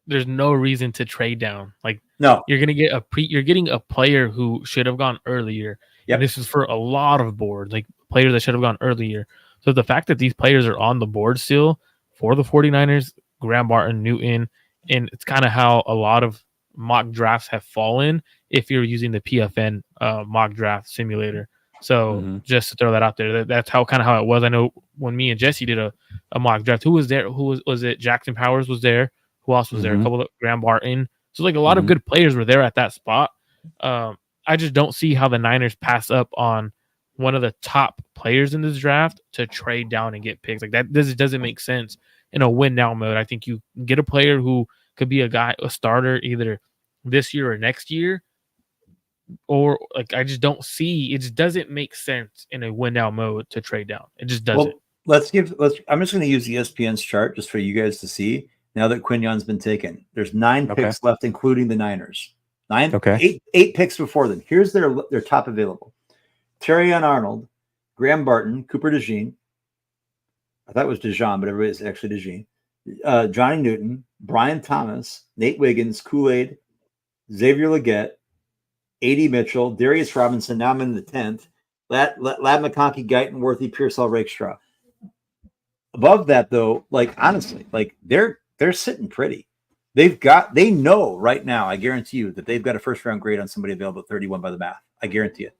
there's no reason to trade down. Like no, you're getting a player who should have gone earlier. Yep. And this is for a lot of boards, like players that should have gone earlier. So the fact that these players are on the board still for the 49ers, Graham Barton, Newton, and it's kind of how a lot of mock drafts have fallen if you're using the PFN mock draft simulator. So just to throw that out there, that's how it was. I know when me and Jesse did a mock draft, who was there? Who was it? Jackson Powers was there. Who else was there? A couple of Graham Barton. So like a lot of good players were there at that spot. I just don't see how the Niners pass up on one of the top players in this draft to trade down and get picks. Like that doesn't make sense in a win now mode. I think you get a player who could be a starter either this year or next year. Or like I just don't see it. Just doesn't make sense in a win now mode to trade down. It just doesn't. Well, I'm just going to use ESPN's chart just for you guys to see. Now that Quignon's been taken, there's 9 picks left, including the Niners. 8 picks before them. Here's their top available: Terrion Arnold, Graham Barton, Cooper DeJean. I thought it was DeJean, but everybody's actually DeJean. Johnny Newton, Brian Thomas, Nate Wiggins, Kool-Aid, Xavier Legette, A.D. Mitchell, Darius Robinson. Now I'm in the 10th. Lad McConkey, Guyton, Worthy, Pearsall, Rakestraw. Above that, though, like honestly, like they're sitting pretty. They know right now, I guarantee you, that they've got a first round grade on somebody available at 31 by the math. I guarantee it.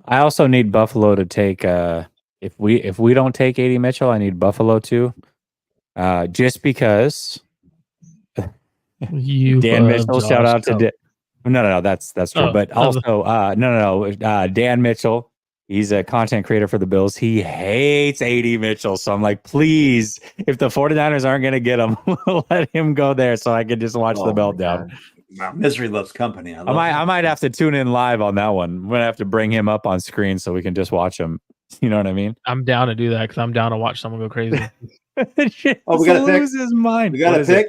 I also need Buffalo to take if we don't take A.D. Mitchell, I need Buffalo to. Just because Dan Mitchell, shout out to No, that's true. But also Dan Mitchell, he's a content creator for the Bills. He hates A.D. Mitchell. So I'm like, please, if the 49ers aren't going to get him, let him go there so I can just watch the meltdown. Wow. Misery loves company. I might have to tune in live on that one. I'm going to have to bring him up on screen so we can just watch him. You know what I mean? I'm down to do that because I'm down to watch someone go crazy. We got to lose his mind. We got to pick.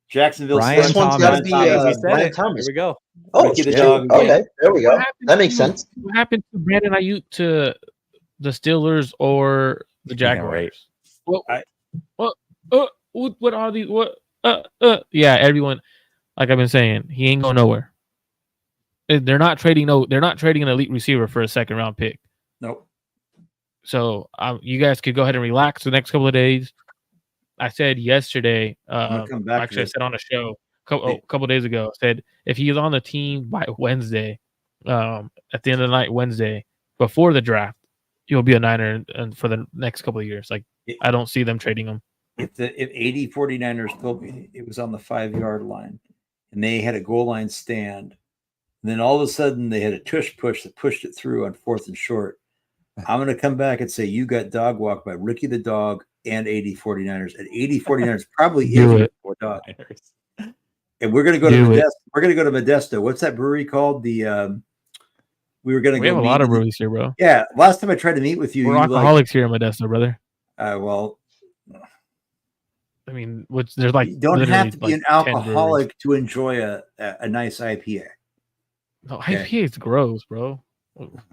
Jacksonville. This one's got to be Brian Here Thomas. we go. Oh, okay, there we go. That makes sense. What happened to Brandon Ayuk to the Steelers or the Jaguars? What are these? Yeah, everyone. Like I've been saying, he ain't going nowhere. They're not trading an elite receiver for a second round pick. Nope. So you guys could go ahead and relax the next couple of days. I said yesterday, actually I said on a show a couple of days ago, I said if he's on the team by Wednesday, at the end of the night Wednesday, before the draft, he'll be a Niner and for the next couple of years. Like I don't see them trading him. If 80 49ers told me it was on the 5-yard line and they had a goal line stand, and then all of a sudden they had a tush push that pushed it through on 4th and short, I'm going to come back and say you got dog walked by Ricky the dog and 80 49ers. And 80 49ers probably is for dog. And we're going to go to Modesto. We're going to go to Modesto. What's that brewery called? We have a lot of breweries here, bro. Yeah, last time I tried to meet with you, we're alcoholics here in Modesto, brother. Well, I mean, there's like you don't have to be an alcoholic to enjoy a nice IPA. No, IPA is gross, bro.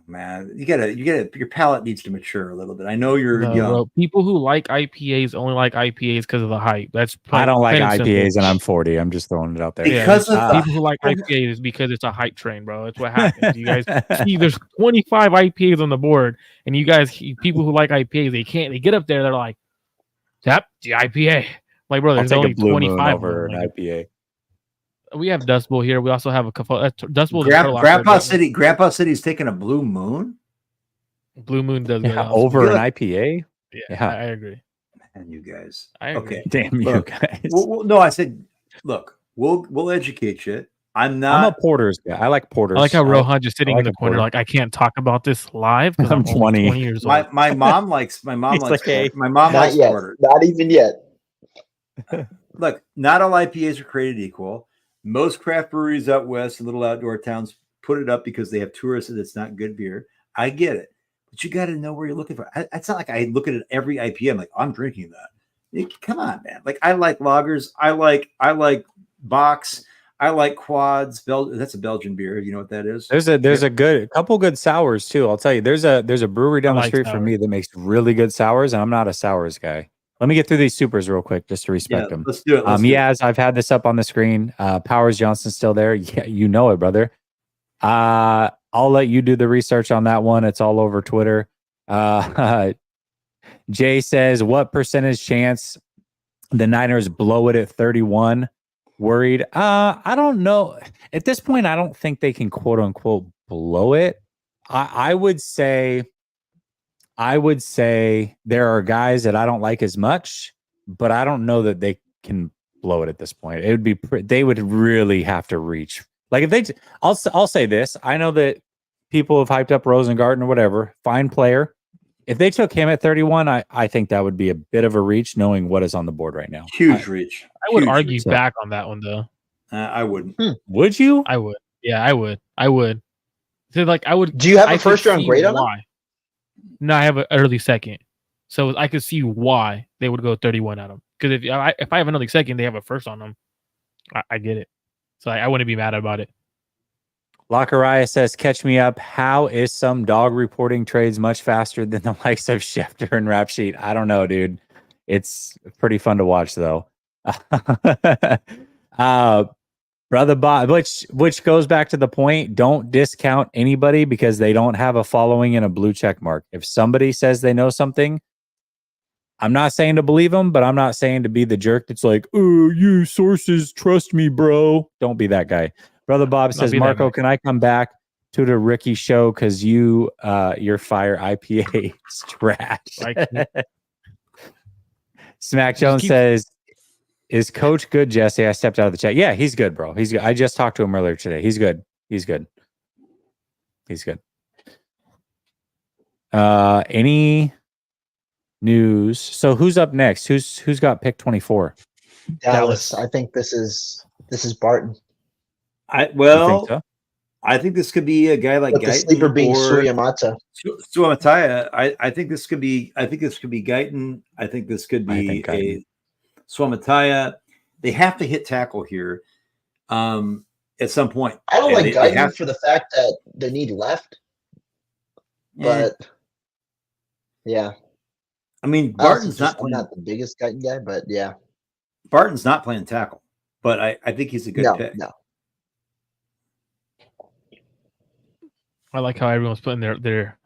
Man, you gotta. Your palate needs to mature a little bit. I know you're young. Bro, people who like IPAs only like IPAs because of the hype. I don't like IPAs, and I'm 40. I'm just throwing it out there. Because people who like IPAs because it's a hype train, bro. That's what happens. You guys see, there's 25 IPAs on the board, and you guys, people who like IPAs, they get up there, they're like, "Tap the IPA." Like, bro, there's only 25 over an IPA. We have Dust Bowl here. We also have a couple. Dust Bowl. Grandpa City's taking a Blue Moon. Blue Moon does over an IPA. Yeah, I agree. And you guys, I agree. Okay, damn you guys. No, I said, look, we'll educate you. I'm a Porter's guy. I like Porter's. I like how Rohan just sitting in the corner, like I can't talk about this live because I'm 20 years old. My mom likes Porter. Not even yet. Look, not all IPAs are created equal. Most craft breweries out west and little outdoor towns put it up because they have tourists and it's not good beer. I get it. But you got to know where you're looking for. It's not like I look at every IPA. I'm like, I'm drinking that. Come on, man. Like I like lagers. I like Box. I like quads. That's a Belgian beer. You know what that is? There's a couple good sours too. I'll tell you. There's a brewery down the street from me that makes really good sours, and I'm not a sours guy. Let me get through these supers real quick just to respect them. Let's do it. Yaz, I've had this up on the screen. Powers Johnson's still there. Yeah, you know it, brother. I'll let you do the research on that one. It's all over Twitter. Jay says, what percentage chance the Niners blow it at 31? Worried? I don't know. At this point, I don't think they can quote unquote blow it. I would say there are guys that I don't like as much, but I don't know that they can blow it at this point. It would be they would really have to reach. Like if they, I'll say this. I know that people have hyped up Rosengarten or whatever. Fine player. If they took him at 31, I think that would be a bit of a reach, knowing what is on the board right now. Huge reach. I would argue back on that one though. I wouldn't. Would you? I would. Yeah, I would. So like I would. Do you have a first round grade on why? No, I have an early second, so I could see why they would go 31 at him. Because if I have an early second, they have a first on them. I get it. So I wouldn't be mad about it. Lacariah says, catch me up. How is some dog reporting trades much faster than the likes of Schefter and Rap Sheet? I don't know, dude. It's pretty fun to watch, though. Brother Bob, which goes back to the point, don't discount anybody because they don't have a following and a blue check mark. If somebody says they know something, I'm not saying to believe them, but I'm not saying to be the jerk that's like, oh, you sources, trust me, bro. Don't be that guy. Brother Bob says, Marco, can I come back to the Ricky show because your fire IPA is trash. Smack Jones says, is Coach good, Jesse? I stepped out of the chat. Yeah, he's good, bro. He's good. I just talked to him earlier today. He's good. Any news? So who's up next? Who's got pick 24? Dallas. I think this is Barton. I think this could be a guy like the sleeper being Suamataia. I think this could be Guyton. I think this could be a Suamataia. They have to hit tackle here at some point. I don't like Guyton for the fact that they need left. But yeah. I mean, Barton's not the biggest Guyton guy, but yeah. Barton's not playing tackle, but I think he's a good pick. No. I like how everyone's putting their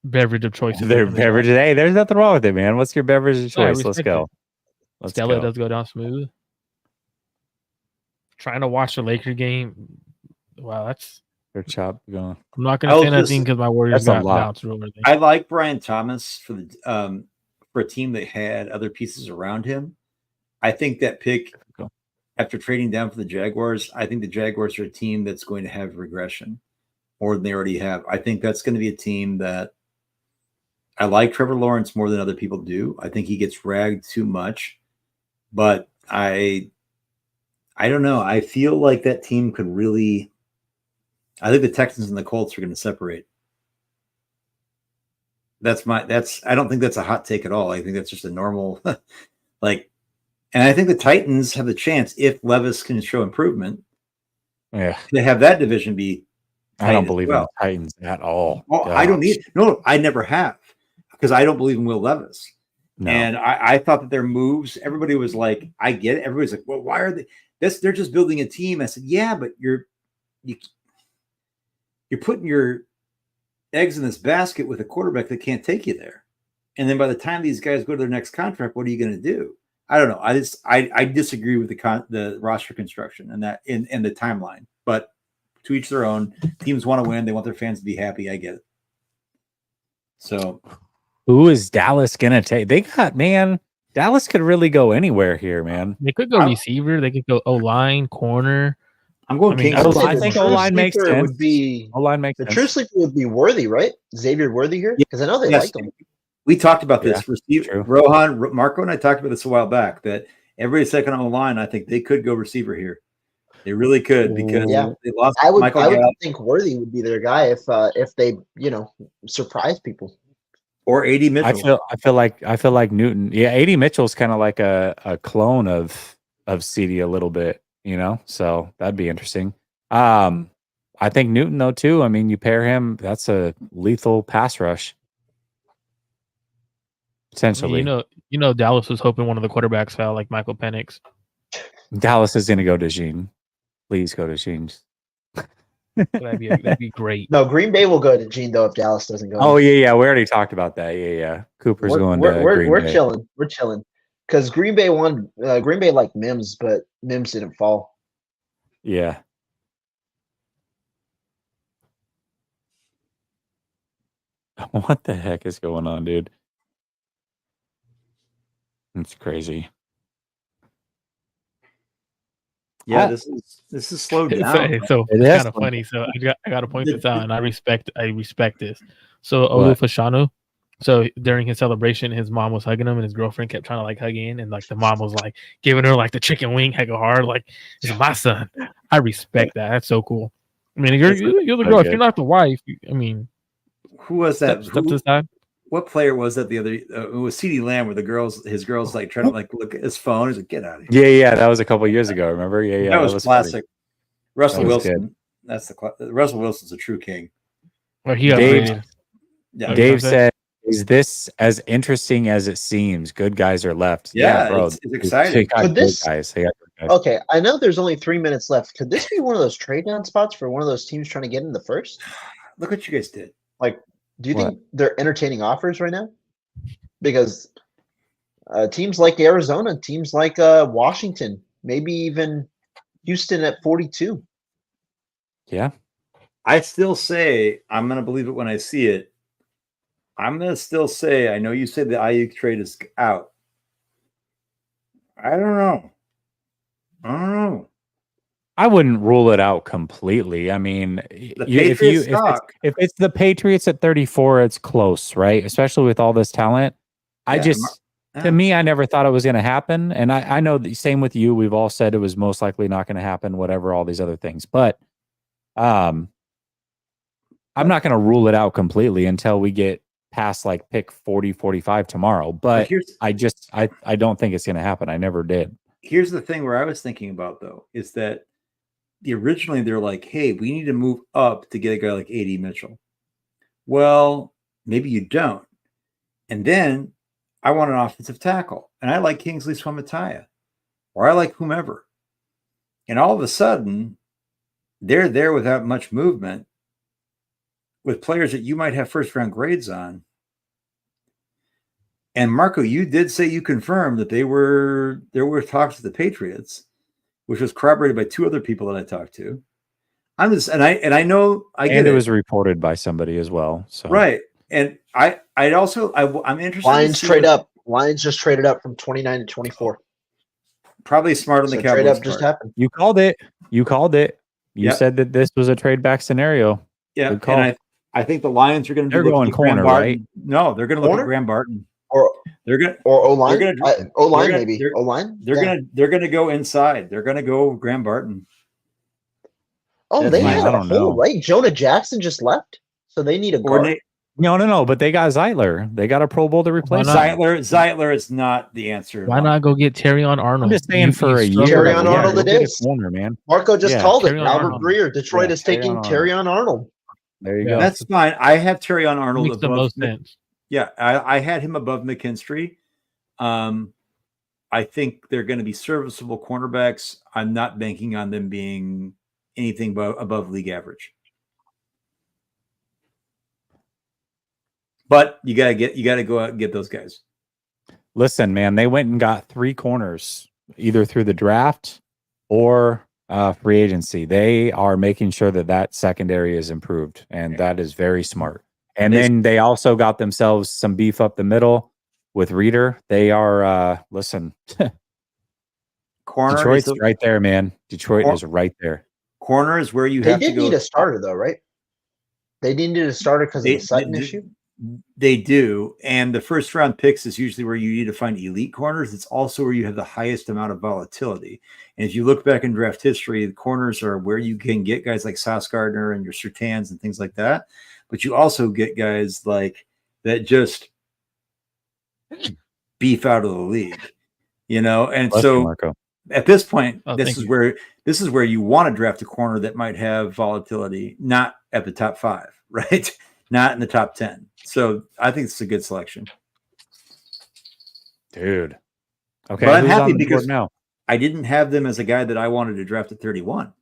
beverage of choice. Their beverage. Hey, there's nothing wrong with it, man. What's your beverage of choice? Let's go. Stella does go down smooth. Trying to watch the Laker game. Wow, that's their chop going. I'm not going to say anything because my Warriors got bounced. I like Brian Thomas for a team that had other pieces around him. I think that pick after trading down for the Jaguars, I think the Jaguars are a team that's going to have regression more than they already have. I think that's going to be a team that I like Trevor Lawrence more than other people do. I think he gets ragged too much, but I don't know. I feel like that team could really, I think the Texans and the Colts are going to separate. I don't think that's a hot take at all. I think that's just a normal, and I think the Titans have the chance if Levis can show improvement. Yeah. To have that division be, I don't believe in the Titans at all. Well, I don't need. No, I never have because I don't believe in Will Levis. No. And I thought that their moves, everybody was like, I get it. Everybody's like, well, why are they? They're just building a team. I said, yeah, but you're putting your eggs in this basket with a quarterback that can't take you there. And then by the time these guys go to their next contract, what are you going to do? I don't know. I disagree with the roster construction and that in the timeline, but to each their own. Teams want to win. They want their fans to be happy. I get it. So who is Dallas going to take? Dallas could really go anywhere here, man. They could go receiver. They could go O-line, corner. I'm going. I think O-line makes sense. O-line makes the sense. true sleeper would be Worthy, right? Xavier Worthy here? Because I know they liked him. We talked about this. Receiver, Rohan, Marco, and I talked about this a while back that every second O-line, I think they could go receiver here. They really could because they lost Michael Gallup. I would think Worthy would be their guy if they surprise people. Or A.D. Mitchell. I feel like Newton. Yeah, A.D. Mitchell's kind of like a clone of CD a little bit. So that'd be interesting. I think Newton though too. I mean, you pair him, that's a lethal pass rush. Potentially. Dallas was hoping one of the quarterbacks fell, like Michael Penix. Dallas is going to go to Gene. Please go to Gene. That'd be great. No, Green Bay will go to Gene though if Dallas doesn't go. Oh yeah. We already talked about that. Yeah. Cooper's going to Green we're Bay. chilling. We're chilling because Green Bay won. Green Bay liked Mims, but Mims didn't fall. Yeah. What the heck is going on, dude? It's crazy. Yeah, this is slowed down. So it's kind of funny. So I got to point this out, and I respect this. So Olufashanu, so during his celebration, his mom was hugging him, and his girlfriend kept trying to like hug in, and like the mom was like giving her like the chicken wing hecka hard, like it's my son. I respect that. That's so cool. I mean, you're the girl. If you're not the wife, I mean, who was that? Step to the side. What player was that the other? It was CeeDee Lamb, where his girls like trying to like look at his phone. He's like, "Get out of here!" Yeah, that was a couple years ago. Remember? Yeah, that was classic. Funny. Russell Wilson. Good. Russell Wilson's a true king. Well, Dave said, "Is this as interesting as it seems? Good guys are left." Yeah, bro, it's exciting. Okay, I know there's only 3 minutes left. Could this be one of those trade down spots for one of those teams trying to get in the first? Look what you guys did. Like, do you think they're entertaining offers right now? Because teams like Arizona, teams like Washington, maybe even Houston at 42. Yeah. I still say, I'm going to believe it when I see it. I'm going to still say, I know you said the Ayuk trade is out. I don't know. I wouldn't rule it out completely. I mean, if it's the Patriots at 34, it's close, right? Especially with all this talent. To me, I never thought it was going to happen. And I know the same with you. We've all said it was most likely not going to happen, whatever, all these other things. But I'm not going to rule it out completely until we get past like pick 40, 45 tomorrow. But I don't think it's going to happen. I never did. Here's the thing where I was thinking about, though, is that originally they're like, hey, we need to move up to get a guy like A.D. Mitchell. Well, maybe you don't. And then I want an offensive tackle. And I like Kingsley Suamataia. Or I like whomever. And all of a sudden, they're there without much movement with players that you might have first-round grades on. And Marco, you did say you confirmed that there were talks with the Patriots, which was corroborated by two other people that I talked to. I know it was reported by somebody as well. So right, and I'm interested. Lions trade up. Lions just traded up from 29 to 24. Probably smart on the Cowboys. Trade up just happened. You called it. You said that this was a trade back scenario. Yeah, and I think the Lions are going to. They're going corner, right? No, they're going to look at Graham Barton. Or O-line. O-line maybe. O-line. They're gonna go inside. They're gonna go Graham Barton. Oh, they had a hole, right? Jonah Jackson just left, so they need a guard. No. But they got Zeitler. They got a Pro Bowl to replace Zeitler is not the answer. Why not go get Terrion Arnold? I'm just saying for a year. Terrion Arnold it is. Corner, man. Marco just called it. Albert Breer. Detroit is taking Terrion Arnold. There you go. That's fine. I have Terrion Arnold. Makes the most sense. Yeah, I had him above McKinstry. I think they're going to be serviceable cornerbacks. I'm not banking on them being anything above league average. But you got to go out and get those guys. Listen, man, they went and got 3 corners either through the draft or free agency. They are making sure that secondary is improved, and that is very smart. And then they also got themselves some beef up the middle with Reader. They are, listen, corner. Detroit's right there, man. Detroit is right there. Corner is where you have to go. They did need a starter, though, right? They needed a starter because of the Sutton issue? They do. And the first round picks is usually where you need to find elite corners. It's also where you have the highest amount of volatility. And if you look back in draft history, the corners are where you can get guys like Sauce Gardner and your Surtans and things like that. But you also get guys like that just beef out of the league, and Marco. At this point, Oh, this is where you want to draft a corner that might have volatility, not at the top 5, right? Not in the top 10. So I think it's a good selection, dude. Okay, but I'm who's happy on the board because now? I didn't have them as a guy that I wanted to draft at 31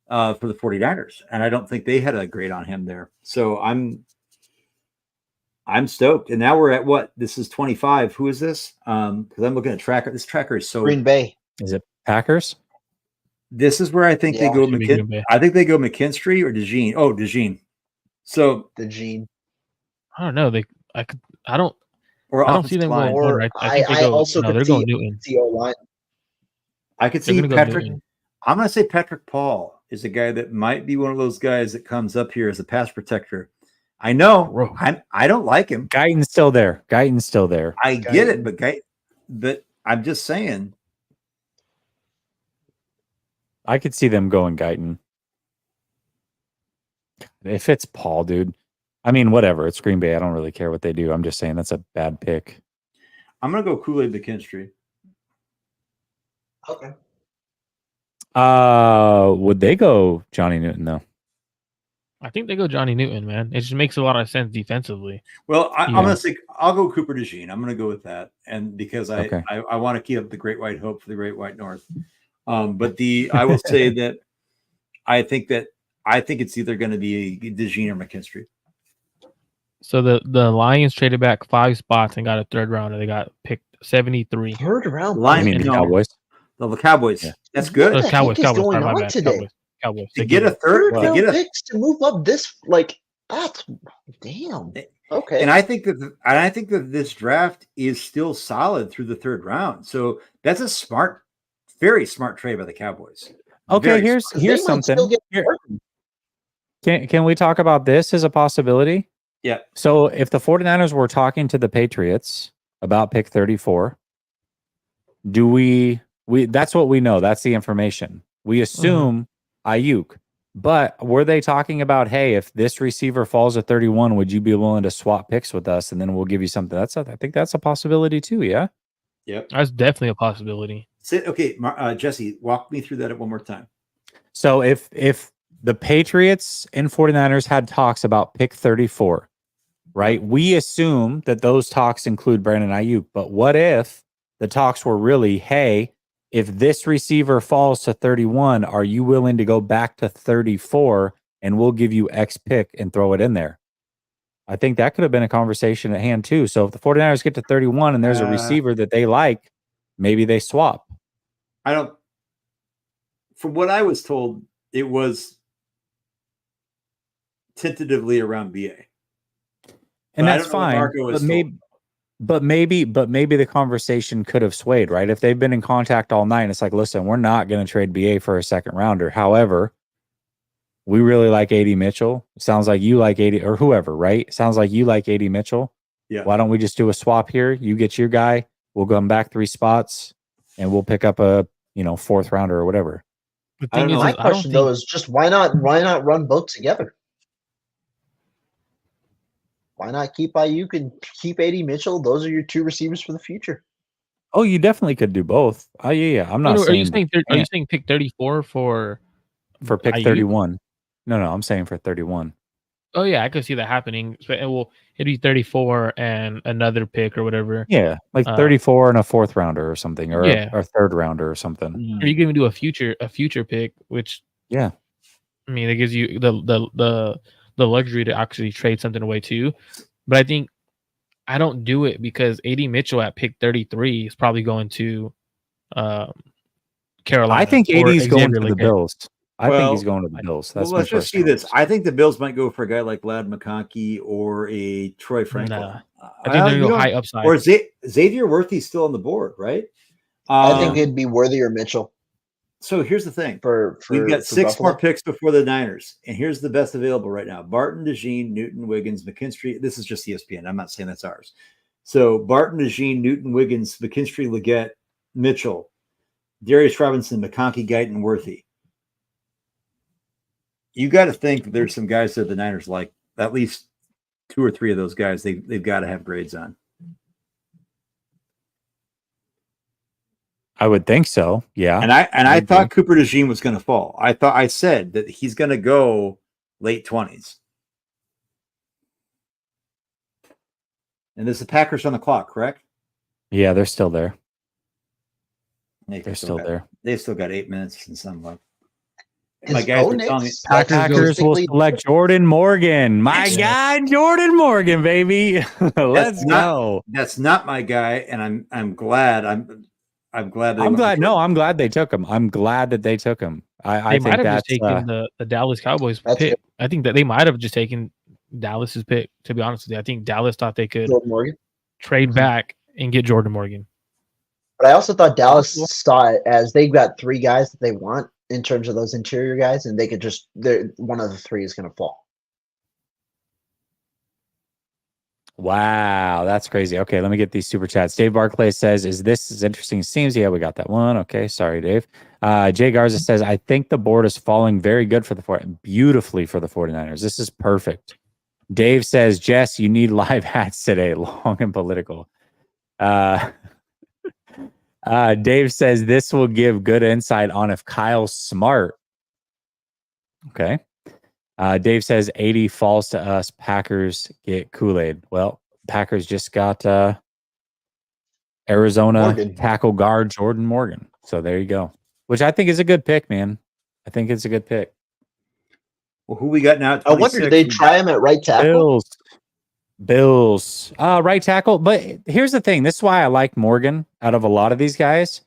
for the 49ers, and I don't think they had a grade on him there. So I'm stoked. And now we're at what? This is 25. Who is this? Because I'm looking at tracker. This tracker is so Green Bay. Is it Packers? This is where I think they Yeah, go should be Green Bay. I think they go McKinstry or DeJean. Oh, DeJean. So The Gene. I don't know. I don't see them line. going corner. I think they I go. also No, could they're see going Newton. CO line. I could They're see gonna go Patrick. Newton. I'm going to say Patrick Paul is a guy that might be one of those guys that comes up here as a pass protector. I know Bro. I don't like him. Guyton's still there. I get it, but I'm just saying. I could see them going Guyton. If it's Paul, dude. I mean, whatever. It's Green Bay. I don't really care what they do. I'm just saying that's a bad pick. I'm going to go Kool-Aid McKinstry. Okay. Would they go Johnny Newton though? I think they go Johnny Newton, man. It just makes a lot of sense defensively. Well, I'm Yeah. going to say I'll go Cooper DeJean. I'm going to go with that, and because I want to keep up the Great White Hope for the Great White North. But I will say that I think it's either going to be DeJean or McKinstry. So the Lions traded back 5 spots and got a 3rd rounder. They got picked 73. Third round. Lions, You mean the no. Cowboys? The Cowboys. Yeah. That's good. What the heck is going my on bad. today? Cowboys. To get a third, Third round picks to move up this that's damn. Okay. And I think that this draft is still solid through the 3rd round. So that's a very smart trade by the Cowboys. Okay, Very here's smart. something. Can we talk about this as a possibility? Yeah. So if the 49ers were talking to the Patriots about pick 34, do we that's what we know. That's the information. We assume Ayuk. But were they talking about, hey, if this receiver falls at 31, would you be willing to swap picks with us and then we'll give you something? I think that's a possibility too, yeah? Yep. That's definitely a possibility. Okay, Jesse, walk me through that one more time. So if the Patriots and 49ers had talks about pick 34, right? We assume that those talks include Brandon Ayuk. But what if the talks were really, hey, if this receiver falls to 31, are you willing to go back to 34 and we'll give you X pick and throw it in there? I think that could have been a conversation at hand too. So if the 49ers get to 31 and there's a receiver that they like, maybe they swap. From what I was told, it was tentatively around BA. And that's fine. But maybe the conversation could have swayed, right? If they've been in contact all night, it's like, listen, we're not going to trade BA for a 2nd rounder. However, we really like AD Mitchell. Sounds like you like AD or whoever, right? Sounds like you like AD Mitchell. Yeah. Why don't we just do a swap here? You get your guy. We'll come back 3 spots and we'll pick up a 4th rounder or whatever. The thing is, my question though is just why not run both together? Why not keep Ayuk and keep AD Mitchell? Those are your 2 receivers for the future. Oh, you definitely could do both. Oh, yeah. I'm not saying. Are you saying pick 34 for pick Ayuk? 31? No, I'm saying for 31. Oh yeah, I could see that happening. So it'd be 34 and another pick or whatever. Yeah, like 34 and a 4th rounder or something, or a 3rd rounder or something. Or you can even do a future pick, which I mean, it gives you the luxury to actually trade something away too. But I think I don't do it because AD Mitchell at pick 33 is probably going to Carolina. I think AD's going to the Bills. I think he's going to the Bills. That's let's just see this. I think the Bills might go for a guy like Lad McConkey or a Troy Franklin. Nah. I think they're going to go high upside. Or Xavier Worthy's still on the board, right? I think it'd be Worthy or Mitchell. So here's the thing. We've got 6 Buffalo. more picks before the Niners, and here's the best available right now. Barton, DeJean, Newton, Wiggins, McKinstry. This is just ESPN. I'm not saying that's ours. So Barton, DeJean, Newton, Wiggins, McKinstry, Leggett, Mitchell, Darius Robinson, McConkey, Guyton, Worthy. You got to think that there's some guys that the Niners like. At least 2 or 3 of those guys they've got to have grades on. I would think so. Yeah. And I thought Cooper DeJean was going to fall. I said that he's going to go late 20s. And there's the Packers on the clock, correct? Yeah, they're still there. They're still there. They've still got 8 minutes and some like. My guys are telling me Packers will select Jordan Morgan. My guy, Jordan Morgan, baby. Let's go. That's not my guy, and I'm glad. I'm glad. I'm glad they took him. I'm glad that they took him. I might think have that's just taken the Dallas Cowboys pick. I think that they might have just taken Dallas's pick. To be honest with you, I think Dallas thought they could trade back and get Jordan Morgan. But I also thought Dallas saw it as they've got 3 guys that they want in terms of those interior guys, and they could just one of the 3 is going to fall. Wow, that's crazy. Okay, let me get these super chats. Dave Barclay says, "Is this as interesting as seems?" Yeah, we got that one. Okay, sorry, Dave. Jay Garza says, "I think the board is falling very good for beautifully for the 49ers. This is perfect." Dave says, "Jess, you need live hats today, long and political." Dave says this will give good insight on if Kyle's smart. Okay. Dave says 80 falls to us. Packers get Kool-Aid. Well, Packers just got Arizona tackle guard Jordan Morgan. So there you go. Which I think is a good pick, man. I think it's a good pick. Well, who we got now? I wonder, did they try him at right tackle? Bills. Right tackle. But here's the thing. This is why I like Morgan out of a lot of these guys,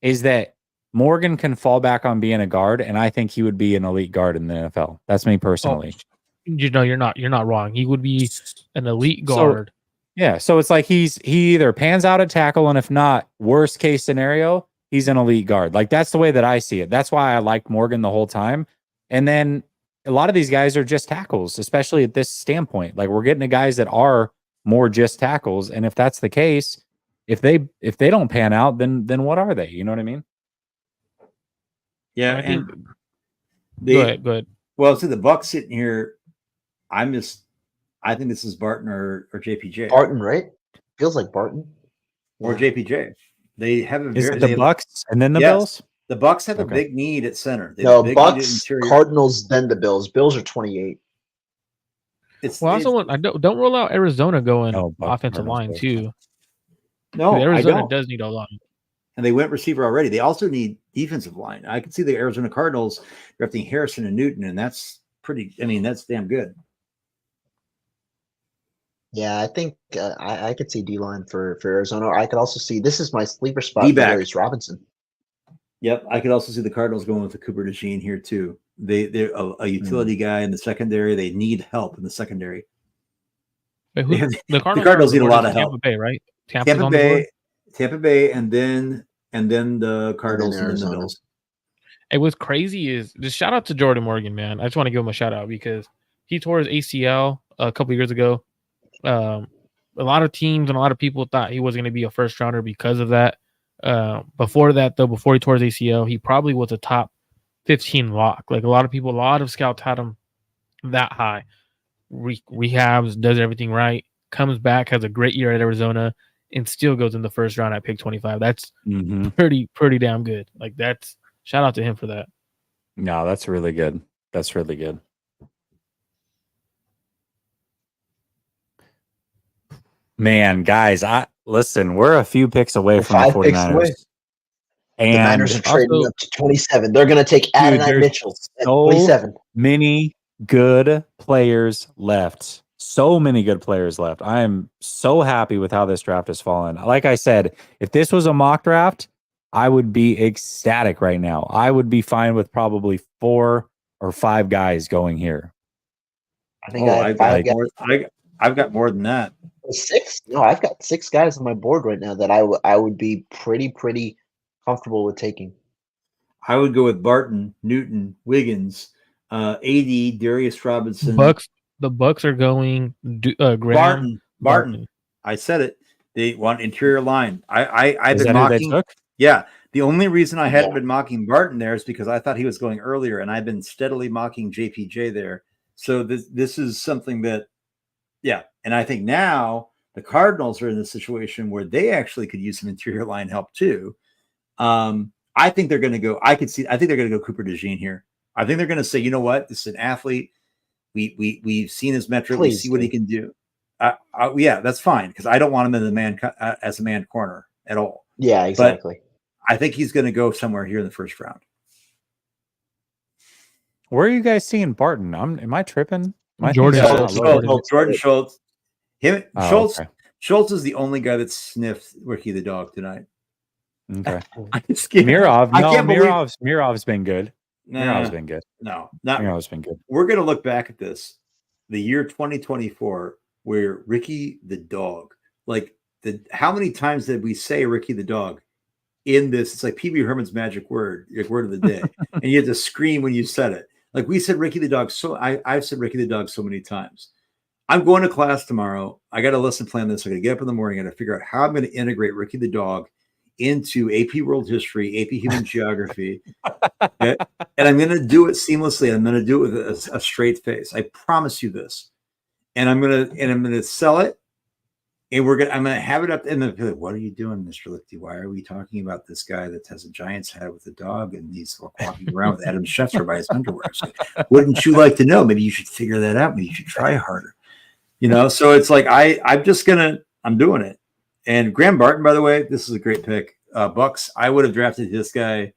is that Morgan can fall back on being a guard, and I think he would be an elite guard in the NFL. That's me personally. You're not wrong. He would be an elite guard. So it's like he either pans out at tackle, and if not, worst case scenario, he's an elite guard. Like, that's the way that I see it. That's why I like Morgan the whole time. And then a lot of these guys are just tackles, especially at this standpoint. Like, we're getting the guys that are more just tackles, and if that's the case, if they don't pan out, then what are they? You know what I mean? Yeah, and go ahead. Well, see the Bucs sitting here. I think this is Barton or JPJ. Barton, right? Feels like Barton or JPJ. They have the Bucs and then the Bills. The Bucs have a big need at center. Bucs, Cardinals, then the Bills. Bills are 28. I don't rule out Arizona going offensive line too. No, Arizona does need a line. And they went receiver already. They also need defensive line. I can see the Arizona Cardinals drafting Harrison and Newton, and that's that's damn good. Yeah, I think I could see D-line for Arizona. I could also see, this is my sleeper spot for Darius Robinson. Yep, I could also see the Cardinals going with the Cooper DeJean here too. They're a utility guy in the secondary. They need help in the secondary. Wait, the Cardinals need a lot of help. Tampa Bay, right? Tampa Bay, and then the Cardinals and then the Bills. Hey, what's crazy is just shout out to Jordan Morgan, man. I just want to give him a shout out because he tore his ACL a couple of years ago. A lot of teams and a lot of people thought he was going to be a first rounder because of that. Before that, though, before he tore his ACL, he probably was a top 15 lock. Like, a lot of scouts had him that high. Rehabs, does everything right, comes back, has a great year at Arizona, and still goes in the first round at pick 25. That's pretty damn good. Like, that's shout out to him for that. No, that's really good. That's really good. Man, guys, listen, we're a few picks away from the 49ers. And the Niners are trading up to 27. They're going to take Adonai Mitchell at 27. Many good players left. So many good players left. I am so happy with how this draft has fallen. Like I said, if this was a mock draft, I would be ecstatic right now. I would be fine with probably 4 or 5 guys going here. I think I've got more than that. 6? No, I've got 6 guys on my board right now that I would be pretty comfortable with taking. I would go with Barton, Newton, Wiggins, AD, Darius Robinson. The Bucs are going Graham. Barton. I said it. They want interior line. I've Is been that mocking. who they took? Yeah. The only reason I hadn't been mocking Barton there is because I thought he was going earlier, and I've been steadily mocking JPJ there. So this is something that, and I think now the Cardinals are in a situation where they actually could use some interior line help too. I think they're going to go. I think they're going to go Cooper DeJean here. I think they're going to say, you know what, this is an athlete. We've seen his metric. We see what he can do. Yeah, that's fine because I don't want him in the man as a man corner at all. Yeah, exactly. But I think he's going to go somewhere here in the first round. Where are you guys seeing Barton? Am I tripping? Jordan Schultz. Schultz. Okay. Schultz is the only guy that sniffed Ricky the dog tonight. Okay. Mirov's Mirov's been good. Mirov's been good. No, Mirov's been good. We're going to look back at this, the year 2024, where Ricky the dog, how many times did we say Ricky the dog in this? It's like Pee-wee Herman's magic word, word of the day. And you had to scream when you said it. Like we said Ricky the dog. I've said Ricky the dog so many times. I'm going to class tomorrow. I got a lesson plan this. I got to get up in the morning. I got to figure out how I'm going to integrate Ricky the dog into AP World History, AP Human Geography. Okay? And I'm going to do it seamlessly. I'm going to do it with a straight face. I promise you this. And I'm going to sell it. And I'm going to have it up in the, what are you doing, Mr. Lichty? Why are we talking about this guy that has a Giants hat with a dog and he's walking around with Adam Schefter by his underwear? So, wouldn't you like to know? Maybe you should figure that out. Maybe you should try harder. So it's like, I'm doing it. And Graham Barton, by the way, this is a great pick. Bucks, I would have drafted this guy.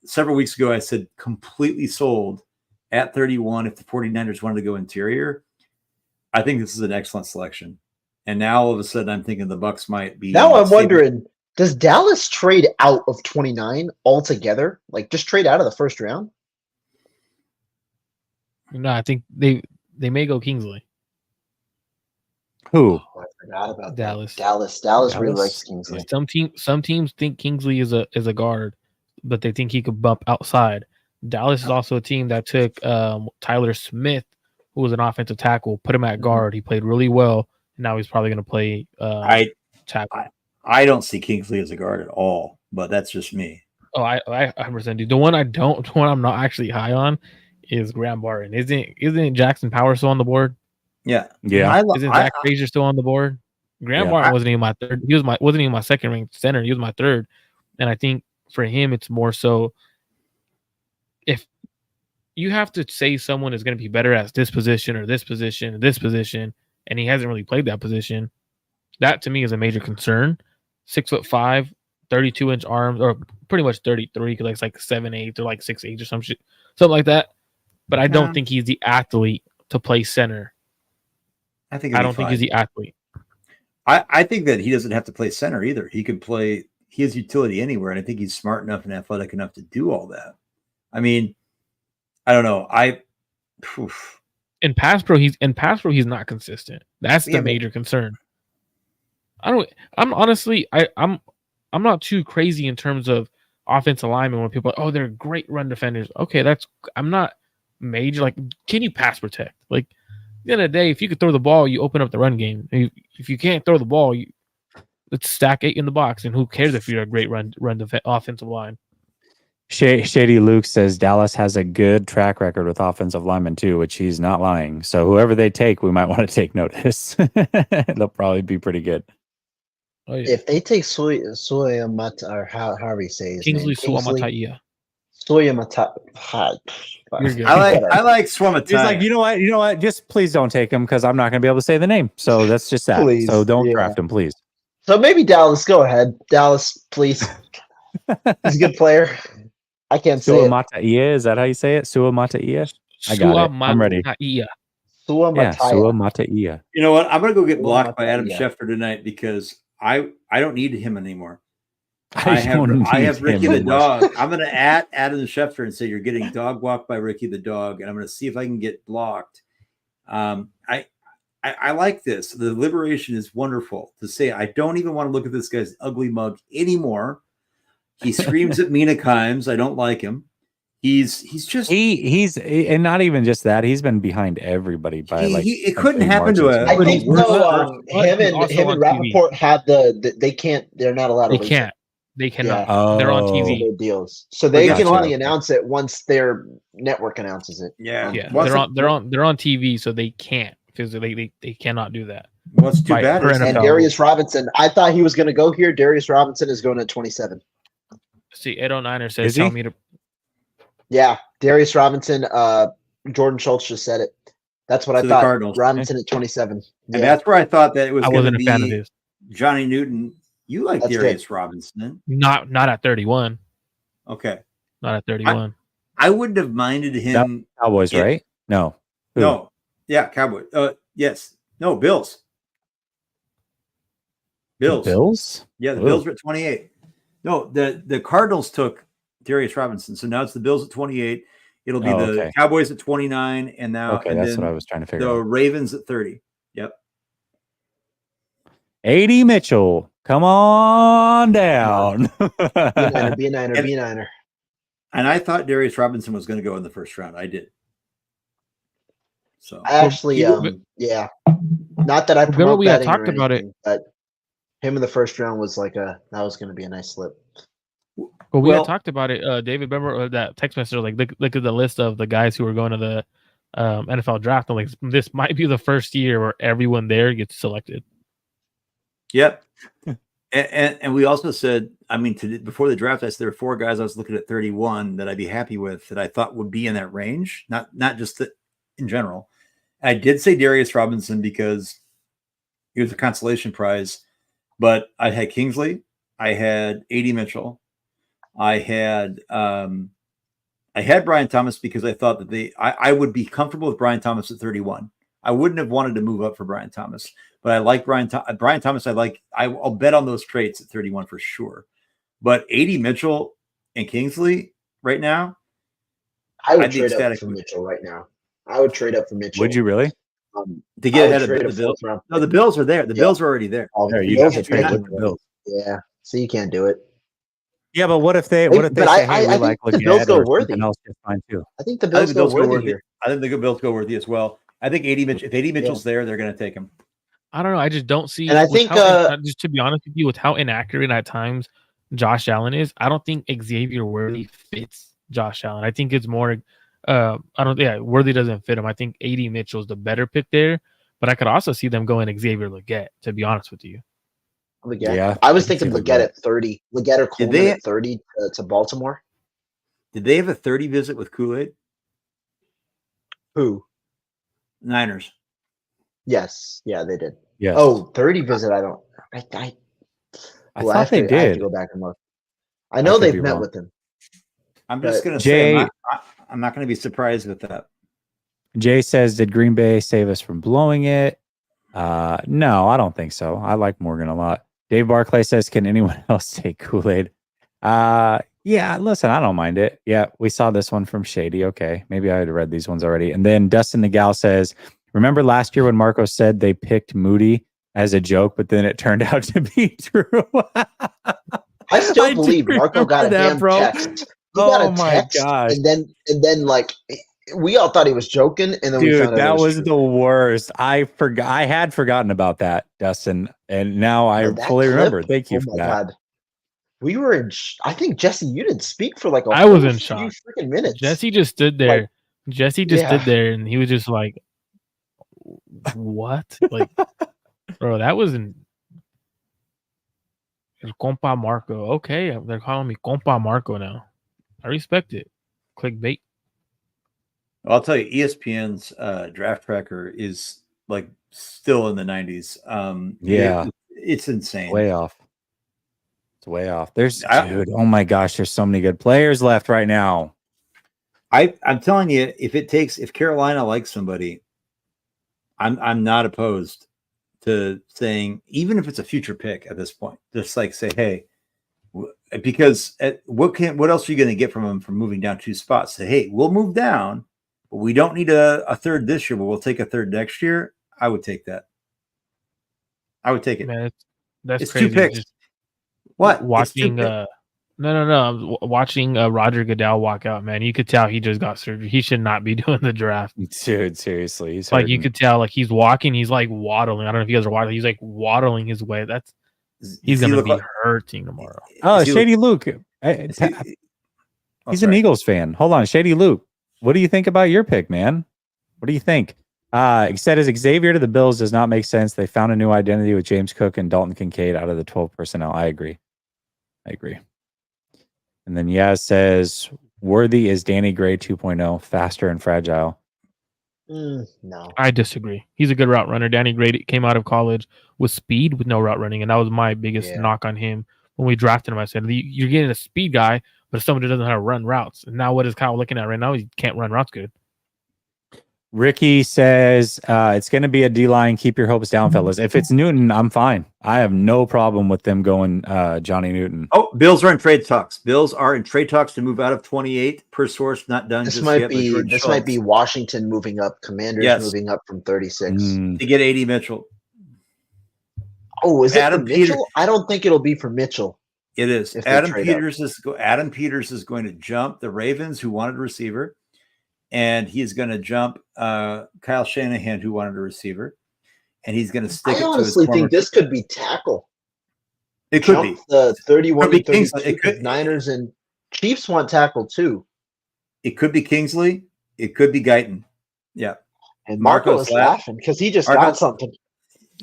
Several weeks ago, I said completely sold at 31 if the 49ers wanted to go interior. I think this is an excellent selection. And now all of a sudden I'm thinking the Bucks might be. Now I'm wondering, does Dallas trade out of 29 altogether? Like just trade out of the first round? No, I think they may go Kingsley. Who? Oh, I forgot about Dallas. Dallas really likes Kingsley. Some teams think Kingsley is a guard, but they think he could bump outside. Dallas is also a team that took Tyler Smith, who was an offensive tackle, put him at guard. He played really well. And now he's probably going to play tackle. I don't see Kingsley as a guard at all, but that's just me. Oh, I 100% do. The one I'm not actually high on is Graham Barton. Isn't Jackson Power still on the board? Yeah. Isn't Zach Frazier still on the board? Graham Barton wasn't even my third. Wasn't even my second ranked center. He was my third. And I think for him, it's more so if you have to say someone is going to be better at this position or this position or this position, and he hasn't really played that position, that to me is a major concern. 6'5", 32-inch arms, or pretty much 33 because it's like 7'8" or like 6'8" or something like that. But I don't think he's the athlete to play center. I don't think he's the athlete. I think that he doesn't have to play center either. He could play. He has utility anywhere, and I think he's smart enough and athletic enough to do all that. I mean, I don't know. In pass pro, he's not consistent. That's the major concern. I'm not too crazy in terms of offensive linemen when people are, oh, they're great run defenders. Okay, I'm not major. Like, can you pass protect? Like, at the end of the day, if you could throw the ball, you open up the run game. If you can't throw the ball, let's stack 8 in the box, and who cares if you're a great run offensive line? Shady Luke says Dallas has a good track record with offensive linemen too, which he's not lying. So whoever they take, we might want to take notice. They'll probably be pretty good. Oh, yeah. If they take Suamata, or however you say his Kingsley name, Suamataia. Suamata. I like Suamataia. He's like, you know what? Just please don't take him because I'm not going to be able to say the name. So that's just that. Please, so don't draft him, please. So maybe Dallas. Go ahead, Dallas, please. He's a good player. I can't say Suamataia, is that how you say it? Suamataia? I got it. I'm ready. Suamataia. You know what? I'm going to go get blocked by Adam Schefter tonight because I don't need him anymore. I have Ricky the dog. I'm going to at Adam Schefter and say you're getting dog walked by Ricky the dog, and I'm going to see if I can get blocked. I like this. The liberation is wonderful to say I don't even want to look at this guy's ugly mug anymore. He screams at Mina Kimes. I don't like him. He's and not even just that. He's been behind everybody by it couldn't happen to him. I think him and Rappaport had they can't. They're not allowed. They cannot. Yeah. They're on TV deals, so they can only announce it once their network announces it. Yeah. They're on TV, so they can't because they cannot do that. What's too bad? And Darius Robinson. I thought he was going to go here. Darius Robinson is going at 27. See, 809er says, Is he? tell me to. Yeah, Darius Robinson. Jordan Schultz just said it. That's what I the thought. Cardinals. Robinson at 27. Yeah, And that's where I thought that it was I going to wasn't a fan of be his. Johnny Newton. You like That's Darius Robinson? Not at 31. Okay. Not at 31. I wouldn't have minded him. Cowboys, right? No. Who? No. Yeah, Cowboys. Yes. No, Bills. Bills. Bills? Yeah, the Ooh. Bills are at 28. No, the Cardinals took Darius Robinson. So now it's the Bills at 28. It'll be the okay. Cowboys at 29. And now That's what I was trying to figure the out. Ravens at 30. Yep. A.D. Mitchell, come on down. be a Niner. And I thought Darius Robinson was going to go in the first round. I did. So I actually, yeah. Not that I promote we had betting talked or about it. anything, but him in the first round was like that was going to be a nice slip. But we had talked about it, David. Remember that text message? Like, look at the list of the guys who are going to the NFL draft. And like, this might be the first year where everyone there gets selected. Yep. and we also said, I mean, before the draft, I said there were 4 guys I was looking at 31 that I'd be happy with that I thought would be in that range, not just in general. I did say Darius Robinson because he was a consolation prize, but I had Kingsley, I had A.D. Mitchell, I had Brian Thomas because I thought that I would be comfortable with Brian Thomas at 31. I wouldn't have wanted to move up for Brian Thomas, but I like Brian Thomas. I'll bet on those traits at 31 for sure. But A.D. Mitchell and Kingsley right now, I would trade up for Mitchell right now. I would trade up for Mitchell. Would you really? To get ahead of the Bills? No, the Bills are there. The Bills are already there. Oh, you have to trade with the Bills. Yeah, so you can't do it. Yeah, but what if they say, hey, we like the Bills go worthy. Else is fine too. I think the Bills go worthy here. I think the Bills go worthy as well. I think if A.D. Mitchell's there, they're going to take him. I don't know. I just don't see. And I think, just to be honest with you, with how inaccurate at times Josh Allen is, I don't think Xavier Worthy fits Josh Allen. I think it's more. Worthy doesn't fit him. I think A.D. Mitchell's the better pick there, but I could also see them going Xavier Legette. To be honest with you, Legette. Yeah, I was thinking Legette at 30. Legette or Coleman at 30 to Baltimore. Did they have a 30 visit with Kool-Aid? Who? Niners. Yes. Yeah, they did. Yes. Oh, 30 visit. I thought they did. I have to go back and look. I know they've met with him. I'm just going to say I'm not going to be surprised with that. Jay says, did Green Bay save us from blowing it? No, I don't think so. I like Morgan a lot. Dave Barclay says, can anyone else take Kool-Aid? Yeah, listen, I don't mind it. Yeah, we saw this one from Shady. Okay, maybe I had read these ones already. And then Dustin the Gal says, remember last year when Marco said they picked Moody as a joke, but then it turned out to be true? I still believe Marco got a damn text. He got a text, gosh. And then like we all thought he was joking, and then we found out that was the worst. I had forgotten about that, Dustin, and now I fully remember. Thank you for that. God. We were in. I think Jesse, you didn't speak for like I was in shock. Freaking minutes. Jesse just stood there. Stood there, and he was just like, "What?" Like, bro, that wasn't. Compa Marco. Okay, they're calling me Compa Marco now. I respect it. Clickbait. I'll tell you, ESPN's draft tracker is like still in the 90s. It's insane. Way off. It's way off. Dude, oh my gosh, there's so many good players left right now. I'm telling you, if Carolina likes somebody, I'm not opposed to saying, even if it's a future pick at this point, just like say, hey, because what else are you going to get from them from moving down 2 spots? Say, hey, we'll move down, but we don't need a third this year, but we'll take a third next year. I would take that. I would take it. Man, that's it's crazy. 2 picks. What? Watching No. Watching Roger Goodell walk out, man, you could tell he just got surgery. He should not be doing the draft. Dude, seriously. He's like, you could tell, like, he's walking, he's like waddling. I don't know if you guys are watching. He's like waddling his way. He's going to be hurting tomorrow. Oh, Shady Luke. He's an Eagles fan. Hold on, Shady Luke. What do you think about your pick, man? What do you think? He said as Xavier to the Bills does not make sense. They found a new identity with James Cook and Dalton Kincaid out of the 12 personnel. I agree. And then Yaz says Worthy is Danny Gray 2.0, faster and fragile. No, I disagree. He's a good route runner. Danny Gray came out of college with speed with no route running, and that was my biggest knock on him when we drafted him. I said, "You're getting a speed guy, but somebody who doesn't know how to run routes." And now, what is Kyle looking at right now? He can't run routes good. Ricky says it's going to be a D-line. Keep your hopes down, fellas. If it's Newton, I'm fine. I have no problem with them going Johnny Newton. Oh, Bills are in trade talks. Bills are in trade talks to move out of 28 per source. Not done. this just might yet, be but this might be Washington moving up, Commanders moving up from 36 to get AD Mitchell. Oh, is it Adam for Mitchell? Peters. I don't think it'll be for Mitchell. It is. If they Adam trade Peters is going to jump the Ravens, who wanted a receiver, and he's going to jump Kyle Shanahan, who wanted a receiver, and he's going to stick. I honestly think this could be tackle. It could be the 31 and 32. It could. Niners and Chiefs want tackle too. It could be Kingsley. It could be Guyton. Yeah. And Marco is laughing because he just got something.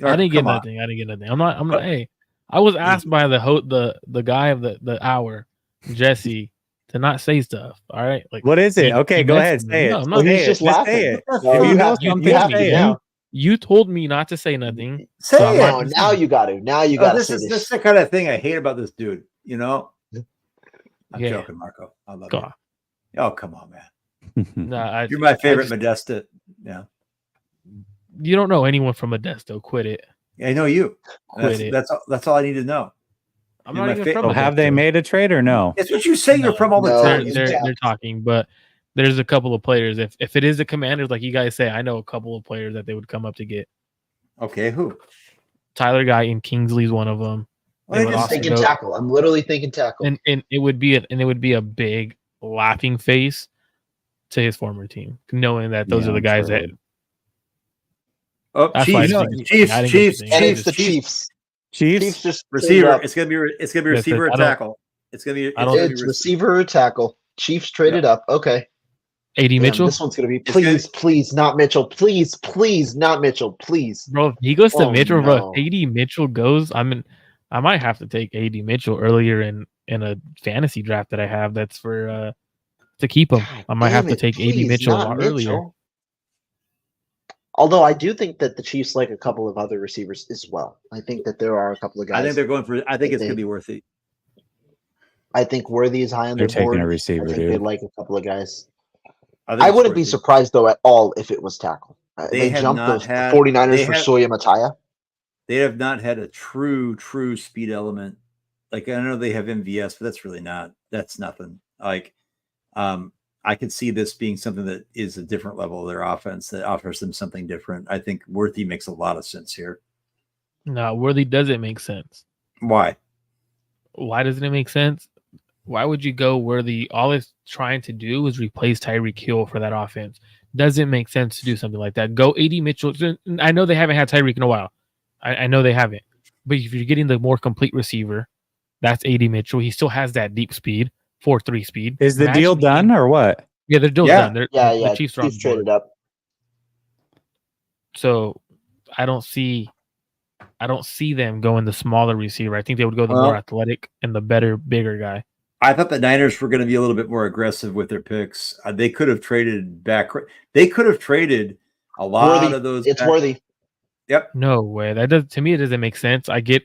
I didn't get nothing. I'm not. Hey, I was asked by the guy of the hour, Jesse, to not say stuff. All right. Like, what is it? Okay, go ahead. Say it. I'm not. He's just laughing. Say it. No, you have to now. You told me not to say nothing. Say it. Now you got to. Now you got to say this. This is the kind of thing I hate about this dude. You know. I'm joking, Marco. I love you. Oh, come on, man. You're my favorite Modesto. Yeah. You don't know anyone from Modesto. Quit it. I know you. Quit it. That's all I need to know. I'm not even from Modesto. Have they made a trade or no? It's what you say. You're from all the time. They're talking, but there's a couple of players. If it is the Commanders, like you guys say, I know a couple of players that they would come up to get. Okay, who? Tyler Guyton, Kingsley's one of them. I'm just thinking tackle. I'm literally thinking tackle. And it would be a big laughing face to his former team, knowing that those are the guys that. Oh, Chiefs. Just receiver. It's gonna be receiver or tackle. It's gonna be. It's receiver or tackle. Chiefs traded up. Okay. AD Mitchell. This one's gonna be please not Mitchell. Please not Mitchell. Please. Bro, if he goes to Mitchell, bro. If AD Mitchell goes, I might have to take AD Mitchell earlier in a fantasy draft that I have. That's for to keep him. I might have to take AD Mitchell a lot earlier. Although I do think that the Chiefs like a couple of other receivers as well. I think that there are a couple of guys. I think they're going for. I think it's going to be Worthy. I think Worthy is high on their board. They're taking a receiver, I think dude. they like a couple of guys. I wouldn't be surprised though at all if it was tackle. They jumped the 49ers for Soya Mattia. They have not had a true speed element. Like I know they have MVS, but that's really not. That's nothing. Like, I could see this being something that is a different level of their offense that offers them something different. I think Worthy makes a lot of sense here. No, Worthy doesn't make sense. Why? Why doesn't it make sense? Why would you go Worthy? All it's trying to do is replace Tyreek Hill for that offense. Doesn't make sense to do something like that. Go AD Mitchell. I know they haven't had Tyreek in a while. I know they haven't. But if you're getting the more complete receiver, that's AD Mitchell. He still has that deep speed, 4.3 speed. Is the deal done or what? Yeah, the deal's done. The Chiefs are traded up. So I don't see them going the smaller receiver. I think they would go the more athletic and the better, bigger guy. I thought the Niners were going to be a little bit more aggressive with their picks. They could have traded back. They could have traded a lot of those. It's Worthy. Yep. No way. That does to me. It doesn't make sense. I get.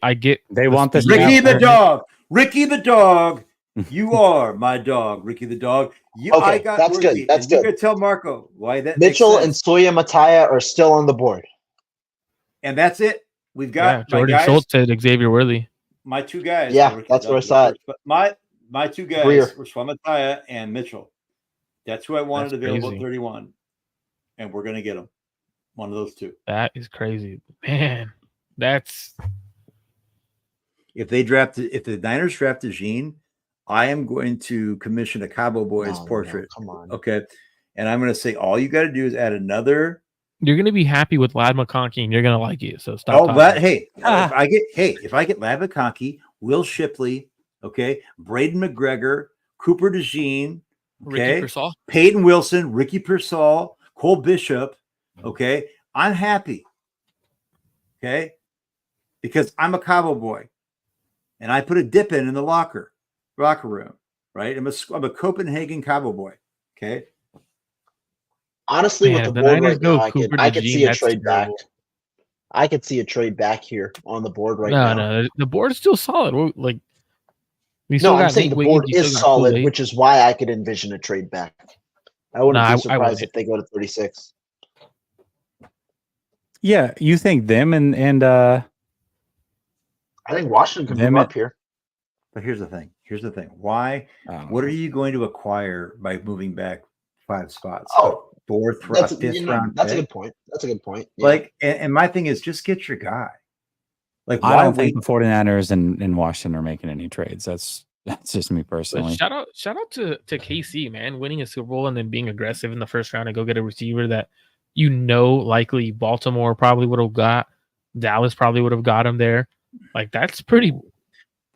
They want this. Ricky the dog. Ricky the dog. You are my dog, Ricky the dog. Okay, that's good. That's good. You're gonna tell Marco why that Mitchell and Soya Mattia are still on the board, and that's it. We've got Jordan Schultz said Xavier Worthy. My two guys. Yeah, that's where I saw it. But my two guys were Mattia and Mitchell. That's who I wanted available at 31, and we're gonna get them. One of those two. That is crazy, man. That's if the Niners drafted Jean, I am going to commission a Cabo Boys portrait. No, come on. Okay. And I'm going to say, all you got to do is add another. You're going to be happy with Ladd McConkey and you're going to like it. So stop. If I get Ladd McConkey, Will Shipley, okay, Braden McGregor, Cooper DeJean, okay, Peyton Wilson, Ricky Pearsall, Cole Bishop, okay, I'm happy. Okay. Because I'm a Cabo boy and I put a dip in the locker room. right? I'm a Copenhagen Cowboy. Okay. Honestly, Man, with the the board Niners right now, go I Cooper could DeJean, see a that's trade back. terrible. I could see a trade back here on the board right No, now. no, the board is still solid. Like we No, still I'm got saying Nate the Wiggins, board you still is got solid, Kool-Aid. which is why I could envision a trade back. I wouldn't Nah, be I surprised wouldn't. if they go to 36. Yeah, you think them and I think Washington can Them move it- up here. But here's the thing. Why? oh, What are you going to acquire by moving back 5 spots? Oh, A fifth round that's a pick? good point. That's a good point. Yeah. Like, and my thing is just get your guy. Like, I why don't wait? think the 49ers and Washington are making any trades. That's just me But personally. shout out to KC, man, winning a Super Bowl and then being aggressive in the first round and go get a receiver that likely Baltimore probably would have got, Dallas probably would have got him there. Like that's pretty.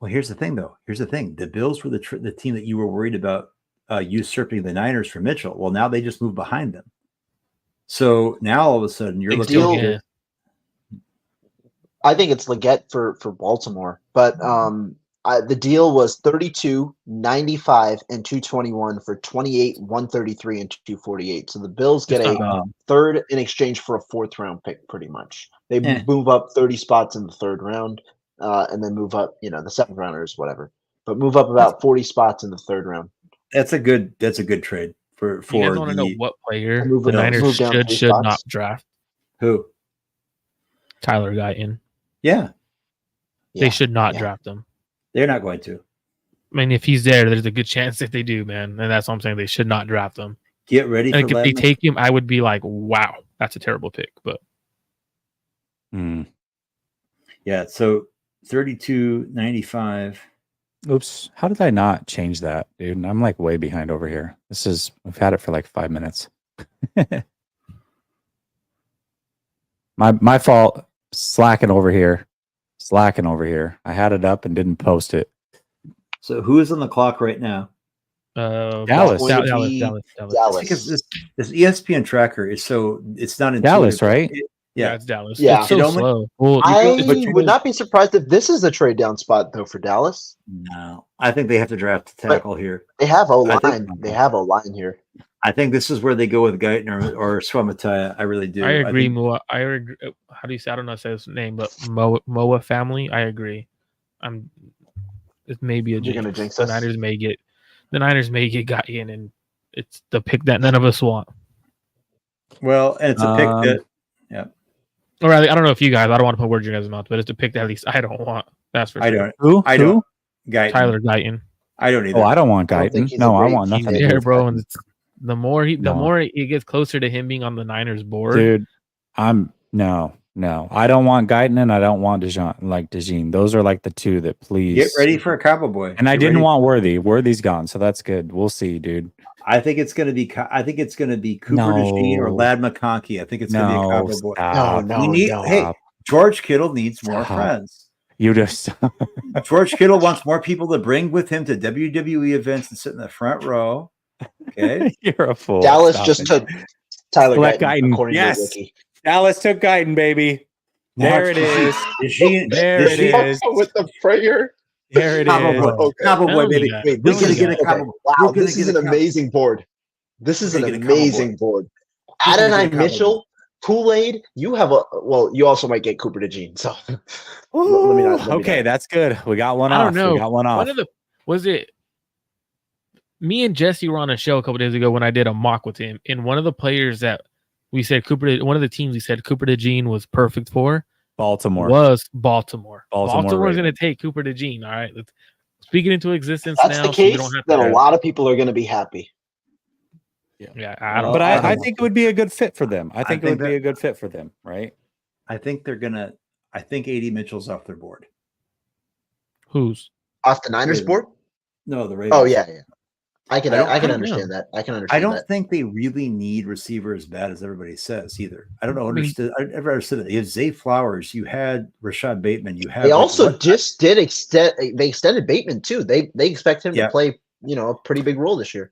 Well, here's the thing, though. Here's the thing. The Bills were the team that you were worried about usurping the Niners for Mitchell. Well, now they just moved behind them. So now all of a sudden you're Big looking deal, at yeah. I think it's Leggett for Baltimore, but the deal was 32, 95, and 221 for 28, 133, and 248. So the Bills get It's a not bad. third in exchange for a fourth round pick, pretty much. They Eh. move up 30 spots in the third round, and then move up, the seventh rounders, whatever. But move up about 40 spots in the third round. that's a good trade for You guys want to know the what player Move the it up, Niners move down 3 should spots. not draft? who? Tyler Guyton. Yeah, They should not yeah. draft him. they're not going to I mean, if he's there's a good chance that they do, man. And that's what I'm saying. They should not draft him. get ready for Like if they Ledman. take him, I would be like, wow, that's a terrible pick. But Hmm. Yeah, so 32, 95. Oops. How did I not change that, dude? I'm like way behind over here. We've had it for like 5 minutes. My fault. Slacking over here. I had it up and didn't post it. So who is on the clock right now? Dallas. Dallas. Because this ESPN tracker is it's not intuitive. Dallas, right? Yeah, it's Dallas. Yeah. It's so It only- slow. Well, I but would not be surprised if this is a trade down spot, though, for Dallas. No, I think they have to draft a tackle here. They have I O-line. think- They have O-line here. I think this is where they go with Guyton or Swamatia. I really do. I agree, think- Moa. I agree. How do you say? I don't know how to say his name, but Moa family. I agree. It may be a You're jinx. gonna jinx The us? Niners may get Guyton, and it's the pick that none of us want. Well, and it's a pick that Or I don't know if you guys. I don't want to put words in your guys' mouth, but it's a pick that at least I don't want. That's for I sure. don't. Who? I don't. Guyton. Tyler Guyton. I don't either. Oh, I don't want I don't think Guyton. he's No, a I great want team nothing to Yeah, do with bro. Guyton. And the more he gets closer to him being on the Niners board, Dude, no. I don't want Guyton and I don't want DeJean. Those are like the two that please Get ready for a Cowboy. And I Get didn't ready. want Worthy. Worthy's gone, so that's good. We'll see, dude. I think it's going to be Cooper DeJean or Lad McConkey. I think it's going to be a Cowboy. Stop. No. Hey, George Kittle needs more Stop. friends. You just George Kittle wants more people to bring with him to WWE events and sit in the front row. Okay. you're a fool. Dallas Stop just it. took Tyler Select Guyton, Guyton. according Yes. to Wiki. Dallas took Guyton, baby. There it is. There it is. With the prayer. There it Cowboy, is. Cowboy, baby. Yeah. Wait, We're this gonna is get a okay. Cowboy. Wow, We're gonna this get is a an Cowboy. amazing board. This is We're an gonna get a Cowboy. amazing board. We're gonna Adonai get a Cowboy. Mitchell, Kool-Aid. You also might get Cooper DeJean. So let me not. Okay, that's good. We got one I off. don't know. We got one off. Was it me and Jesse were on a show a couple days ago when I did a mock with him, and one of the players that we said one of the teams we said Cooper DeJean was perfect for Baltimore. was Baltimore. Baltimore Baltimore's going to Ravens. take Cooper DeJean. All right, let's speak it into existence That's now. the so you case. don't have Then to, a lot of people are going to be happy. Yeah, I don't. But I don't I want think it would be a good fit for them. I think it think would be a good fit for them, right? I think AD Mitchell's off their board. who's. Off the Niners Ravens. board? No, the Ravens. Oh yeah. I can I don't understand know. that. I can understand I don't that. think they really need receiver as bad as everybody says either. I don't know. I mean- I never understood it. You had Zay Flowers. You had Rashad Bateman. You had. They also just did extended Bateman too. They expect him Yeah. to play, a pretty big role this year.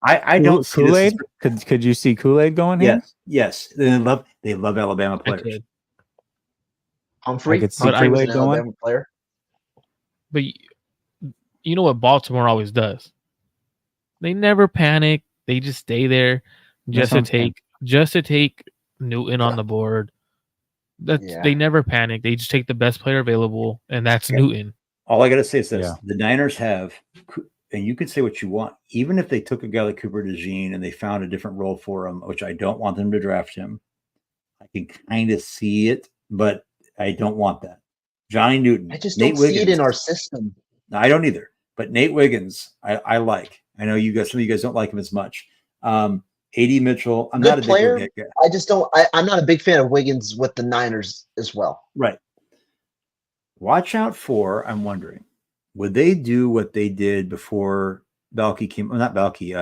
I don't see this Kool-Aid. as- Could you see Kool-Aid going here? Yes. They love Alabama I players. could. Humphrey, I could see Humphrey was Kool-Aid an going. Alabama player. But you know what Baltimore always does? They never panic. They just stay there just to take Newton on the board. They never panic. They just take the best player available, and that's Newton. All I got to say is this: the Niners have, and you can say what you want, even if they took a guy like Cooper DeJean and they found a different role for him, which I don't want them to draft him. I can kind of see it, but I don't want that. Johnny Newton. I just don't see it in our system. No, I don't either. But Nate Wiggins, I like. I know you guys. Some of you guys don't like him as much. A.D. Mitchell. I'm not a player. big guy. I just don't. I'm not a big fan of Wiggins with the Niners as well. Right. Watch out for. I'm wondering, would they do what they did before Balky came? Well, not Balky.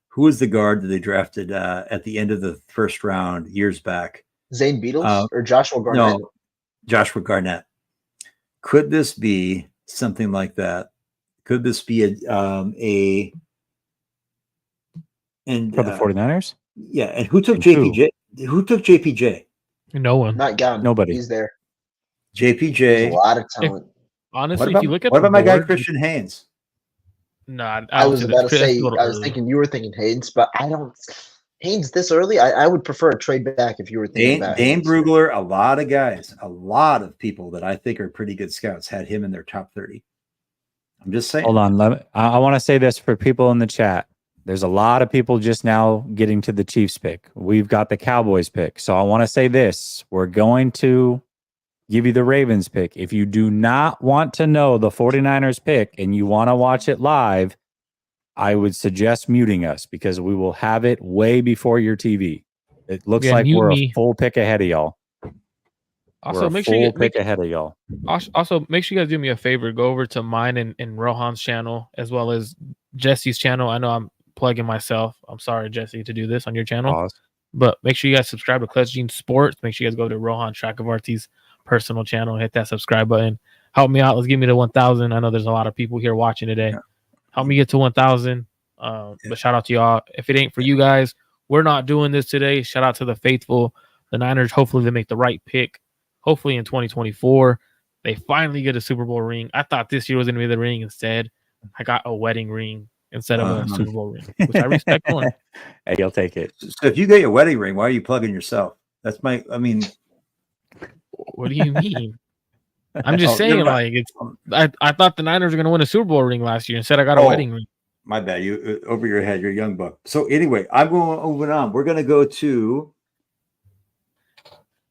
Who was the guard that they drafted at the end of the first round years back? Zane Beatles or Joshua Garnett? No, Joshua Garnett. Could this be something like that? Could this be a and for the 49ers? Yeah, and who took JPJ? Who took JPJ? No one. Not gone. Nobody. He's there. JPJ. There's a lot of talent. Honestly, if you look at what about my guy Christian Haynes? No, I was about to say. I was thinking you were thinking Haynes, but I don't. Haynes this early. I would prefer a trade back if you were thinking about Dane Brugler. A lot of guys, a lot of people that I think are pretty good scouts had him in their top 30. I'm just saying. Hold on. I want to say this for people in the chat. There's a lot of people just now getting to the Chiefs pick. We've got the Cowboys pick. So I want to say this. We're going to give you the Ravens pick. If you do not want to know the 49ers pick and you want to watch it live, I would suggest muting us because we will have it way before your TV. It looks like we're a full pick ahead of y'all. Also, make sure you guys do me a favor. Go over to mine and Rohan's channel as well as Jesse's channel. I know I'm plugging myself. I'm sorry, Jesse, to do this on your channel. But make sure you guys subscribe to Clutch Gene Sports. Make sure you guys go to Rohan Chakravarty's personal channel. Hit that subscribe button. Help me out. Let's give me to 1,000. I know there's a lot of people here watching today. Help me get to 1,000. But shout out to y'all. If it ain't for you guys, we're not doing this today. Shout out to the faithful. The Niners, hopefully they make the right pick. Hopefully in 2024, they finally get a Super Bowl ring. I thought this year was going to be the ring. Instead, I got a wedding ring instead of a Super Bowl ring, which I respect more. Hey, you'll take it. So if you get your wedding ring, why are you plugging yourself? What do you mean? I'm just saying, like, I thought the Niners were going to win a Super Bowl ring last year. Instead, I got a wedding ring. My bad. You over your head. You're a young buck. So anyway, I'm going moving on. We're going to go to.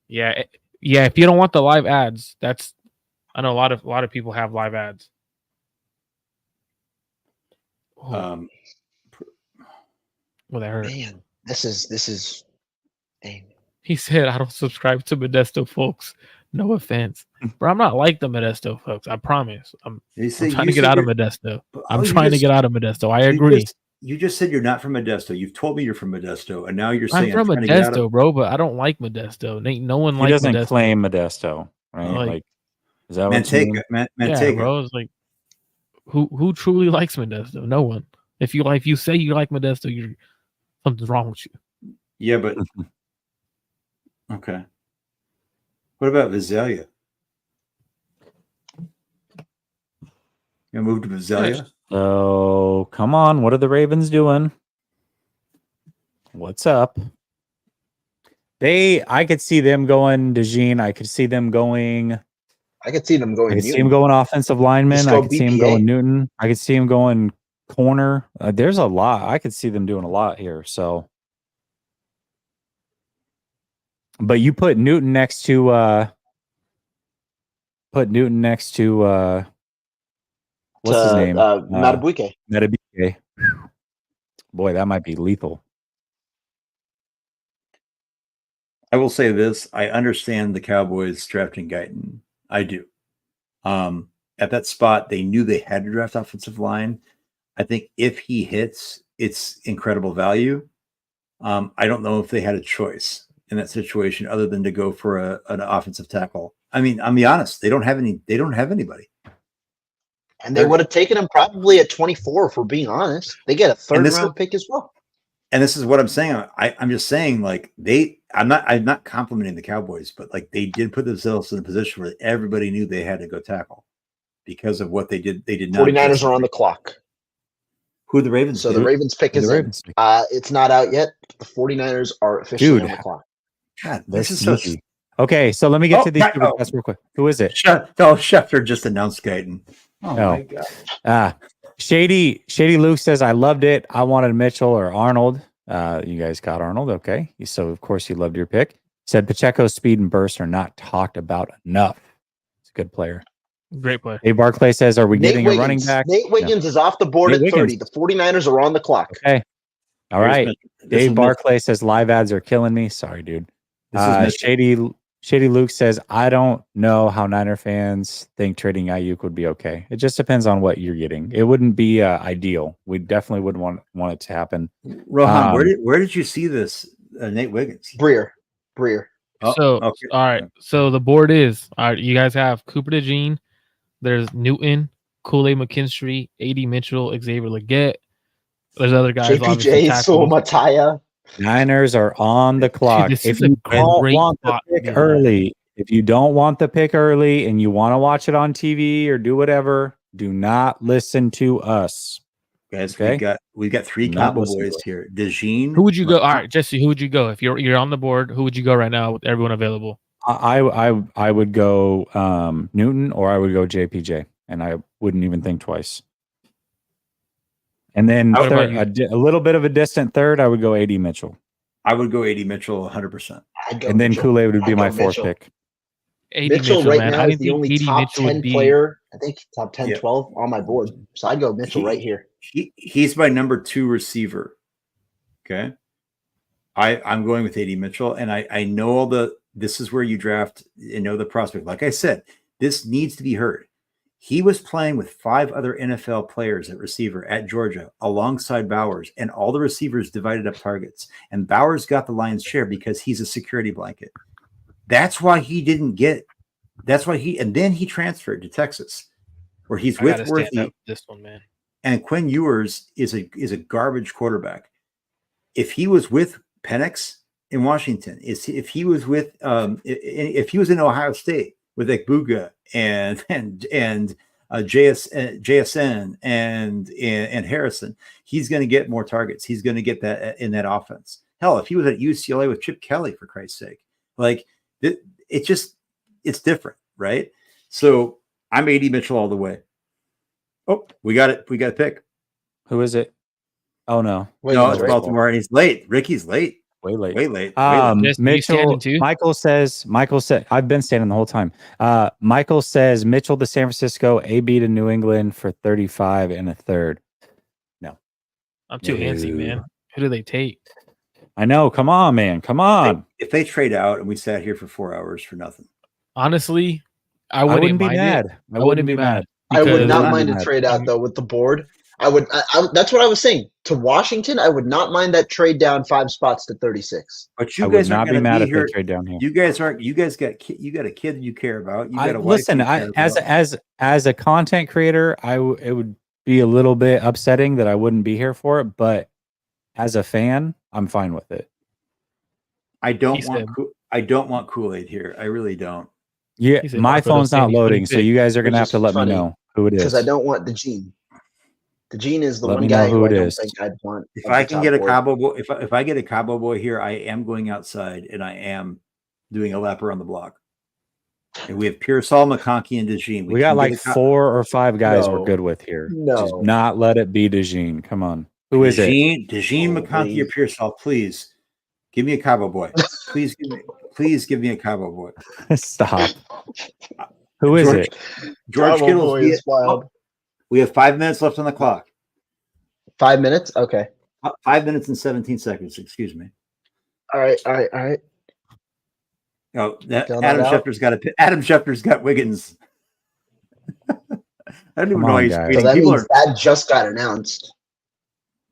Yeah. If you don't want the live ads, I know a lot of people have live ads. Well, that hurt. Man, this is. Dang. He said, "I don't subscribe to Modesto folks." No offense, but I'm not like the Modesto folks. I promise. I'm trying to get out of Modesto. I'm trying to get out of Modesto. I agree. You just said you're not from Modesto. You've told me you're from Modesto, and now you're saying I'm from Modesto, bro. But I don't like Modesto. No one likes Modesto. He doesn't claim Modesto, right? Like, is that what you mean? Manteca, bro. It's like, who truly likes Modesto? No one. If you say you like Modesto, something's wrong with you. Yeah, but okay. What about Visalia? You move to Visalia? Oh, come on. What are the Ravens doing? What's up? I could see them going DeJean. I could see them going. I could see them going. I could see him going offensive lineman. I could see him going Newton. I could see him going corner. There's a lot. I could see them doing a lot here. So, but you put Newton next to what's his name? Matabuike. Matabuike. Boy, that might be lethal. I will say this. I understand the Cowboys drafting Guyton. I do. At that spot, they knew they had to draft offensive line. I think if he hits, it's incredible value. I don't know if they had a choice in that situation other than to go for an offensive tackle. I mean, I'll be honest. They don't have anybody. And they would have taken him probably at 24, if we're being honest. They get a third-round pick as well. And this is what I'm saying. I'm just saying, like, I'm not complimenting the Cowboys, but like they did put themselves in a position where everybody knew they had to go tackle because of what they did. They did not. 49ers are on the clock. Who the Ravens? So did? the Ravens pick The is in. Ravens pick. It's not out yet. The 49ers are officially on the clock. God, They're this is so. sneaky. Okay, so let me get Oh, to these not- super oh. chats real quick. Who is it? Schefter just announced Guyton. Oh Oh. my God. Shady Luke says, I loved it. I wanted Mitchell or Arnold. You guys got Arnold. Okay. So, of course, you loved your pick. Said Pacheco's speed and burst are not talked about enough. It's a good player. Great play. Dave Barclay says, are we Nate getting Wiggins. a running back? Nate Wiggins is off the board Nate at 30. Wiggins. The 49ers are on the clock. Okay. All Here's right. Mitchell. This Dave is Barclay says, live ads are killing me. Sorry, dude. This is Mitchell. Shady Luke says, I don't know how Niner fans think trading Ayuk would be okay. It just depends on what you're getting. It wouldn't be ideal. We definitely wouldn't want it to happen. Rohan, where did you see this? Nate Wiggins. Breer. Oh, So, okay. all right. So the board is, all right, you guys have Cooper DeJean. There's Newton, Kool-Aid McKinstry, A.D. Mitchell, Xavier Legette. There's other guys. JPJ, Sul Mataya. Niners are on the clock. this If is a you don't great want the spot to pick be on. early, if you don't want the pick early and you want to watch it on TV or do whatever, do not listen to us. Guys, Okay. we got three Not combo listen to boys it. here. DeJean. Who would you go? All right, Jesse, who would you go if you're on the board? Who would you go right now with everyone available? I would go Newton or I would go JPJ, and I wouldn't even think twice. And then What about third, a little bit of a distant third, I would go A.D. Mitchell. I would go A.D. Mitchell 100%. And then Kool-Aid would be my fourth pick. A.D. Mitchell right man. now I is didn't the think only A.D. top Mitchell 10 would be player, I think top 10, Yeah. 12 on my board. So I'd go Mitchell right here. He's my number 2 receiver. Okay. I'm going with A.D. Mitchell, and I know this is where you draft and know the prospect. Like I said, this needs to be heard. He was playing with 5 other NFL players at receiver at Georgia alongside Bowers, and all the receivers divided up targets. And Bowers got the lion's share because he's a security blanket. That's why he didn't get. That's why and then he transferred to Texas, where he's with Worthy. This one, man. And Quinn Ewers is a garbage quarterback. If he was with Penix in Washington, if he was with if he was in Ohio State with Ekbuga and JSN and Harrison, he's going to get more targets. He's going to get that in that offense. Hell, if he was at UCLA with Chip Kelly, for Christ's sake, like it's different, right? So I'm A.D. Mitchell all the way. Oh, we got it. We got a pick. Who is it? Oh no, No, it's Baltimore, and he's late. Ricky's late. way late. Mitchell. Michael says. I've been standing the whole time. Michael says Mitchell to San Francisco, AB to New England for 35 and a third. No, I'm too antsy, man. Who do they take? I know. Come on, man. Come on. If they trade out and we sat here for 4 hours for nothing. Honestly, I wouldn't be mind mad. it. I wouldn't be mad. I would not Because- mind a trade out though with the board. I would. That's what I was saying to Washington. I would not mind that trade down 5 spots to 36. But I you would guys not aren't be going mad to if be they here. trade down here. You guys aren't. You guys got you got a kid you care about. You got a wife. Listen, you care about. as a content creator, it would be a little bit upsetting that I wouldn't be here for it, but as a fan, I'm fine with it. I don't want Kool-Aid here. I really don't. Yeah, He said my Marco phone's not Dossini loading, so 26. you guys are Which gonna have is to let me funny, know who it is. Because I don't want DeJean. DeJean is the Let one me know guy who who I it don't is. think I'd want. If at I the can top get a board. Cabo boy, if I get a Cabo boy here, I am going outside and I am doing a lap around the block. And we have Pearsall, McConkey, and DeJean. We got like 4 or 5 guys we're No. good with here. No. Just not let it be DeJean. Come on. Who is it? DeJean, Oh, McConkey, or please. Pearsall, please give me a Cabo boy. Please give me a Cabo boy. Stop. Who is it? George Cabo Kittle's boy is wild. We have 5 minutes left on the clock. 5 minutes. Okay. 5 minutes and 17 seconds. Excuse me. All right. Oh, Count Adam that out. Schefter's got Wiggins. I don't even know why he's guys. So tweeting. that means that just got announced.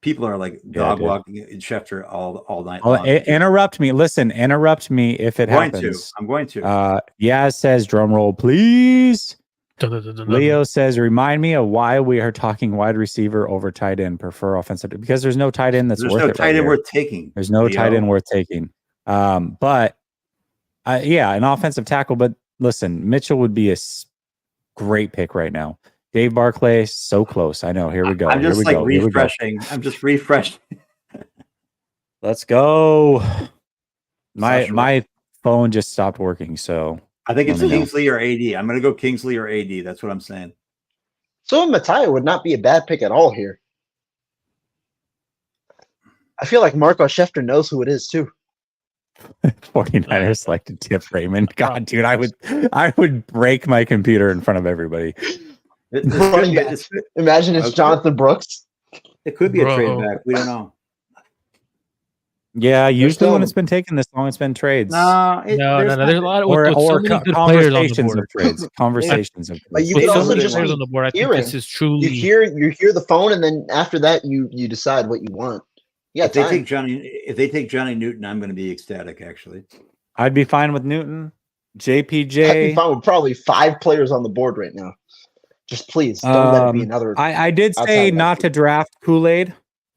People are like dog walking in Schefter all night Oh, long. interrupt me. Listen, interrupt me if it happens. I'm going to. Yaz says, drum roll, please. Dun-dun-dun-dun-dun. Leo says, remind me of why we are talking wide receiver over tight end. Prefer offensive because there's no tight end that's There's worth no it. tight end worth taking. There's no tight end worth taking. But yeah, an offensive tackle. But listen, Mitchell would be a great pick right now Dave Barclay, so close. I know. Here we go. I'm just Here we go. refreshing. I'm just refreshing. Let's go. Sasha. My phone just stopped working, so I think it's Let me know. Kingsley or AD. I'm going to go Kingsley or AD. That's what I'm saying. So Mattia would not be a bad pick at all here. I feel like Marco Schefter knows who it is too. 49ers selected Tip Raymond. God, dude, I would break my computer in front of everybody. Running back. Imagine it's Jonathan Brooks. It could be a trade back. We don't know. Yeah, usually when it's been taking this long, it's been trades. No. There's a lot of or so many good players on the conversations board. of trades. Conversations of But trades. you With could so also many just players be on the board, I think hearing. this is truly. You hear the phone, and then after that, you decide what you want. Yeah, If they take Johnny Newton, I'm going to be ecstatic. Actually, I'd be fine with Newton, JPJ. I'd be fine with probably 5 players on the board right now. Just please don't let it be another. I did say not to draft Kool-Aid.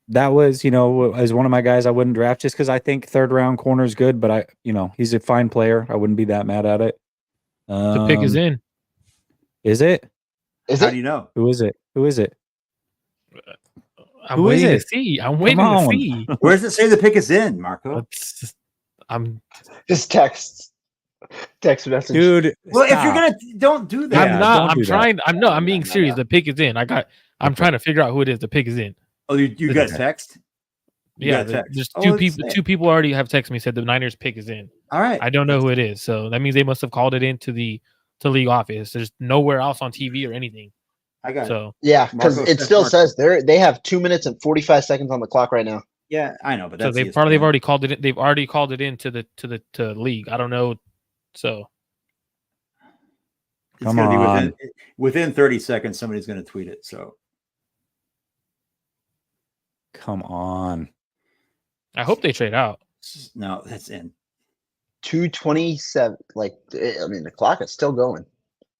That was, as one of my guys, I wouldn't draft just because I think 3rd round corner is good, but he's a fine player. I wouldn't be that mad at it. The pick is in. Is it? How do you know? Who is it? I'm waiting to see. I'm waiting to see. Where does it say the pick is in, Marco? I'm just text message, dude. Well, stop. if you're gonna, don't do that. I'm not. don't do that. I'm being serious. The pick is in. I'm trying to figure out who it is. The pick is in. Oh, you got a text? Yeah, just two people. 2 people already have texted me said the Niners pick is in. All right. I don't know who it is, so that means they must have called it into the league office. There's nowhere else on TV or anything. I got it. Yeah, because it still says they have 2 minutes and 45 seconds on the clock right now. Yeah, I know, but so they've already called it. They've already called it into the league. I don't know. So it's going to be within 30 seconds. Somebody's going to tweet it. So come on. I hope they trade out. No, that's in 2:27. The clock is still going.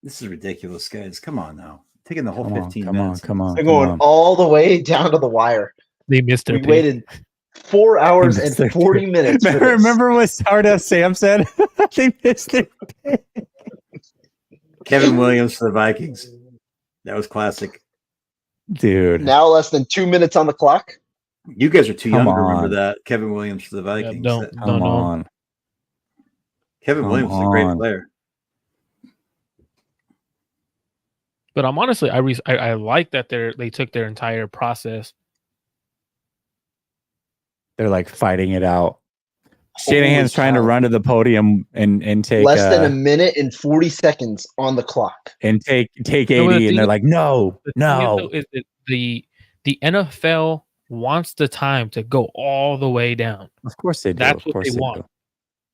This is ridiculous, guys. Come on now. Taking the whole 15 minutes. Come on. They're going all the way down to the wire. They missed their We pick. waited 4 hours and 40 minutes. Remember what Stardust Sam said? They missed it. Kevin Williams for the Vikings. That was classic. Dude. Now less than 2 minutes on the clock. You guys are too young to remember on. that. Kevin Williams for the Vikings. Yeah, Come on. Kevin Williams is a great player. But I'm honestly, I like that they took their entire process. They're like fighting it out. Shanahan's trying to run to the podium and take less than a minute and 40 seconds on the clock and take 80, and they're like, no. The NFL wants the time to go all the way down. Of course they do. That's what they want. Do.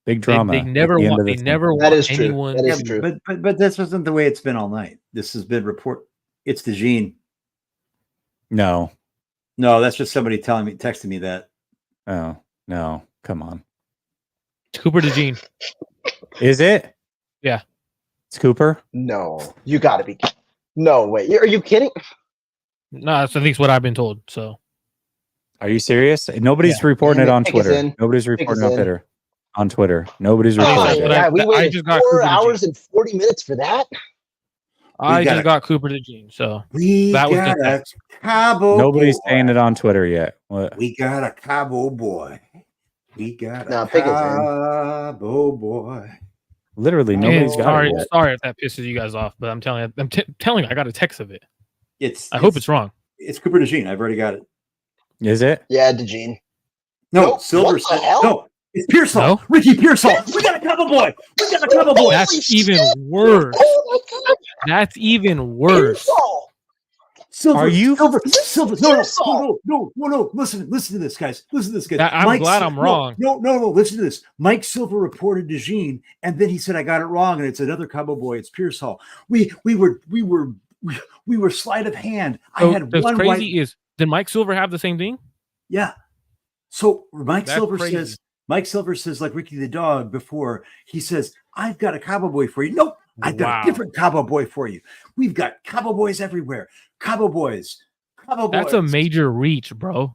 Big drama. They never want. They never want anyone. That is true. But this wasn't the way it's been all night. This has been It's DeJean. No, that's just somebody texting me that. Oh no! Come on. It's Cooper DeJean. Is it? Yeah. It's Cooper? No. You got to be. No way. Are you kidding? No, that's at least what I've been told. So. Are you serious? Nobody's reporting it on Twitter. Nobody's reporting on Twitter. Nobody's reporting it. We waited 4 hours and 40 minutes for that. I just got Cooper DeJean. So that was a Cabo. Nobody's saying it on Twitter yet. What? We got a Cabo boy. We got a pick Cabo boy. Literally, nobody's got it yet. Sorry if that pisses you guys off, but I'm telling you, I got a text of it. I hope it's wrong. It's Cooper DeJean. I've already got it. Is it? Yeah, DeJean. No, Silver said no. It's Pearsall. No? Ricky Pearsall. We got a Cabo boy. That's even worse. Oh my God. That's even worse. Silver, are you Silver? No. Listen to this, guys. I'm glad I'm wrong. No. Listen to this. Mike Silver reported DeJean, and then he said I got it wrong, and it's another Cabo boy. It's Pearsall. We were sleight of hand. So I had one. Crazy is did Mike Silver have the same thing? Yeah. So Mike Silver says, like Ricky the dog before, he says, I've got a Cabo boy for you. Nope, I've got a different Cabo boy for you. We've got Cabo boys everywhere. Cabo boys. That's a major reach, bro.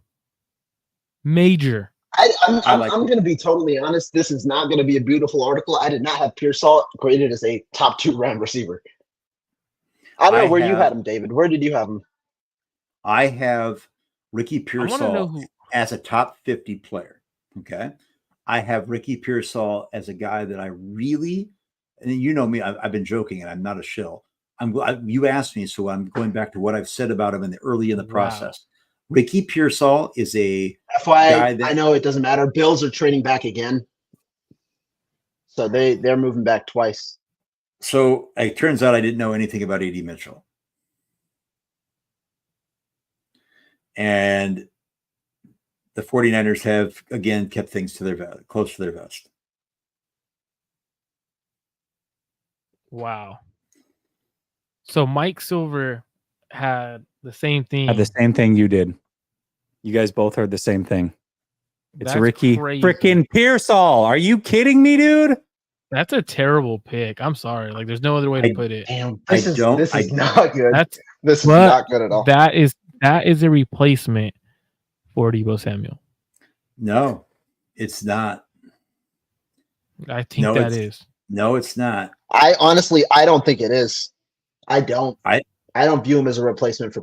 Major. I'm going to be totally honest. This is not going to be a beautiful article. I did not have Pearsall graded as a top 2 round receiver. I don't know where you had him, David. Where did you have him? I have Ricky know Pearsall who- as a top 50 player. Okay. I have Ricky Pearsall as a guy that I really, and you know me, I've been joking and I'm not a shill. You asked me, so I'm going back to what I've said about him early in the process. Ricky Pearsall is a guy that I know it doesn't matter. Bills are trading back again. So they're moving back twice. So it turns out I didn't know anything about A.D. Mitchell. And the 49ers have, again, kept things to close to their vest. Wow. So Mike Silver had the same thing. Had the same thing you did. You guys both heard the same thing. It's That's Ricky crazy. freaking Pearsall. Are you kidding me, dude? That's a terrible pick. I'm sorry. Like, there's no other way to put it. Damn, this is not good. That's This is not good at all. That is a replacement for Deebo Samuel. No, it's not. I think that is. No, it's not. I don't think it is. I don't view him as a replacement for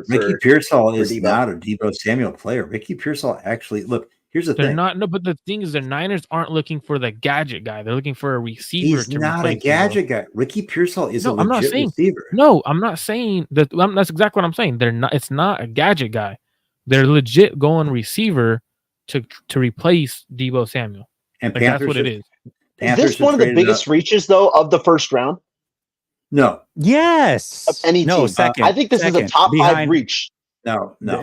Ricky Pearsall is Deebo. not a Deebo Samuel player. Ricky Pearsall actually, look, here's the thing. But the thing is, the Niners aren't looking for the gadget guy. They're looking for a receiver. He's not a gadget guy. Ricky Pearsall is a legit receiver. No, I'm not saying that. That's exactly what I'm saying. They're not. It's not a gadget guy. They're legit going receiver to replace Deebo Samuel. And like, that's what it is. Is this one of the biggest reaches though of the first round? No. Yes. Of any team. Second. I think this is a top 5 reach. No. I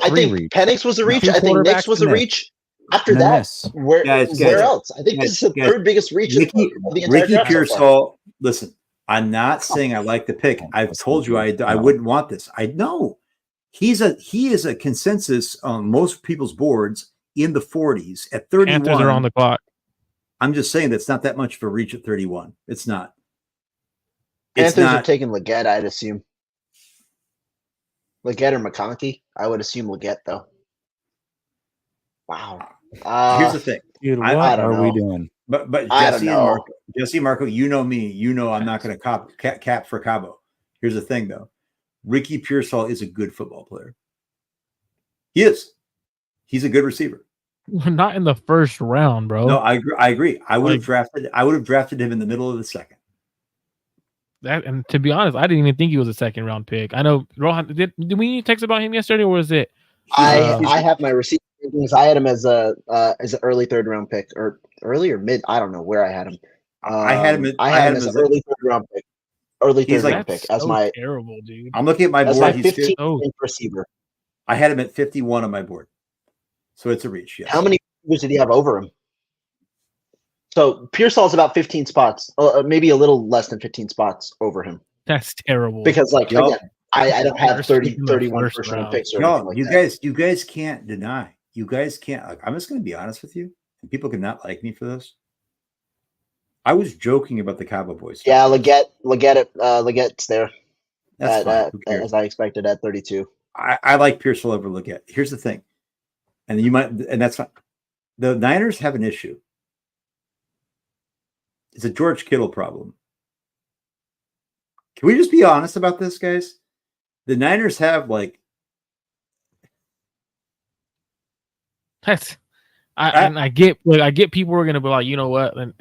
think Penix was a reach. I think Nix was a reach. After that, where else? I think this is the third biggest reach of the entire Ricky Pearsall. Listen, I'm not saying I like the pick. I've told you I wouldn't want this. I know he is a consensus on most people's boards in the 40s at 31. Panthers are on the clock. I'm just saying that's not that much of a reach at 31. It's not. Panthers are taking Leggett, I'd assume. Leggett or McConkey? I would assume Leggett, though. Wow. Here's the thing. Dude, what are we doing? But Jesse Marco, you know me. You know I'm not going to cap for Cabo. Here's the thing, though. Ricky Pearsall is a good football player. He is. He's a good receiver. Not in the first round, bro. No, I agree. I would have drafted him in the middle of the second. And to be honest, I didn't even think he was a second round pick. I know Rohan did we text about him yesterday, or was it? I have my receiver rankings. I had him as an early third round pick, or early or mid. I don't know where I had him. I had him as an early third round pick. Early third round pick as my terrible dude. I'm looking at my board. My 15th receiver. I had him at 51 on my board, so it's a reach. Yes. How many receivers did he have over him? So Pearsall's about 15 spots, maybe a little less than 15 spots over him. That's terrible. Because again, I don't have 31 first round picks. Or no, like you guys can't deny. You guys can't. I'm just going to be honest with you, and people could not like me for this. I was joking about the Cabo Boys. Yeah, Leggett's there. That's fine. As I expected at 32. I like Pearsall over Leggett. Here's the thing, and that's fine. The Niners have an issue. It's a George Kittle problem. Can we just be honest about this, guys? The Niners have I get people are gonna be like, you know what, and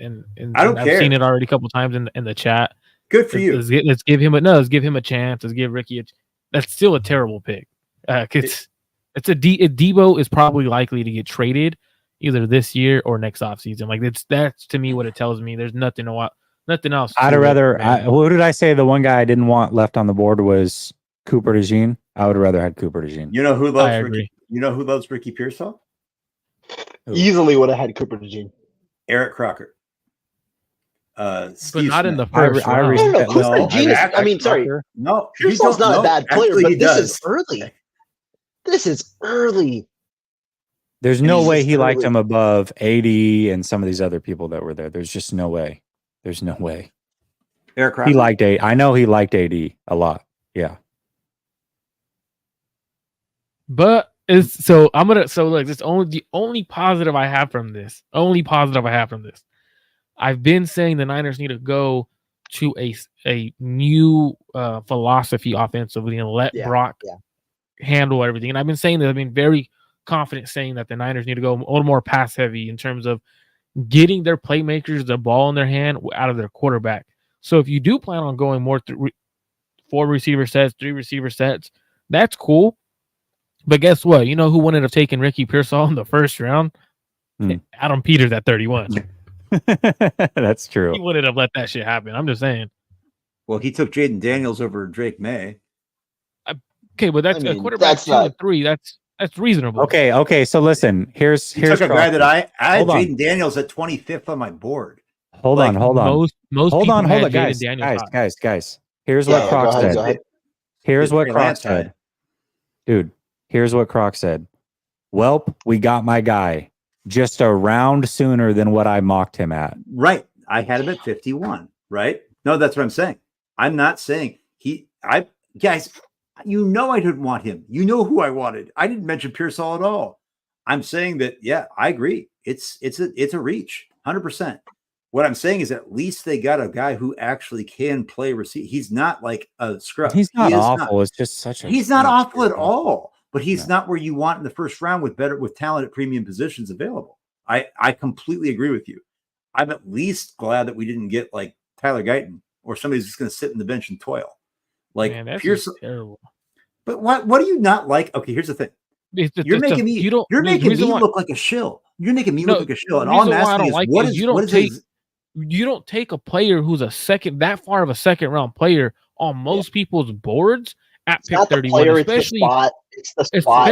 I don't care. I've seen it already a couple times in the chat. Good for you. Let's give him a chance. Let's give Ricky that's still a terrible pick. Deebo is probably likely to get traded either this year or next offseason. Like that's to me what it tells me. There's nothing else. I'd rather. What did I say? The one guy I didn't want left on the board was Cooper DeJean. I would have rather had Cooper DeJean. You know who loves Ricky? You know who loves Ricky Pearsall? Easily would have had Cooper DeJean. Eric Crocker. But not in the first round. No, Pearsall's not a bad player, but this is early. This is early. There's no way he liked him above 80 and some of these other people that were there. There's just no way. There's no way. Eric Crocker. He liked AD. I know he liked AD a lot. Yeah. But look, this the only positive I have from this. I've been saying the Niners need to go to a new philosophy offensively and let Brock handle everything. And I've been saying that. I've been very confident saying that the Niners need to go a little more pass heavy in terms of getting their playmakers the ball in their hand out of their quarterback. So if you do plan on going more 4 receiver sets, 3 receiver sets, that's cool. But guess what? You know who wouldn't have taken Ricky Pearsall in the first round? Adam Peters at 31. That's true. He wouldn't have let that shit happen. I'm just saying. Well, he took Jaden Daniels over Drake May. Okay, but that's a quarterback 2 and 3. That's reasonable. Okay. So listen, here's a guy that I had Jaden Daniels at 25th on my board. Hold on. Most hold on, guys. Here's what Croc said. Here's what Croc said. Dude, here's what Croc said. Welp, we got my guy. Just a round sooner than what I mocked him at. Right. I had him at 51. Right. No, that's what I'm saying. I'm not saying guys, you know I didn't want him. You know who I wanted. I didn't mention Pearsall at all. I'm saying that, yeah, I agree. It's a reach, 100%. What I'm saying is at least they got a guy who actually can play receive. He's not like a scrub. He's not awful. It's just such a. He's not awful at all. But he's not where you want in the first round with talent at premium positions available. I completely agree with you. I'm at least glad that we didn't get like Tyler Guyton or somebody's just going to sit in the bench and toil. Like Pearson, terrible. But what do you not like? Okay, here's the thing. You're making me look like a shill. You're making me look like a shill. And all I'm asking is, you don't take a player who's that far of a second round player on most people's boards at pick 31, especially. It's the spot.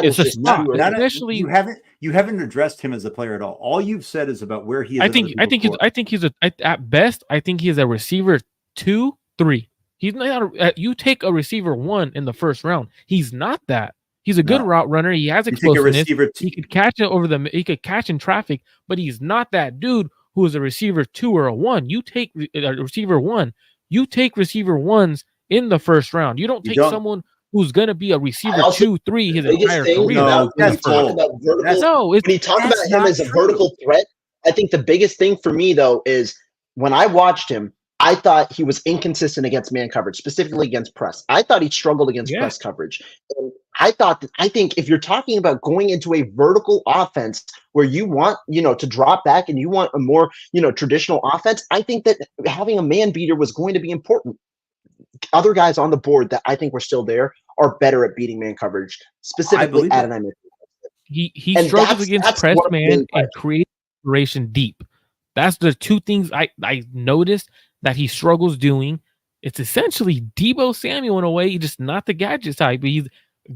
Especially you haven't addressed him as a player at all. All you've said is about where he is. I think he's at best. I think he's a receiver 2, 3. He's not. You take a receiver 1 in the first round. He's not that. He's a good route runner. He has explosiveness. He could catch it he could catch in traffic, but he's not that dude who is a receiver 2 or a 1. You take a receiver 1. You take receiver 1s in the first round. You don't take someone who's going to be a receiver 2, 3 his entire career. When you talk about him as a vertical threat, I think the biggest thing for me, though, is when I watched him, I thought he was inconsistent against man coverage, specifically against press. I thought he struggled against press coverage. And I think if you're talking about going into a vertical offense where you want, to drop back and you want a more, traditional offense, I think that having a man beater was going to be important. Other guys on the board that I think were still there are better at beating man coverage, specifically Adonai Mitchell. He struggles against press man and creates separation deep. That's the two things I noticed that he struggles doing. It's essentially Deebo Samuel in a way. He's just not the gadget type, but he's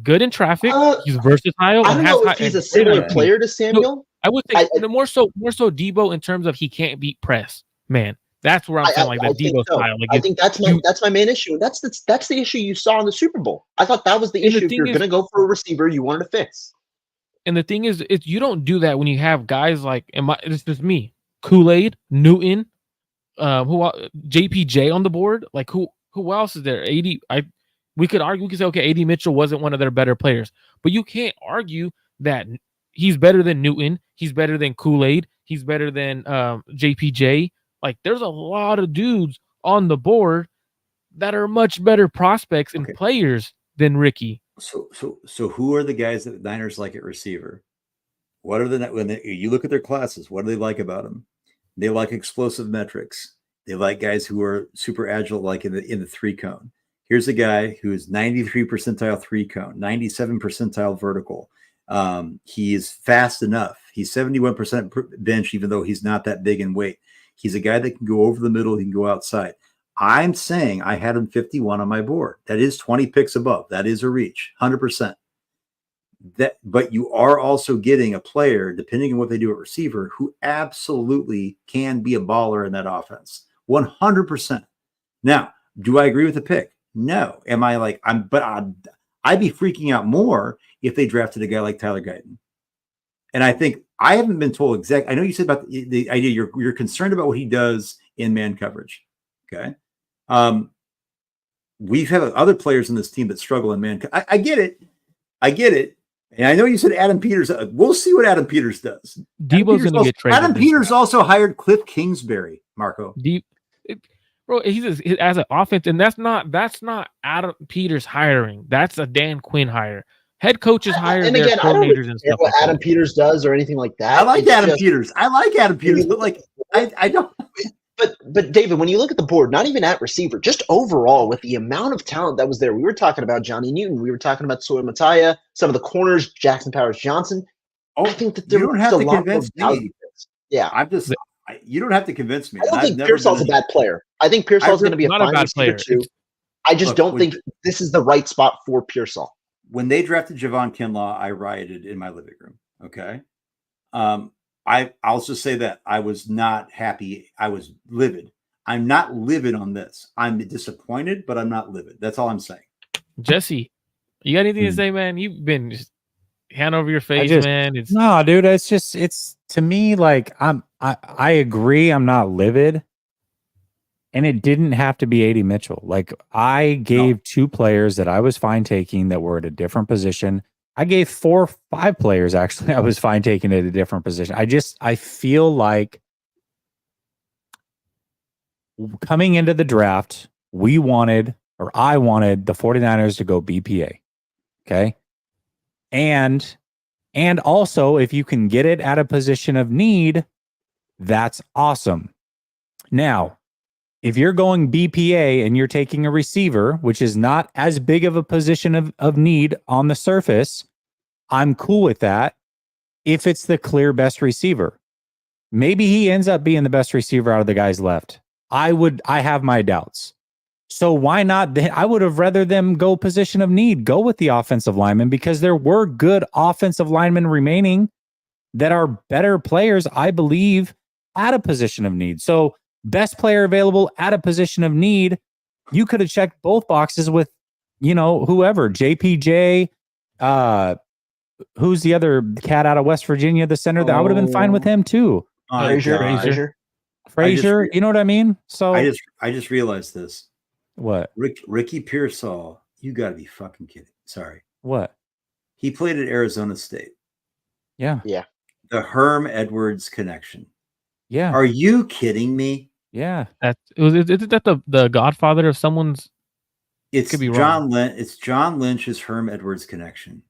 good in traffic. He's versatile. I don't know if he's a similar player to Samuel. So I would say more so Deebo in terms of he can't beat press man. That's where I'm saying like the Deebo style. Like I think that's my main issue. That's the issue you saw in the Super Bowl. I thought that was the issue. If you're going to go for a receiver, you wanted to fix. And the thing is, you don't do that when you have guys like it's just me, Kool-Aid, Newton, JPJ on the board. Like who else is there? We could say okay, AD Mitchell wasn't one of their better players, but you can't argue that he's better than Newton. He's better than Kool-Aid. He's better than JPJ. Like there's a lot of dudes on the board that are much better prospects and players than Ricky. So who are the guys that the Niners like at receiver? What are when you look at their classes? What do they like about them? They like explosive metrics. They like guys who are super agile, like in the 3 cone. Here's a guy who is 93 percentile 3 cone, 97 percentile vertical. He is fast enough. He's 71% bench, even though he's not that big in weight. He's a guy that can go over the middle. He can go outside. I'm saying I had him 51 on my board. That is 20 picks above. That is a reach, 100%. But you are also getting a player, depending on what they do at receiver, who absolutely can be a baller in that offense, 100%. Now, do I agree with the pick? No. Am I like I'd be freaking out more if they drafted a guy like Tyler Guyton. And I think I haven't been told exactly. I know you said about the idea you're concerned about what he does in man coverage. Okay. We've had other players in this team that struggle in man. I get it. And I know you said Adam Peters. We'll see what Adam Peters does. Deebo's going to get traded. Adam Peters also hired Cliff Kingsbury, Marco. Bro, he's as an offense, and that's not Adam Peters hiring. That's a Dan Quinn hire. Head coaches hire and their again, I don't coordinators really and care stuff what like Adam that. Peters does or anything like that. I like It's Adam just- Peters. I like Adam Peters, but like I don't. But David, when you look at the board, not even at receiver, just overall with the amount of talent that was there, we were talking about Johnny Newton, we were talking about Soy Mataya, some of the corners, Jackson Powers Johnson. I think that there you don't was have a to lot more convince value. me. Yeah, I'm just. You don't have to convince me. I don't I've think never Pearsall's a been bad player. I think Pearsall's going to be a Not a fine bad receiver player. too. I just Look, don't think this is the right spot for Pearsall. When they drafted Javon Kinlaw, I rioted in my living room. Okay. I'll just say that I was not happy. I was livid. I'm not livid on this. I'm disappointed, but I'm not livid. That's all I'm saying. Jesse, you got anything to say, man? You've been just hand over your face, man. It's no, dude. It's to me like I agree. I'm not livid, and it didn't have to be A.D. Mitchell. Like I gave 2 players that I was fine taking that were at a different position. I gave 4 or 5 players actually I was fine taking at a different position. I feel like coming into the draft, I wanted the 49ers to go BPA. Okay. And also if you can get it at a position of need, that's awesome. Now, if you're going BPA and you're taking a receiver, which is not as big of a position of need on the surface, I'm cool with that if it's the clear best receiver. Maybe he ends up being the best receiver out of the guys left. I have my doubts. So why not? I would have rather them go position of need, go with the offensive lineman, because there were good offensive linemen remaining that are better players, I believe, at a position of need. So best player available at a position of need, you could have checked both boxes with, whoever, JPJ, who's the other cat out of West Virginia, the center, that I would have been fine with him too. Frazier, you know what I mean? So I just realized this. What? Ricky Pearsall, you got to be fucking kidding. Sorry. What? He played at Arizona State. Yeah. The Herm Edwards connection. Yeah. Are you kidding me? Yeah. Isn't that the godfather of someone's? It's could be John wrong. Lynch. It's John Lynch's Herm Edwards connection.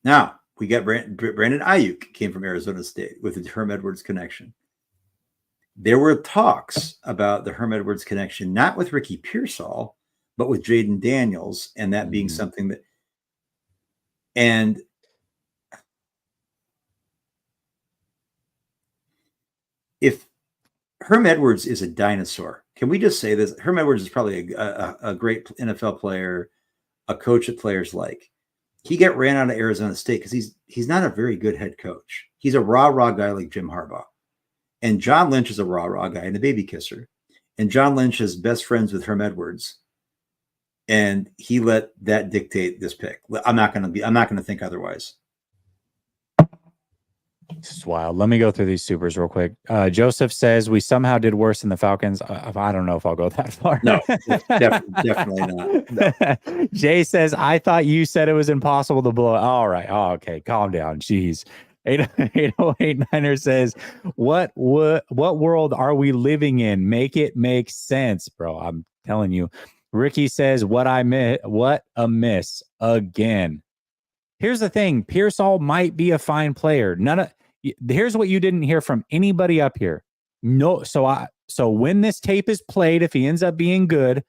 Now we got Brandon Ayuk came from Arizona State with the Herm Edwards connection. There were talks about the Herm Edwards connection, not with Ricky Pearsall, but with Jaden Daniels, and that being something that. And if Herm Edwards is a dinosaur, can we just say this? Herm Edwards is probably a great NFL player, a coach that players like. He got ran out of Arizona State because he's not a very good head coach. He's a raw guy like Jim Harbaugh. And John Lynch is a raw guy and a baby kisser. And John Lynch is best friends with Herm Edwards. And he let that dictate this pick. I'm not going to think otherwise. This is wild. Let me go through these supers real quick. Joseph says we somehow did worse than the Falcons. I don't know if I'll go that far. No, definitely not. No. Jay says, I thought you said it was impossible to blow. All right. Oh, okay. Calm down. Jeez. 808 Niner says, what world are we living in? Make it make sense, bro. I'm telling you. Ricky says, what a miss again. Here's the thing. Pearsall might be a fine player. Here's what you didn't hear from anybody up here. No. So when this tape is played, if he ends up being good,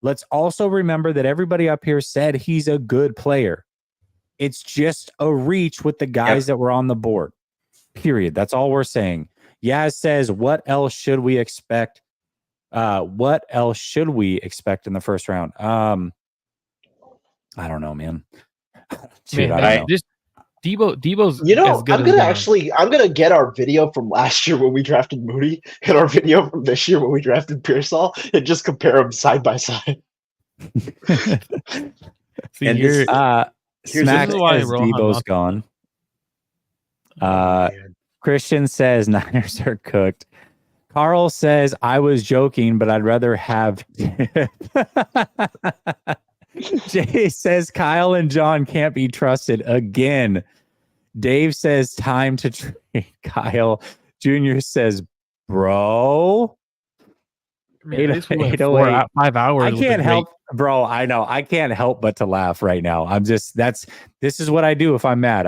let's also remember that everybody up here said he's a good player. It's just a reach with the guys that were on the board. Period. That's all we're saying. Yaz says, what else should we expect? What else should we expect in the first round? I don't know, man. Dude, Just Debo's. I'm gonna get our video from last year when we drafted Moody and our video from this year when we drafted Pearsall and just compare them side by side. Smack says Debo's gone. Christian says Niners are cooked. Carl says I was joking, but I'd rather have. Jay says Kyle and John can't be trusted again. Dave says time to trade Kyle. Junior says bro. Man, this went 808. 5 hours. I with a can't great- help, bro. I know. I can't help but to laugh right now. This is what I do if I'm mad.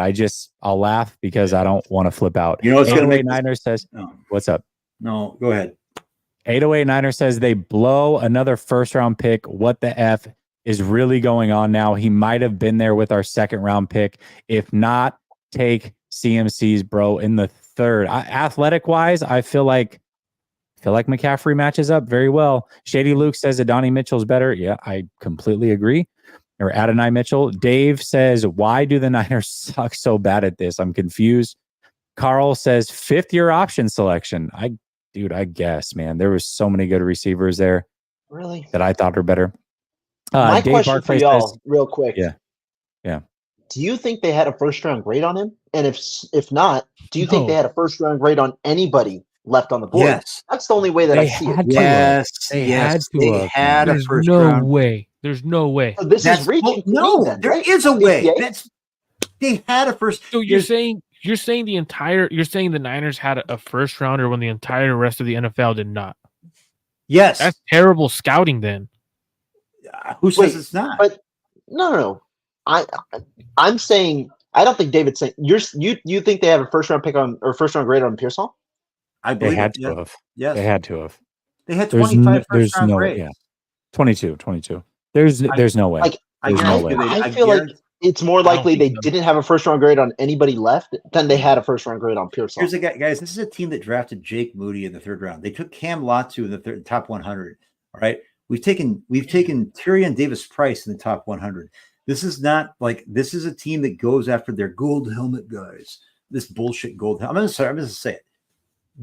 I'll laugh because I don't want to flip out. You know what's going to make Niners says, what's up? No, go ahead. 808 Niner says they blow another first round pick. What the F is really going on now? He might have been there with our second round pick. If not, take CMC's, bro, in the third. Athletic wise, I feel like McCaffrey matches up very well. Shady Luke says Adonai Mitchell's better. Yeah, I completely agree. Or Adonai Mitchell. Dave says, why do the Niners suck so bad at this? I'm confused. Carl says, fifth-year option selection. I guess, man. There was so many good receivers there. Really? That I thought were better. My Dave question Barclay for y'all, says, real quick. Yeah. Do you think they had a first-round grade on him? And if not, do you think they had a first-round grade on anybody left on the board? Yes. That's the only way that I see it. They had a There's first no round. way. There's no way. So this is reaching. There is a way. They had a first. So you're saying the Niners had a first rounder when the entire rest of the NFL did not. Yes. That's terrible scouting then. Who says it's not? But no. I'm saying I don't think David's saying you think they have a first-round pick on or first-round grade on Pearsall? I believe they had to have. Yes. They had to have. They had 25 first-round grades. Yeah. 22. There's no way. I feel like it's more likely they didn't have a first-round grade on anybody left than they had a first-round grade on Pearsall. Here's a guy, guys. This is a team that drafted Jake Moody in the third round. They took Cam Latu in the top 100. All right. We've taken Tyrion Davis-Price in the top 100. This is a team that goes after their gold helmet guys. This bullshit gold helmet. I'm going to say it.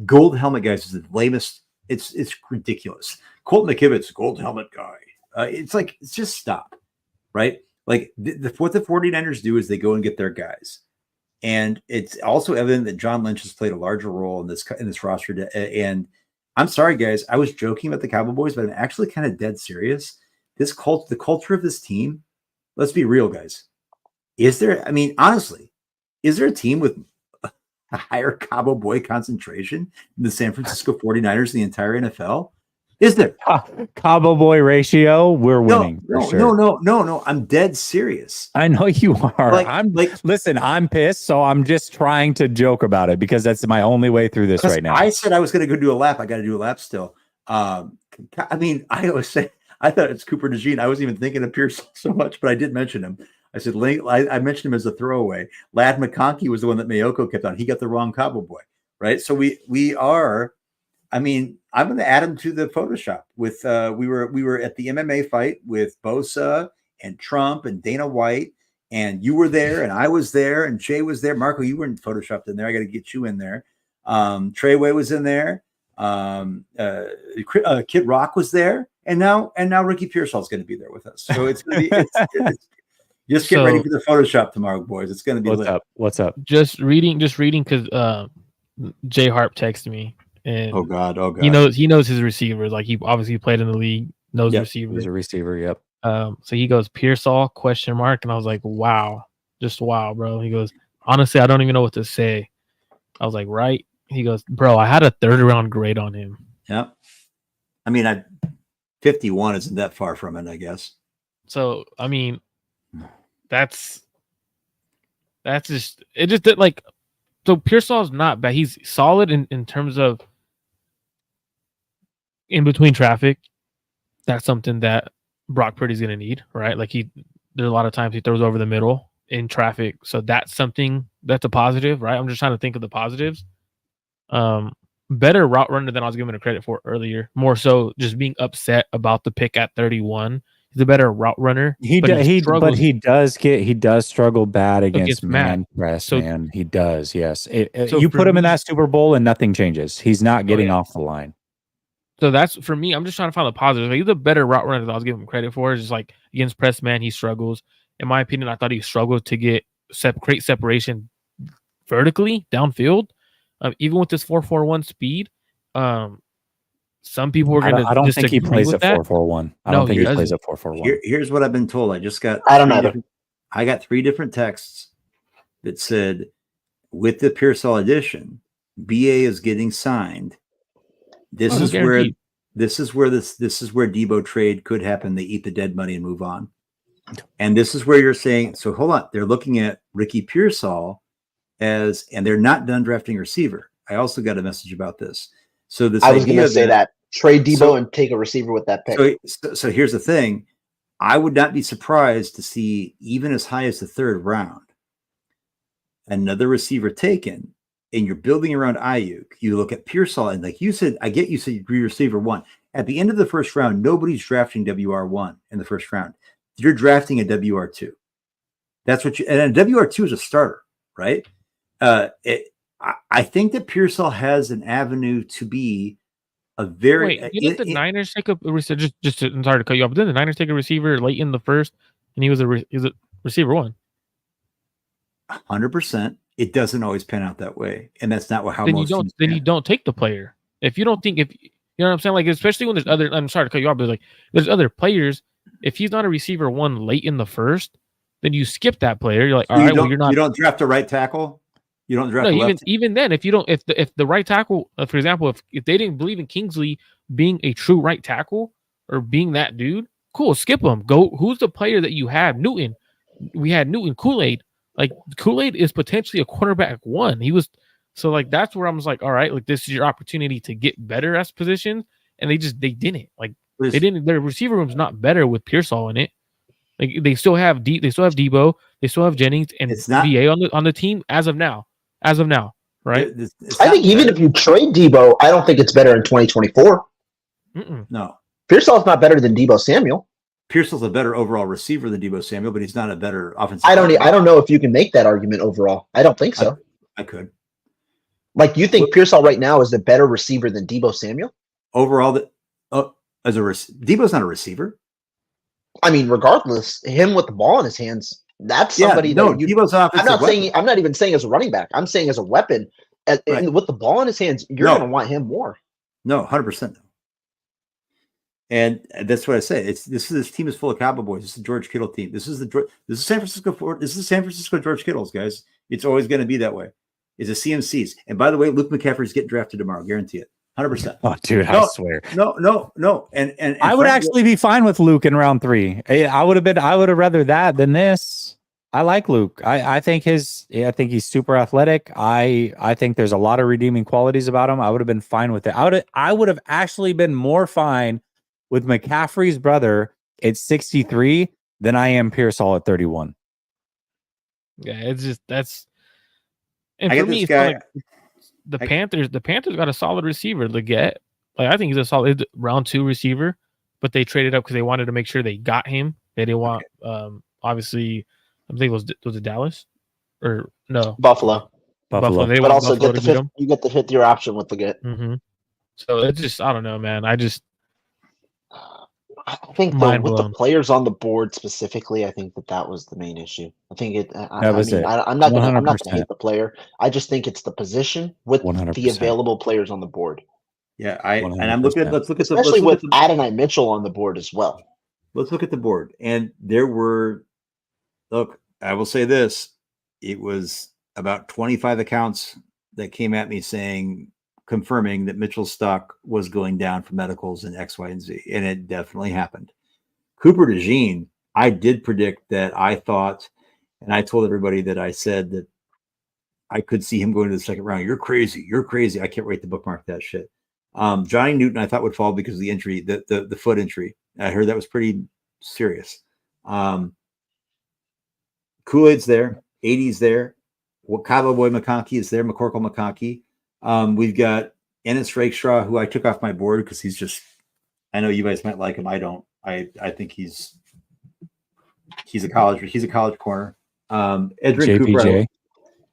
Gold helmet guys is the lamest. It's ridiculous. Colton McKivitt's gold helmet guy. It's just stop, right? Like what the 49ers do is they go and get their guys. And it's also evident that John Lynch has played a larger role in this roster. And I'm sorry, guys. I was joking about the Cowboys, but I'm actually kind of dead serious. The culture of this team, let's be real, guys. Honestly, is there a team with a higher Cowboy concentration than the San Francisco 49ers in the entire NFL? Is there? Cowboy ratio? We're winning. No. I'm dead serious. I know you are. Listen, I'm pissed, so I'm just trying to joke about it because that's my only way through this right now. I said I was going to go do a lap. I got to do a lap still. I always say I thought it's Cooper DeJean. I wasn't even thinking of Pierce so much, but I did mention him. I said I mentioned him as a throwaway. Lad McConkey was the one that Mayoko kept on. He got the wrong Cowboy, right? So we are. I'm going to add him to the Photoshop with we were at the MMA fight with Bosa and Trump and Dana White, and you were there and I was there and Jay was there. Marco, you weren't photoshopped in there. I got to get you in there. Treyway was in there. Kid Rock was there, and now Ricky Pearsall is going to be there with us. So it's going to be just get ready for the Photoshop tomorrow, boys. It's going to be what's up. Just reading because Jay Harp texted me. And oh god, he knows his receivers. Like he obviously played in the league, knows receivers. He's a receiver. Yep. So he goes Pearsall ? And I was like, wow, just wow, bro. He goes, honestly, I don't even know what to say. I was like, right. He goes, bro, I had a third round grade on him. Yeah. 51 isn't that far from it, I guess. So that's just it. Just that like, so Pearsall's not bad. He's solid in terms of in between traffic. That's something that Brock Purdy's going to need, right? Like there's a lot of times he throws over the middle in traffic. So that's something that's a positive, right? I'm just trying to think of the positives. Better route runner than I was giving him credit for earlier. More so just being upset about the pick at 31. He's a better route runner. He does struggle bad against man press, man. He does, yes. You put him in that Super Bowl and nothing changes. He's not getting off the line. So that's for me. I'm just trying to find the positives. He's a better route runner than I was giving him credit for. It's just like against press man, he struggles. In my opinion, I thought he struggled to get create separation vertically downfield. Even with this 4.41 speed, some people were going to. I don't think he plays at 4.41. I don't think he plays at 4.41. Here's what I've been told. I don't know. I got 3 different texts that said, with the Pearsall edition, BA is getting signed This is where Debo trade could happen. They eat the dead money and move on. And this is where you're saying, so hold on, they're looking at Ricky Pearsall and they're not done drafting a receiver. I also got a message about this. So I was going to say that trade Debo and take a receiver with that pick. So here's the thing. I would not be surprised to see even as high as the third round, another receiver taken, and you're building around Ayuk. You look at Pearsall, and like you said, I get you said you're receiver one. At the end of the first round, nobody's drafting WR1 in the first round. You're drafting a WR2. That's what you, and a WR2 is a starter, right? I think that Pearsall has an avenue to be a very. Wait, didn't the Niners take a receiver? I'm sorry to cut you off, but didn't the Niners take a receiver late in the first, and he was a receiver one? 100%. It doesn't always pan out that way, and that's not how then most. You don't take the player if you don't think you know what I'm saying. Like especially when there's other. I'm sorry to cut you off, but like there's other players. If he's not a receiver one late in the first, then you skip that player. You're like, all right, well, you're not. You don't draft a right tackle. You don't draft. No, even then, if the right tackle, for example, if they didn't believe in Kingsley being a true right tackle or being that dude, cool, skip him. Go. Who's the player that you have? Newton. We had Newton. Kool-Aid. Like Kool-Aid is potentially a quarterback one. He was so like that's where I was like, all right, like this is your opportunity to get better as positions, and they didn't like they didn't. Their receiver room's not better with Pearsall in it. Like they still have Debo, they still have Jennings and VA on the team as of now. Right? I think even if you trade Debo, I don't think it's better in 2024. No, Pearsall's not better than Debo Samuel. Pearsall's a better overall receiver than Debo Samuel, but he's not a better offensive. I don't know if you can make that argument overall. I don't think so. I could. Like you think Pearsall right now is a better receiver than Debo Samuel? Overall, Debo's not a receiver. I mean, regardless, him with the ball in his hands, that's somebody Debo's offensive. I'm not even saying as a running back. I'm saying as a weapon. With the ball in his hands, you're going to want him more. No, 100%. And that's what I say. This team is full of Cowboys. This is the George Kittle team. This is San Francisco George Kittles, guys. It's always going to be that way. It's a CMCs. And by the way, Luke McCaffrey's getting drafted tomorrow. Guarantee it. 100%. Oh, dude, I swear. No. And I would actually be fine with Luke in round 3. I would have rather that than this. I like Luke. I think he's super athletic. I think there's a lot of redeeming qualities about him. I would have been fine with it. I would have actually been more fine with McCaffrey's brother at 63 than I am Pearsall at 31. Yeah, it's just that's. And for me, it's like the Panthers got a solid receiver to get. Like I think he's a solid round 2 receiver, but they traded up because they wanted to make sure they got him. They didn't want, obviously, I think was it Dallas or no Buffalo. They but also you get the fifth year option with the get. Mm-hmm. So it's just I don't know, man. I think with the players on the board specifically, I think that was the main issue. I think I'm not gonna hate the player. I just think it's the position with 100%. The available players on the board. Yeah, I'm looking at especially with Adonai Mitchell on the board as well. Let's look at the board, and there were. Look, I will say this: it was about 25 accounts that came at me confirming that Mitchell's stock was going down for medicals and X, Y, and Z. And it definitely happened. Cooper DeJean, I did predict that I thought, and I told everybody that I said that I could see him going to the second round. You're crazy. I can't wait to bookmark that shit. Johnny Newton, I thought would fall because of the injury, the foot injury. I heard that was pretty serious. Kool-Aid's there. 80's there. Cowboy McConkey is there. McCorkle McConkey. We've got Ennis Rakestraw, who I took off my board because he's just. I know you guys might like him. I don't. I think he's a college corner. Edrin Cooper,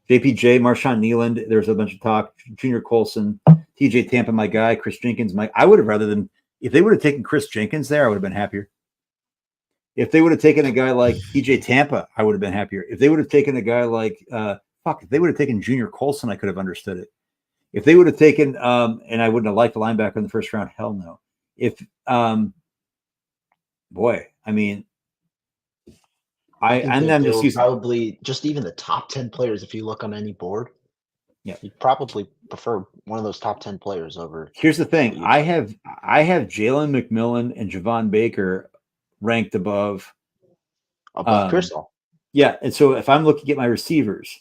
JPJ, Marshawn Nealand. There's a bunch of talk. Junior Colson, TJ Tampa, my guy, Chris Jenkins. I would have rather than if they would have taken Chris Jenkins there, I would have been happier. If they would have taken a guy like TJ Tampa, I would have been happier. If they would have taken a guy like if they would have taken Junior Colson, I could have understood it. If they would have taken, and I wouldn't have liked the linebacker in the first round, hell no. If, I mean, I'm just probably just even the top 10 players. If you look on any board, Yeah, you'd probably prefer one of those top 10 players over. Here's the thing: I have Jalen McMillan and Javon Baker ranked above Pearsall. Yeah, and so if I'm looking at my receivers,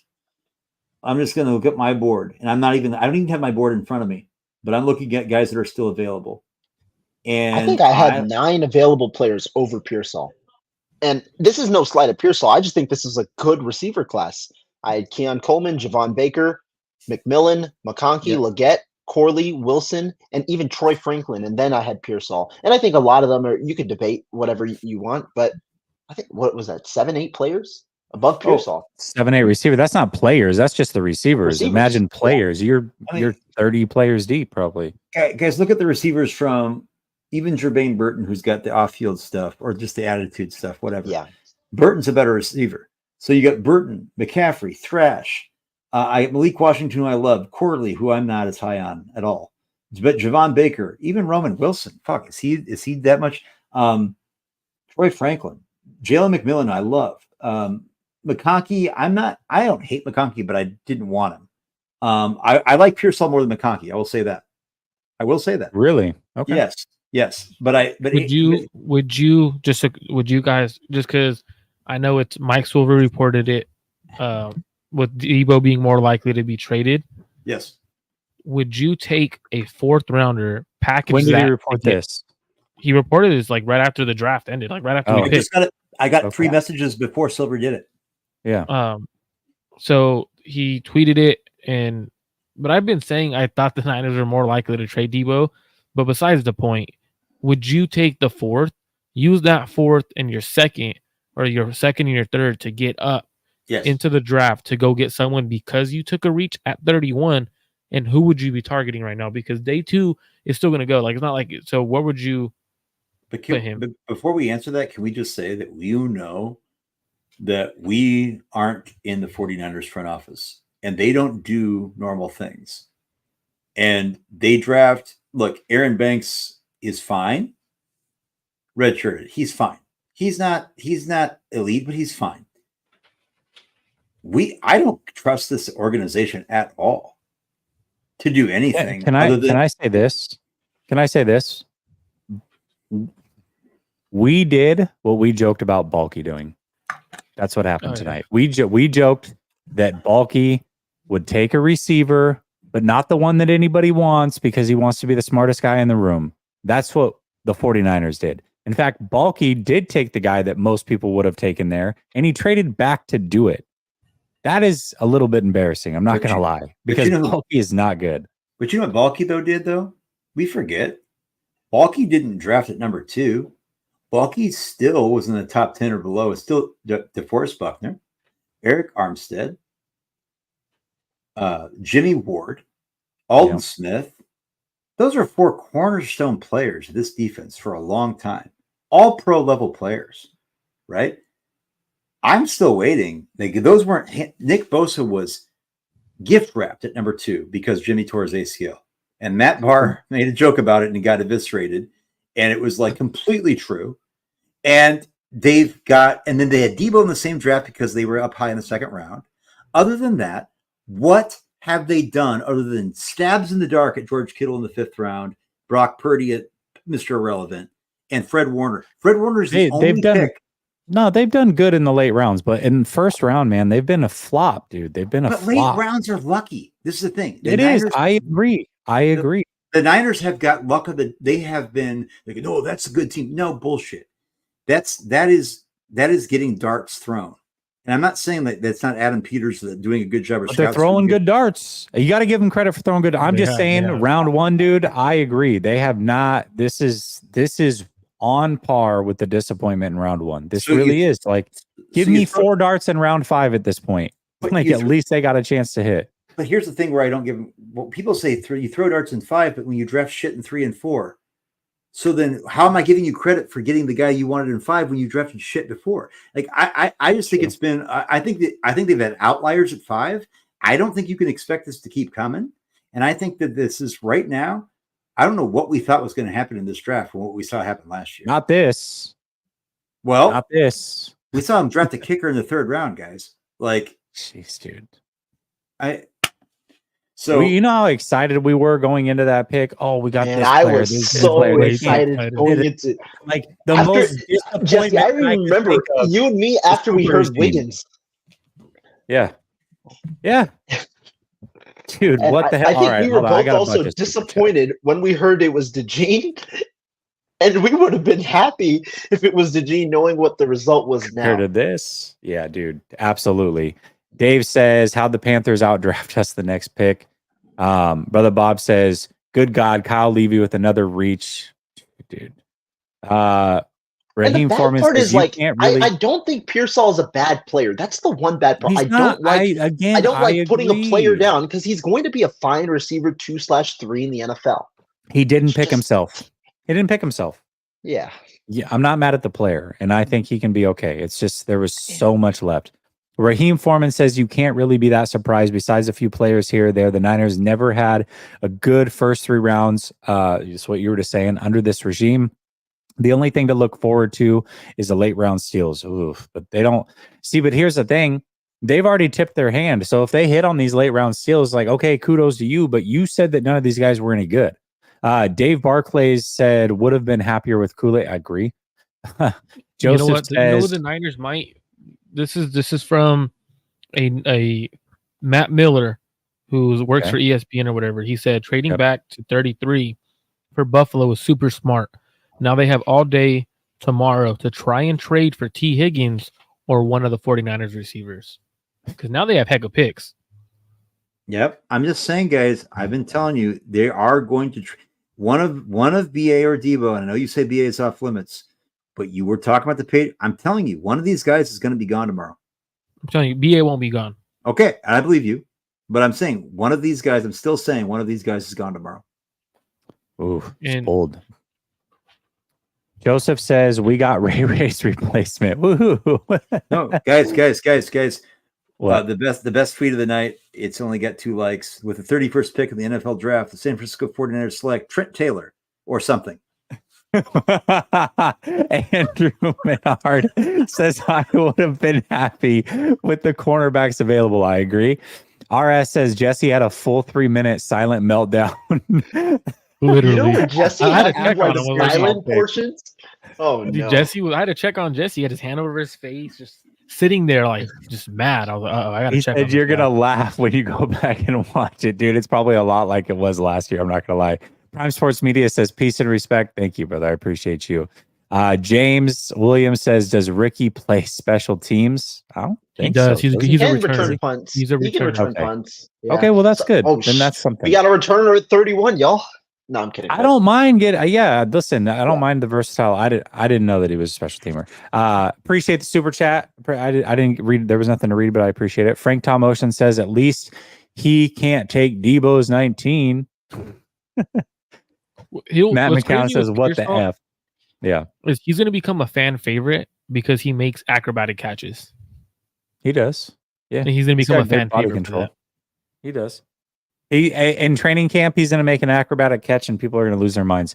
I'm just going to look at my board, and I don't even have my board in front of me, but I'm looking at guys that are still available. And I think I had 9 available players over Pearsall. And this is no slight at Pearsall. I just think this is a good receiver class. I had Keon Coleman, Javon Baker, McMillan, McConkey, Leggett, Corley, Wilson, and even Troy Franklin. And then I had Pearsall. And I think a lot of them you could debate whatever you want, but I think, what was that, 7, 8 players above Pearsall? 7, 8 receiver. That's not players. That's just the receivers. Imagine players. Yeah. You're 30 players deep, probably. Guys, look at the receivers from even Jermaine Burton, who's got the off-field stuff or just the attitude stuff, whatever. Yeah. Burton's a better receiver. So you got Burton, McCaffrey, Thrash, Malik Washington, who I love, Corley, who I'm not as high on at all. But Javon Baker, even Roman Wilson. Fuck, is he that much? Troy Franklin, Jalen McMillan, I love. McConkey, I don't hate McConkey, but I didn't want him. I like Pearsall more than McConkey. I will say that. Really? Okay. Yes. Would you guys, just because I know it's Mike Silver reported it, with Debo being more likely to be traded. Yes. Would you take a 4th rounder package? When did he report this? He reported this like right after the draft ended, like right after we picked. I got 3 messages before Silver did it. Yeah. So he tweeted it, but I've been saying I thought the Niners were more likely to trade Debo. But besides the point, would you take the 4th, use that 4th and your second and your 3rd to get up into the draft to go get someone because you took a reach at 31? And who would you be targeting right now? Because day 2 is still going to go. Like, it's not like, so what would you put him? But before we answer that, can we just say that that we aren't in the 49ers front office and they don't do normal things. And they draft, look, Aaron Banks is fine. Redshirted, he's fine. He's not elite, but he's fine. I don't trust this organization at all to do anything. Can I say this? We did what we joked about Balky doing. That's what happened tonight. We joked that Balky would take a receiver, but not the one that anybody wants because he wants to be the smartest guy in the room. That's what the 49ers did. In fact, Balky did take the guy that most people would have taken there, and he traded back to do it. That is a little bit embarrassing. I'm not going to lie, because Balky is not good. But you know what Balky did though? We forget. Balky didn't draft at number 2. Balky still was in the top 10 or below. It's still DeForest Buckner, Eric Armstead, Jimmy Ward, Alden Smith. Those are 4 cornerstone players of this defense for a long time. All pro level players, right? I'm still waiting. Those weren't. Nick Bosa was gift wrapped at number 2 because Jimmy tore his ACL. And Matt Barr made a joke about it and he got eviscerated. And it was like completely true. And then they had Debo in the same draft because they were up high in the 2nd round. Other than that, what have they done other than stabs in the dark at George Kittle in the 5th round, Brock Purdy at Mr. Irrelevant, and Fred Warner? Fred Warner's the only pick. No, they've done good in the late rounds, but in the 1st round, man, they've been a flop, dude. They've been a flop. Late rounds are lucky. This is the thing. I agree. The Niners have got luck of they have been like, no, that's a good team. No, bullshit. That is getting darts thrown. And I'm not saying that that's not Adam Peters doing a good job. But they're throwing good darts. You got to give them credit for throwing good. I'm just saying, round 1, dude, I agree. They have not. This is on par with the disappointment in round 1. This really is. Like, give me 4 darts in round 5 at this point. Like, at least they got a chance to hit. But here's the thing where I don't give them. Well, people say you throw darts in 5, but when you draft shit in 3 and 4. So then how am I giving you credit for getting the guy you wanted in 5 when you drafted shit before? Like, I just think it's been, I think they've had outliers at 5. I don't think you can expect this to keep coming. And I think that this is right now, I don't know what we thought was going to happen in this draft from what we saw happen last year. Not this. Well, not this. We saw him draft a kicker in the 3rd round, guys. Like, jeez, dude. So you know how excited we were going into that pick. Oh, we got Man, this I player. was this so player. They excited can't- going into like the after most disappointment. Jesse. I I could remember think of. you and me after we super heard regime. Wiggins. Yeah. Dude, And what the hell? I think All right, we were hold on. I both got a also bunch of super chats. disappointed when we heard it was DeGene. And we would have been happy if it was DeGene knowing what the result was Compared now. to this. Yeah, dude. Absolutely. Dave says, how'd the Panthers outdraft us the next pick? Brother Bob says, good God, Kyle Levy with another reach. Dude. And Raheem the bad Foreman part says, is you like can't really. I don't think Pearsall is a bad player. That's the one bad part. He's I not. don't like I don't like putting a player agree. down because he's going to be a fine receiver 2/3 in the NFL. He didn't It's pick just- himself. He didn't pick himself. Yeah. Yeah, I'm not mad at the player, and I think he can be okay. It's just there was so much left. Raheem Foreman says you can't really be that surprised. Besides a few players here or there, the Niners never had a good first 3 rounds. Just what you were just saying under this regime. The only thing to look forward to is the late round steals. Oof, but they don't see. But here's the thing: they've already tipped their hand. So if they hit on these late round steals, like okay, kudos to you. But you said that none of these guys were any good. Dave Barclays said would have been happier with Kool-Aid. I agree. Joseph says the Niners might. This is from a Matt Miller who works for ESPN or whatever. He said trading back to 33 for Buffalo is super smart. Now they have all day tomorrow to try and trade for T. Higgins or one of the 49ers receivers because now they have heck of picks. Yep, I'm just saying, guys. I've been telling you they are going to one of BA or Debo. And I know you say BA is off limits, but you were talking about the pay. I'm telling you, one of these guys is going to be gone tomorrow. I'm telling you, BA won't be gone. Okay, I believe you, but I'm saying one of these guys. I'm still saying one of these guys is gone tomorrow. Ooh, it's bold. Joseph says we got Ray Ray's replacement. Woohoo! No, guys. What? The best tweet of the night. It's only got 2 likes. With the 31st pick of the NFL draft, the San Francisco 49ers select Trent Taylor or something. Andrew Menard says I would have been happy with the cornerbacks available. I agree. RS says Jesse had a full 3-minute silent meltdown. Literally, You know when Jesse I had had to check like on him. silent portions? Oh Dude, no. Jesse I had to check on Jesse. He had his hand over his face, just sitting there like just mad. I was like, I gotta check. He said you're gonna laugh when you go back and watch it, dude. It's probably a lot like it was last year. I'm not gonna lie. Prime Sports Media says peace and respect. Thank you, brother. I appreciate you. James Williams says, does Ricky play special teams? I don't think he does. so. He's a return returner. punts. He's a He can returner. return Okay. punts. Yeah. Okay, well that's good. Oh, then that's something. We got a returner at 31, y'all. No, I'm kidding. I don't mind listen, I don't mind the versatile. I didn't know that he was a special teamer. Appreciate the super chat. I didn't read, there was nothing to read, but I appreciate it. Frank Tom Ocean says at least he can't take Debo's 19. Matt McCown says what the F. Yeah. He's gonna become a fan favorite because he makes acrobatic catches. He does. Yeah. And he's gonna become a fan body favorite control. for that. He does. In training camp, he's going to make an acrobatic catch, and people are going to lose their minds.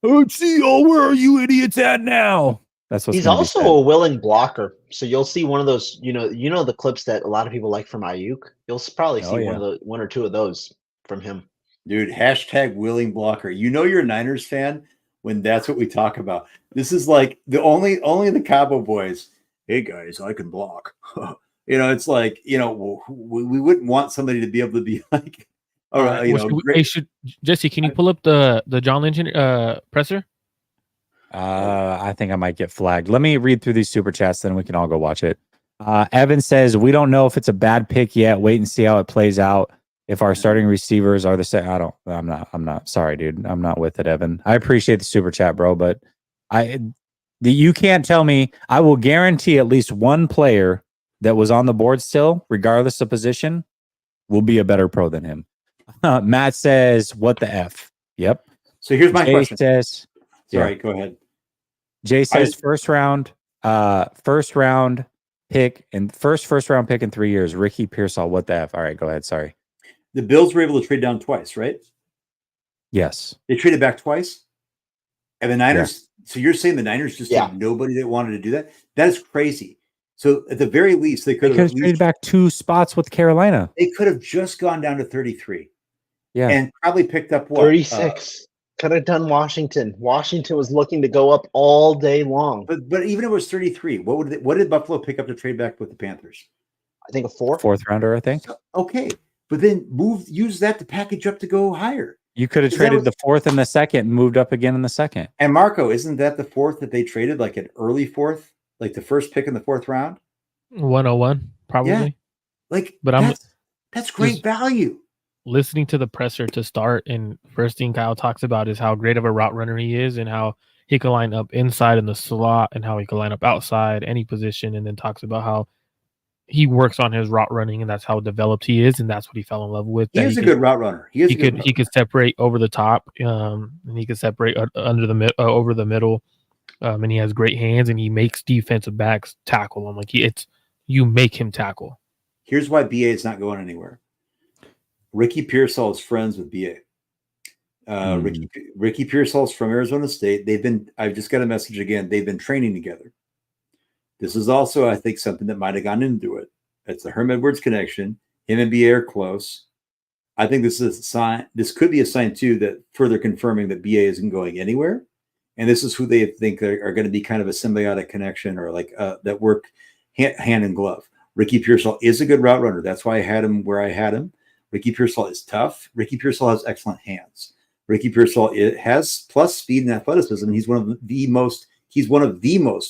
Oh, gee, where are you idiots at now? That's what's. He's also a willing blocker, so you'll see one of those. You know the clips that a lot of people like from Ayuk. You'll probably see one or two of those from him. Dude, hashtag willing blocker. You know you're a Niners fan when that's what we talk about. This is like the only the Cabo boys. Hey guys, I can block. It's like we wouldn't want somebody to be able to be like. Jesse, can you pull up the John Lynch presser? I think I might get flagged. Let me read through these super chats, then we can all go watch it. Evan says we don't know if it's a bad pick yet. Wait and see how it plays out. If our starting receivers are the same, I'm not. Sorry, dude. I'm not with it, Evan. I appreciate the super chat, bro, but you can't tell me. I will guarantee at least one player that was on the board still, regardless of position, will be a better pro than him. Matt says, what the F? Yep. So here's my question. Says, Sorry, go ahead. Jay says first round pick in 3 years. Ricky Pearsall, what the F? All right, go ahead. Sorry. The Bills were able to trade down twice, right? Yes. They traded back twice. And the Niners, so you're saying the Niners just had nobody that wanted to do that? That is crazy. So at the very least, they could have traded back 2 spots with Carolina. They could have just gone down to 33. Yeah. And probably picked up what? 36. Could have done Washington. Washington was looking to go up all day long. But even if it was 33, what did Buffalo pick up to trade back with the Panthers? I think a 4. Fourth rounder, I think. So, okay. But then use that to package up to go higher. You could have traded the fourth and the second and moved up again in the second. And Marco, isn't that the fourth that they traded, like an early fourth, like the first pick in the fourth round? 101, probably. Yeah. Like, but that's great value. Listening to the presser to start, and first thing Kyle talks about is how great of a route runner he is and how he can line up inside in the slot and how he can line up outside any position, and then talks about how he works on his route running and that's how developed he is, and that's what he fell in love with. He is a good route runner. He could separate over the top, and he could separate under the over the middle, and he has great hands, and he makes defensive backs tackle him. Like you make him tackle. Here's why BA is not going anywhere. Ricky Pearsall is friends with BA. Ricky Pearsall is from Arizona State. I've just got a message again. They've been training together. This is also, I think, something that might have gone into it. It's the Herm Edwards connection. Him and BA are close. I think this is a sign. This could be a sign too that further confirming that BA isn't going anywhere. And this is who they think are going to be kind of a symbiotic connection, or like that work hand in glove. Ricky Pearsall is a good route runner. That's why I had him where I had him. Ricky Pearsall is tough. Ricky Pearsall has excellent hands. Ricky Pearsall has plus speed and athleticism. He's one of the most,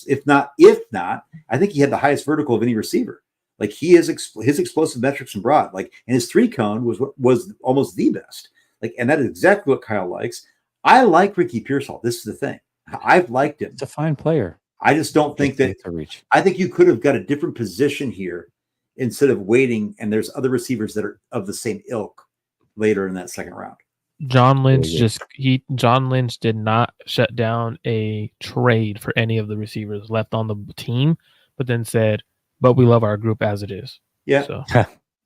if not, I think he had the highest vertical of any receiver. Like his explosive metrics and broad, and his 3-cone was almost the best. And that is exactly what Kyle likes. I like Ricky Pearsall. This is the thing. I've liked him. It's a fine player. I just don't think that I think you could have got a different position here instead of waiting. And there's other receivers that are of the same ilk later in that second round. John Lynch did not shut down a trade for any of the receivers left on the team, but then said, but we love our group as it is. Yeah. So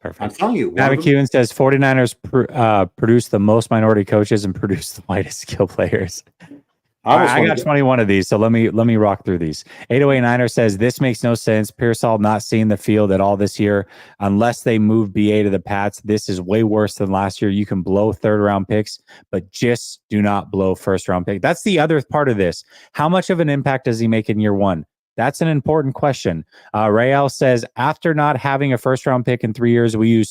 perfect. I'm telling you. Matt McEwen says 49ers produce the most minority coaches and produce the whitest skill players. I got 21 of these, so let me rock through these. 808 says this makes no sense. Pearsall not seeing the field at all this year unless they move BA to the Pats. This is way worse than last year. You can blow third-round picks, but just do not blow first-round pick. That's the other part of this. How much of an impact does he make in year one? That's an important question. Rael says after not having a first-round pick in 3 years, we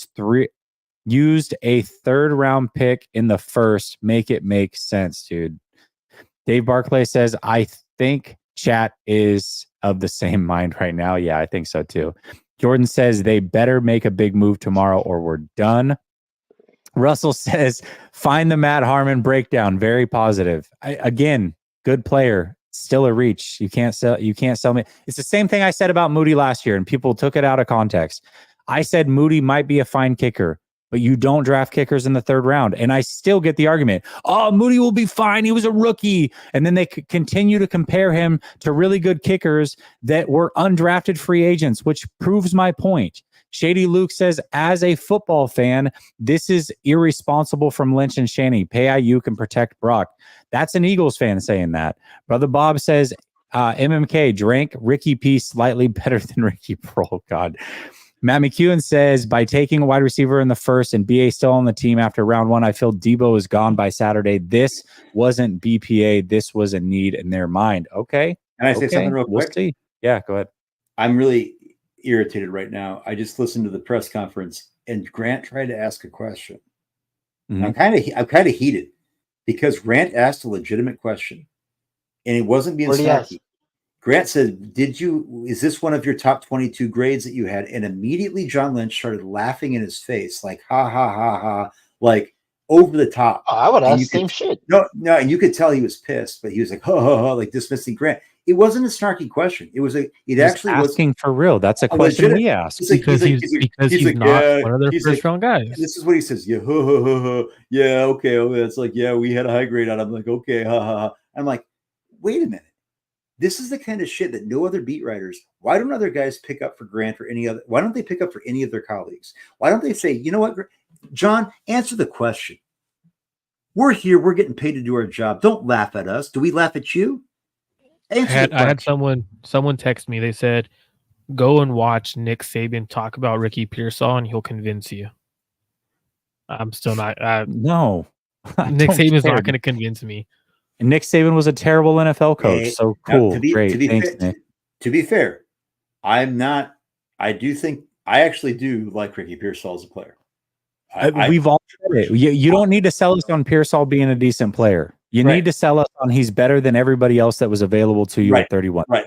used a third-round pick in the first. Make it make sense, dude. Dave Barclay says, I think chat is of the same mind right now. Yeah, I think so too. Jordan says they better make a big move tomorrow or we're done. Russell says, find the Matt Harmon breakdown. Very positive. Again, good player. Still a reach. You can't sell me. It's the same thing I said about Moody last year, and people took it out of context. I said Moody might be a fine kicker, but you don't draft kickers in the third round. And I still get the argument. Oh, Moody will be fine. He was a rookie. And then they continue to compare him to really good kickers that were undrafted free agents, which proves my point. Shady Luke says, as a football fan, this is irresponsible from Lynch and Shanny. Pay Ayuk and protect Brock. That's an Eagles fan saying that. Brother Bob says, MMK drank Ricky P slightly better than Ricky Pearl. God. Matt McEwen says, by taking a wide receiver in the first and BA still on the team after round one, I feel Debo is gone by Saturday. This wasn't BPA. This was a need in their mind. Okay. Can I say something real quick? We'll see. Yeah, go ahead. I'm really irritated right now. I just listened to the press conference and Grant tried to ask a question. Mm-hmm. I'm kind of heated because Grant asked a legitimate question and it wasn't being snarky. Grant said, is this one of your top 22 grades that you had? And immediately John Lynch started laughing in his face, like, ha, ha, ha, ha, like over the top. Oh, I would ask the same shit. No, and you could tell he was pissed, but he was like, ho, ho, ho, like dismissing Grant. It wasn't a snarky question. It was asking for real. That's a question we asked. Because he's not one of their first round guys. This is what he says. Yeah, ho, ho, ho, ho. Yeah, okay. It's like, yeah, we had a high grade on. I'm like, okay, ha, ha, ha. I'm like, wait a minute. This is the kind of shit that no other beat writers, why don't other guys pick up for Grant or any other, why don't they pick up for any of their colleagues? Why don't they say, you know what, John, answer the question. We're here. We're getting paid to do our job. Don't laugh at us. Do we laugh at you? I had someone text me. They said, go and watch Nick Saban talk about Ricky Pearsall and he'll convince you. I'm still not. No. Nick Saban's not going to convince me. And Nick Saban was a terrible NFL coach. Hey, so cool. Great. Thanks, Nick. To be fair, I actually do like Ricky Pearsall as a player. We've all said it. You don't need to sell us on Pearsall being a decent player. You need to sell us on he's better than everybody else that was available to you at 31. Right.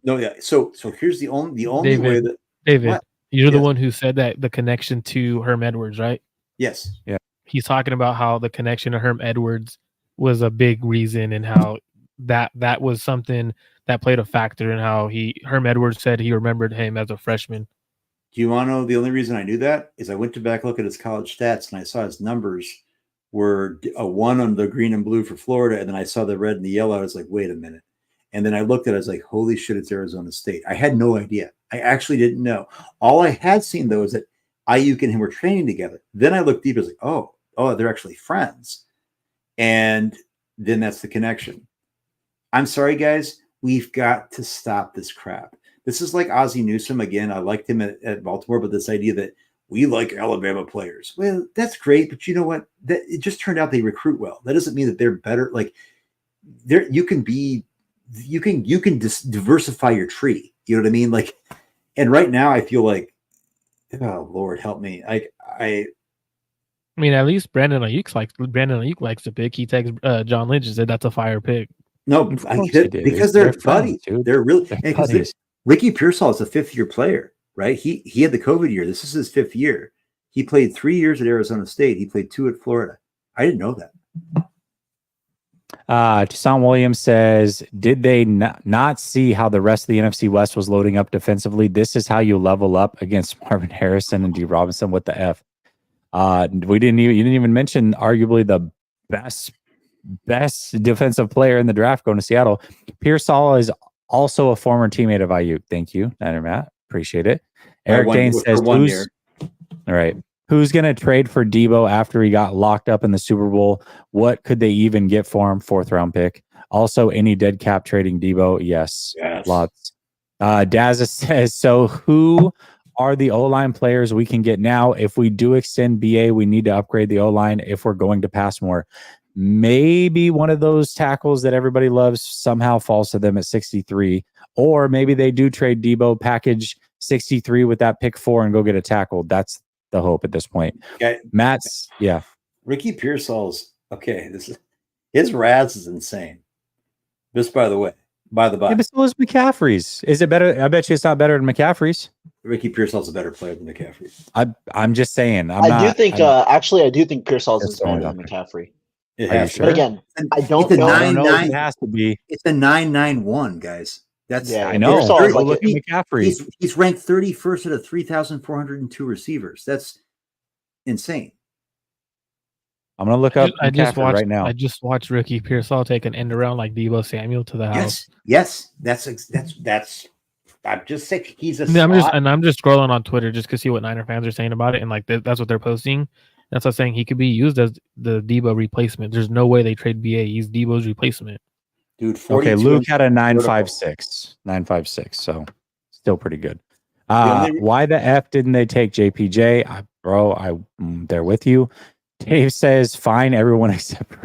No, yeah. So here's the only way that David, you're the one who said that the connection to Herm Edwards, right? Yes. Yeah. He's talking about how the connection to Herm Edwards was a big reason, and how that was something that played a factor in how Herm Edwards said he remembered him as a freshman. Do you want to know the only reason I knew that is I went to back look at his college stats and I saw his numbers were a 1 on the green and blue for Florida, and then I saw the red and the yellow. I was like, wait a minute. And then I looked at it, I was like, holy shit, it's Arizona State. I had no idea. I actually didn't know. All I had seen, though, is that Ayuk and him were training together. Then I looked deeper. I was like, oh, they're actually friends. And then that's the connection. I'm sorry, guys. We've got to stop this crap. This is like Ozzie Newsome. Again, I liked him at Baltimore, but this idea that we like Alabama players. Well, that's great, but you know what? That it just turned out they recruit well. That doesn't mean that they're better. Like you can diversify your tree. You know what I mean? Like, and right now I feel like, oh Lord, help me. I mean, at least Brandon Ayuk likes the pick. He takes John Lynch and said that's a fire pick. No, because they're buddies, dude. They're really buddies. Ricky Pearsall is a 5th-year player, right? He had the COVID year. This is his 5th year. He played 3 years at Arizona State. He played 2 at Florida. I didn't know that. Toussaint Williams says, did they not see how the rest of the NFC West was loading up defensively? This is how you level up against Marvin Harrison and D. Robinson. What the F? You didn't even mention arguably the best defensive player in the draft going to Seattle. Pearsall is also a former teammate of Ayuk. Thank you, Niner Matt. Appreciate it. Eric Dane says, who's going to trade for Debo after he got locked up in the Super Bowl? What could they even get for him? 4th round pick. Also, any dead cap trading Debo? Yes. Lots. Dazza says, so who are the O-line players we can get now? If we do extend BA, we need to upgrade the O-line if we're going to pass more. Maybe one of those tackles that everybody loves somehow falls to them at 63, or maybe they do trade Debo, package 63 with that pick 4 and go get a tackle. That's the hope at this point. Okay. Ricky Pearsall's his Raz is insane. Just by the way, by. Yeah, but so is McCaffrey's. Is it better? I bet you it's not better than McCaffrey's. Ricky Pearsall's a better player than McCaffrey. I'm just saying. I do think Pearsall's is better than McCaffrey. Sure? But again, I don't know. It has to be. It's a 991, guys. That's I know. Look at McCaffrey. He's ranked 31st out of 3,402 receivers. That's insane. I'm gonna look up McCaffrey right now. I just watched Ricky Pearsall take an end around like Deebo Samuel to the house. Yes. That's. I'm just saying he's a. I'm just scrolling on Twitter just to see what Niner fans are saying about it, and like that's what they're posting. That's what I'm saying. He could be used as the Debo replacement. There's no way they trade BA. He's Debo's replacement. Dude, okay, Luke had a 9.56. 9.56, so still pretty good. Why the F didn't they take JPJ? I'm there with you. Dave says, fire everyone except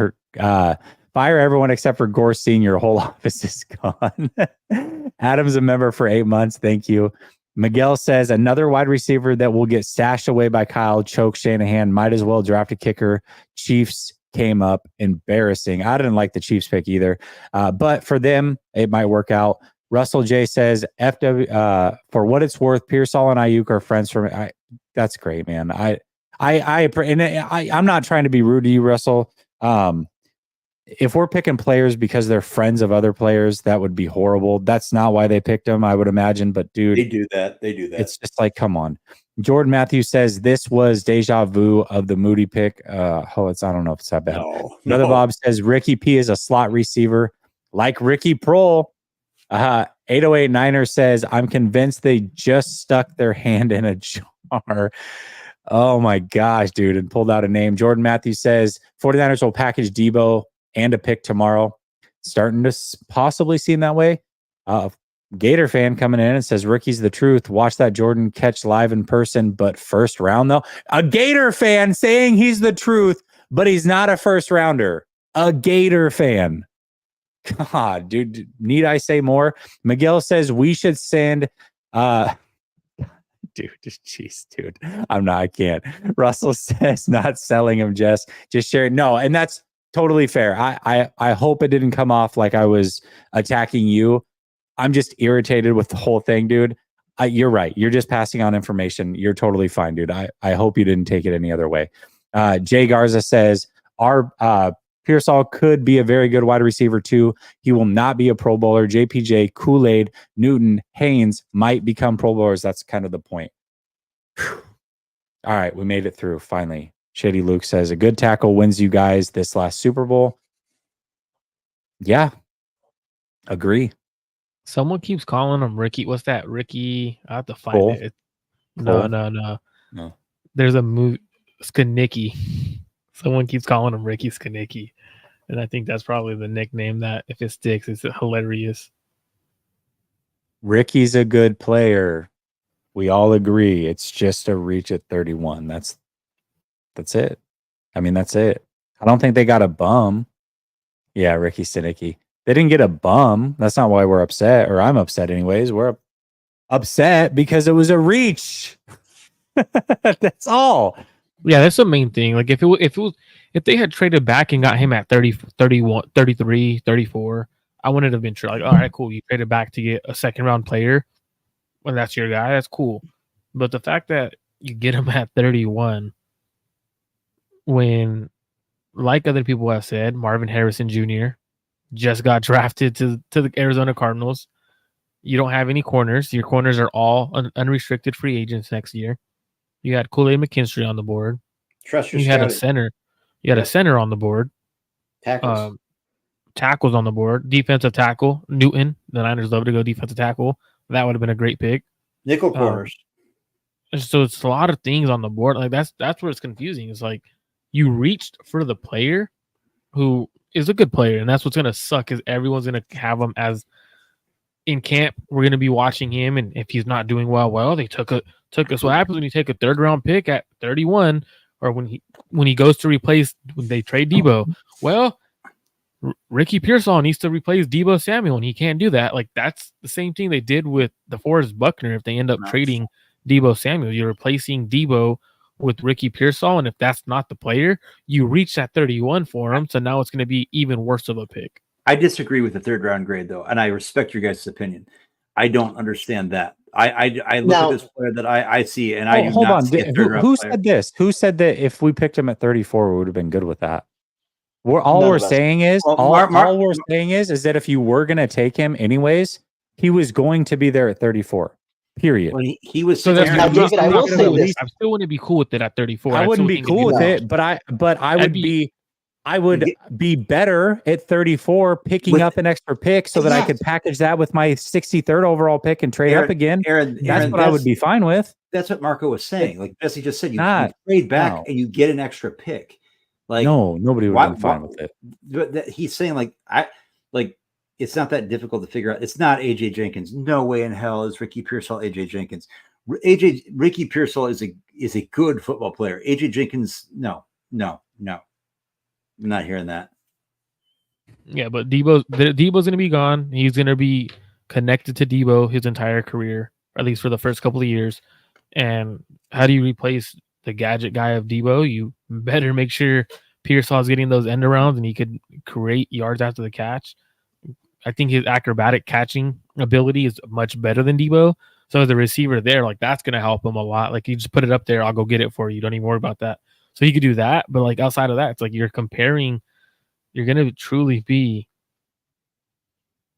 for Gore Sr. Whole office is gone. Adam's a member for 8 months. Thank you. Miguel says, another wide receiver that will get stashed away by Kyle, choke Shanahan, might as well draft a kicker. Chiefs came up. Embarrassing. I didn't like the Chiefs pick either. But for them, it might work out. Russell J says, FW, for what it's worth, Pearsall and Ayuk are friends from that's great, man. I'm not trying to be rude to you, Russell. If we're picking players because they're friends of other players, that would be horrible. That's not why they picked them, I would imagine. But dude, they do that. It's just like, come on. Jordan Matthews says this was deja vu of the Moody pick. I don't know if it's that bad. Another Bob says Ricky P is a slot receiver like Ricky Prohl. 808 Niner says, I'm convinced they just stuck their hand in a jar. Oh my gosh, dude, and pulled out a name. Jordan Matthews says 49ers will package Debo and a pick tomorrow. Starting to possibly seem that way. Gator fan coming in and says Ricky's the truth. Watch that Jordan catch live in person, but first round though. A Gator fan saying he's the truth, but he's not a first rounder. A Gator fan. God, dude, need I say more? Miguel says we should send dude, jeez, dude. I can't. Russell says not selling him, just sharing. No, and that's totally fair. I hope it didn't come off like I was attacking you. I'm just irritated with the whole thing, dude. You're right. You're just passing on information. You're totally fine, dude. I hope you didn't take it any other way. Jay Garza says our Pearsall could be a very good wide receiver too. He will not be a Pro Bowler. JPJ, Kool-Aid, Newton, Haynes might become Pro Bowlers. That's kind of the point. Whew. All right, we made it through finally. Shady Luke says a good tackle wins you guys this last Super Bowl. Yeah, agree. Someone keeps calling him Ricky. What's that? Ricky. I have to find Cole? it. No. There's a movie, Skanicki. Someone keeps calling him Ricky Skanicki. And I think that's probably the nickname that, if it sticks, it's hilarious. Ricky's a good player. We all agree. It's just a reach at 31. That's it. I mean, that's it. I don't think they got a bum. Yeah, Ricky Skanicki. They didn't get a bum. That's not why we're upset, or I'm upset anyways. We're upset because it was a reach. That's all. Yeah, that's the main thing. Like if they had traded back and got him at 30, 31, 33, 34, I wouldn't have been sure. Like, all right, cool. You traded back to get a second round player. When that's your guy, that's cool. But the fact that you get him at 31 when, like other people have said, Marvin Harrison Jr. just got drafted to the Arizona Cardinals. You don't have any corners. Your corners are all unrestricted free agents next year. You had Kool-Aid McKinstry on the board. Trust your You had a center. You had a center on the board. tackles. Tackles on the board. Defensive tackle, Newton. The Niners love to go defensive tackle. That would have been a great pick. Nickel corners. So it's a lot of things on the board. Like that's where it's confusing. It's like you reached for the player who is a good player, and that's what's gonna suck is everyone's gonna have him as in camp. We're gonna be watching him, and if he's not doing well, they took us. What happens when you take a third round pick at 31, or when he goes to replace when they trade Debo? Well, Ricky Pearsall needs to replace Debo Samuel, and he can't do that. Like that's the same thing they did with DeForest Buckner. If they end up trading Debo Samuel, you're replacing Debo with Ricky Pearsall, and if that's not the player, you reach that 31 for him. So now it's going to be even worse of a pick. I disagree with the third round grade though, and I respect your guys' opinion. I don't understand that. I look at this player that I see, and I do hold not on. see a third round Who player. said this? Who said that if we picked him at 34, we would have been good with that? All we're saying is that if you were going to take him anyways, he was going to be there at 34. Period. When he was So that's Now, David, I will say this. I still wouldn't be cool with it at 34. I wouldn't be cool with it, but I would be better at 34 picking up an extra pick so that I could package that with my 63rd overall pick and trade up again. Aaron, that's what I would be fine with. That's what Marco was saying. Like Bessie just said, you trade back and you get an extra pick. Like nobody would have been fine with it. He's saying it's not that difficult to figure out. It's not AJ Jenkins. No way in hell is Ricky Pearsall AJ Jenkins. Ricky Pearsall is a good football player. AJ Jenkins, no. I'm not hearing that. Yeah, but Debo's going to be gone. He's going to be connected to Debo his entire career, at least for the first couple of years. And how do you replace the gadget guy of Debo? You better make sure Pearsall's getting those end arounds and he could create yards after the catch. I think his acrobatic catching ability is much better than Debo. So as a receiver there, like that's going to help him a lot. Like you just put it up there, I'll go get it for you. Don't even worry about that. So he could do that. But like outside of that, it's like you're comparing, you're going to truly be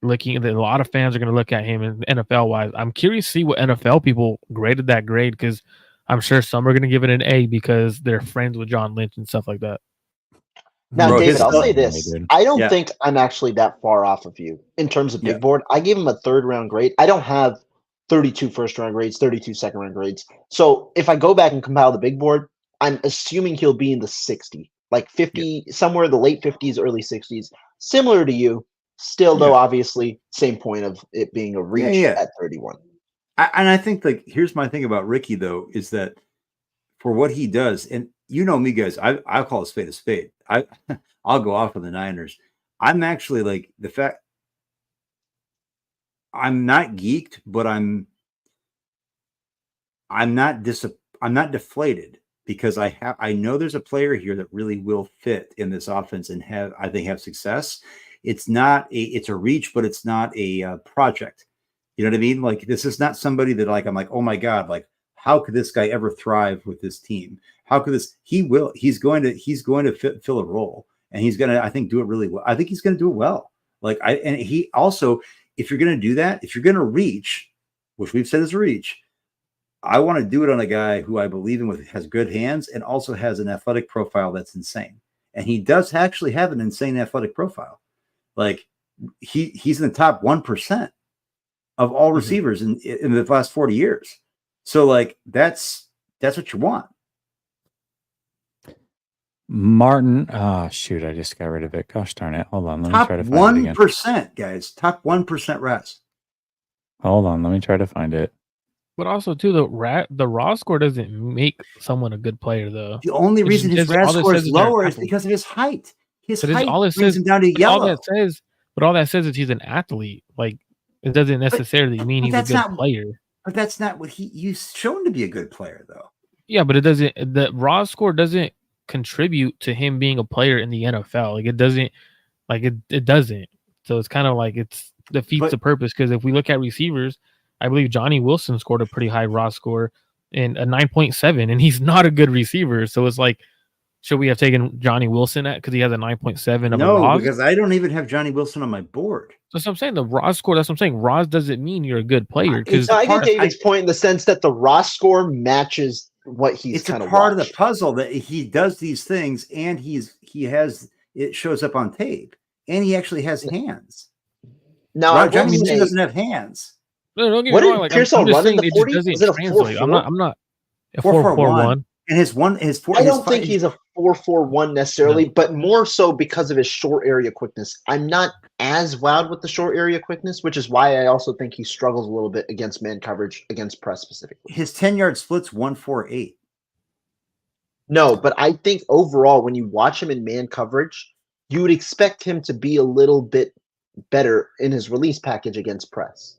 looking at a lot of fans are going to look at him in NFL wise. I'm curious to see what NFL people graded that grade because I'm sure some are going to give it an A because they're friends with John Lynch and stuff like that. Now, David, I'll say this. I don't think I'm actually that far off of you in terms of big board. I gave him a third round grade. I don't have 32 first round grades, 32 second round grades. So if I go back and compile the big board, I'm assuming he'll be in the 60, like 50, somewhere in the late 50s, early 60s. Similar to you, Still, though, obviously, same point of it being a reach at 31. And I think, like, here's my thing about Ricky, though, is that for what he does, and you know me, guys, I'll call a spade a spade. I'll go off on the Niners. I'm actually like the fact I'm not geeked, but I'm not deflated because I know there's a player here that really will fit in this offense and have success. It's a reach, but it's not a project. You know what I mean? Like, this is not somebody that, like, I'm like, oh my God, like, how could this guy ever thrive with this team? How could this? He's going to fill a role, and he's going to, I think, do it really well. I think he's going to do it well. Like, and he also, if you're going to do that, if you're going to reach, which we've said is reach, I want to do it on a guy who I believe in has good hands and also has an athletic profile that's insane. And he does actually have an insane athletic profile. Like, he's in the top 1% of all receivers in the last 40 years. So, like, that's what you want. Martin, shoot, I just got rid of it. Gosh darn it. Hold on. Let me try to find it again. 1%, guys. Top 1% rest. Hold on. Let me try to find it. But also, too, the raw score doesn't make someone a good player, though. The only reason his raw score is lower is because of his height. His height brings him down to yellow. All that says is he's an athlete. Like, it doesn't necessarily mean he's a good player. But that's not what you shown to be a good player, though. Yeah, but it doesn't. The raw score doesn't contribute to him being a player in the NFL. Like, it doesn't. Like, it doesn't. So it's kind of like it defeats the purpose. Because if we look at receivers, I believe Johnny Wilson scored a pretty high raw score and a 9.7, and he's not a good receiver. So it's like, should we have taken Johnny Wilson because he has a 9.7 of a raw? No, because I don't even have Johnny Wilson on my board. That's what I'm saying. The raw score, that's what I'm saying. Raw doesn't mean you're a good player. Because I get David's point in the sense that the raw score matches what he's kind of part of the puzzle that he does these things, and it shows up on tape, and he actually has hands. Now, Johnny Wilson doesn't have hands. No, don't get me wrong. Like, Pearsall running the 40? Doesn't Is it a translate. 4-4? I'm not a 4-4-1. And his 4. I don't think he's a 4-4-1 necessarily, but more so because of his short area quickness. I'm not as wowed with the short area quickness, which is why I also think he struggles a little bit against man coverage, against press specifically. His 10-yard split's 1-4-8. No, but I think overall, when you watch him in man coverage, you would expect him to be a little bit better in his release package against press.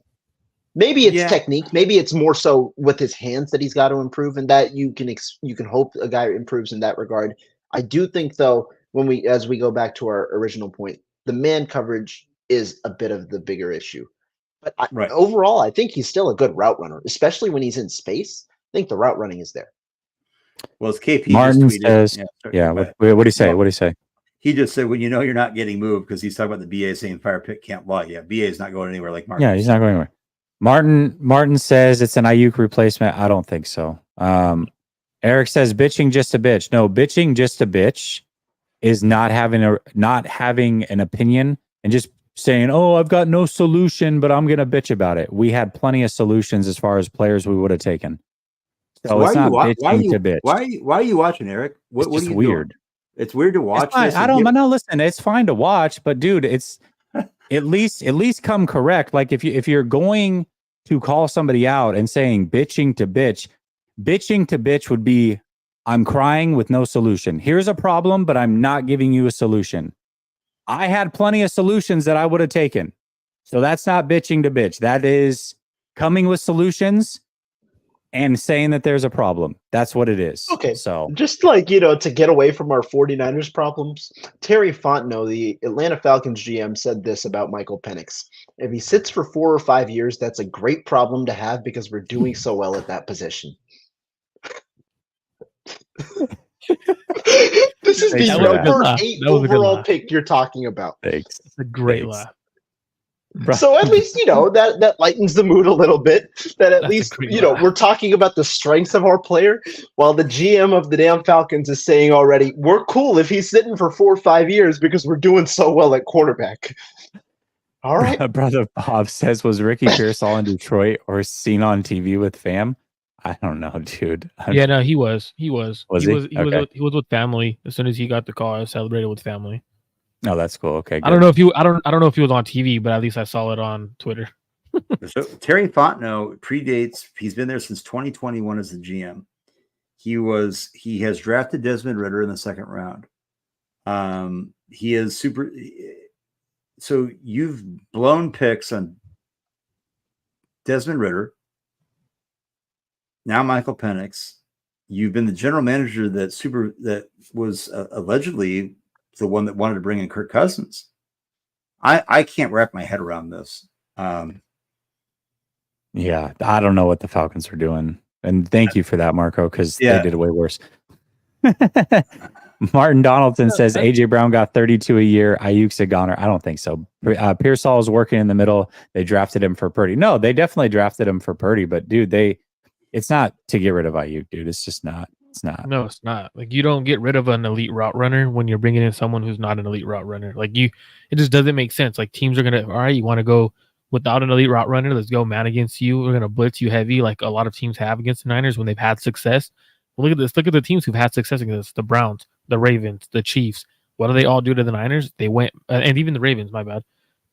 Maybe it's technique. Maybe it's more so with his hands that he's got to improve, and that you can hope a guy improves in that regard. I do think, though, as we go back to our original point, the man coverage is a bit of the bigger issue. But overall, I think he's still a good route runner, especially when he's in space. I think the route running is there. Well, as KP Martin just tweeted, says, what did he say? What did he say? He just said, when you're not getting moved, because he's talking about the BA saying fire pit can't lie. Yeah, BA is not going anywhere like Martin. Yeah, he's not going anywhere. Martin says it's an Ayuk replacement. I don't think so. Eric says bitching just a bitch. No, bitching just a bitch is not having an opinion and just saying, "Oh, I've got no solution, but I'm gonna bitch about it." We had plenty of solutions as far as players we would have taken. So it's not bitching to bitch. Why are you watching, Eric? What are you weird? Doing? It's weird to watch. This. No, listen, it's fine to watch, but dude, it's at least come correct. Like if you're going to call somebody out and saying bitching to bitch would be, I'm crying with no solution. Here's a problem, but I'm not giving you a solution. I had plenty of solutions that I would have taken. So that's not bitching to bitch. That is coming with solutions and saying that there's a problem. That's what it is. Okay. So just like, to get away from our 49ers problems, Terry Fontenot, the Atlanta Falcons GM, said this about Michael Penix. If he sits for 4 or 5 years, that's a great problem to have because we're doing so well at that position. This is the number 8 overall pick you're talking about. Thanks. It's a great laugh. So at least, that lightens the mood a little bit. That at least, we're talking about the strengths of our player, while the GM of the damn Falcons is saying already, we're cool if he's sitting for 4 or 5 years because we're doing so well at quarterback. All right. Brother Bob says, was Ricky Pearsall in Detroit or seen on TV with fam? I don't know, dude. Yeah, no, he was. He was with family. As soon as he got the call, I celebrated with family. Oh, that's cool. Okay, I don't know if I don't know if he was on TV, but at least I saw it on Twitter. So Terry Fontenot predates. He's been there since 2021 as the GM. He has drafted Desmond Ritter in the second round. He is super. So you've blown picks on Desmond Ritter. Now Michael Penix. You've been the general manager that was allegedly the one that wanted to bring in Kirk Cousins. I can't wrap my head around this. Yeah, I don't know what the Falcons are doing. And thank you for that, Marco, because they did it way worse. Martin Donaldson says AJ Brown got 32 a year. Ayuk's a goner. I don't think so. Pearsall is working in the middle. They drafted him for Purdy. No, they definitely drafted him for Purdy. But dude, it's not to get rid of Ayuk, dude. It's just not. It's not. No, it's not. Like, you don't get rid of an elite route runner when you're bringing in someone who's not an elite route runner. Like, it just doesn't make sense. Like, teams are gonna, all right, you want to go without an elite route runner? Let's go man against you. We're gonna blitz you heavy, like a lot of teams have against the Niners when they've had success. Well, look at this. Look at the teams who've had success against us: the Browns, the Ravens, the Chiefs. What do they all do to the Niners? They went, and even the Ravens. My bad.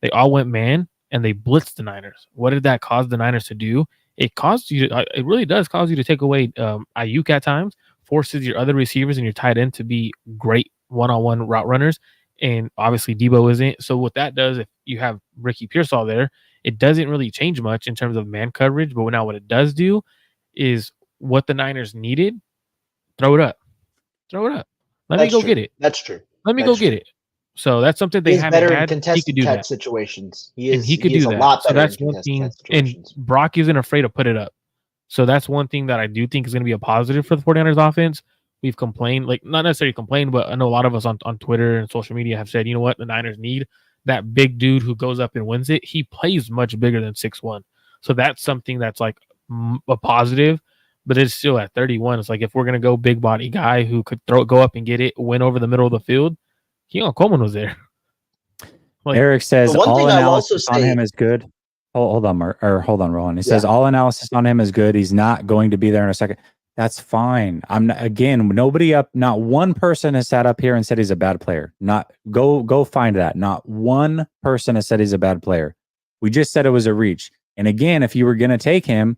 They all went man and they blitzed the Niners. What did that cause the Niners to do? It caused you. It really does cause you to take away Ayuk at times. Forces your other receivers and your tight end to be great one-on-one route runners, and obviously Debo isn't. So what that does, if you have Ricky Pearsall there, it doesn't really change much in terms of man coverage. But now what it does do is what the Niners needed. Throw it up. Let me go get it. That's true. Let me go get it. So that's something they haven't better had. in contested He could do catch that. situations. He could do that. A lot so better that's in one thing. catch And situations. Brock isn't afraid to put it up. So that's one thing that I do think is going to be a positive for the 49ers offense. We've complained, like, not necessarily complained, but I know a lot of us on Twitter and social media have said, you know what, the Niners need that big dude who goes up and wins it. He plays much bigger than 6'1". So that's something that's like a positive, but it's still at 31. It's like, if we're going to go big body guy who could go up and get it, win over the middle of the field, Keon Coleman was there. Like, Eric says all analysis on him is good. Hold on, Roland. He says all analysis on him is good. He's not going to be there in a second. That's fine. Not one person has sat up here and said he's a bad player. Go find that. Not one person has said he's a bad player. We just said it was a reach. And again, if you were going to take him,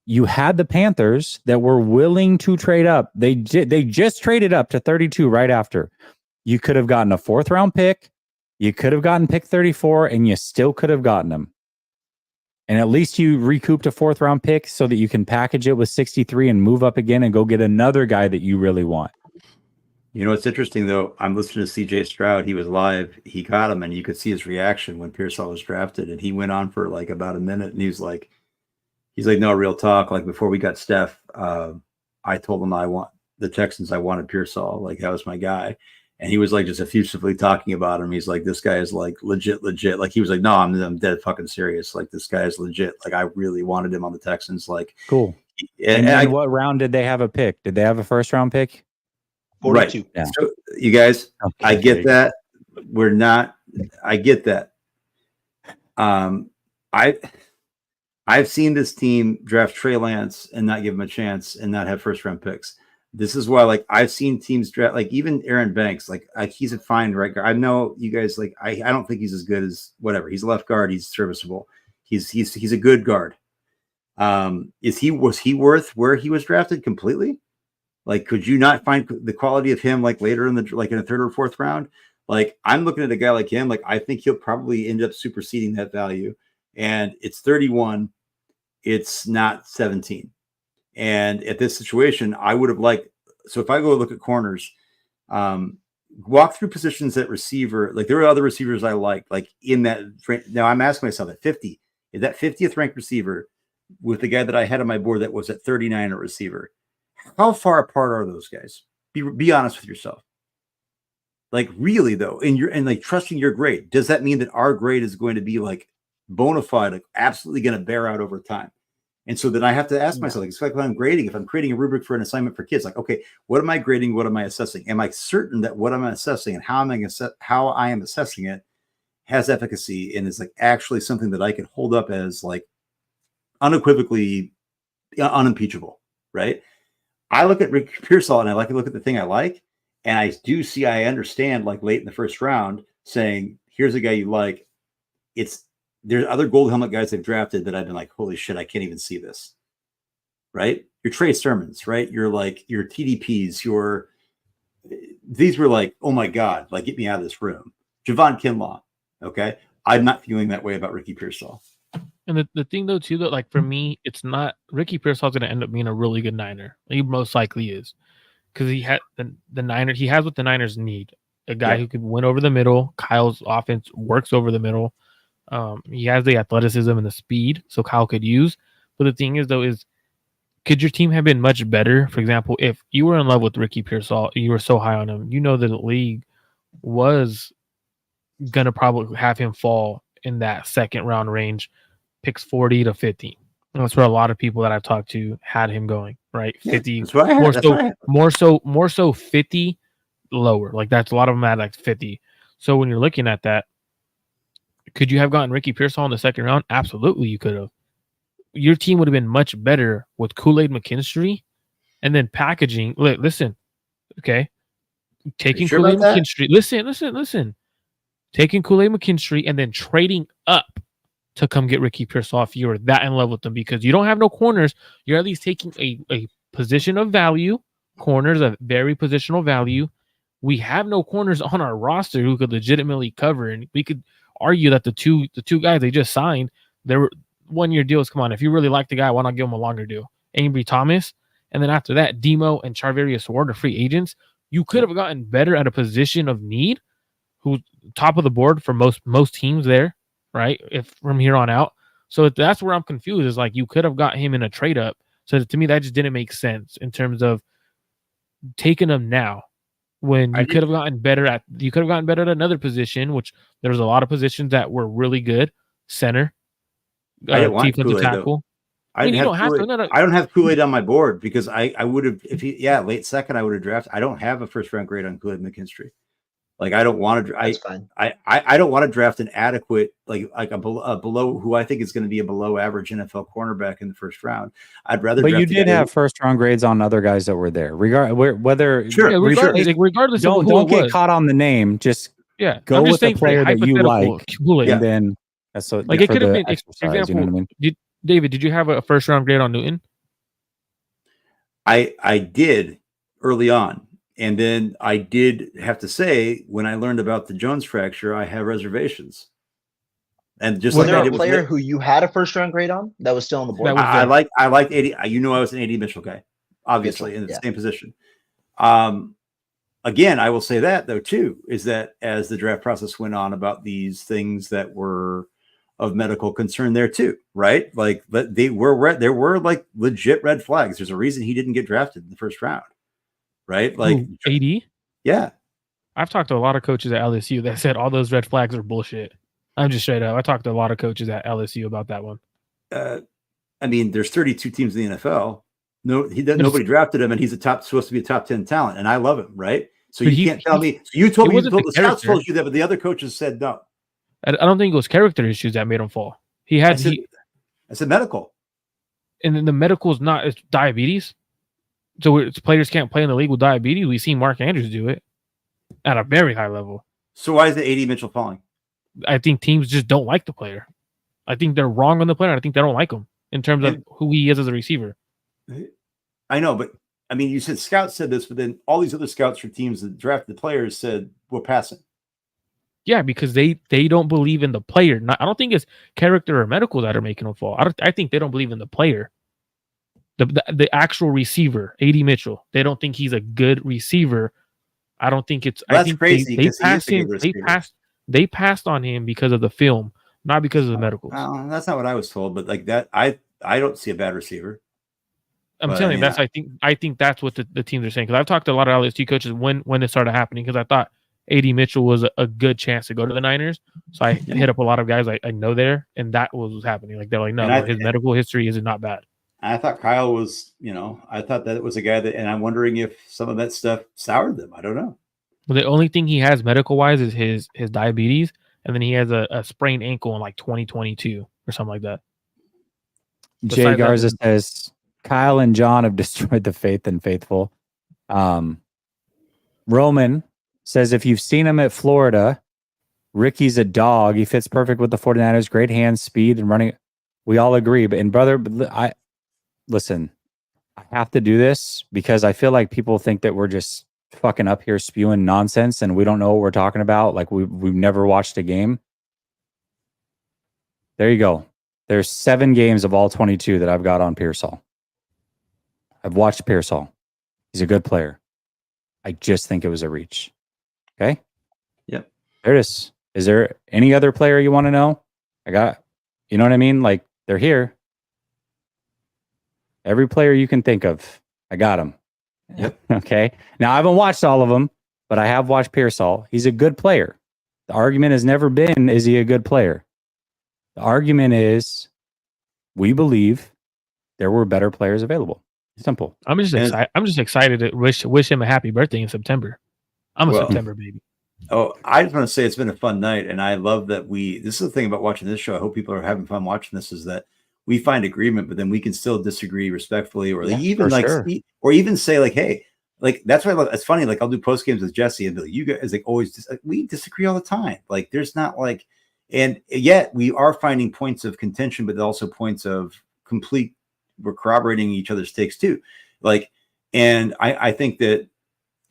you had the Panthers that were willing to trade up. They just traded up to 32 right after. You could have gotten a 4th round pick. You could have gotten pick 34, and you still could have gotten him. And at least you recouped a 4th round pick so that you can package it with 63 and move up again and go get another guy that you really want. You know, it's interesting, though. I'm listening to CJ Stroud. He was live. He got him, and you could see his reaction when Pearsall was drafted. And he went on for like about a minute, and he's like, no, real talk. Like, before we got Steph, I told him I wanted Pearsall. Like, that was my guy. And he was like just effusively talking about him. He's like, this guy is like legit. Like, he was like, no, I'm dead fucking serious. Like, this guy is legit. Like, I really wanted him on the Texans. Like, cool. And what round did they have a pick? Did they have a 1st round pick? 42. Right. Yeah. So you guys, okay, I get that. I get that. I've seen this team draft Trey Lance and not give him a chance and not have 1st round picks. This is why, like, I've seen teams draft, like, even Aaron Banks, like he's a fine right guard. I know you guys, like, I don't think he's as good as whatever. He's a left guard. He's serviceable. He's a good guard. Was he worth where he was drafted completely? Like, could you not find the quality of him like later in the, like, in a 3rd or 4th round? Like, I'm looking at a guy like him. Like, I think he'll probably end up superseding that value. And it's 31. It's not 17. And at this situation, I would have liked, so if I go look at corners, walk through positions at receiver, like, there are other receivers I like in that. Now I'm asking myself at 50, is that 50th ranked receiver with the guy that I had on my board that was at 39 at receiver? How far apart are those guys? Be honest with yourself. Like, really though, and like trusting your grade, does that mean that our grade is going to be like bona fide, like absolutely going to bear out over time? And so then I have to ask myself, like, it's like when I'm grading, if I'm creating a rubric for an assignment for kids, like, okay, what am I grading? What am I assessing? Am I certain that what I'm assessing and how I am assessing it has efficacy and is like actually something that I can hold up as like unequivocally unimpeachable, right? I look at Rick Pearsall and I look at the thing I like, And I understand like late in the first round saying, here's a guy you like. There's other gold helmet guys they've drafted that I've been like, holy shit, I can't even see this. Right? Your Trey Sermons, right? You're like your TDPs, these were like, oh my God, like get me out of this room. Javon Kinlaw. Okay. I'm not feeling that way about Ricky Pearsall. And the thing though, too, that like for me, it's not Ricky Pearsall's going to end up being a really good Niner. He most likely is, because he had the Niners. He has what the Niners need: a guy who can win over the middle. Kyle's offense works over the middle. He has the athleticism and the speed, so Kyle could use. But the thing is, though, could your team have been much better? For example, if you were in love with Ricky Pearsall, you were so high on him, you know that the league was gonna probably have him fall in that second round range, picks 40 to 50. And that's where a lot of people that I've talked to had him going, right? 50, that's what I had. more so 50 lower. Like that's a lot of them at like 50. So when you're looking at that, could you have gotten Ricky Pearsall in the second round? Absolutely, you could have. Your team would have been much better with Kool-Aid McKinstry and then packaging. Listen, okay, taking Kool-Aid McKinstry. Listen. Taking Kool-Aid McKinstry and then trading up to come get Ricky Pearsall if you're that in love with them, because you don't have no corners. You're at least taking a position of value. Corners a very positional value. We have no corners on our roster who could legitimately cover, and we could argue that the two guys they just signed, they were 1-year deals. Come on, if you really like the guy, why not give him a longer deal? Ambry Thomas, and then after that, Demo and Charvarius Ward are free agents. You could have gotten better at a position of need, who's top of the board for most teams there, right? If from here on out. So that's where I'm confused, is like you could have got him in a trade up. So to me, that just didn't make sense in terms of taking him now when you could have gotten better at another position, which there was a lot of positions that were really good. Center, I didn't want defensive tackle. I don't have Kool-Aid on my board because I would have, if he late second, I would have drafted. I don't have a first round grade on Kool-Aid McKinstry. Like I don't want to. I don't want to draft an adequate like a below who I think is going to be a below average NFL cornerback in the first round. I'd rather. But you did have first round grades on other guys that were there. Regardless, don't get caught on the name. Just go with the player that you like, and then that's what, like it could have been. Exercise, you know what I mean? David, did you have a first round grade on Newton? I did early on. And then I did have to say, when I learned about the Jones fracture, I have reservations. And just was there a player who you had a first round grade on that was still on the board? I liked 80. I was an 80 Mitchell guy, obviously in the same position. Again, I will say that though too, is that as the draft process went on about these things that were of medical concern there too, right? Like there were like legit red flags. There's a reason he didn't get drafted in the first round. Right? Like AD? Yeah. I've talked to a lot of coaches at LSU that said all those red flags are bullshit. I'm just straight up. I talked to a lot of coaches at LSU about that one. I mean, there's 32 teams in the NFL. Nobody drafted him, and he's supposed to be a top 10 talent, and I love him, right? So you can't tell me. So you told me the scouts told you that, but the other coaches said no. I don't think it was character issues that made him fall. I said medical. And then the medical is not, it's diabetes. So players can't play in the league with diabetes. We've seen Mark Andrews do it at a very high level. So why is the AD Mitchell falling? I think teams just don't like the player. I think they're wrong on the player. I think they don't like him in terms of who he is as a receiver. I know, but I mean, you said scouts said this, but then all these other scouts for teams that drafted the players said we're passing. Yeah, because they don't believe in the player. I don't think it's character or medical that are making him fall. I think they don't believe in the player. The actual receiver, AD Mitchell, they don't think he's a good receiver. I don't think it's. Well, I think crazy. They passed him. They passed on him because of the film, not because of the medicals. That's not what I was told, but like that, I don't see a bad receiver. I'm telling you, I think that's what the teams are saying, because I've talked to a lot of LSU coaches when it started happening, because I thought AD Mitchell was a good chance to go to the Niners. So I hit up a lot of guys I know there, and that was happening. Like they're like, no, his medical history is not bad. I thought Kyle was, I thought that it was a guy that, and I'm wondering if some of that stuff soured them. I don't know. Well, the only thing he has medical wise is his diabetes, and then he has a sprained ankle in like 2022 or something like that. Jay Garza says Kyle and John have destroyed the faith and faithful. Roman says, if you've seen him at Florida, Ricky's a dog. He fits perfect with the 49ers. Great hands, speed, and running. We all agree. But brother, listen, I have to do this because I feel like people think that we're just fucking up here spewing nonsense and we don't know what we're talking about. Like we've never watched a game. There you go. There's 7 games of all 22 that I've got on Pearsall. I've watched Pearsall. He's a good player. I just think it was a reach. Okay? Yep. There it is. Is there any other player you want to know? You know what I mean? Like, they're here. Every player you can think of, I got him. Yep. Okay? Now, I haven't watched all of them, but I have watched Pearsall. He's a good player. The argument has never been, is he a good player? The argument is, we believe there were better players available. Simple. I'm just excited. I'm just excited to wish him a happy birthday in September. I'm a September baby. Oh, I just want to say it's been a fun night, and I love that this is the thing about watching this show. I hope people are having fun watching this, is that we find agreement, but then we can still disagree respectfully, or or even say like, hey, like that's why it's funny. Like I'll do post games with Jesse and be like, you guys like always we disagree all the time. Like there's not like, and yet we are finding points of contention, but also points of we're corroborating each other's takes too. Like, and I think that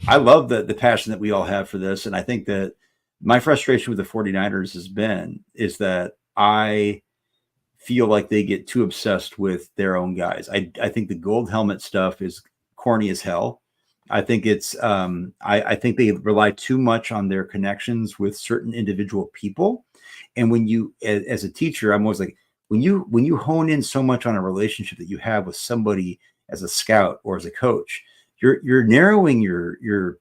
I love the passion that we all have for this. And I think that my frustration with the 49ers is that I feel like they get too obsessed with their own guys. I think the gold helmet stuff is corny as hell. I think it's I think they rely too much on their connections with certain individual people. And when you, as a teacher, I'm always like, when you hone in so much on a relationship that you have with somebody as a scout or as a coach, you're narrowing you're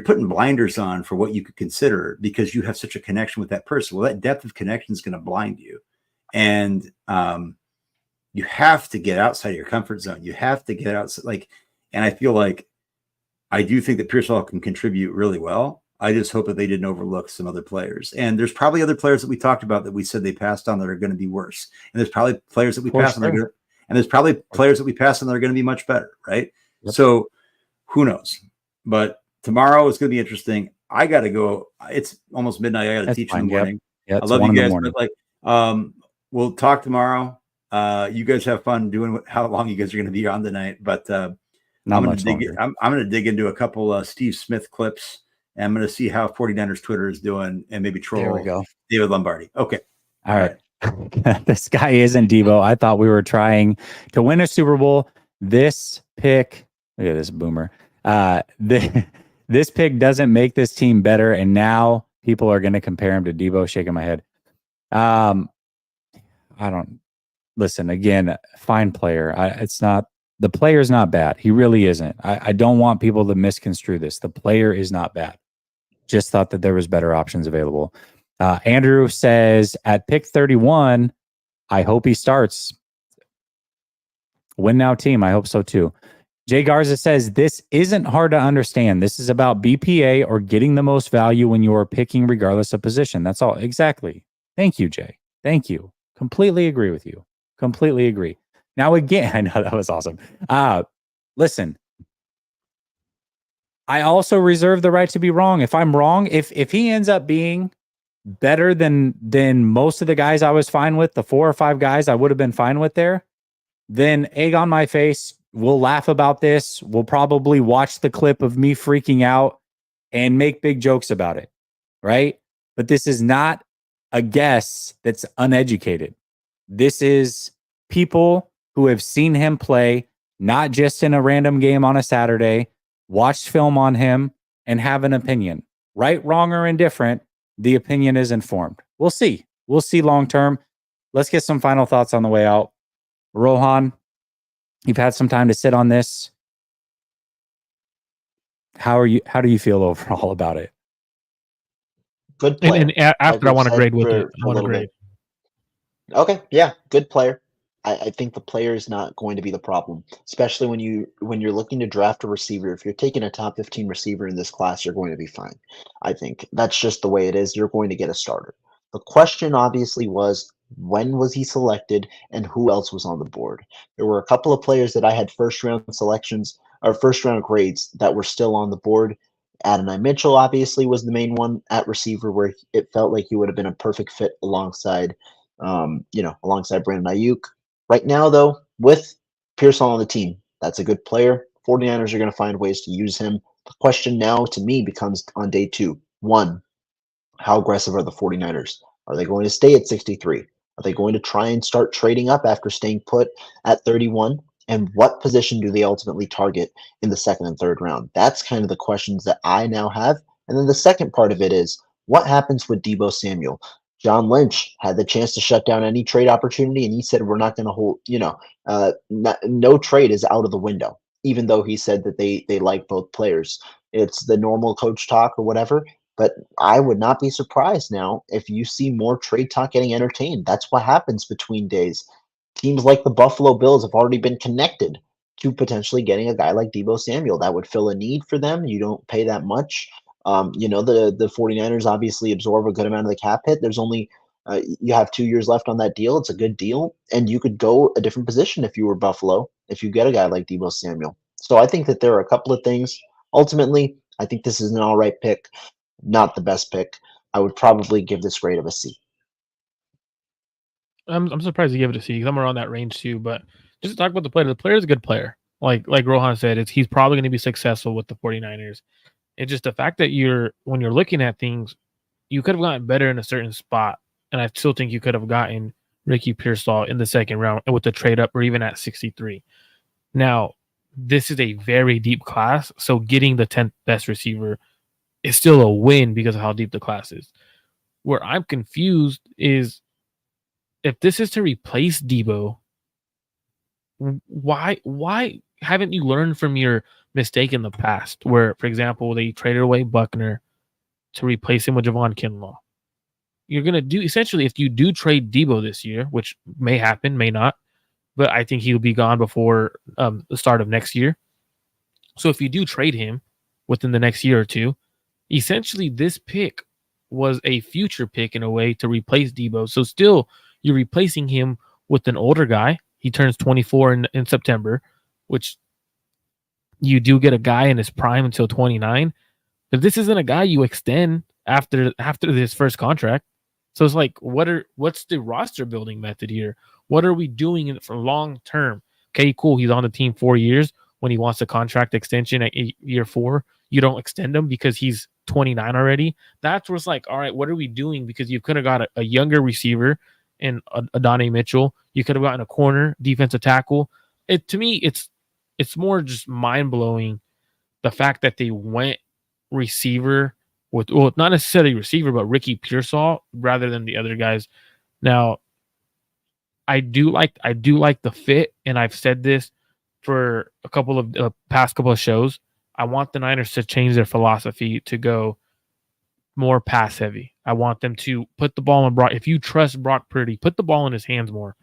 putting blinders on for what you could consider because you have such a connection with that person. Well, that depth of connection is going to blind you. And you have to get outside of your comfort zone. You have to get outside. And I feel like I do think that Pearsall can contribute really well. I just hope that they didn't overlook some other players. And there's probably other players that we talked about that we said they passed on that are going to be worse. And there's probably players that we passed on and there's probably players that we passed on that are going to be much better, right? Yep. So who knows? But tomorrow is going to be interesting. I got to go. It's almost midnight. I got to teach in the morning. Yep. I love you guys, but we'll talk tomorrow. You guys have fun doing how long you guys are going to be on tonight. But I'm going to dig into a couple Steve Smith clips. And I'm going to see how 49ers Twitter is doing and maybe troll David Lombardi. Okay. All right. This guy isn't Devo. I thought we were trying to win a Super Bowl. This pick, look at this boomer. This pick doesn't make this team better. And now people are going to compare him to Devo. Shaking my head. I don't listen again. Fine player. The player's not bad. He really isn't. I don't want people to misconstrue this. The player is not bad. Just thought that there was better options available. Andrew says at pick 31, I hope he starts. Win now team. I hope so too. Jay Garza says this isn't hard to understand. This is about BPA or getting the most value when you are picking regardless of position. That's all. Exactly. Thank you, Jay. Thank you. Completely agree with you. Completely agree. Now, again, I know that was awesome. Listen, I also reserve the right to be wrong. If I'm wrong, if he ends up being better than most of the guys I was fine with, the 4 or 5 guys I would have been fine with there, then egg on my face. We'll laugh about this. We'll probably watch the clip of me freaking out and make big jokes about it, right? But this is not a guess that's uneducated. This is people who have seen him play, not just in a random game on a Saturday, watched film on him, and have an opinion. Right, wrong, or indifferent, the opinion is informed. We'll see. We'll see long term. Let's get some final thoughts on the way out. Rohan, you've had some time to sit on this. How do you feel overall about it? Good player. And after I want to grade with it. I want to grade. Okay, yeah, good player. I think the player is not going to be the problem, especially when you're looking to draft a receiver. If you're taking a top 15 receiver in this class, you're going to be fine. I think that's just the way it is. You're going to get a starter. The question obviously was, when was he selected and who else was on the board? There were a couple of players that I had first round selections or first round grades that were still on the board. Adonai Mitchell obviously was the main one at receiver, where it felt like he would have been a perfect fit alongside, alongside Brandon Ayuk. Right now, though, with Pearsall on the team, that's a good player. 49ers are going to find ways to use him. The question now to me becomes on day 2. 1, how aggressive are the 49ers? Are they going to stay at 63? Are they going to try and start trading up after staying put at 31? And what position do they ultimately target in the second and third round? That's kind of the questions that I now have. And then the second part of it is, what happens with Deebo Samuel? John Lynch had the chance to shut down any trade opportunity, and he said, we're not going to hold, no trade is out of the window, even though he said that they like both players. It's the normal coach talk or whatever. But I would not be surprised now if you see more trade talk getting entertained. That's what happens between days. Teams like the Buffalo Bills have already been connected to potentially getting a guy like Deebo Samuel. That would fill a need for them. You don't pay that much. The 49ers obviously absorb a good amount of the cap hit. There's only you have 2 years left on that deal. It's a good deal, and you could go a different position if you were Buffalo, if you get a guy like Deebo Samuel. So I think that there are a couple of things. Ultimately, I think this is an all right pick. Not the best pick. I would probably give this grade of a C. I'm surprised you give it a C because I'm around that range too. But just to talk about the player is a good player. Like Rohan said, he's probably going to be successful with the 49ers. It's just the fact that when you're looking at things, you could have gotten better in a certain spot, and I still think you could have gotten Ricky Pearsall in the second round with the trade up, or even at 63. Now, this is a very deep class, so getting the 10th best receiver is still a win because of how deep the class is. Where I'm confused is, if this is to replace Deebo, why haven't you learned from your mistake in the past? Where, for example, they traded away Buckner to replace him with Javon Kinlaw. You're gonna do essentially, if you do trade Deebo this year, which may happen, may not, but I think he'll be gone before the start of next year. So if you do trade him within the next year or two, essentially this pick was a future pick in a way to replace Deebo. So still, you're replacing him with an older guy. He turns 24 in September, which you do get a guy in his prime until 29. But this isn't a guy you extend after this first contract. So it's like, what's the roster building method here? What are we doing for long term? Okay, cool. He's on the team 4 years. When he wants a contract extension at year 4, you don't extend him because he's 29 already. That's where it's like, all right, what are we doing? Because you could have got a younger receiver in Adonai Mitchell. You could have gotten a corner, defensive tackle. To me, it's more just mind blowing the fact that they went receiver with, well, not necessarily receiver, but Ricky Pearsall rather than the other guys. Now, I do like the fit, and I've said this for a couple of past couple of shows. I want the Niners to change their philosophy to go more pass heavy. I want them to put the ball in Brock. If you trust Brock Purdy, put the ball in his hands more.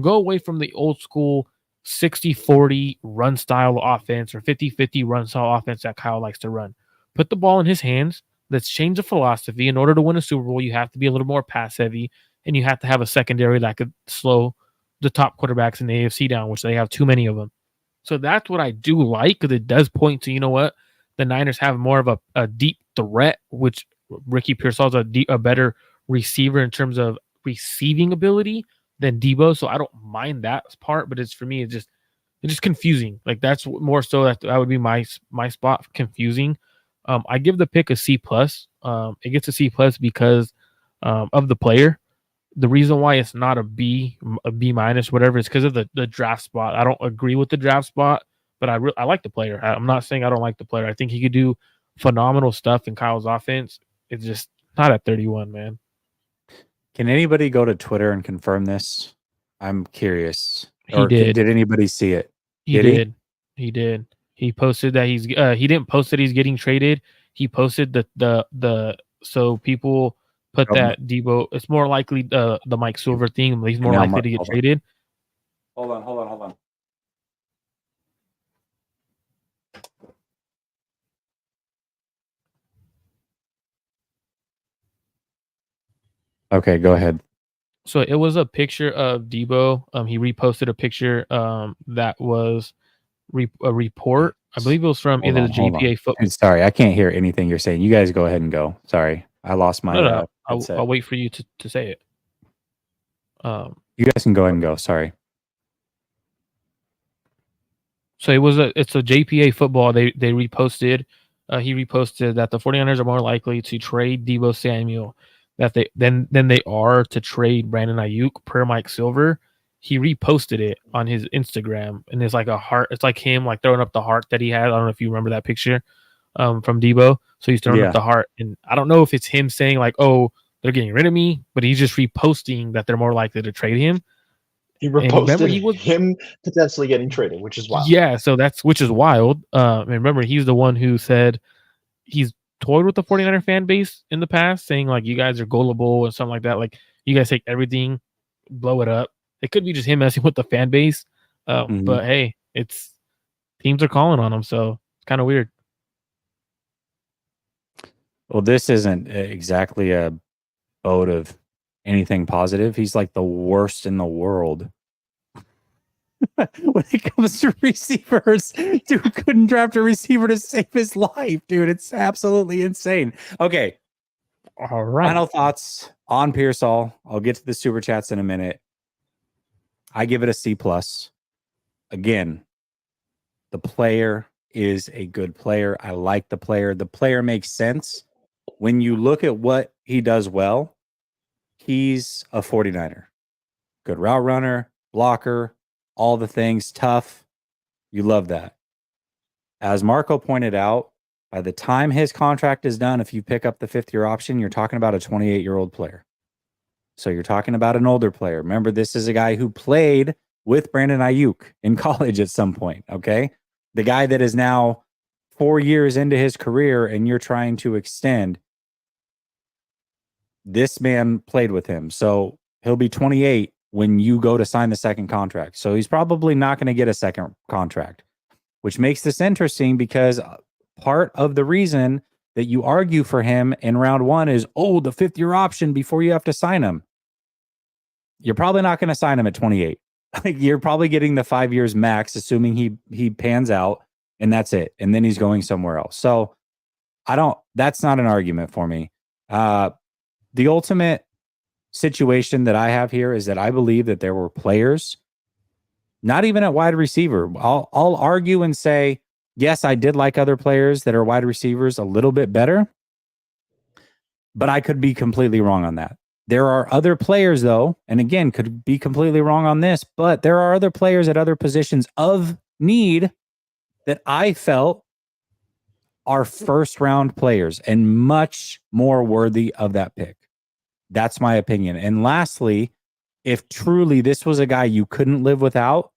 Go away from the old school 60-40 run style offense or 50-50 run style offense that Kyle likes to run. Put the ball in his hands. Let's change the philosophy. In order to win a Super Bowl, you have to be a little more pass heavy, and you have to have a secondary that could slow the top quarterbacks in the AFC down, which they have too many of them. So that's what I do like, because it does point to, you know what, the Niners have more of a deep threat, which Ricky Pearsall is a better receiver in terms of receiving ability than Deebo. So I don't mind that part, but for me, it's just confusing. Like, that's more so that would be my spot, confusing. I give the pick a C+. It gets a C+ because of the player. The reason why it's not a B minus, whatever, is because of the draft spot. I don't agree with the draft spot, but I like the player. I'm not saying I don't like the player. I think he could do phenomenal stuff in Kyle's offense. It's just not at 31, man. Can anybody go to Twitter and confirm this? I'm curious. He did. Did anybody see it? He did. He did. He posted that he didn't post that he's getting traded. He posted the so people put that Deebo, it's more likely the Mike Silver thing. He's more likely to get traded. Hold on. Okay, go ahead. So it was a picture of Deebo. He reposted a picture that was a report. I believe it was from Hold either on, the hold on. GPA football. Dude, sorry, I can't hear anything you're saying. You guys go ahead and go. Sorry, I lost my No, headset. I'll wait for you to say it. You guys can go ahead and go. Sorry. So it's a JPA football. They reposted. He reposted that the 49ers are more likely to trade Deebo Samuel than they are to trade Brandon Ayuk per Mike Silver. He reposted it on his Instagram, and it's like a heart. It's like him like throwing up the heart that he had. I don't know if you remember that picture from Deebo. So he's throwing up the heart, and I don't know if it's him saying like, "Oh, they're getting rid of me," but he's just reposting that they're more likely to trade him. He reposted him potentially getting traded, which is wild. Yeah, so which is wild. And remember, he's the one who said he's toyed with the 49er fan base in the past, saying like, you guys are gullible and something like that. Like, you guys take everything, blow it up. It could be just him messing with the fan base. But hey, teams are calling on him, so it's kind of weird. Well, this isn't exactly a boat of anything positive. He's like the worst in the world when it comes to receivers. Dude couldn't draft a receiver to save his life, dude. It's absolutely insane. Okay. All right. Final thoughts on Pearsall. I'll get to the super chats in a minute. I give it a C+. Again, the player is a good player. I like the player. The player makes sense. When you look at what he does well, he's a 49er. Good route runner, blocker, all the things, tough. You love that. As Marco pointed out, by the time his contract is done, if you pick up the 5th-year option, you're talking about a 28-year-old player. So you're talking about an older player. Remember, this is a guy who played with Brandon Ayuk in college at some point, okay? The guy that is now 4 years into his career and you're trying to extend. This man played with him. So he'll be 28 when you go to sign the second contract. So he's probably not going to get a second contract, which makes this interesting because part of the reason that you argue for him in round 1 is, the 5th-year option before you have to sign him. You're probably not going to sign him at 28. You're probably getting the 5 years max, assuming he pans out, and that's it. And then he's going somewhere else. So that's not an argument for me. The ultimate situation that I have here is that I believe that there were players, not even at wide receiver. I'll argue and say, yes, I did like other players that are wide receivers a little bit better, but I could be completely wrong on that. There are other players, though, and again, could be completely wrong on this, but there are other players at other positions of need that I felt are first-round players and much more worthy of that pick. That's my opinion. And lastly, if truly this was a guy you couldn't live without,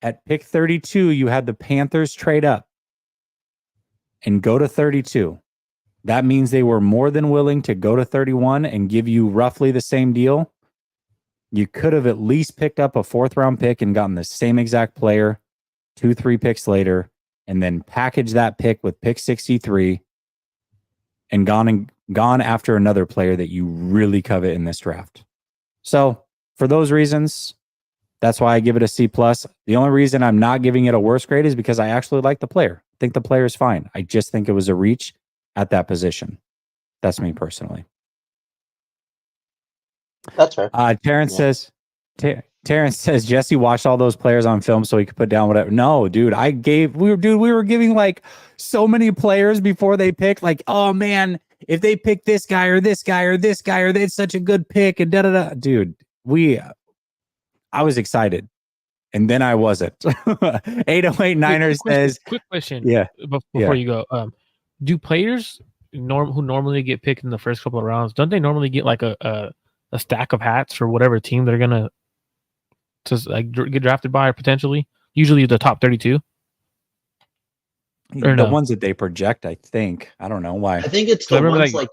at pick 32, you had the Panthers trade up and go to 32. That means they were more than willing to go to 31 and give you roughly the same deal. You could have at least picked up a 4th-round pick and gotten the same exact player 2-3 picks later, and then package that pick with pick 63 and gone after another player that you really covet in this draft. So for those reasons, that's why I give it a C+. The only reason I'm not giving it a worse grade is because I actually like the player. I think the player is fine. I just think it was a reach at that position. That's me personally. That's fair. Terrence says Jesse watched all those players on film so he could put down whatever. No, dude, we were giving like so many players before they picked, like, oh man, if they pick this guy or this guy or this guy, or it's such a good pick and da-da-da. Dude, I was excited. And then I wasn't. 808 Niners says, quick question. Yeah. Before you go, do players who normally get picked in the first couple of rounds, don't they normally get like a stack of hats for whatever team they're gonna like get drafted by, or potentially usually the top 32? The ones that they project, I think. I don't know why. I think it's the ones like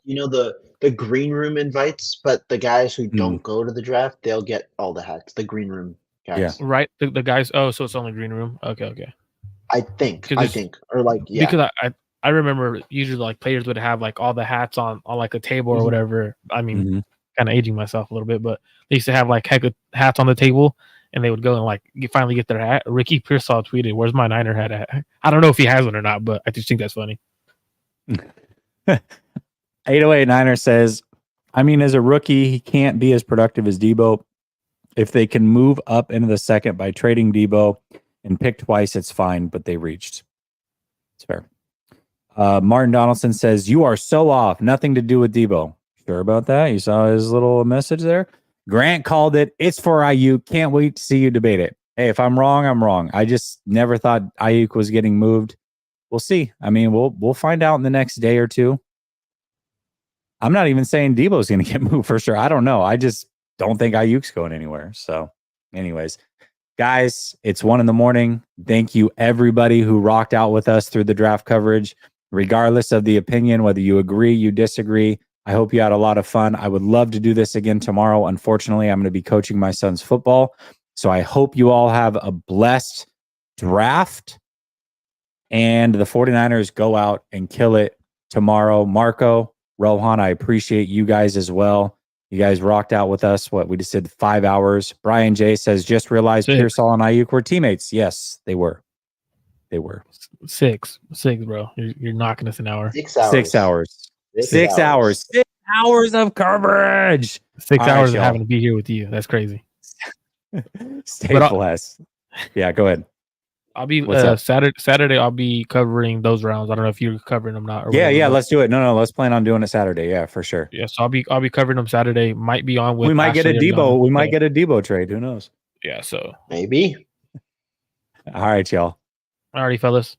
the green room invites, but the guys who don't go to the draft, they'll get all the hats. The green room guys. Yeah. Right. The guys. Oh, so it's only green room. Okay. I think, or like, yeah. Because I remember usually like players would have like all the hats on like a table or whatever. I mean, kind of aging myself a little bit, but they used to have like heck of hats on the table, and they would go and like finally get their hat. Ricky Pearsall tweeted, "Where's my Niner hat at?" I don't know if he has one or not, but I just think that's funny. 808 Niner says, I mean, as a rookie, he can't be as productive as Debo. If they can move up into the second by trading Debo and pick twice, it's fine, but they reached. It's fair. Martin Donaldson says, you are so off. Nothing to do with Debo. Sure about that? You saw his little message there? Grant called it. It's for Ayuk. Can't wait to see you debate it. Hey, if I'm wrong, I'm wrong. I just never thought Ayuk was getting moved. We'll see. I mean, we'll find out in the next day or two. I'm not even saying Debo's going to get moved for sure. I don't know. I just don't think Ayuk's going anywhere. So anyways, guys, it's 1 a.m. Thank you everybody who rocked out with us through the draft coverage, regardless of the opinion, whether you agree, you disagree. I hope you had a lot of fun. I would love to do this again tomorrow. Unfortunately, I'm going to be coaching my son's football. So I hope you all have a blessed draft and the 49ers go out and kill it tomorrow. Marco, Rohan, I appreciate you guys as well. You guys rocked out with us. We just did 5 hours. Brian J says, just realized Pearsall and Ayuk were teammates. Yes, they were. They were. Six, bro. You're knocking us an hour. 6 hours. 6 hours. 6 hours. 6 hours of coverage. 6 All hours right, of having to be here with you. That's crazy. Stay blessed. Yeah, go ahead. I'll be What's up? Saturday. I'll be covering those rounds. I don't know if you're covering them not. Or Yeah. Let's do it. No. Let's plan on doing it Saturday. Yeah, for sure. Yeah, so I'll be covering them Saturday. Might be on with. We might get a Ashley Debo. We might get a Debo trade. Who knows? Yeah. So maybe. All right, y'all. Alrighty, fellas.